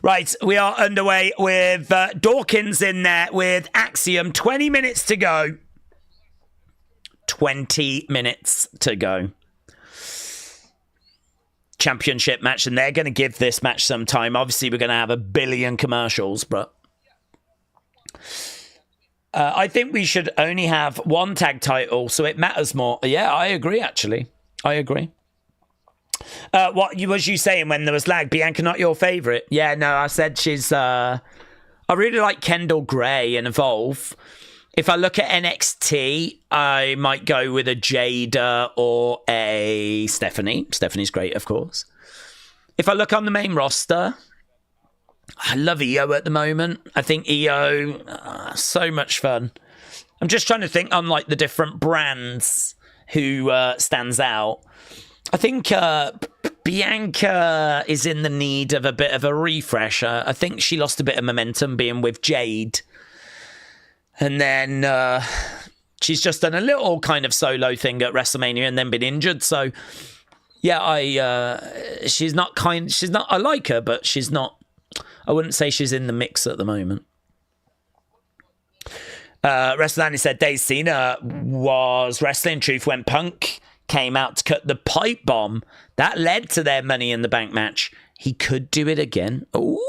Right, we are underway with Dawkins in there with Axiom. 20 minutes to go. 20 minutes to go. Championship match, and they're going to give this match some time. Obviously, we're going to have a billion commercials, but I think we should only have one tag title, so it matters more. Yeah, I agree, actually. I agree. What was you saying when there was lag? Bianca not your favourite? Yeah, no, I said she's... I really like Kendall Gray and Evolve. If I look at NXT, I might go with a Jada or a Stephanie. Stephanie's great, of course. If I look on the main roster, I love Io at the moment. I think Io, so much fun. I'm just trying to think on like the different brands who stands out. I think Bianca is in the need of a bit of a refresh. I think she lost a bit of momentum being with Jade. And then she's just done a little kind of solo thing at WrestleMania and then been injured. So, yeah, I like her, but she's not, I wouldn't say she's in the mix at the moment. WrestleMania said Daze Cena was wrestling truth when Punk came out to cut the pipe bomb. That led to their Money in the Bank match. He could do it again. Ooh.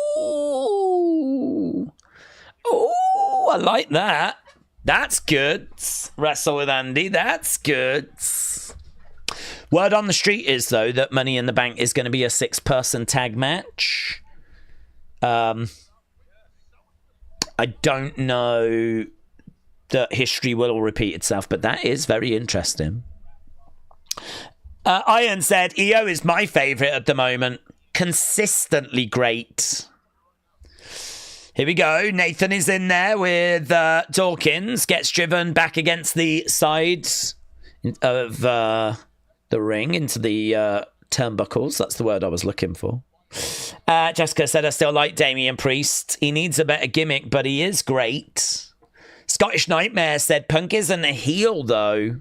Ooh, I like that. That's good. Wrestle with Andy. That's good. Word on the street is, though, that Money in the Bank is going to be a 6-person tag match. I don't know that history will repeat itself, but that is very interesting. Iron said, EO is my favourite at the moment. Consistently great. Here we go. Nathan is in there with Dawkins. Gets driven back against the sides of the ring into the turnbuckles. That's the word I was looking for. Jessica said, I still like Damian Priest. He needs a better gimmick, but he is great. Scottish Nightmare said, Punk isn't a heel, though.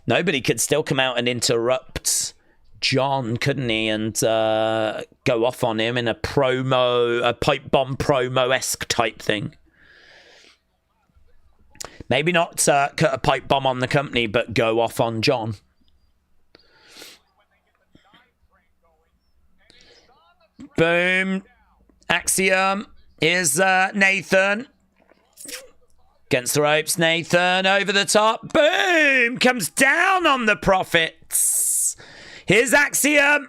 Nobody could still come out and interrupt John, couldn't he? And go off on him in a pipe bomb promo-esque type thing. Maybe not cut a pipe bomb on the company, but go off on John. Boom. Axiom. Here's Nathan. Against the ropes, Nathan over the top. Boom! Comes down on the Profits. Here's Axiom.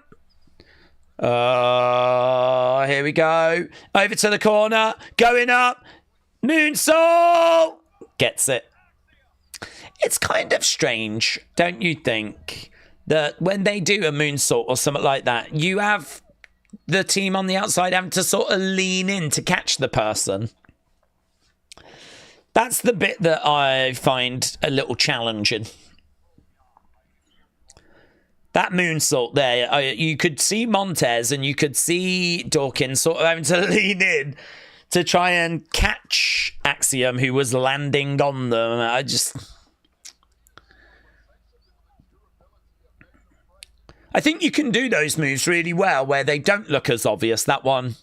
Here we go. Over to the corner. Going up. Moonsault. Gets it. it's kind of strange, don't you think, that when they do a moonsault or something like that, you have the team on the outside having to sort of lean in to catch the person. That's the bit that I find a little challenging. That moonsault there, you could see Montez and you could see Dawkins sort of having to lean in to try and catch Axiom, who was landing on them. I think you can do those moves really well where they don't look as obvious. That one,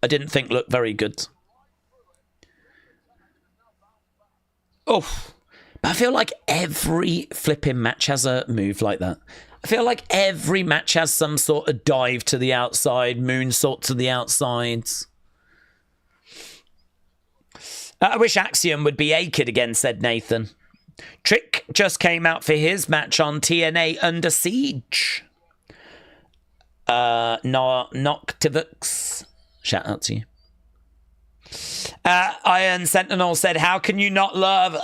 I didn't think looked very good. Oh, but I feel like every flipping match has a move like that. I feel like every match has some sort of dive to the outside, moonsault to the outsides. I wish Axiom would be A-Kid again, said Nathan. Trick just came out for his match on TNA Under Siege. Noctivux. Shout out to you. Iron Sentinel said, how can you not love...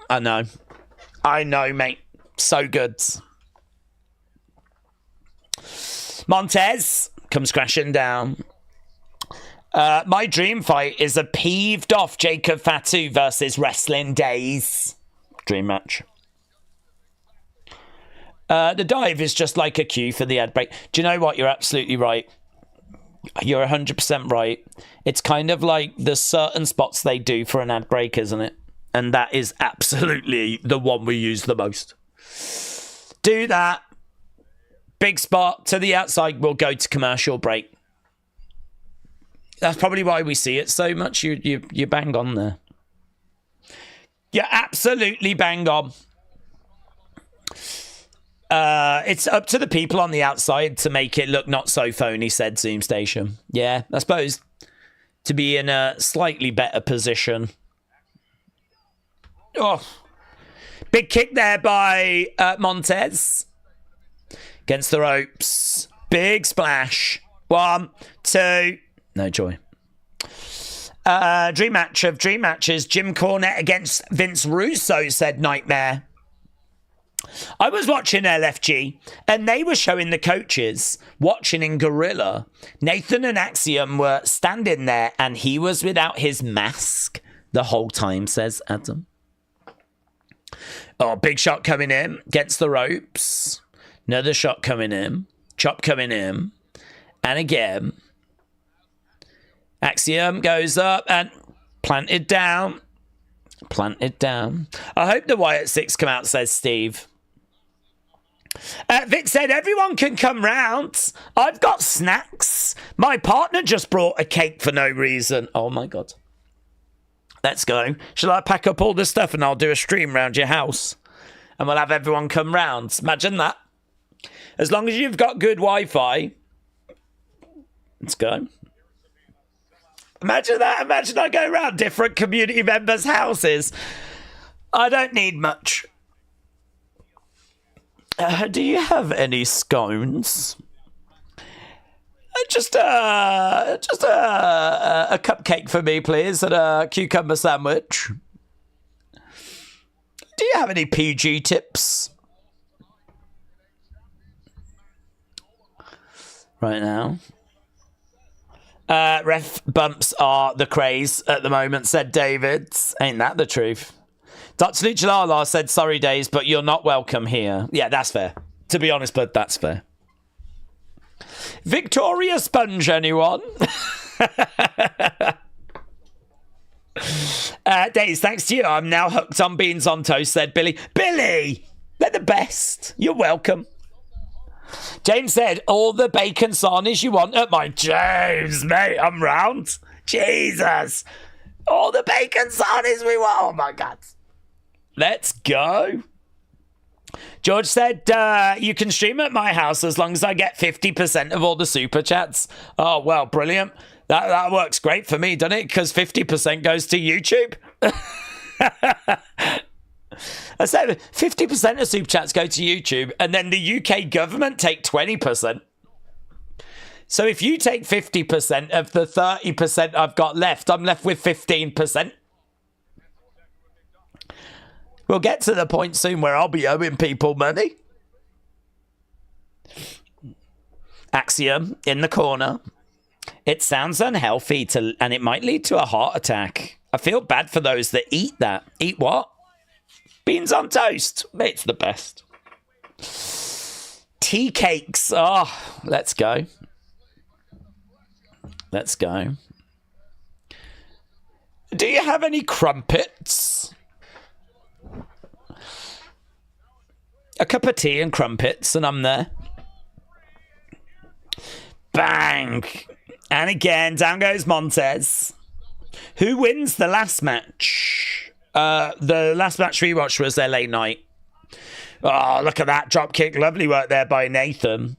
I know, mate. So good. Montez comes crashing down. My dream fight is a peeved off Jacob Fatu versus Wrestling Daze. Dream match. The dive is just like a cue for the ad break. Do you know what? You're absolutely right. You're 100% right. It's kind of like the certain spots they do for an ad break, isn't it? And that is absolutely the one we use the most. Do that. Big spot to the outside. We'll go to commercial break. That's probably why we see it so much. You bang on there. You're absolutely bang on. It's up to the people on the outside to make it look not so phony, said Zoom Station. Yeah, I suppose to be in a slightly better position. Oh, big kick there by Montez. Against the ropes. Big splash. 1, 2. No joy. Dream match of dream matches. Jim Cornette against Vince Russo, said Nightmare. I was watching LFG and they were showing the coaches watching in Gorilla. Nathan and Axiom were standing there and he was without his mask the whole time, says Adam. Oh, big shot coming in against the ropes. Another shot coming in. Chop coming in. And again. Axiom goes up and planted down. Planted down. I hope the Wyatt 6 come out, says Steve. Vic said, everyone can come round. I've got snacks. My partner just brought a cake for no reason. Oh, my God. Let's go. Shall I pack up all this stuff and I'll do a stream round your house? And we'll have everyone come round. Imagine that. As long as you've got good Wi-Fi. Let's go. Imagine that. Imagine I go around different community members' houses. I don't need much. Do you have any scones? Just a cupcake for me, please, and a cucumber sandwich. Do you have any PG tips? Right now. Ref bumps are the craze at the moment, said David. Ain't that the truth? Dr. Luchalala said, sorry, Daze, but you're not welcome here. Yeah, that's fair. To be honest, but that's fair. Victoria Sponge, anyone? Daze, thanks to you. I'm now hooked on beans on toast, said Billy. Billy! They're the best. You're welcome. James said, all the bacon sarnies you want at my... James, mate, I'm round. Jesus. All the bacon sarnies we want. Oh, my God. Let's go. George said, you can stream at my house as long as I get 50% of all the super chats. Oh, well, brilliant. That works great for me, doesn't it? Because 50% goes to YouTube. I said 50% of super chats go to YouTube, and then the UK government take 20%. So if you take 50% of the 30% I've got left, I'm left with 15%. We'll get to the point soon where I'll be owing people money. Axiom in the corner. It sounds unhealthy and it might lead to a heart attack. I feel bad for those that eat that. Eat what? Beans on toast. It's the best. Tea cakes. Oh, let's go. Let's go. Do you have any crumpets? A cup of tea and crumpets, and I'm there. Bang! And again, down goes Montez. Who wins the last match? The last match we watched was their late night. Oh, look at that drop kick. Lovely work there by Nathan.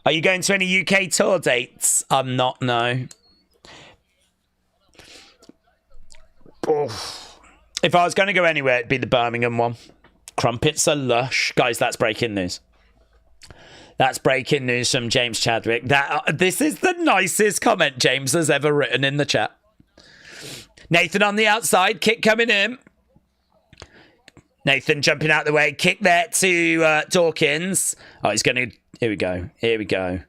Are you going to any UK tour dates? I'm not, no. Oof. If I was going to go anywhere, it'd be the Birmingham one. Crumpets are lush. Guys, that's breaking news. That's breaking news from James Chadwick. This is the nicest comment James has ever written in the chat. Nathan on the outside. Kick coming in. Nathan jumping out the way. Kick there to Dawkins. Oh, he's going to... Here we go. Here we go.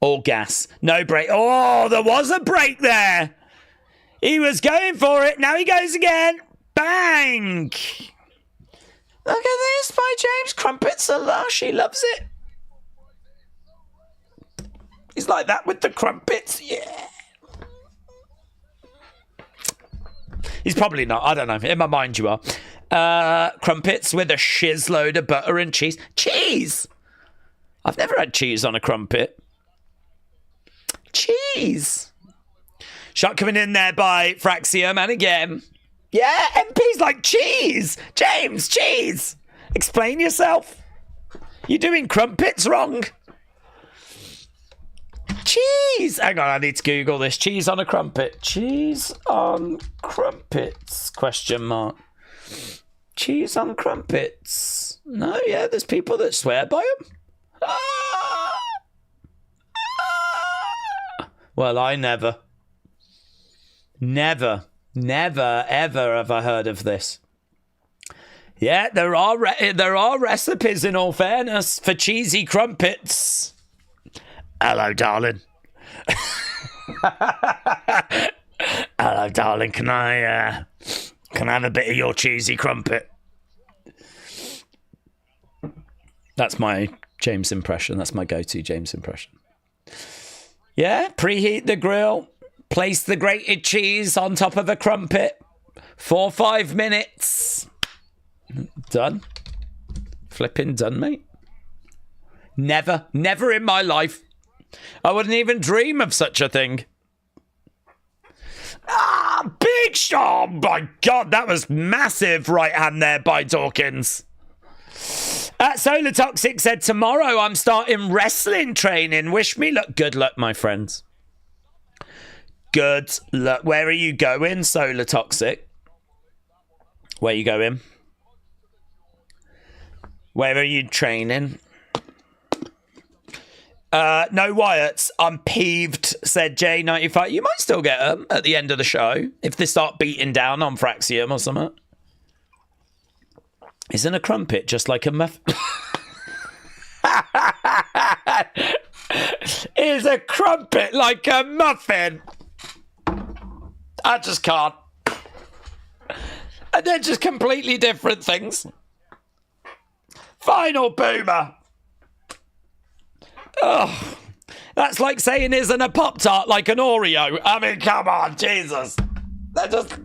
All gas. No break. Oh, there was a break there. He was going for it. Now he goes again. Bang. Look at this by James. Crumpets are lush. He loves it. He's like that with the crumpets. Yeah. He's probably not. I don't know. In my mind, you are. Crumpets with a shiz load of butter and cheese. Cheese! I've never had cheese on a crumpet. Cheese! Shot coming in there by Fraxium, and again. Yeah, MP's like, cheese! James, cheese! Explain yourself. You're doing crumpets wrong. Cheese! Hang on, I need to Google this. Cheese on a crumpet. Cheese on crumpets? Question mark. Cheese on crumpets. No, yeah, there's people that swear by them. Well, I never, ever have I heard of this. Yeah, there are recipes, in all fairness, for cheesy crumpets. Hello, darling. Hello, darling. Can I have a bit of your cheesy crumpet? That's my James impression. That's my go-to James impression. Yeah, preheat the grill. Place the grated cheese on top of a crumpet. 4-5 minutes. Done. Flipping done, mate. Never in my life. I wouldn't even dream of such a thing. Big shot. Oh, my God. That was massive right hand there by Dawkins. Solar Toxic said, tomorrow I'm starting wrestling training. Wish me luck. Good luck, my friends. Good luck. Where are you going, Solar Toxic? Where are you going? Where are you training? No Wyatts. I'm peeved, said J95. You might still get them at the end of the show if they start beating down on Fraxium or something. Isn't a crumpet just like a muffin? Is a crumpet like a muffin? I just can't. And they're just completely different things. Final boomer. Oh, that's like saying isn't a Pop-Tart like an Oreo? I mean, come on, Jesus. They're just...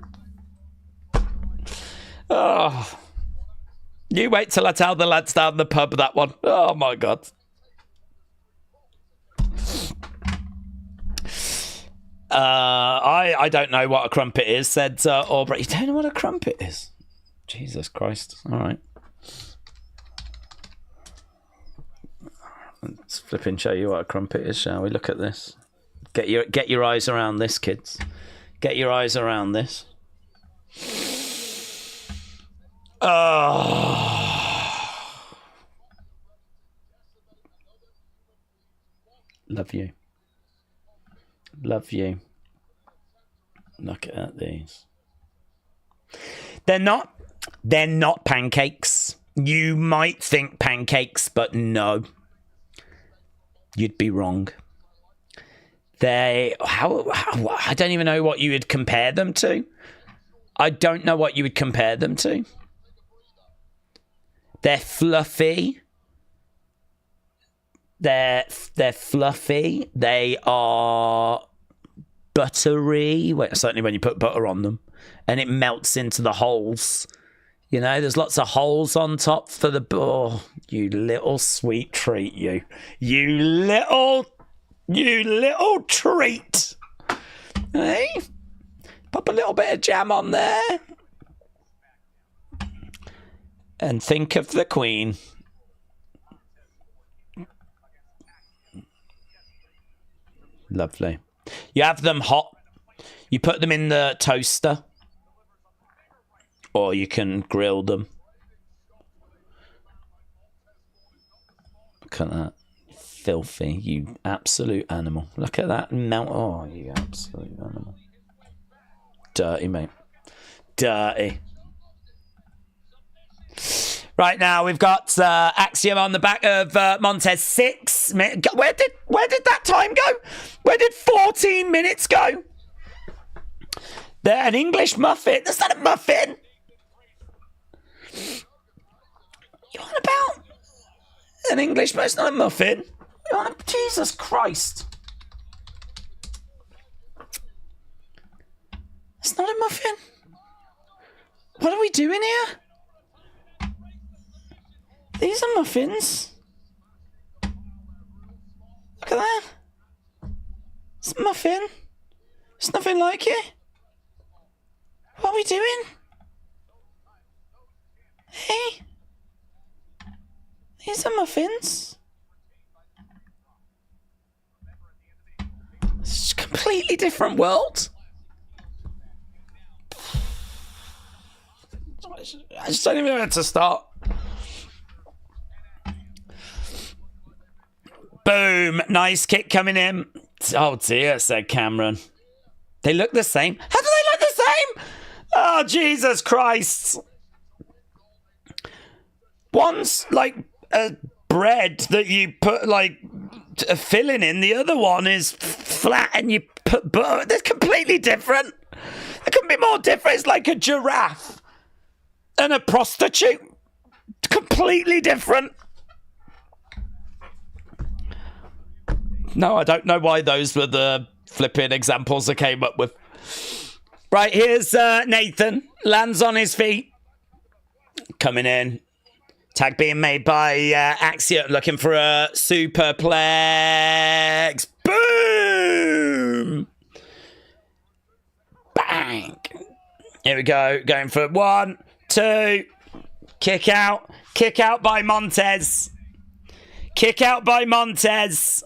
Oh... You wait till I tell the lads down the pub that one. Oh, my God. I don't know what a crumpet is, said Aubrey. You don't know what a crumpet is? Jesus Christ. All right. Let's flip and show you what a crumpet is, shall we? Look at this. Get your eyes around this, kids. Get your eyes around this. Love you. Love you. Look at these. They're not They're not pancakes. You might think pancakes, but no. You'd be wrong. I don't even know what you would compare them to. I don't know what you would compare them to. They're fluffy. They're fluffy. They are buttery. Certainly when you put butter on them. And it melts into the holes. You know, there's lots of holes on top for the... Oh, you little sweet treat, you. You little treat. Hey? Pop a little bit of jam on there. And think of the Queen. Lovely. You have them hot. You put them in the toaster. Or you can grill them. Look at that. Filthy, you absolute animal. Look at that melt. Oh, you absolute animal. Dirty, mate. Dirty. Right now, we've got Axiom on the back of Montez. 6 minutes. Where did that time go? Where did 14 minutes go? They're an English muffin. That's not a muffin. You on about an English muffin? It's not a muffin. You on Jesus Christ. It's not a muffin. What are we doing here? These are muffins. Look at that. It's a muffin. It's nothing like it. What are we doing? Hey. These are muffins. It's a completely different world. I just don't even know where to start. Boom. Nice kick coming in. Oh dear, said Cameron. They look the same. How do they look the same? Oh, Jesus Christ. One's like a bread that you put like a filling in. The other one is flat and you put butter. They're completely different. They couldn't be more different. It's like a giraffe and a prostitute. Completely different. No, I don't know why those were the flipping examples I came up with. Right, here's Nathan. Lands on his feet. Coming in. Tag being made by Axiom. Looking for a superplex. Boom! Bang! Here we go. Going for 1, 2. Kick out. Kick out by Montez. Kick out by Montez.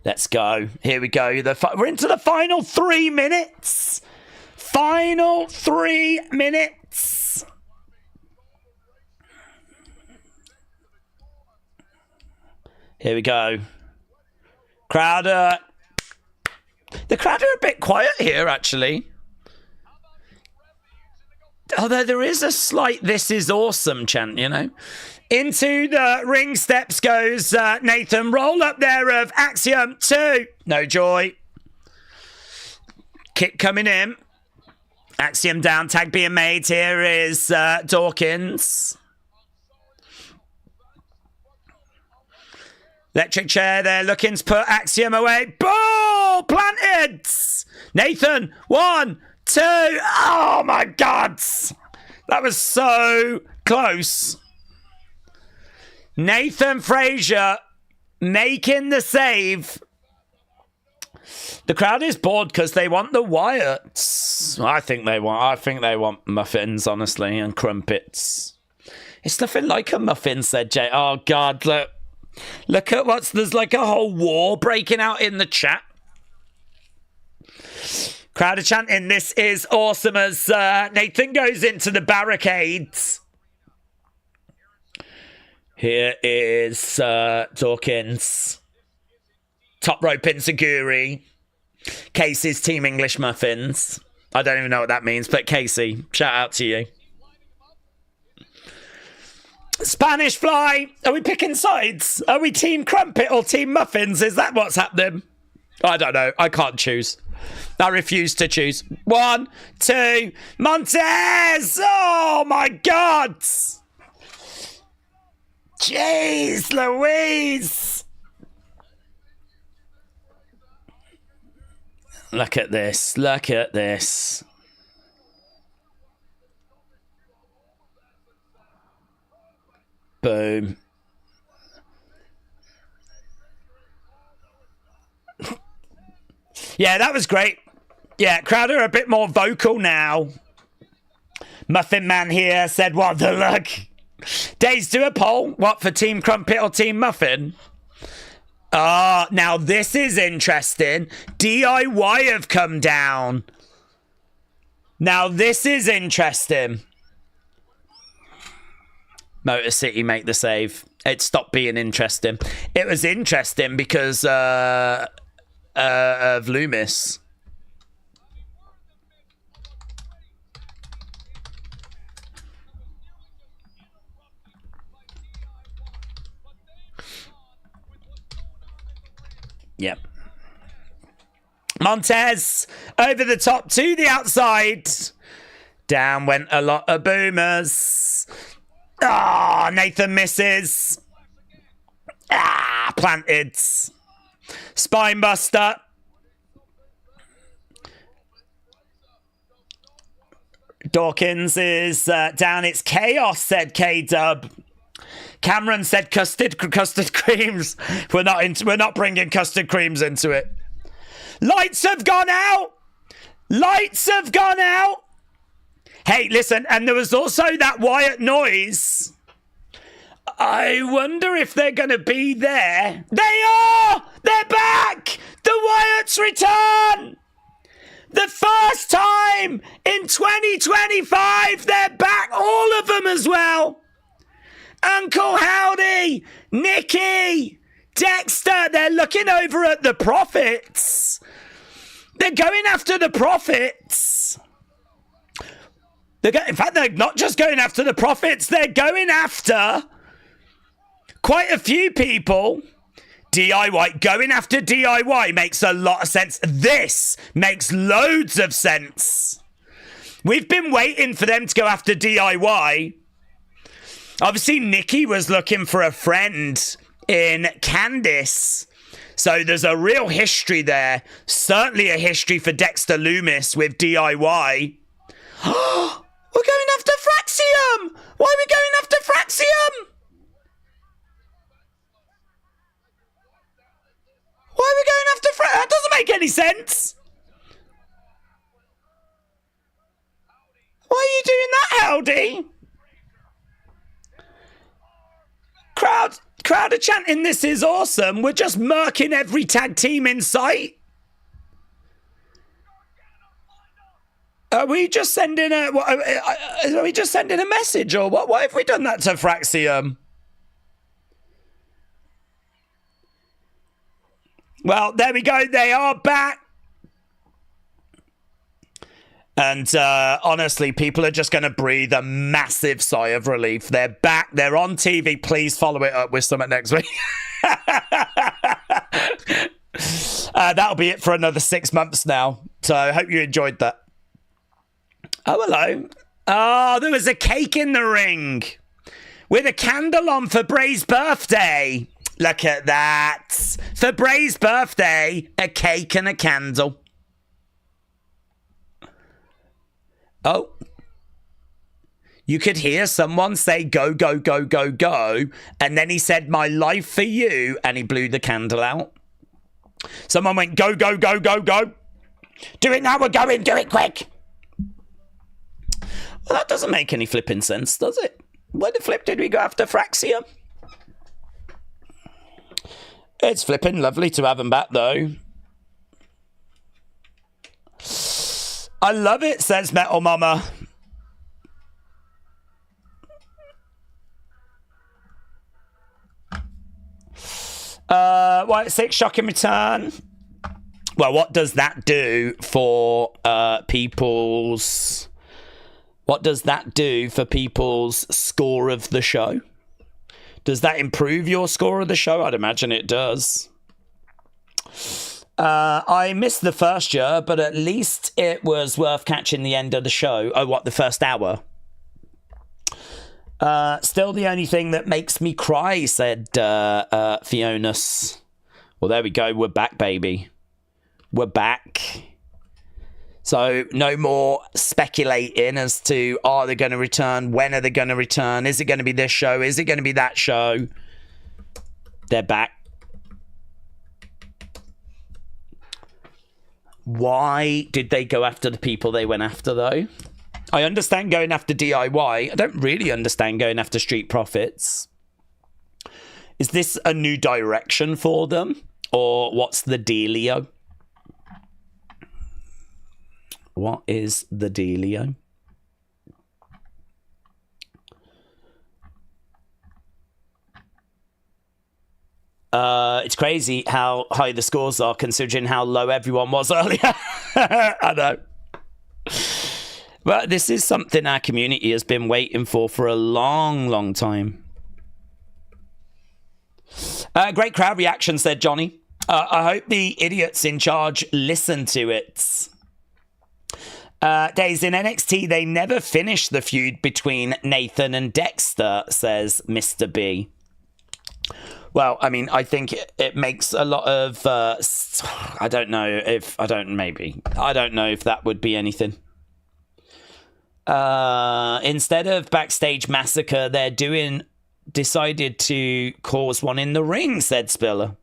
Let's go. Here we go. We're into the final 3 minutes. Final 3 minutes. Here we go. Crowder. The crowd are a bit quiet here, actually. Although there is a slight "this is awesome" chant, you know. Into the ring steps goes Nathan. Roll up there of Axiom 2. No joy. Kick coming in. Axiom down. Tag being made. Here is Dawkins. Electric chair there. Looking to put Axiom away. Ball planted. Nathan. 1, 2. Oh my God. That was so close. Nathan Frazier making the save. The crowd is bored because they want the Wyatts. I think they want muffins, honestly, and crumpets. It's nothing like a muffin, said Jay. Oh God, look at there's like a whole war breaking out in the chat. Crowd are chanting, "This is awesome," as Nathan goes into the barricades. Here is Dawkins. Top rope Inseguri. Casey's Team English Muffins. I don't even know what that means, but Casey, shout out to you. Spanish Fly, are we picking sides? Are we Team Crumpet or Team Muffins? Is that what's happening? I don't know. I can't choose. I refuse to choose. 1, 2, Montez! Oh my God! Jeez Louise! Look at this. Look at this. Boom. Yeah, that was great. Yeah, crowd are a bit more vocal now. Muffin Man here said, what the luck? Daze, do a poll. What, for Team Crumpet or Team Muffin? Now this is interesting. DIY have come down. Now this is interesting. Motor City make the save. It stopped being interesting. It was interesting because of Loomis. Yep. Montez over the top to the outside. Down went a lot of boomers. Nathan misses. Planted. Spinebuster. Dawkins is down. It's chaos, said K-Dub. Cameron said custard creams. We're not bringing custard creams into it. Lights have gone out. Lights have gone out. Hey, listen, and there was also that Wyatt noise. I wonder if they're going to be there. They are! They're back! The Wyatts return! The first time in 2025, they're back, all of them as well. Uncle Howdy, Nikki, Dexter, they're looking over at the Profits. They're going after the Profits. In fact, they're not just going after the Profits, they're going after quite a few people. DIY, going after DIY makes a lot of sense. This makes loads of sense. We've been waiting for them to go after DIY. Obviously, Nikki was looking for a friend in Candice. So there's a real history there. Certainly a history for Dexter Loomis with DIY. We're going after Fraxium! Why are we going after Fraxium? Why are we going after Fraxium? That doesn't make any sense. Why are you doing that, Howdy? Crowd are chanting, this is awesome. We're just murking every tag team in sight. Are we just sending a message or what? Why have we done that to Fraxium? Well, there we go. They are back. And honestly, people are just going to breathe a massive sigh of relief. They're back. They're on TV. Please follow it up with something next week. That'll be it for another 6 months now. So I hope you enjoyed that. Oh, hello. Oh, there was a cake in the ring with a candle on for Bray's birthday. Look at that. For Bray's birthday, a cake and a candle. Oh. You could hear someone say, go, go, go, go, go. And then he said, my life for you. And he blew the candle out. Someone went, go, go, go, go, go. Do it now, we're going. Do it quick. Well, that doesn't make any flipping sense, does it? Where the flip did we go after Fraxium? It's flipping lovely to have him back, though. I love it, says Metal Mama. Wyatt 6, shocking return. Well, what does that do for people's... What does that do for people's score of the show? Does that improve your score of the show? I'd imagine it does. I missed the first year, but at least it was worth catching the end of the show. Oh, what, the first hour? Still the only thing that makes me cry, said Fiona's. Well, there we go. We're back, baby. We're back. So no more speculating as to, are they going to return? When are they going to return? Is it going to be this show? Is it going to be that show? They're back. Why did they go after the people they went after, though? I understand going after DIY. I don't really understand going after Street Profits. Is this a new direction for them? Or what's the dealio? What is the dealio? It's crazy how high the scores are considering how low everyone was earlier. I know. But this is something our community has been waiting for a long, long time. Great crowd reaction, said Johnny. I hope the idiots in charge listen to it. Days in NXT, they never finished the feud between Nathan and Dexter, says Mr. B. Well, I mean, I think it makes a lot of... I don't know if that would be anything. Instead of Backstage Massacre, they're decided to cause one in the ring, said Spiller.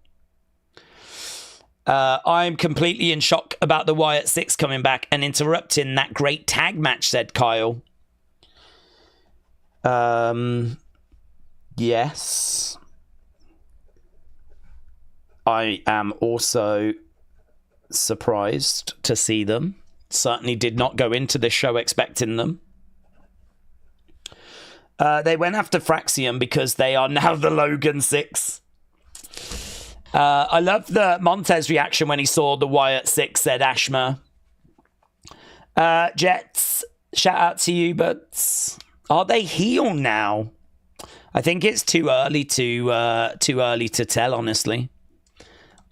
I'm completely in shock about the Wyatt 6 coming back and interrupting that great tag match, said Kyle. Yes. I am also surprised to see them. Certainly did not go into this show expecting them. They went after Fraxium because they are now the Logan 6. I love the Montez reaction when he saw the Wyatt 6, said Ashma. Jets, shout out to you, but are they heel now? I think it's too early to tell, honestly.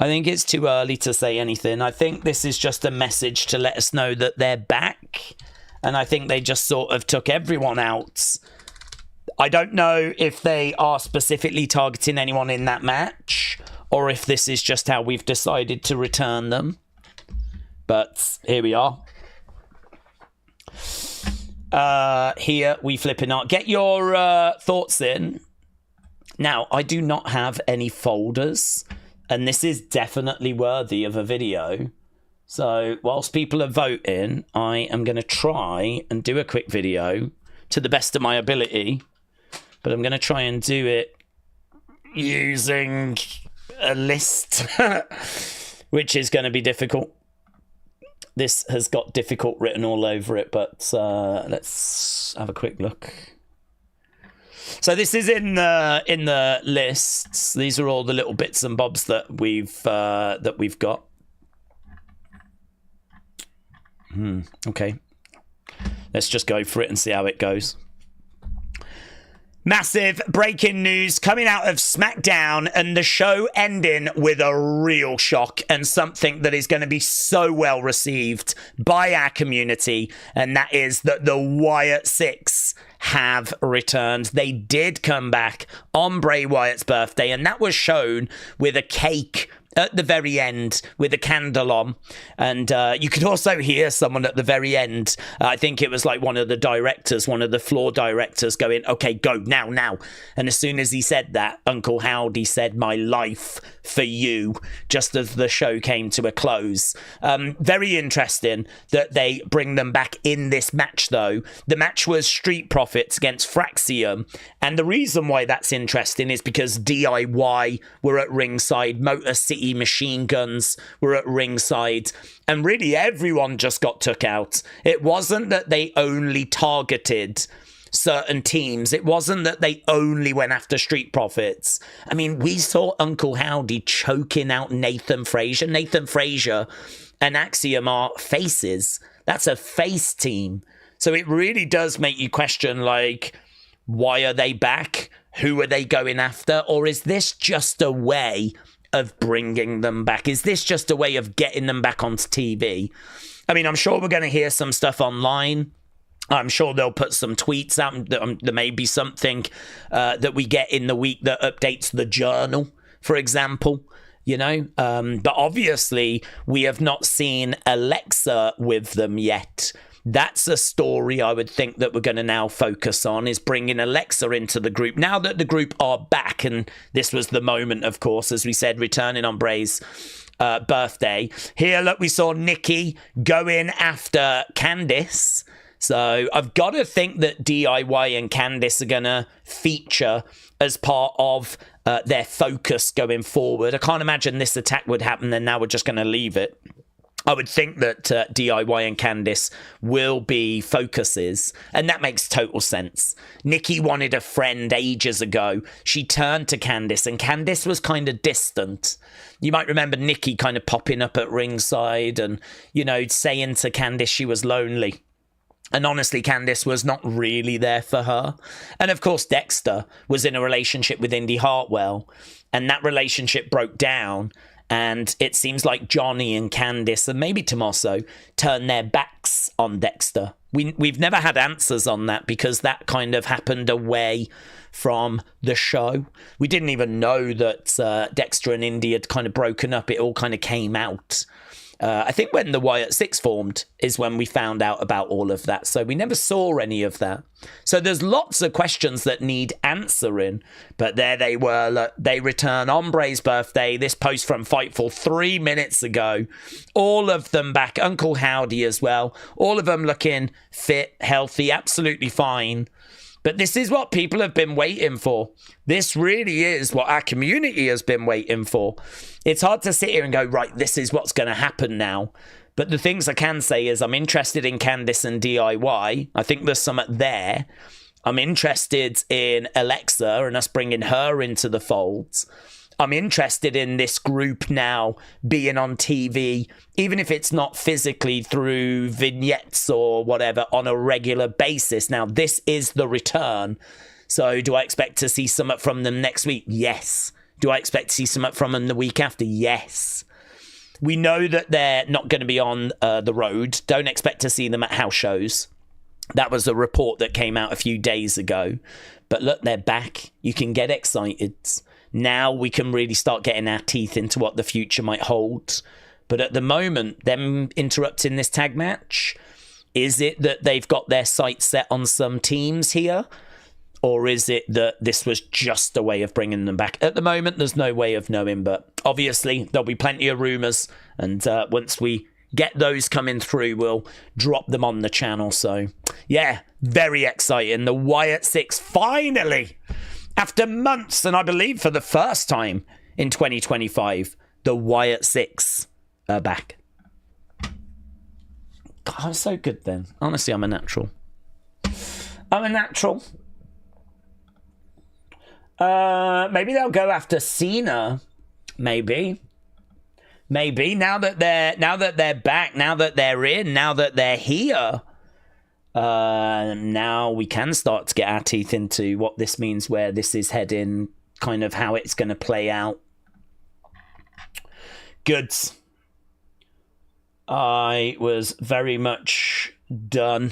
I think it's too early to say anything. I think this is just a message to let us know that they're back. And I think they just sort of took everyone out. I don't know if they are specifically targeting anyone in that match, or if this is just how we've decided to return them. But here we are. Here we flipping out. Get your thoughts in. Now, I do not have any folders, and this is definitely worthy of a video. So whilst people are voting, I am going to try and do a quick video to the best of my ability, but I'm going to try and do it using a list, which is going to be difficult. This has got difficult written all over it, but let's have a quick look. So this is in the lists. These are all the little bits and bobs that we've got. Okay, let's just go for it and see how it goes. Massive breaking news coming out of SmackDown, and the show ending with a real shock and something that is going to be so well received by our community, and that is that the Wyatt 6 have returned. They did come back on Bray Wyatt's birthday, and that was shown with a cake at the very end with a candle on, and you could also hear someone at the very end, I think it was like one of the directors, one of the floor directors, going, okay, go now. And as soon as he said that, Uncle Howdy said, my life for you, just as the show came to a close. Very interesting that they bring them back in this match, though. The match was Street Profits against Fraxium, and the reason why that's interesting is because DIY were at ringside, Motor City Machine Guns were at ringside, and really everyone just got took out. It wasn't that they only targeted certain teams. It wasn't that they only went after Street Profits. I mean, we saw Uncle Howdy choking out Nathan Frazier. Nathan Frazier and Axiom are faces. That's a face team. So it really does make you question, like, why are they back? Who are they going after? Or is this just a way of bringing them back? Is this just a way of getting them back onto TV? I mean, I'm sure we're going to hear some stuff online. I'm sure they'll put some tweets out. There may be something that we get in the week that updates the journal, for example. You know, but obviously we have not seen Alexa with them yet. That's a story I would think that we're going to now focus on, is bringing Alexa into the group. Now that the group are back, and this was the moment, of course, as we said, returning on Bray's birthday. Here, look, we saw Nikki go in after Candice. So I've got to think that DIY and Candice are going to feature as part of their focus going forward. I can't imagine this attack would happen and now we're just going to leave it. I would think that DIY and Candice will be focuses, and that makes total sense. Nikki wanted a friend ages ago. She turned to Candice, and Candice was kind of distant. You might remember Nikki kind of popping up at ringside and, you know, saying to Candice she was lonely. And honestly, Candice was not really there for her. And of course, Dexter was in a relationship with Indy Hartwell, and that relationship broke down. And it seems like Johnny and Candice, and maybe Tommaso, turned their backs on Dexter. We've never had answers on that, because that kind of happened away from the show. We didn't even know that Dexter and Indy had kind of broken up. It all kind of came out. I think when the Wyatt Six formed is when we found out about all of that. So we never saw any of that. So there's lots of questions that need answering. But there they were. Look, they return on Bray's birthday. This post from Fightful 3 minutes ago. All of them back. Uncle Howdy as well. All of them looking fit, healthy, absolutely fine. But this is what people have been waiting for. This really is what our community has been waiting for. It's hard to sit here and go, right, this is what's going to happen now. But the things I can say is I'm interested in Candice and DIY. I think there's something there. I'm interested in Alexa and us bringing her into the folds. I'm interested in this group now being on TV, even if it's not physically through vignettes or whatever, on a regular basis. Now, this is the return. So do I expect to see something from them next week? Yes. Do I expect to see something from them the week after? Yes. We know that they're not going to be on the road. Don't expect to see them at house shows. That was a report that came out a few days ago. But look, they're back. You can get excited. Now we can really start getting our teeth into what the future might hold. But at the moment, them interrupting this tag match, is it that they've got their sights set on some teams here? Or is it that this was just a way of bringing them back? At the moment, there's no way of knowing. But obviously, there'll be plenty of rumours. And once we get those coming through, we'll drop them on the channel. So, yeah, very exciting. The Wyatt Six finally, after months, and I believe for the first time in 2025, the Wyatt Six are back. God, I'm so good then. Honestly, I'm a natural. I'm a natural. Maybe they'll go after Cena. Maybe. Now that they're back, now that they're in, now that they're here. Now we can start to get our teeth into what this means, where this is heading, kind of how it's going to play out. Good. I was very much done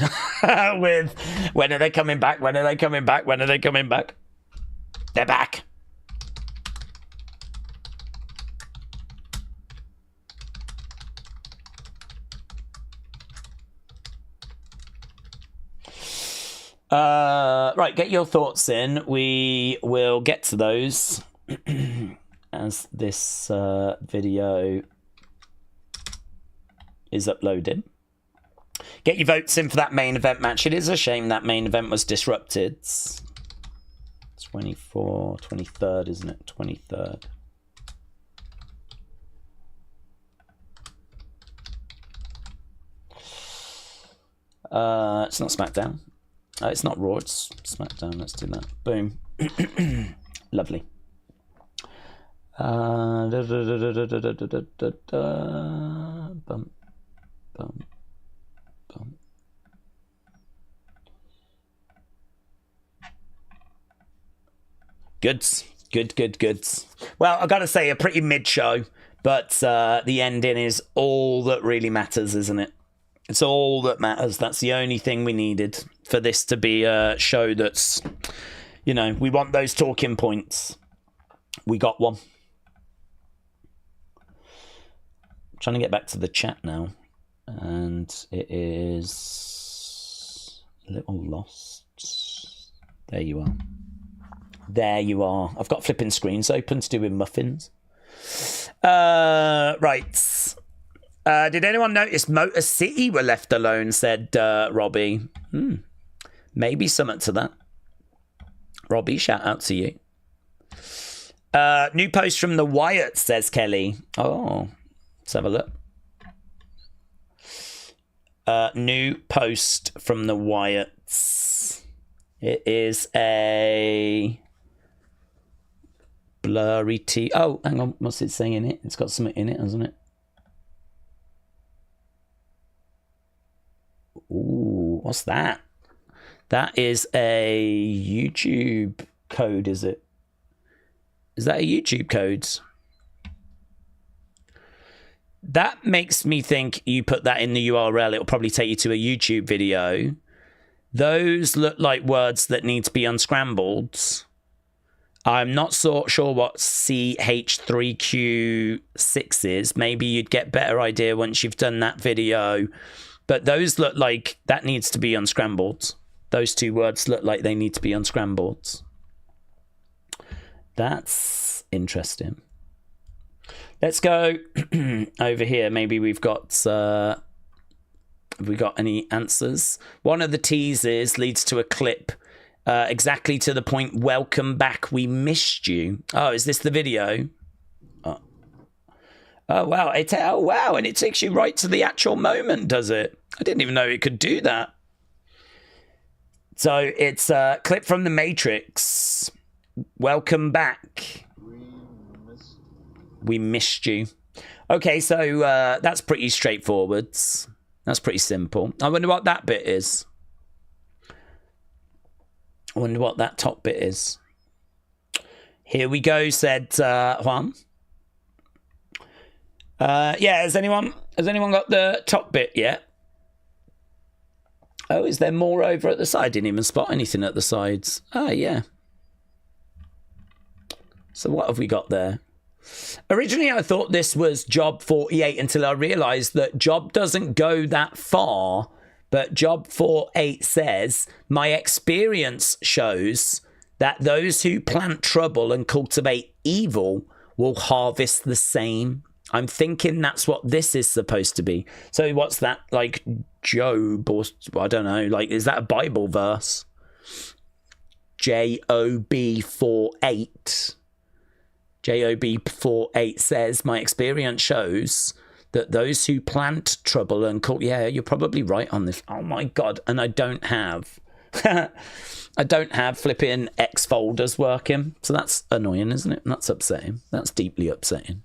with when are they coming back? When are they coming back? When are they coming back? They're back. Right, get your thoughts in. We will get to those as this video is uploaded. Get your votes in for that main event match. It is a shame that main event was disrupted. 23rd, isn't it? 23rd. It's not SmackDown. It's not Raw, it's SmackDown. Let's do that. Boom. Lovely. Bum, bum, bum. Goods. Goods. Well, I've got to say, a pretty mid-show, but the ending is all that really matters, isn't it? It's all that matters. That's the only thing we needed for this to be a show that's, you know, we want those talking points. We got one. I'm trying to get back to the chat now, and it is a little lost. There you are. There you are. I've got flipping screens open to do with muffins. Right. Did anyone notice Motor City were left alone, said Robbie. Maybe something to that. Robbie, shout out to you. New post from the Wyatt, says Kelly. Oh, let's have a look. New post from the Wyatts. It is a blurry T. Oh, hang on. What's it saying in it? It's got something in it, hasn't it? Ooh, what's that? That is a YouTube code, is it? Is that a YouTube code? That makes me think you put that in the URL, it'll probably take you to a YouTube video. Those look like words that need to be unscrambled. I'm not so sure what CH3Q6 is. Maybe you'd get better idea once you've done that video. But those look like that needs to be unscrambled. Those two words look like they need to be unscrambled. That's interesting. Let's go over here. Maybe we've got... have we got any answers? One of the teasers leads to a clip exactly to the point, welcome back, we missed you. Oh, is this the video? Oh wow. Oh, wow. And it takes you right to the actual moment, does it? I didn't even know it could do that. So it's a clip from The Matrix. Welcome back. We missed you. Okay, so that's pretty straightforward. That's pretty simple. I wonder what that bit is. I wonder what that top bit is. Here we go, said Juan. Yeah, has anyone got the top bit yet? Oh, is there more over at the side? I didn't even spot anything at the sides. Oh, yeah. So what have we got there? Originally, I thought this was Job 48 until I realised that Job doesn't go that far. But Job 48 says, my experience shows that those who plant trouble and cultivate evil will harvest the same. I'm thinking that's what this is supposed to be. So what's that, like Job, or I don't know, like, is that a Bible verse? Job 48. Job 48 says, my experience shows that those who plant trouble and yeah, you're probably right on this. Oh my God. And I don't have, I don't have flipping X folders working. So that's annoying, isn't it? That's upsetting. That's deeply upsetting.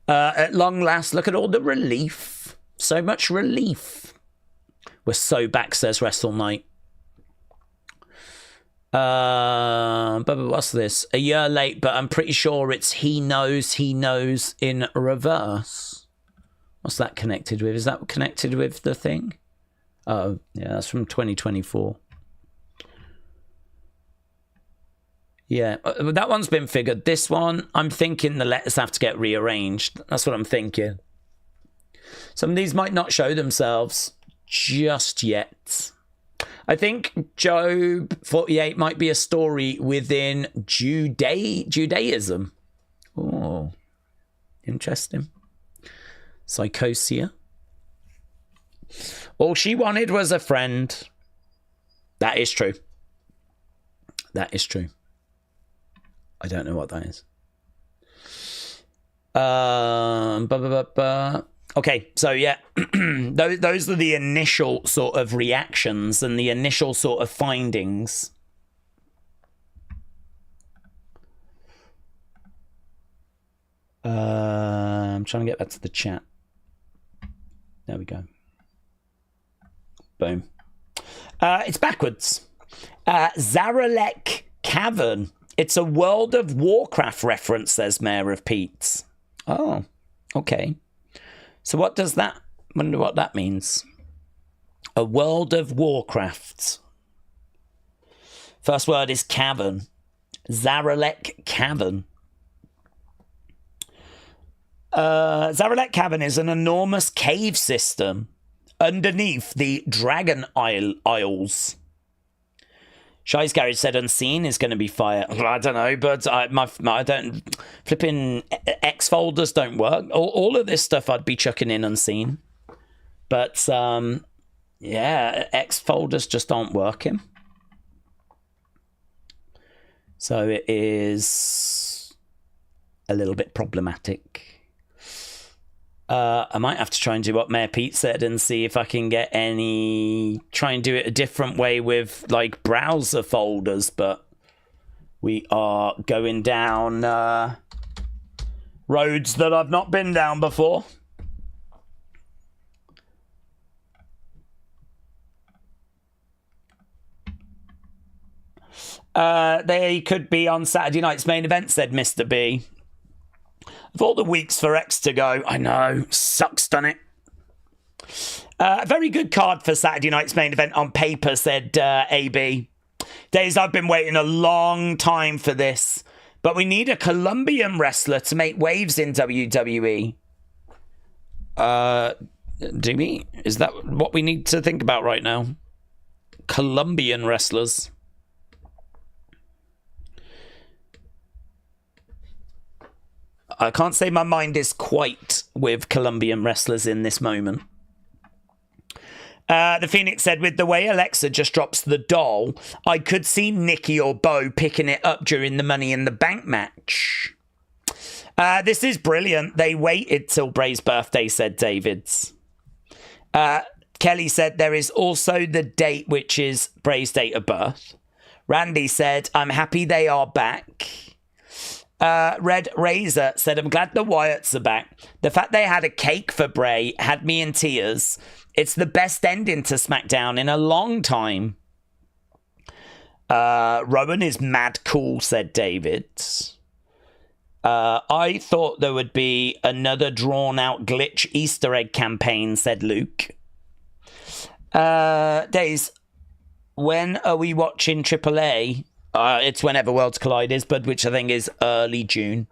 At long last, look at all the relief. So much relief. We're so back, says Wrestle Night. But what's this? A year late, but I'm pretty sure it's he knows in reverse. What's that connected with? Is that connected with the thing? Oh, yeah, that's from 2024. Yeah, that one's been figured. This one, I'm thinking the letters have to get rearranged. That's what I'm thinking. Some of these might not show themselves just yet. I think Job 48 might be a story within Judaism. Oh, interesting. Psychosia. All she wanted was a friend. That is true. That is true. I don't know what that is. Okay, so yeah, those are the initial sort of reactions and the initial sort of findings. I'm trying to get back to the chat. There we go. Boom. It's backwards. Zaralek Cavern. It's a World of Warcraft reference, says Mayor of Pete's. Oh, okay. So what does that... wonder what that means. A World of Warcraft. First word is cavern. Zaralek Cavern. Zaralek Cavern is an enormous cave system underneath the Dragon Isles. Shy's Garage said Unseen is going to be fire. I don't know, but I don't... Flipping X folders don't work. All of this stuff I'd be chucking in Unseen. But, yeah, X folders just aren't working. So it is a little bit problematic. I might have to try and do what Mayor Pete said and see if I can get any... try and do it a different way with, like, browser folders, but we are going down roads that I've not been down before. They could be on Saturday night's main event, said Mr. B. Of all the weeks for X to go, I know, sucks, doesn't it? A very good card for Saturday night's main event on paper, said AB. Days, I've been waiting a long time for this, but we need a Colombian wrestler to make waves in WWE. Do we? Is that what we need to think about right now? Colombian wrestlers. I can't say my mind is quite with Colombian wrestlers in this moment. The Phoenix said, with the way Alexa just drops the doll, I could see Nikki or Bo picking it up during the Money in the Bank match. This is brilliant. They waited till Bray's birthday, said Davids. Kelly said, there is also the date, which is Bray's date of birth. Randy said, I'm happy they are back. Red Razor said, I'm glad the Wyatts are back. The fact they had a cake for Bray had me in tears. It's the best ending to SmackDown in a long time. Rowan is mad cool, said David. I thought there would be another drawn-out glitch Easter egg campaign, said Luke. Days, when are we watching AAA? It's whenever Worlds Collide is, but which I think is early June.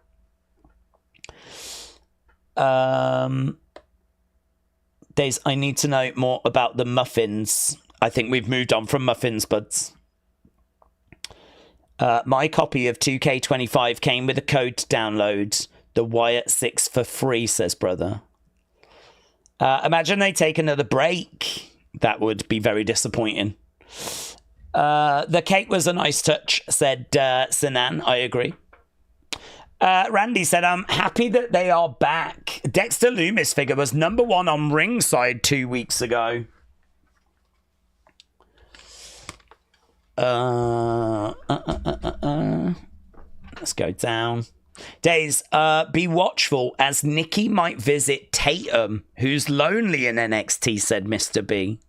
Days, I need to know more about the muffins. I think we've moved on from muffins, buds. My copy of 2K25 came with a code to download the Wyatt 6 for free, says brother. Imagine they take another break. That would be very disappointing. The cake was a nice touch, said Sinan. I agree. Randy said, I'm happy that they are back. Dexter Loomis figure was number 1 on Ringside 2 weeks ago. Let's go down. Days, be watchful as Nikki might visit Tatum, who's lonely in NXT, said Mr. B.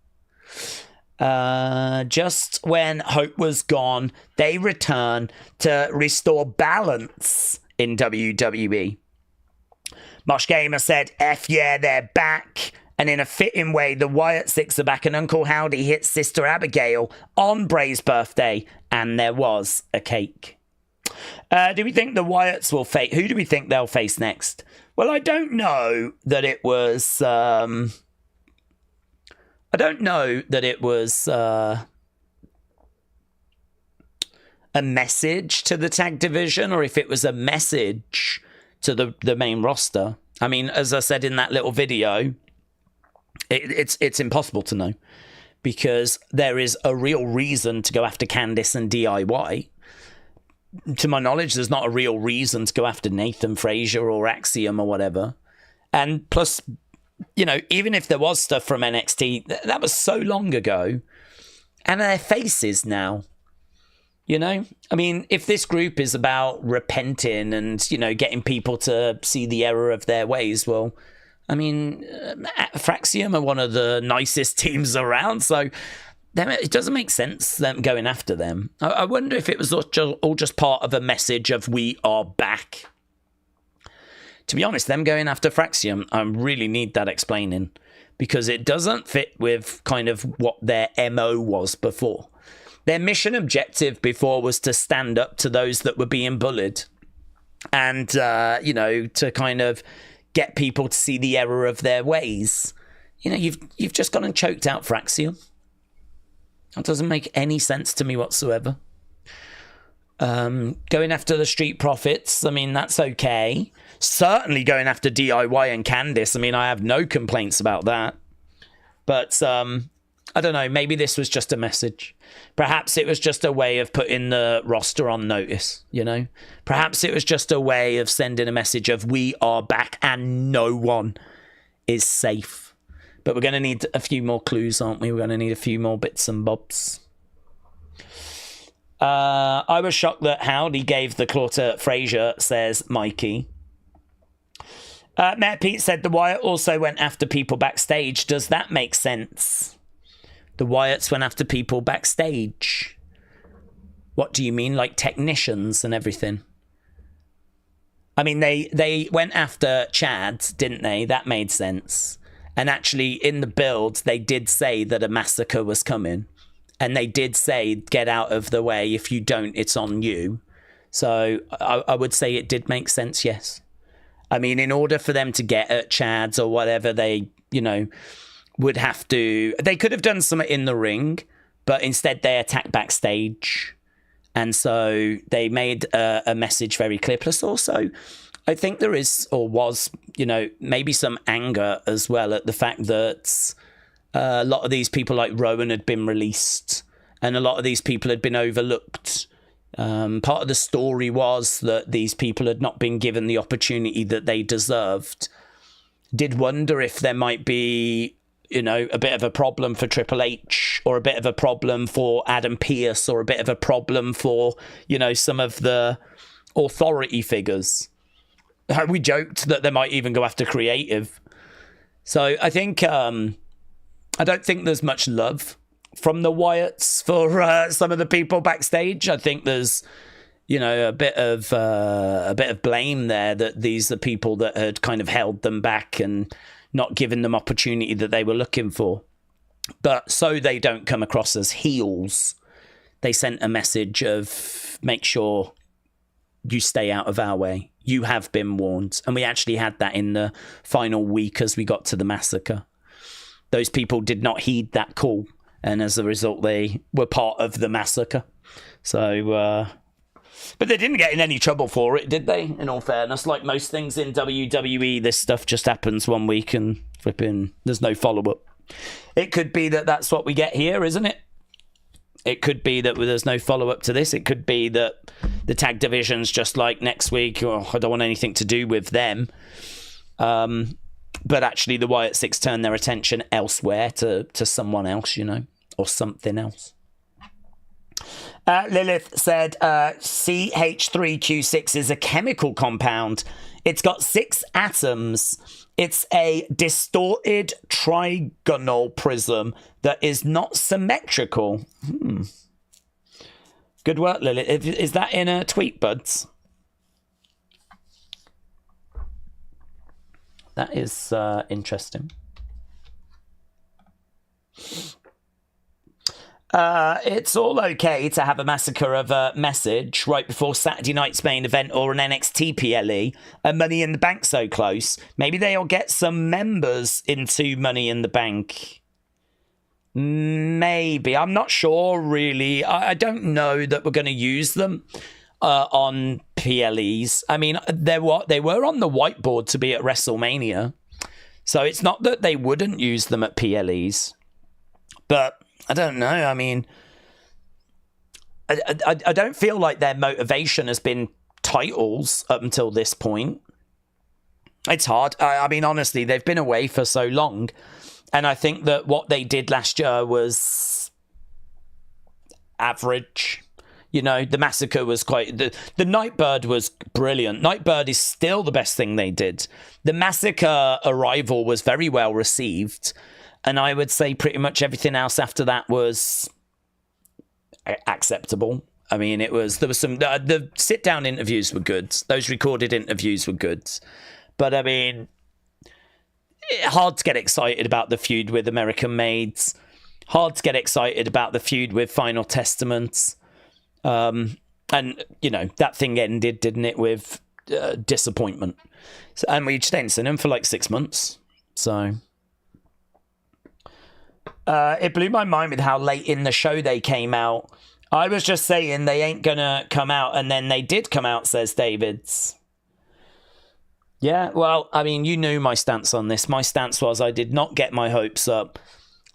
Just when hope was gone, they return to restore balance in WWE. Mosh Gamer said, F yeah, they're back. And in a fitting way, the Wyatt Six are back and Uncle Howdy hits Sister Abigail on Bray's birthday. And there was a cake. Do we think the Wyatts will face... Who do we think they'll face next? Well, I don't know that it was... I don't know that it was a message to the tag division or if it was a message to the main roster. I mean, as I said in that little video, it's impossible to know because there is a real reason to go after Candice and DIY. To my knowledge, there's not a real reason to go after Nathan Frazier or Axiom or whatever. And plus, you know, even if there was stuff from NXT, that was so long ago. And they're faces now. You know? I mean, if this group is about repenting and, you know, getting people to see the error of their ways, well, I mean, Fraxium are one of the nicest teams around, so it doesn't make sense them going after them. I wonder if it was all just part of a message of we are back. To be honest, them going after Fraxium, I really need that explaining, because it doesn't fit with kind of what their MO was before. Their mission objective before was to stand up to those that were being bullied and, you know, to kind of get people to see the error of their ways. You know, you've just gone and choked out Fraxium. That doesn't make any sense to me whatsoever. Going after the Street Profits, I mean, that's okay. Certainly going after DIY and Candice, I mean, I have no complaints about that. But I don't know, maybe this was just a message. Perhaps it was just a way of putting the roster on notice, you know? Perhaps it was just a way of sending a message of we are back and no one is safe. But we're going to need a few more clues, aren't we? We're going to need a few more bits and bobs. I was shocked that Howdy gave the claw to Frazier, says Mikey. Matt Pete said the Wyatt also went after people backstage. Does that make sense? The Wyatts went after people backstage. What do you mean? Like technicians and everything? I mean, they went after Chad, didn't they? That made sense. And actually, in the build, they did say that a massacre was coming. And they did say, get out of the way. If you don't, it's on you. So I would say it did make sense, yes. I mean, in order for them to get at Chad's or whatever, they, you know, would have to... They could have done something in the ring, but instead they attacked backstage. And so they made a message very clear. Plus also, I think there is, or was, you know, maybe some anger as well at the fact that a lot of these people like Rowan had been released and a lot of these people had been overlooked. Part of the story was that these people had not been given the opportunity that they deserved. Did wonder if there might be, you know, a bit of a problem for Triple H or a bit of a problem for Adam Pearce or a bit of a problem for, you know, some of the authority figures. We joked that they might even go after creative. So I think, I don't think there's much love from the Wyatts for some of the people backstage. I think there's, you know, a bit of blame there that these are people that had kind of held them back and not given them opportunity that they were looking for. But so they don't come across as heels, they sent a message of make sure you stay out of our way. You have been warned. And we actually had that in the final week as we got to the massacre. Those people did not heed that call. And as a result, they were part of the massacre. So, but they didn't get in any trouble for it, did they? In all fairness, like most things in WWE, this stuff just happens one week and flipping, there's no follow-up. It could be that that's what we get here, isn't it? It could be that there's no follow-up to this. It could be that the tag division's just like next week, oh, I don't want anything to do with them. But actually the Wyatt Six turned their attention elsewhere to someone else, you know, or something else. Lilith said CH3Q6 is a chemical compound. It's got 6 atoms. It's a distorted trigonal prism that is not symmetrical. Good work, Lilith. Is that in a tweet, buds? That is interesting. It's all okay to have a massacre of a message right before Saturday night's main event or an NXT PLE and Money in the Bank so close. Maybe they'll get some members into Money in the Bank. Maybe. I'm not sure, really. I don't know that we're going to use them on PLEs. I mean, they were on the whiteboard to be at WrestleMania. So it's not that they wouldn't use them at PLEs. But I don't know. I mean, I don't feel like their motivation has been titles up until this point. It's hard. I mean, honestly, they've been away for so long. And I think that what they did last year was average. You know, the Massacre was quite... The Nightbird was brilliant. Nightbird is still the best thing they did. The Massacre Arrival was very well received. And I would say pretty much everything else after that was acceptable. I mean, there was some... The sit-down interviews were good. Those recorded interviews were good. But, I mean, hard to get excited about the feud with American Maids. Hard to get excited about the feud with Final Testament. And, you know, that thing ended, didn't it, with disappointment. So, and we stayed in them for like 6 months. So it blew my mind with how late in the show they came out. I was just saying they ain't gonna come out, and then they did come out, says Davids. Yeah, well, I mean, you knew my stance on this. My stance was I did not get my hopes up.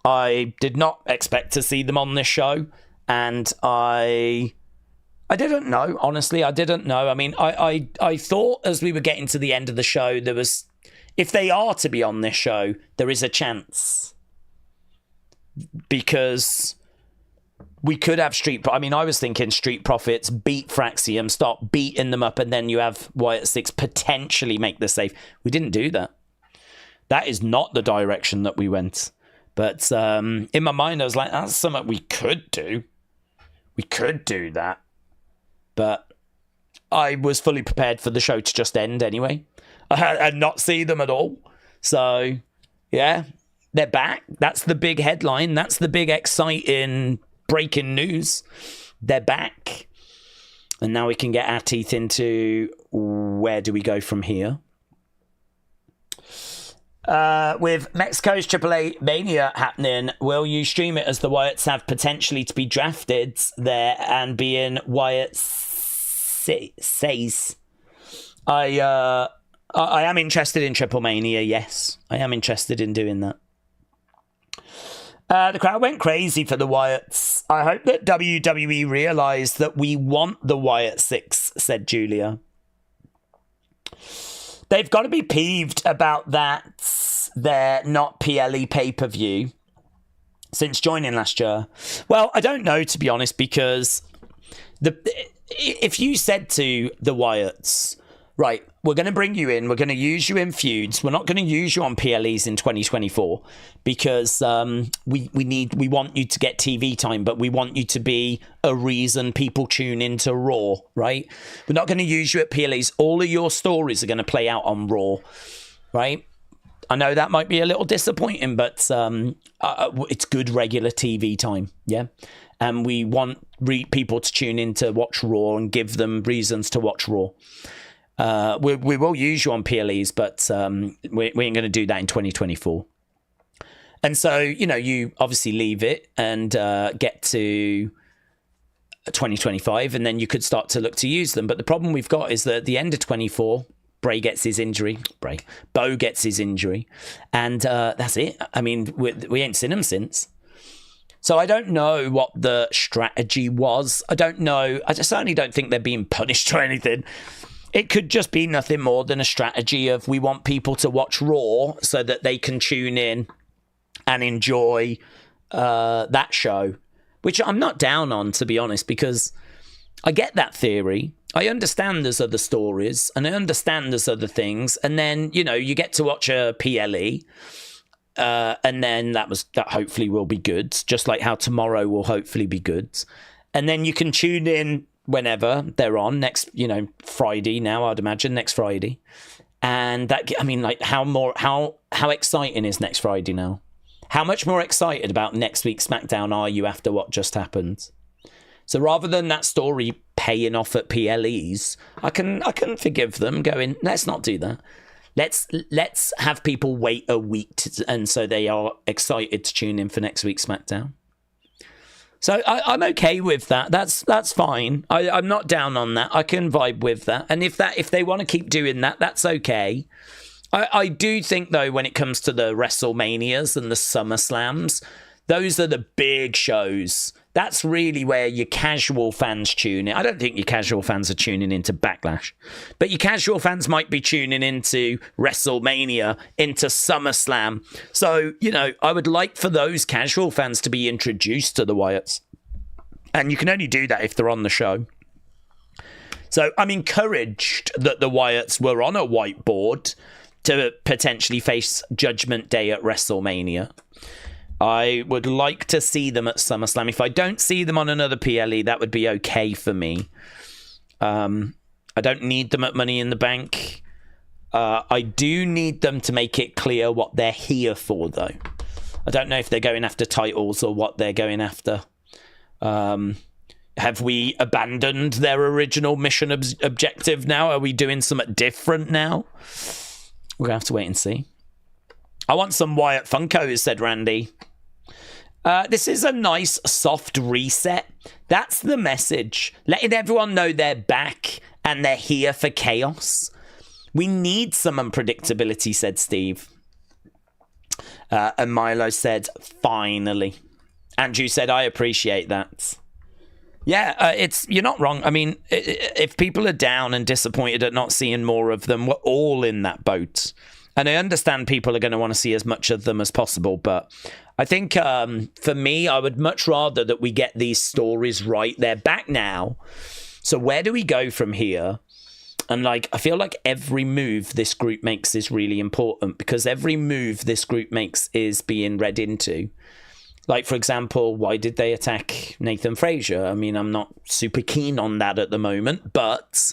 I did not expect to see them on this show. And I didn't know, honestly. I didn't know. I mean, I thought as we were getting to the end of the show, there was, if they are to be on this show, there is a chance. Because we could have I was thinking Street Profits beat Fraxium, start beating them up, and then you have Wyatt 6 potentially make the save. We didn't do that. That is not the direction that we went. But in my mind, I was like, that's something we could do. We could do that. But I was fully prepared for the show to just end anyway. And not see them at all. So, yeah, they're back. That's the big headline. That's the big exciting breaking news. They're back. And now we can get our teeth into where do we go from here. With Mexico's AAA Mania happening, will you stream it as the Wyatts have potentially to be drafted there and being Wyatt says? I am interested in Triple Mania, yes. I am interested in doing that. The crowd went crazy for the Wyatts. I hope that WWE realised that we want the Wyatt 6, said Julia. They've got to be peeved about that they're not PLE pay-per-view since joining last year. Well, I don't know, to be honest, because if you said to the Wyatts, right, we're going to bring you in, we're going to use you in feuds, we're not going to use you on PLEs in 2024 because we want you to get TV time, but we want you to be a reason people tune into Raw, right? We're not going to use you at PLEs. All of your stories are going to play out on Raw, right? I know that might be a little disappointing, but it's good regular TV time, yeah? And we want people to tune in to watch Raw and give them reasons to watch Raw. We will use you on PLEs, but we ain't going to do that in 2024. And so, you know, you obviously leave it and get to 2025, and then you could start to look to use them. But the problem we've got is that at the end of 24, Bo gets his injury, and that's it. I mean, we ain't seen him since. So I don't know what the strategy was. I don't know. I certainly don't think they're being punished or anything. It could just be nothing more than a strategy of we want people to watch Raw so that they can tune in and enjoy that show, which I'm not down on, to be honest, because I get that theory. I understand there's other stories and I understand there's other things. And then, you know, you get to watch a PLE and then that hopefully will be good, just like how tomorrow will hopefully be good. And then you can tune in whenever they're on next, you know, Friday now, I'd imagine next Friday. And that, I mean, like how exciting is next Friday now? How much more excited about next week's SmackDown are you after what just happened? So rather than that story paying off at PLEs, I can forgive them going, let's not do that. Let's have people wait a week and so they are excited to tune in for next week's SmackDown. So I'm okay with that. That's fine. I'm not down on that. I can vibe with that. And if they want to keep doing that, that's okay. I do think, though, when it comes to the WrestleManias and the SummerSlams, those are the big shows. That's really where your casual fans tune in. I don't think your casual fans are tuning into Backlash, but your casual fans might be tuning into WrestleMania, into SummerSlam. So, you know, I would like for those casual fans to be introduced to the Wyatts. And you can only do that if they're on the show. So I'm encouraged that the Wyatts were on a whiteboard to potentially face Judgment Day at WrestleMania. I would like to see them at SummerSlam. If I don't see them on another PLE, that would be okay for me. I don't need them at Money in the Bank. I do need them to make it clear what they're here for, though. I don't know if they're going after titles or what they're going after. Have we abandoned their original mission objective now? Are we doing something different now? We're going to have to wait and see. I want some Wyatt Funkos, said Randy. This is a nice, soft reset. That's the message. Letting everyone know they're back and they're here for chaos. We need some unpredictability, said Steve. And Milo said, finally. Andrew said, I appreciate that. Yeah, you're not wrong. I mean, if people are down and disappointed at not seeing more of them, we're all in that boat. And I understand people are going to want to see as much of them as possible. But I think for me, I would much rather that we get these stories right. They're back now. So where do we go from here? And like, I feel like every move this group makes is really important, because every move this group makes is being read into. Like, for example, why did they attack Nathan Frazier? I mean, I'm not super keen on that at the moment, but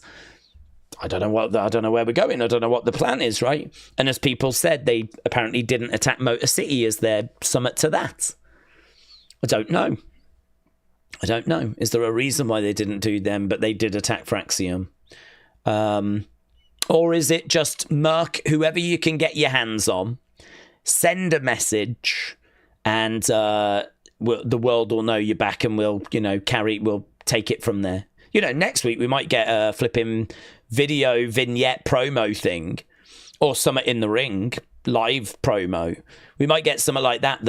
I don't know where we're going. I don't know what the plan is, right? And as people said, they apparently didn't attack Motor City as their summit to that. I don't know. Is there a reason why they didn't do them, but they did attack Fraxium? Or is it just Merc, whoever you can get your hands on, send a message, and the world will know you're back, and we'll take it from there. You know, next week we might get a flipping video vignette promo thing, or something in the ring, live promo. We might get something like that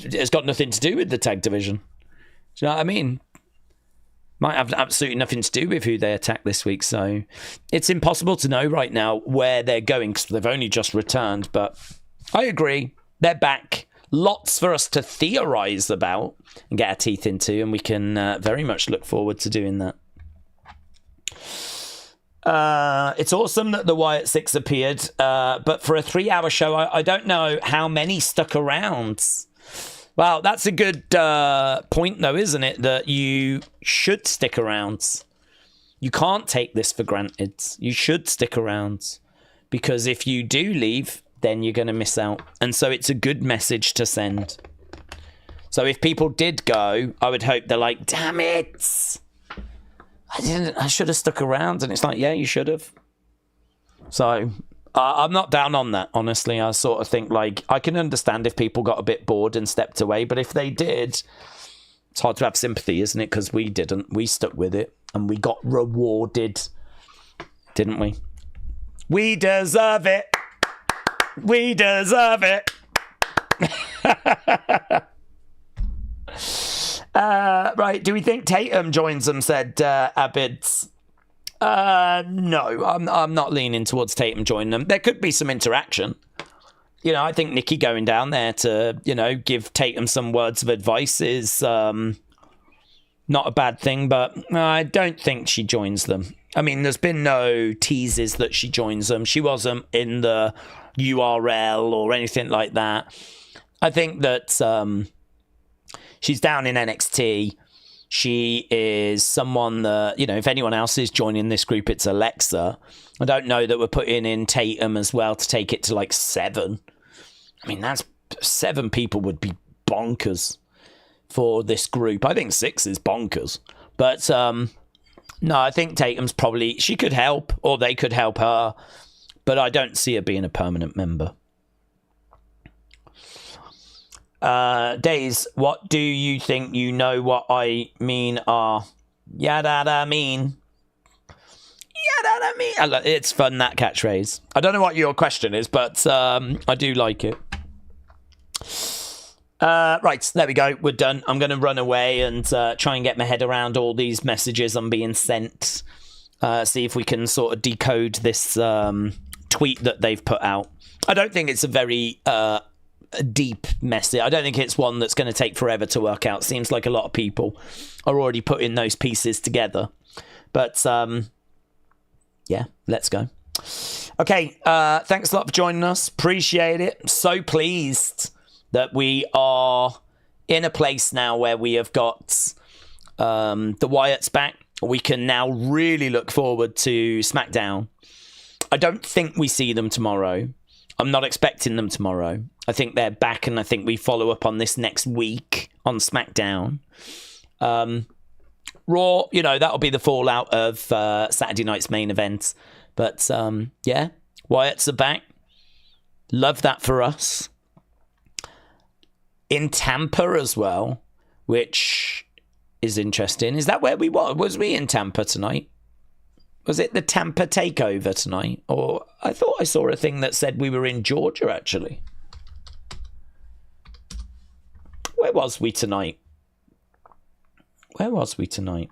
has got nothing to do with the tag division. Do you know what I mean? Might have absolutely nothing to do with who they attack this week. So it's impossible to know right now where they're going, because they've only just returned. But I agree. They're back. Lots for us to theorize about and get our teeth into. And we can very much look forward to doing that. It's awesome that the Wyatt Six appeared. But for a 3-hour show, I don't know how many stuck around. Well, that's a good point, though, isn't it? That you should stick around. You can't take this for granted. You should stick around. Because if you do leave, then you're going to miss out. And so it's a good message to send. So if people did go, I would hope they're like, damn it, I should have stuck around. And it's like, yeah, you should have. So I'm not down on that, honestly. I sort of think, like, I can understand if people got a bit bored and stepped away, but if they did, it's hard to have sympathy, isn't it? Because we didn't. We stuck with it, and we got rewarded, didn't we? We deserve it. We deserve it. Right, do we think Tatum joins them, said Abids. No, I'm not leaning towards Tatum joining them. There could be some interaction. You know, I think Nikki going down there to, give Tatum some words of advice is not a bad thing, but I don't think she joins them. I mean, there's been no teases that she joins them. She wasn't in the URL or anything like that. I think that she's down in NXT. She is someone that, if anyone else is joining this group, it's Alexa. I don't know that we're putting in Tatum as well to take it to like 7. I mean, that's 7 people would be bonkers for this group. I think 6 is bonkers. But no, I think Tatum's probably, she could help, or they could help her. But I don't see her being a permanent member. Daze, what do you think? You know what I mean are yada mean. Yada mean. It's fun, that catchphrase. I don't know what your question is, but I do like it. Right, there we go. We're done. I'm going to run away and try and get my head around all these messages I'm being sent. See if we can sort of decode this tweet that they've put out. I don't think it's a very deep message. I don't think it's one that's going to take forever to work out. Seems like a lot of people are already putting those pieces together. But yeah, let's go. Okay, thanks a lot for joining us. Appreciate it. So pleased that we are in a place now where we have got the Wyatts back. We can now really look forward to SmackDown. I don't think we see them tomorrow. I'm not expecting them tomorrow. I think they're back, and I think we follow up on this next week on SmackDown. Raw, you know, that'll be the fallout of Saturday night's main event. But yeah, Wyatts are back. Love that for us. In Tampa as well, which is interesting. Is that where we were? Was we in Tampa tonight? Was it the Tampa takeover tonight? Or I thought I saw a thing that said we were in Georgia, actually. Where was we tonight? Where was we tonight?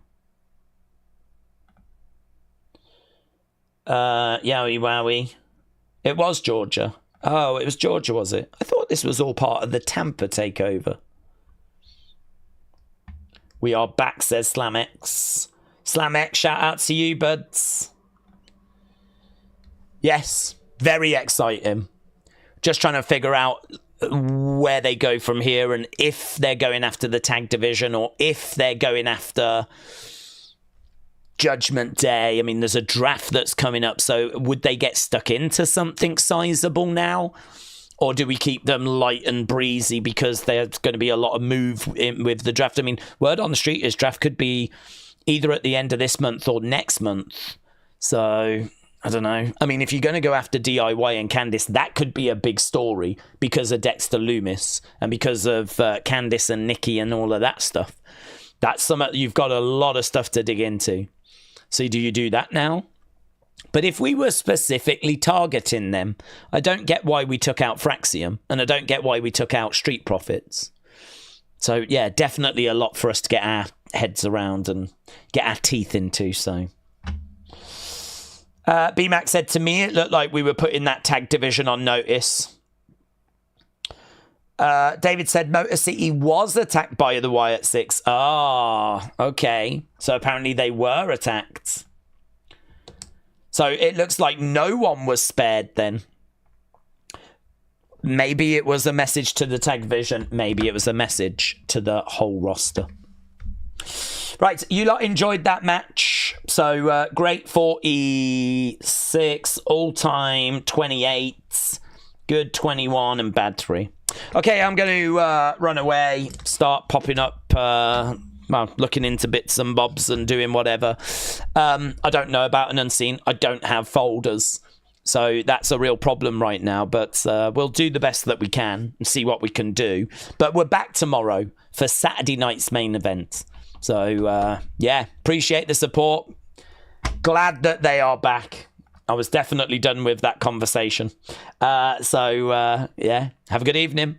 Yowie wowie. It was Georgia. Oh, it was Georgia, was it? I thought this was all part of the Tampa takeover. We are back, says Slamex. Slamex, shout out to you, buds. Yes, very exciting. Just trying to figure out where they go from here and if they're going after the tag division or if they're going after Judgment Day. I mean, there's a draft that's coming up, so would they get stuck into something sizable now? Or do we keep them light and breezy because there's going to be a lot of move in with the draft? I mean, word on the street is draft could be either at the end of this month or next month. So, I don't know. I mean, if you're going to go after DIY and Candice, that could be a big story because of Dexter Loomis and because of Candice and Nikki and all of that stuff. That's something you've got a lot of stuff to dig into. So do you do that now? But if we were specifically targeting them, I don't get why we took out Fraxium, and I don't get why we took out Street Profits. So, yeah, definitely a lot for us to get our heads around and get our teeth into, so. BMAC said to me it looked like we were putting that tag division on notice. David said Motor City was attacked by the Wyatt Six. Ah, okay. So apparently they were attacked. So it looks like no one was spared then. Maybe it was a message to the tag division. Maybe it was a message to the whole roster. Right, you lot enjoyed that match. So great 46, all-time 28, good 21, and bad 3. Okay, I'm going to run away, start popping up, looking into bits and bobs and doing whatever. I don't know about an unseen. I don't have folders. So that's a real problem right now. But we'll do the best that we can and see what we can do. But we're back tomorrow for Saturday night's main event. So, yeah, appreciate the support. Glad that they are back. I was definitely done with that conversation. Yeah, have a good evening.